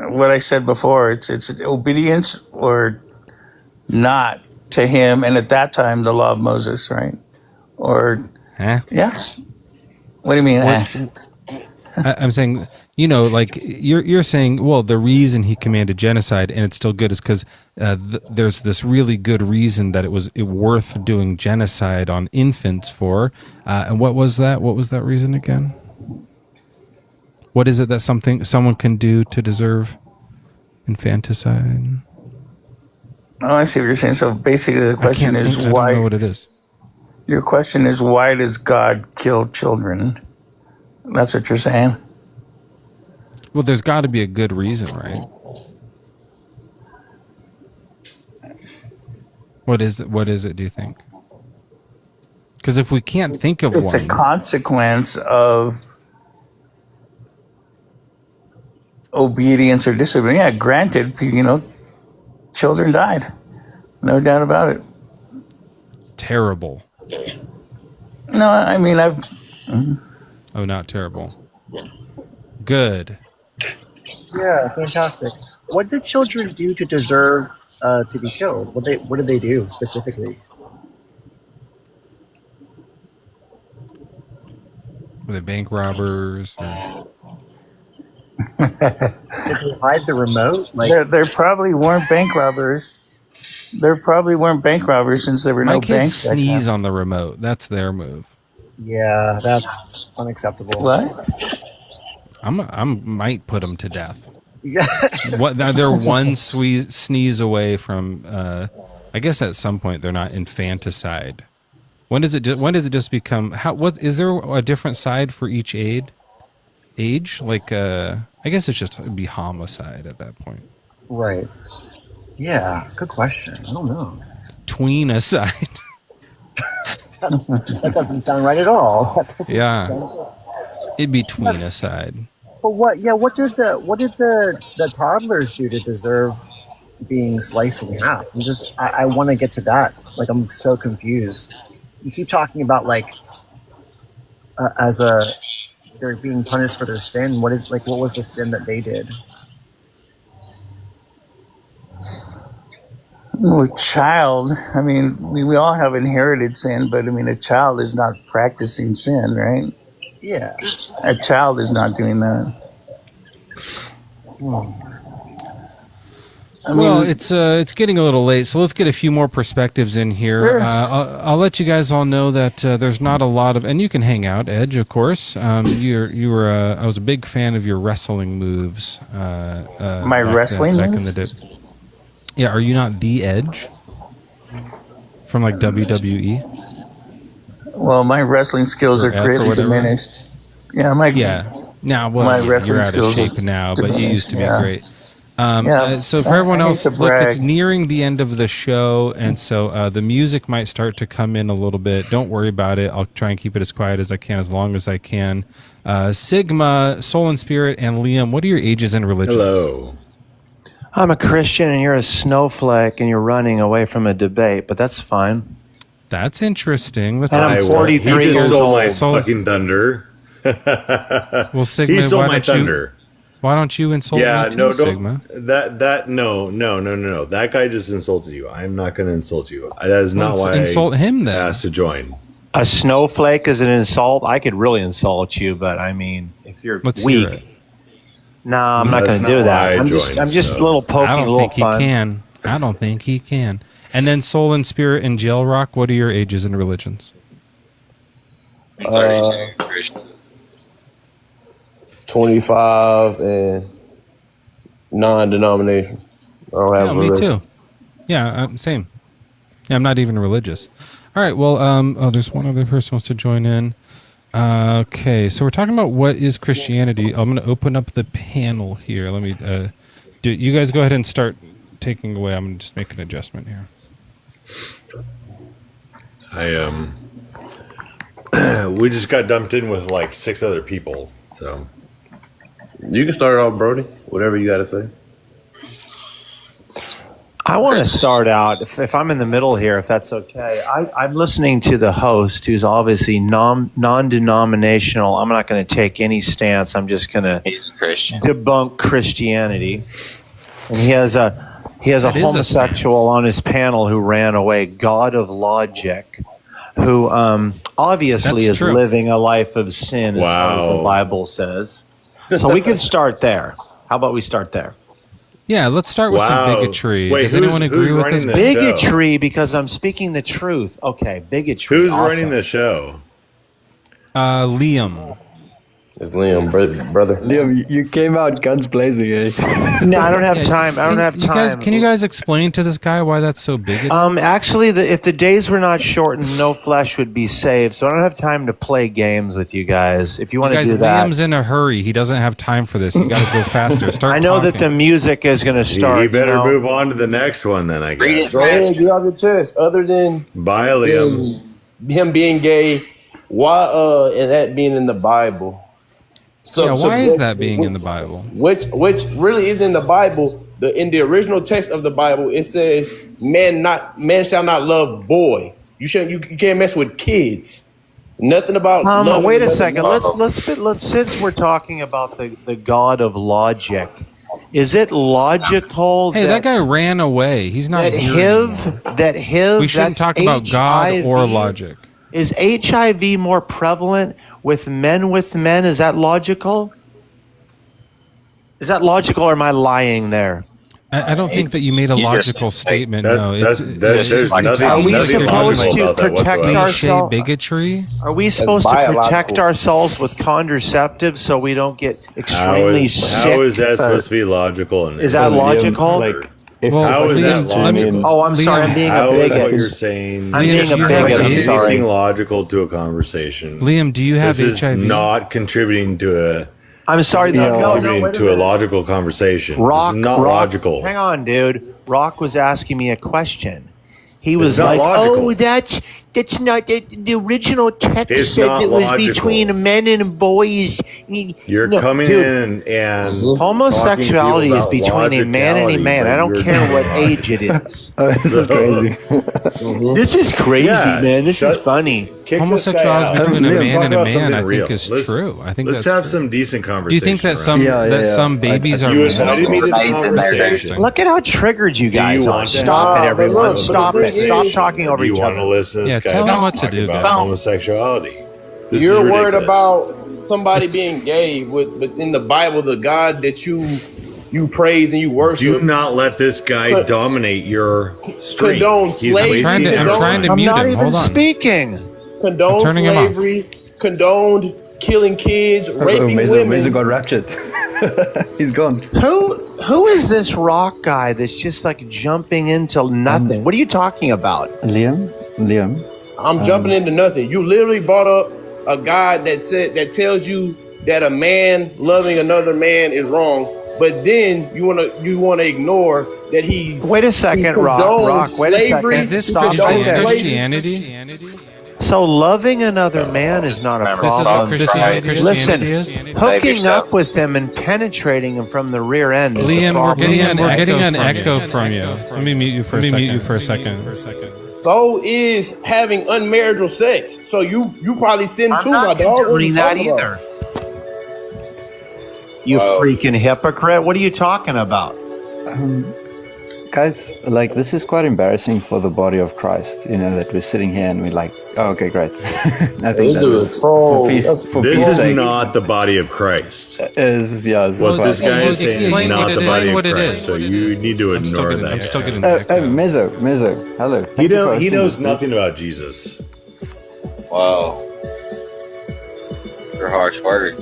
what I said before, it's obedience or not to him, and at that time the law of Moses, right? Or yeah. What do you mean? I'm saying, like you're saying, well, the reason he commanded genocide and it's still good is because there's this really good reason that it was worth doing genocide on infants for. And what was that? What was that reason again? What is it that someone can do to deserve infanticide? Oh, I see what you're saying. So basically, the question is why? I don't know what it is. Your question is why does God kill children? That's what you're saying. Well, there's got to be a good reason, right? What is it? Do you think? Because if we can't think of one, it's a consequence of obedience or disobedience. Yeah, granted, children died, no doubt about it. Terrible. No, I mean Oh, not terrible. Good. Yeah, fantastic. What did children do to deserve to be killed? What did they do specifically? Were they bank robbers? Did they hide the remote? There probably weren't bank robbers. There probably weren't bank robbers since there were no My kids banks. Sneeze on the remote. That's their move. Yeah, that's unacceptable. What? I might put them to death. Yeah. They're one sneeze away from. I guess at some point they're not infanticide. When does it just become? What is there a different side for each age? Like I guess it'd be homicide at that point. Right. Yeah. Good question. I don't know. Tweenicide. That doesn't sound right at all. That doesn't sound. It'd be tweenicide. But what? Yeah. What did the toddlers do to deserve being sliced in half? I want to get to that. Like, I'm so confused. You keep talking about they're being punished for their sin. What was the sin that they did? Well, a child. I mean, we all have inherited sin, but I mean, a child is not practicing sin, right? Yeah. A child is not doing that. Well, it's getting a little late, so let's get a few more perspectives in here. Sure. I'll let you guys all know that there's not a lot of, and you can hang out, Edge, of course. You were I was a big fan of your wrestling moves. My wrestling back moves? in the day. Yeah, are you not the Edge from like WWE? Well, my wrestling skills are Or F or greatly whatever? diminished. Yeah, Now, well, my you're wrestling out of skills shape are now, but you used to be yeah. great. Yeah, So for everyone I hate else, to look, it's brag. nearing the end of the show, and so the music might start to come in a little bit. Don't worry about it. I'll try and keep it as quiet as I can, as long as I can. Sigma, Soul and Spirit, and Liam, what are your ages and religions? Hello. I'm a Christian and you're a snowflake and you're running away from a debate, but that's fine. That's interesting. Let's And I'm 43 He just years stole my old. fucking thunder. Well, Sigma, he stole why my don't you- thunder. Why don't you insult Yeah, me too, no, don't. Sigma? No. That guy just insulted you. I'm not going to insult you. That is not Well, why insult him then. I asked to join. A snowflake is an insult. I could really insult you, but I mean, if you're Let's weak, hear it. no, I'm not That's going to do not that. why I I'm just joined, a so. little poking, I a don't little think he fun. can. I don't think he can. And then Soul and Spirit and Jail Rock, what are your ages and religions? 25 and non-denomination. I don't have Me religion. too. Yeah, same. Yeah, I'm not even religious. All right, well, there's one other person who wants to join in. Okay, so we're talking about what is Christianity. I'm going to open up the panel here. Let me you guys go ahead and start taking away. I'm going to just make an adjustment here. We just got dumped in with like 6 other people, so You can start it off, Brody. Whatever you got to say. I want to start out, if I'm in the middle here, if that's okay. I'm listening to the host, who's obviously non-denominational. I'm not going to take any stance. I'm just going to debunk Christianity. And he has a That is a homosexual on his panel who ran away, God of Logic, who obviously That's is true. living a life of sin, as far as the Wow. Bible says. So we could start there. How about we start there? Yeah, let's start with some Wow. bigotry. Wait, Does who's- anyone agree who's with running this? the Bigotry, because I'm speaking the truth. Okay, bigotry. who's awesome. running the show? Liam. It's Liam, brother. Liam, you came out guns blazing, eh? No, I don't have time. I don't have time. Can you guys explain to this guy why that's so bigoted? Actually, if the days were not shortened, no flesh would be saved. So I don't have time to play games with you guys. If you want to guys, do that, Liam's in a hurry. He doesn't have time for this. You got to go faster. Start. I know that talking. the music is going to start. You better you know. move on to the next one then, I guess. Go ahead, get off your chest. Other than Bye, Liam. him being gay, why and that being in the Bible? Yeah, why is that being in the Bible? Which really is in the Bible. In the original text of the Bible, it says, "Man shall not love boy." You can't mess with kids. Nothing about. loving Wait a another second. mom. Let's since we're talking about the God of Logic, is it logical? Hey, that guy ran away. He's not that here HIV. We shouldn't that's talk about God or HIV. logic. Is HIV more prevalent with men? Is that logical? Is that logical, or am I lying there? I don't think that you made a logical statement. No, there's nothing. Are we nothing supposed logical to about that protect whatsoever. ourselves? Bigotry? Are we supposed to protect ourselves with contraceptives so we don't get extremely sick? How is that supposed to be logical? Is that logical? How is that logical? Oh, I'm sorry. I'm being a How is bigot. what you're saying? I'm being a bigot. I'm sorry. Anything logical to a conversation? Liam, do you have this HIV? is not contributing to a. I'm sorry. This is not No, contributing wait a to a minute. logical conversation. Rock, this is not Rock, logical. Hang on, dude. Rock was asking me a question. He It's was not like, logical. "Oh, that's not the original text It's said not it was logical. between men and boys." You're No, coming dude. in and Homosexuality is talking to people between a man and a about man. I don't logicality, care but what you're age it is. This is crazy. This is crazy, Yeah, man. This is shut- funny. Kick Homosexuality this guy out. between a Let's man talk and a about man, something I real. think, is Let's- true. I think let's that's have true. some decent Do you conversation. think that around some here. some babies are You real? invited me to the conversation. Look at how triggered you guys you are. want to Stop have it, a everyone. Stop it. conversation? Stop talking over Do you each want other. to listen to Yeah, this guy tell him talk what to do, about guys. homosexuality? This You're is worried ridiculous. about somebody being gay, but in the Bible, the God that you you praise and you worship. Do not let this guy dominate your stream. Condone slavery. I'm trying to I'm mute not him. even Hold on. speaking. Condone turning him off. slavery. Condoned killing kids, raping women. Mezzo got raptured. He's gone. Who is this rock guy that's just like jumping into nothing? What are you talking about? Liam. I'm jumping into nothing. You literally brought up a guy that tells you that a man loving another man is wrong, but then you wanna ignore that he's. Wait a second, Rock. Wait a second. Is this Stop right there. Christianity? So loving another man is not a problem. This is what Listen, Christianity is? hooking up with them and penetrating them from the rear end. Is Liam, the we're problem. getting an echo from you. Let me mute you for a second. So is having unmarital sex. So you probably sin too, my dog. I'm not What are you doing that talking about? either. You freaking hypocrite. What are you talking about? Guys, like, this is quite embarrassing for the body of Christ, that we're sitting here and we're like, oh, okay, great. I think that is for peace sake. Not the body of Christ. Well, this guy is saying explain not what the it body is. of What it Christ, is. so you need to ignore that. I'm still getting that. Mezzo, hello. He knows nothing about Jesus. Wow. You're harsh word.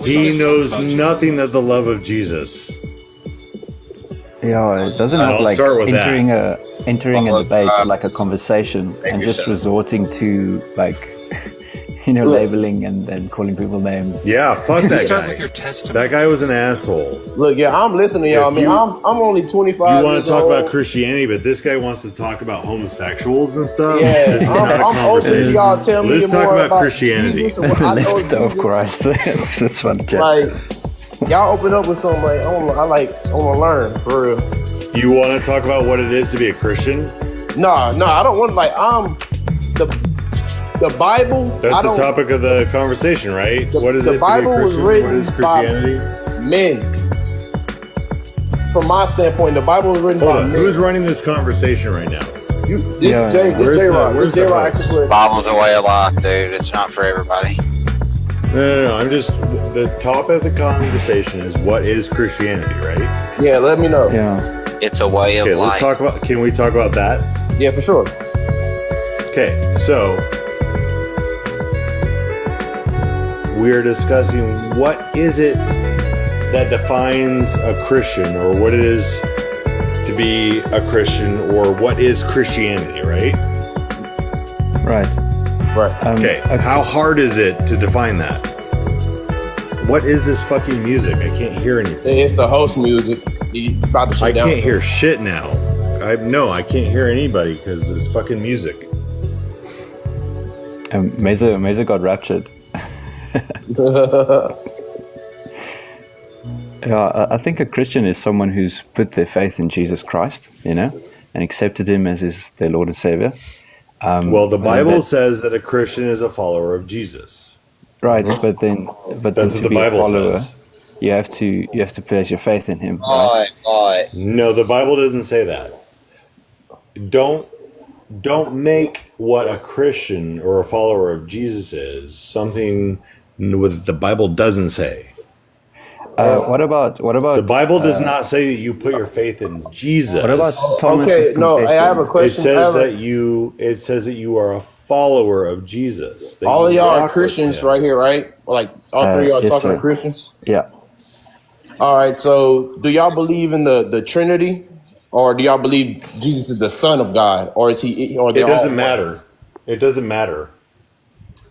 He knows nothing of the love of Jesus. Yeah, it doesn't And have I'll like start with entering a debate, like a conversation, and just resorting to like, labeling and calling people names. Yeah, fuck that Start guy. with your testimony. That guy was an asshole. Look, yeah, I'm listening to y'all. If I'm only 25. You want years to talk old. about Christianity, but this guy wants to talk about homosexuals and stuff. Yeah, This is not a I'm open to conversation. y'all tell me Let's talk more about Christianity. Jesus and what I know Let's Jesus. of Christ. That's just fun. Like, y'all open up with something like I want to learn for real. You want to talk about what it is to be a Christian? No, I don't want the Bible. That's I the don't, topic of the conversation, right? What is the it Bible to be a was Christian? written What is by Christianity? men. From my standpoint, the Bible was written Hold by on, men. who's running this conversation right now? This J-Rock. Where's the host? Bible's a way of life, dude. It's not for everybody. No. I'm just the topic of the conversation is what is Christianity, right? Yeah, let me know. Yeah. It's a way of Okay, life. let's talk about. Can we talk about that? Yeah, for sure. Okay, so we're discussing what is it that defines a Christian, or what it is to be a Christian, or what is Christianity, right? Right. Okay, how hard is it to define that? What is this fucking music? I can't hear anything. It's the host music. You about to shut I down. can't hear shit now. I can't hear anybody because this fucking music. Mezzo got raptured. Yeah, I think a Christian is someone who's put their faith in Jesus Christ, and accepted him as their Lord and Savior. Well, the Bible says that a Christian is a follower of Jesus. Right, but then That's to what the be a Bible follower, says. you have to place your faith in him. Right? No, the Bible doesn't say that. Don't make what a Christian or a follower of Jesus is something that the Bible doesn't say. What about the Bible does not say that you put your faith in Jesus. What about Thomas's Okay, no, I have a question. It says that you are a follower of Jesus. that All of you y'all walk are with Christians him. right here, right? Like all three of y'all yes, talking sir. to Christians. Yeah. All right. So, do y'all believe in the Trinity, or do y'all believe Jesus is the Son of God, or is he? Or It doesn't matter. It doesn't matter.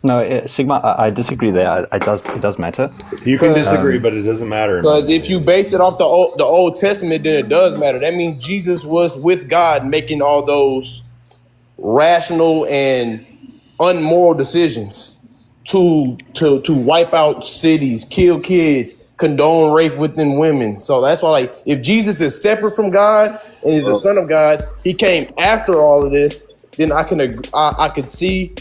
No, Sigma, I disagree there. It does matter. You can disagree, but it doesn't matter. Because if you base it off the Old Testament, then it does matter. That means Jesus was with God, making all those rational and unmoral decisions to wipe out cities, kill kids, condone rape within women. So that's why, like, if Jesus is separate from God and is the Son of God, he came after all of this. Then I could see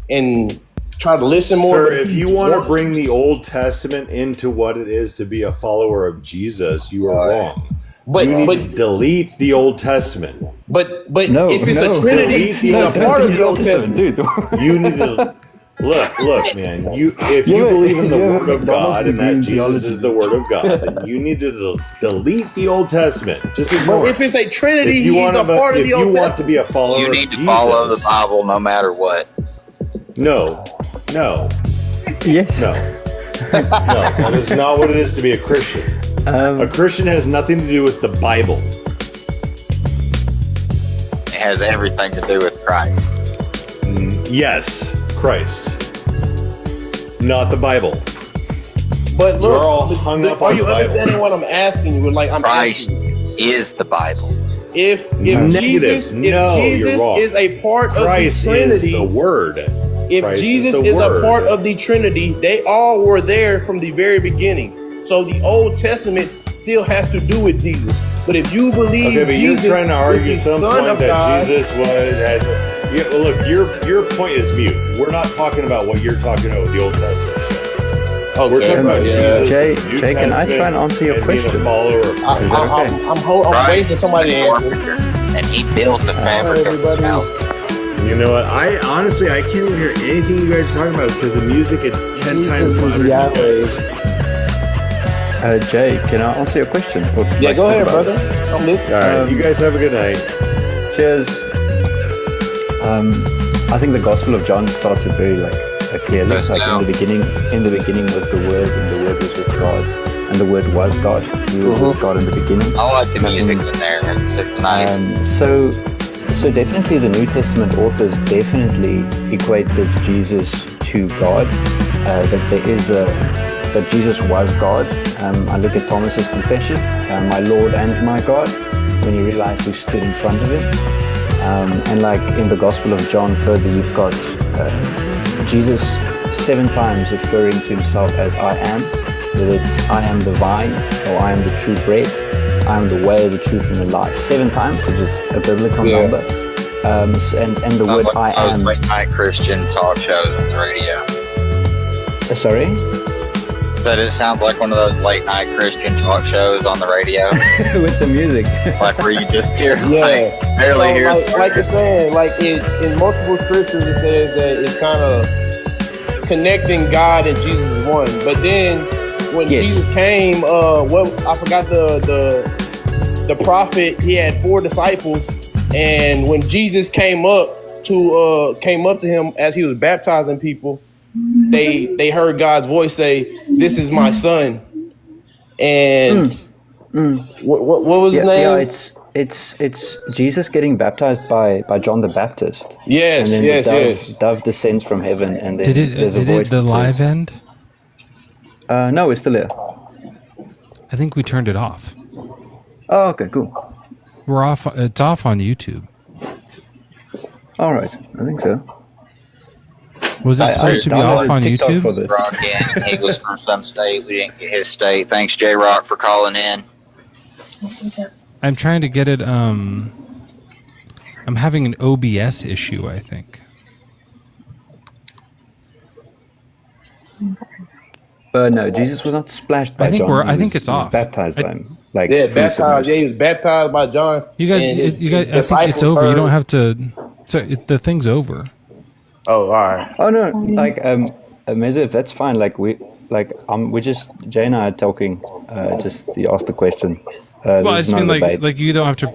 and try to listen more. Sir, if you want to bring the Old Testament into what it is to be a follower of Jesus, you are wrong. But you need to delete the Old Testament. But if it's a Trinity, Delete the it's a part of the Old Testament. Dude. You need to Look, man. If you believe in the Word of God and that Jesus is the Word of God, then you need to delete the Old Testament. Just ignore But it. if it's a Trinity, If you he's want a part of the Old If you want to Testament. be a follower You of need to Jesus, follow the Bible no matter what. No. Yes. No. No, that is not what it is to be a Christian. A Christian has nothing to do with the Bible. It has everything to do with Christ. Yes, Christ. Not the Bible. But We're all hung up are on you the Bible. understanding what I'm asking you? Like I'm Christ asking you. is the Bible. If Negative. Jesus No, you're wrong. is a part Christ of the Trinity, is the Word. if Christ Jesus the is a Word. part of the Trinity, they all were there from the very beginning. So the Old Testament still has to do with Jesus. But if you believe Okay, but Jesus you're trying to argue is the some Son point of that God, Jesus was. Yeah, look, your point is mute. We're not talking about what you're talking about with the Old Testament. We're talking about Jesus. Jay, the New Jay, can I try and answer your and being question? a follower of Christ. I'm waiting for somebody to answer. And he built the fabric of the mountain. You know what? I can't even hear anything you guys are talking about because the music is 10 times louder. Jay, can I answer your question? Yeah, go ahead, brother. I'm listening. All right, you guys have a good night. Cheers. I think the Gospel of John starts it very clearly. Like in the beginning was the Word, and the Word was with God, and the Word was God. He was with God in the beginning. I like the music in there. It's nice. So definitely the New Testament authors definitely equated Jesus to God. That Jesus was God. I look at Thomas's confession, my Lord and my God, when he realized who stood in front of him. And like in the Gospel of John further, you've got Jesus 7 times referring to himself as I am, whether it's I am the vine or I am the true bread, I am the way, the truth, and the life. 7 times, which is a biblical number. And the word I am. Late night Christian talk shows on the radio. Sorry? But it sounds like one of those late night Christian talk shows on the radio. With the music. Like where you just hear, Yeah. barely So, hear. like you're saying, like in multiple scriptures it says that it's kind of connecting God and Jesus is one. But then when Jesus came, I forgot the prophet, he had 4 disciples, and when Jesus came up to him as he was baptizing people, they heard God's voice say, "This is my son." And what was his name? Yeah, it's Jesus getting baptized by John the Baptist. Yes, and then yes. the dove descends from heaven, and then Did there's a voice the that live says, end? No, we're still here. I think we turned it off. Oh, okay, cool. We're off. It's off on YouTube. All right, I think so. Was it supposed to be off on YouTube? Rock in. He was from some state. We didn't get his state. Thanks, J Rock, for calling in. I'm trying to get it. I'm having an OBS issue, I think. No, Jesus was not splashed by John. I think it's off. Baptized by him. Baptized. Yeah, he was baptized by John. You guys, I think it's over. You don't have to. The thing's over. Oh, all right. Oh no, like Mezzo, that's fine. We just Jay and I are talking. Just you asked the question. Well, I just mean like you don't have to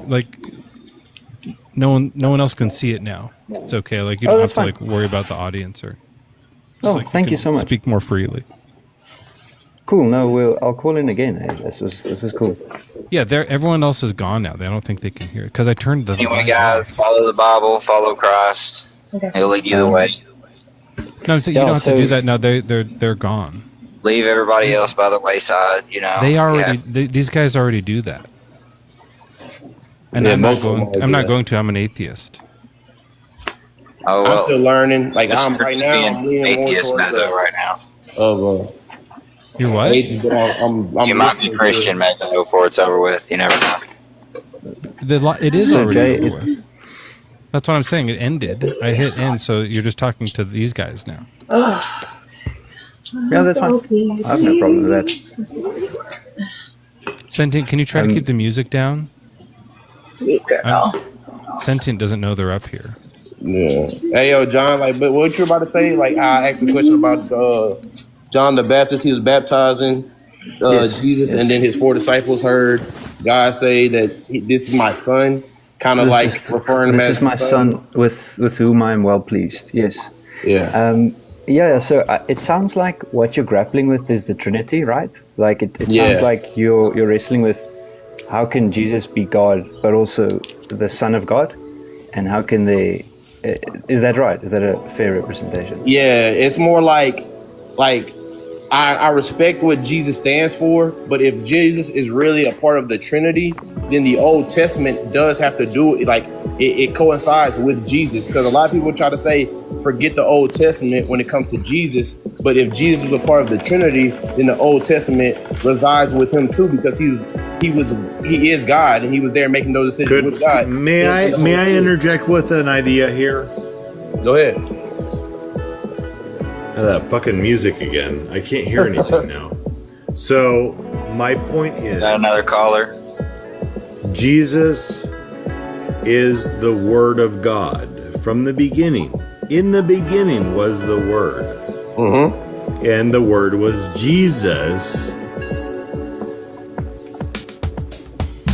No one else can see it now. It's okay. Like you don't have to worry about the audience or. Thank you so much. Speak more freely. Cool. No, I'll call in again. This was cool. Yeah, everyone else is gone now. They don't think they can hear it because I turned the. Anyway, guys, follow the Bible, follow Christ. He'll lead you the way. No, I'm saying you don't have to do that now. They're gone. Leave everybody else by the wayside. You know. They already. These guys already do that. And I'm not going to. I'm an atheist. Oh, well, I'm still learning. Like I'm right now. I'm atheist Mezzo right now. You're what? You might be Christian Mezzo before it's over with. You never know. It is already over with. That's what I'm saying. It ended. I hit end, so you're just talking to these guys now. Yeah, that's fine. I have no problem with that. Sentient, can you try to keep the music down? Sweet girl. Sentient doesn't know they're up here. Yeah. Hey, yo, John, like, but what you're about to say, like, I asked a question about John the Baptist. He was baptizing Yes, Jesus, yes. and then his 4 disciples heard God say that this is my son, kind of like referring to him as this is my son with whom I am well pleased. Yes. Yeah. Yeah. So it sounds like what you're grappling with is the Trinity, right? Like it Yeah. sounds like you're wrestling with how can Jesus be God, but also the Son of God, and how can they? Is that right? Is that a fair representation? Yeah, it's more like I respect what Jesus stands for, but if Jesus is really a part of the Trinity, then the Old Testament does have to do it. Like it coincides with Jesus, because a lot of people try to say forget the Old Testament when it comes to Jesus, but if Jesus was a part of the Trinity, then the Old Testament resides with him too, because he is God, and he was there making those decisions with God. May I interject with an idea here? Go ahead. That fucking music again. I can't hear anything now. So my point is, Got another caller. Jesus is the Word of God from the beginning. In the beginning was the Word. Mm-hmm. And the Word was Jesus.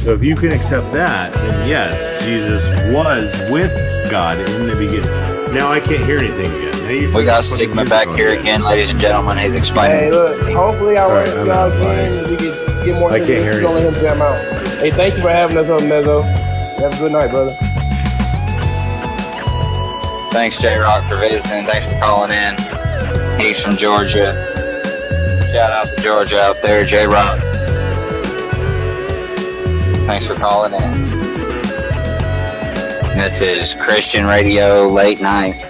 So if you can accept that, then yes, Jesus was with God in the beginning. Now I can't hear anything again. We got Sigma back here again, ladies and gentlemen. He's explaining. Hey, look, hopefully I run this guy again and we can get more I can't hear don't let him jam out. Hey, thank you for having us on, Mezzo. Have a good night, brother. Thanks, J-Rock, for visiting. Thanks for calling in. He's from Georgia. Shout out to Georgia out there, J-Rock. Thanks for calling in. This is Christian Radio Late Night.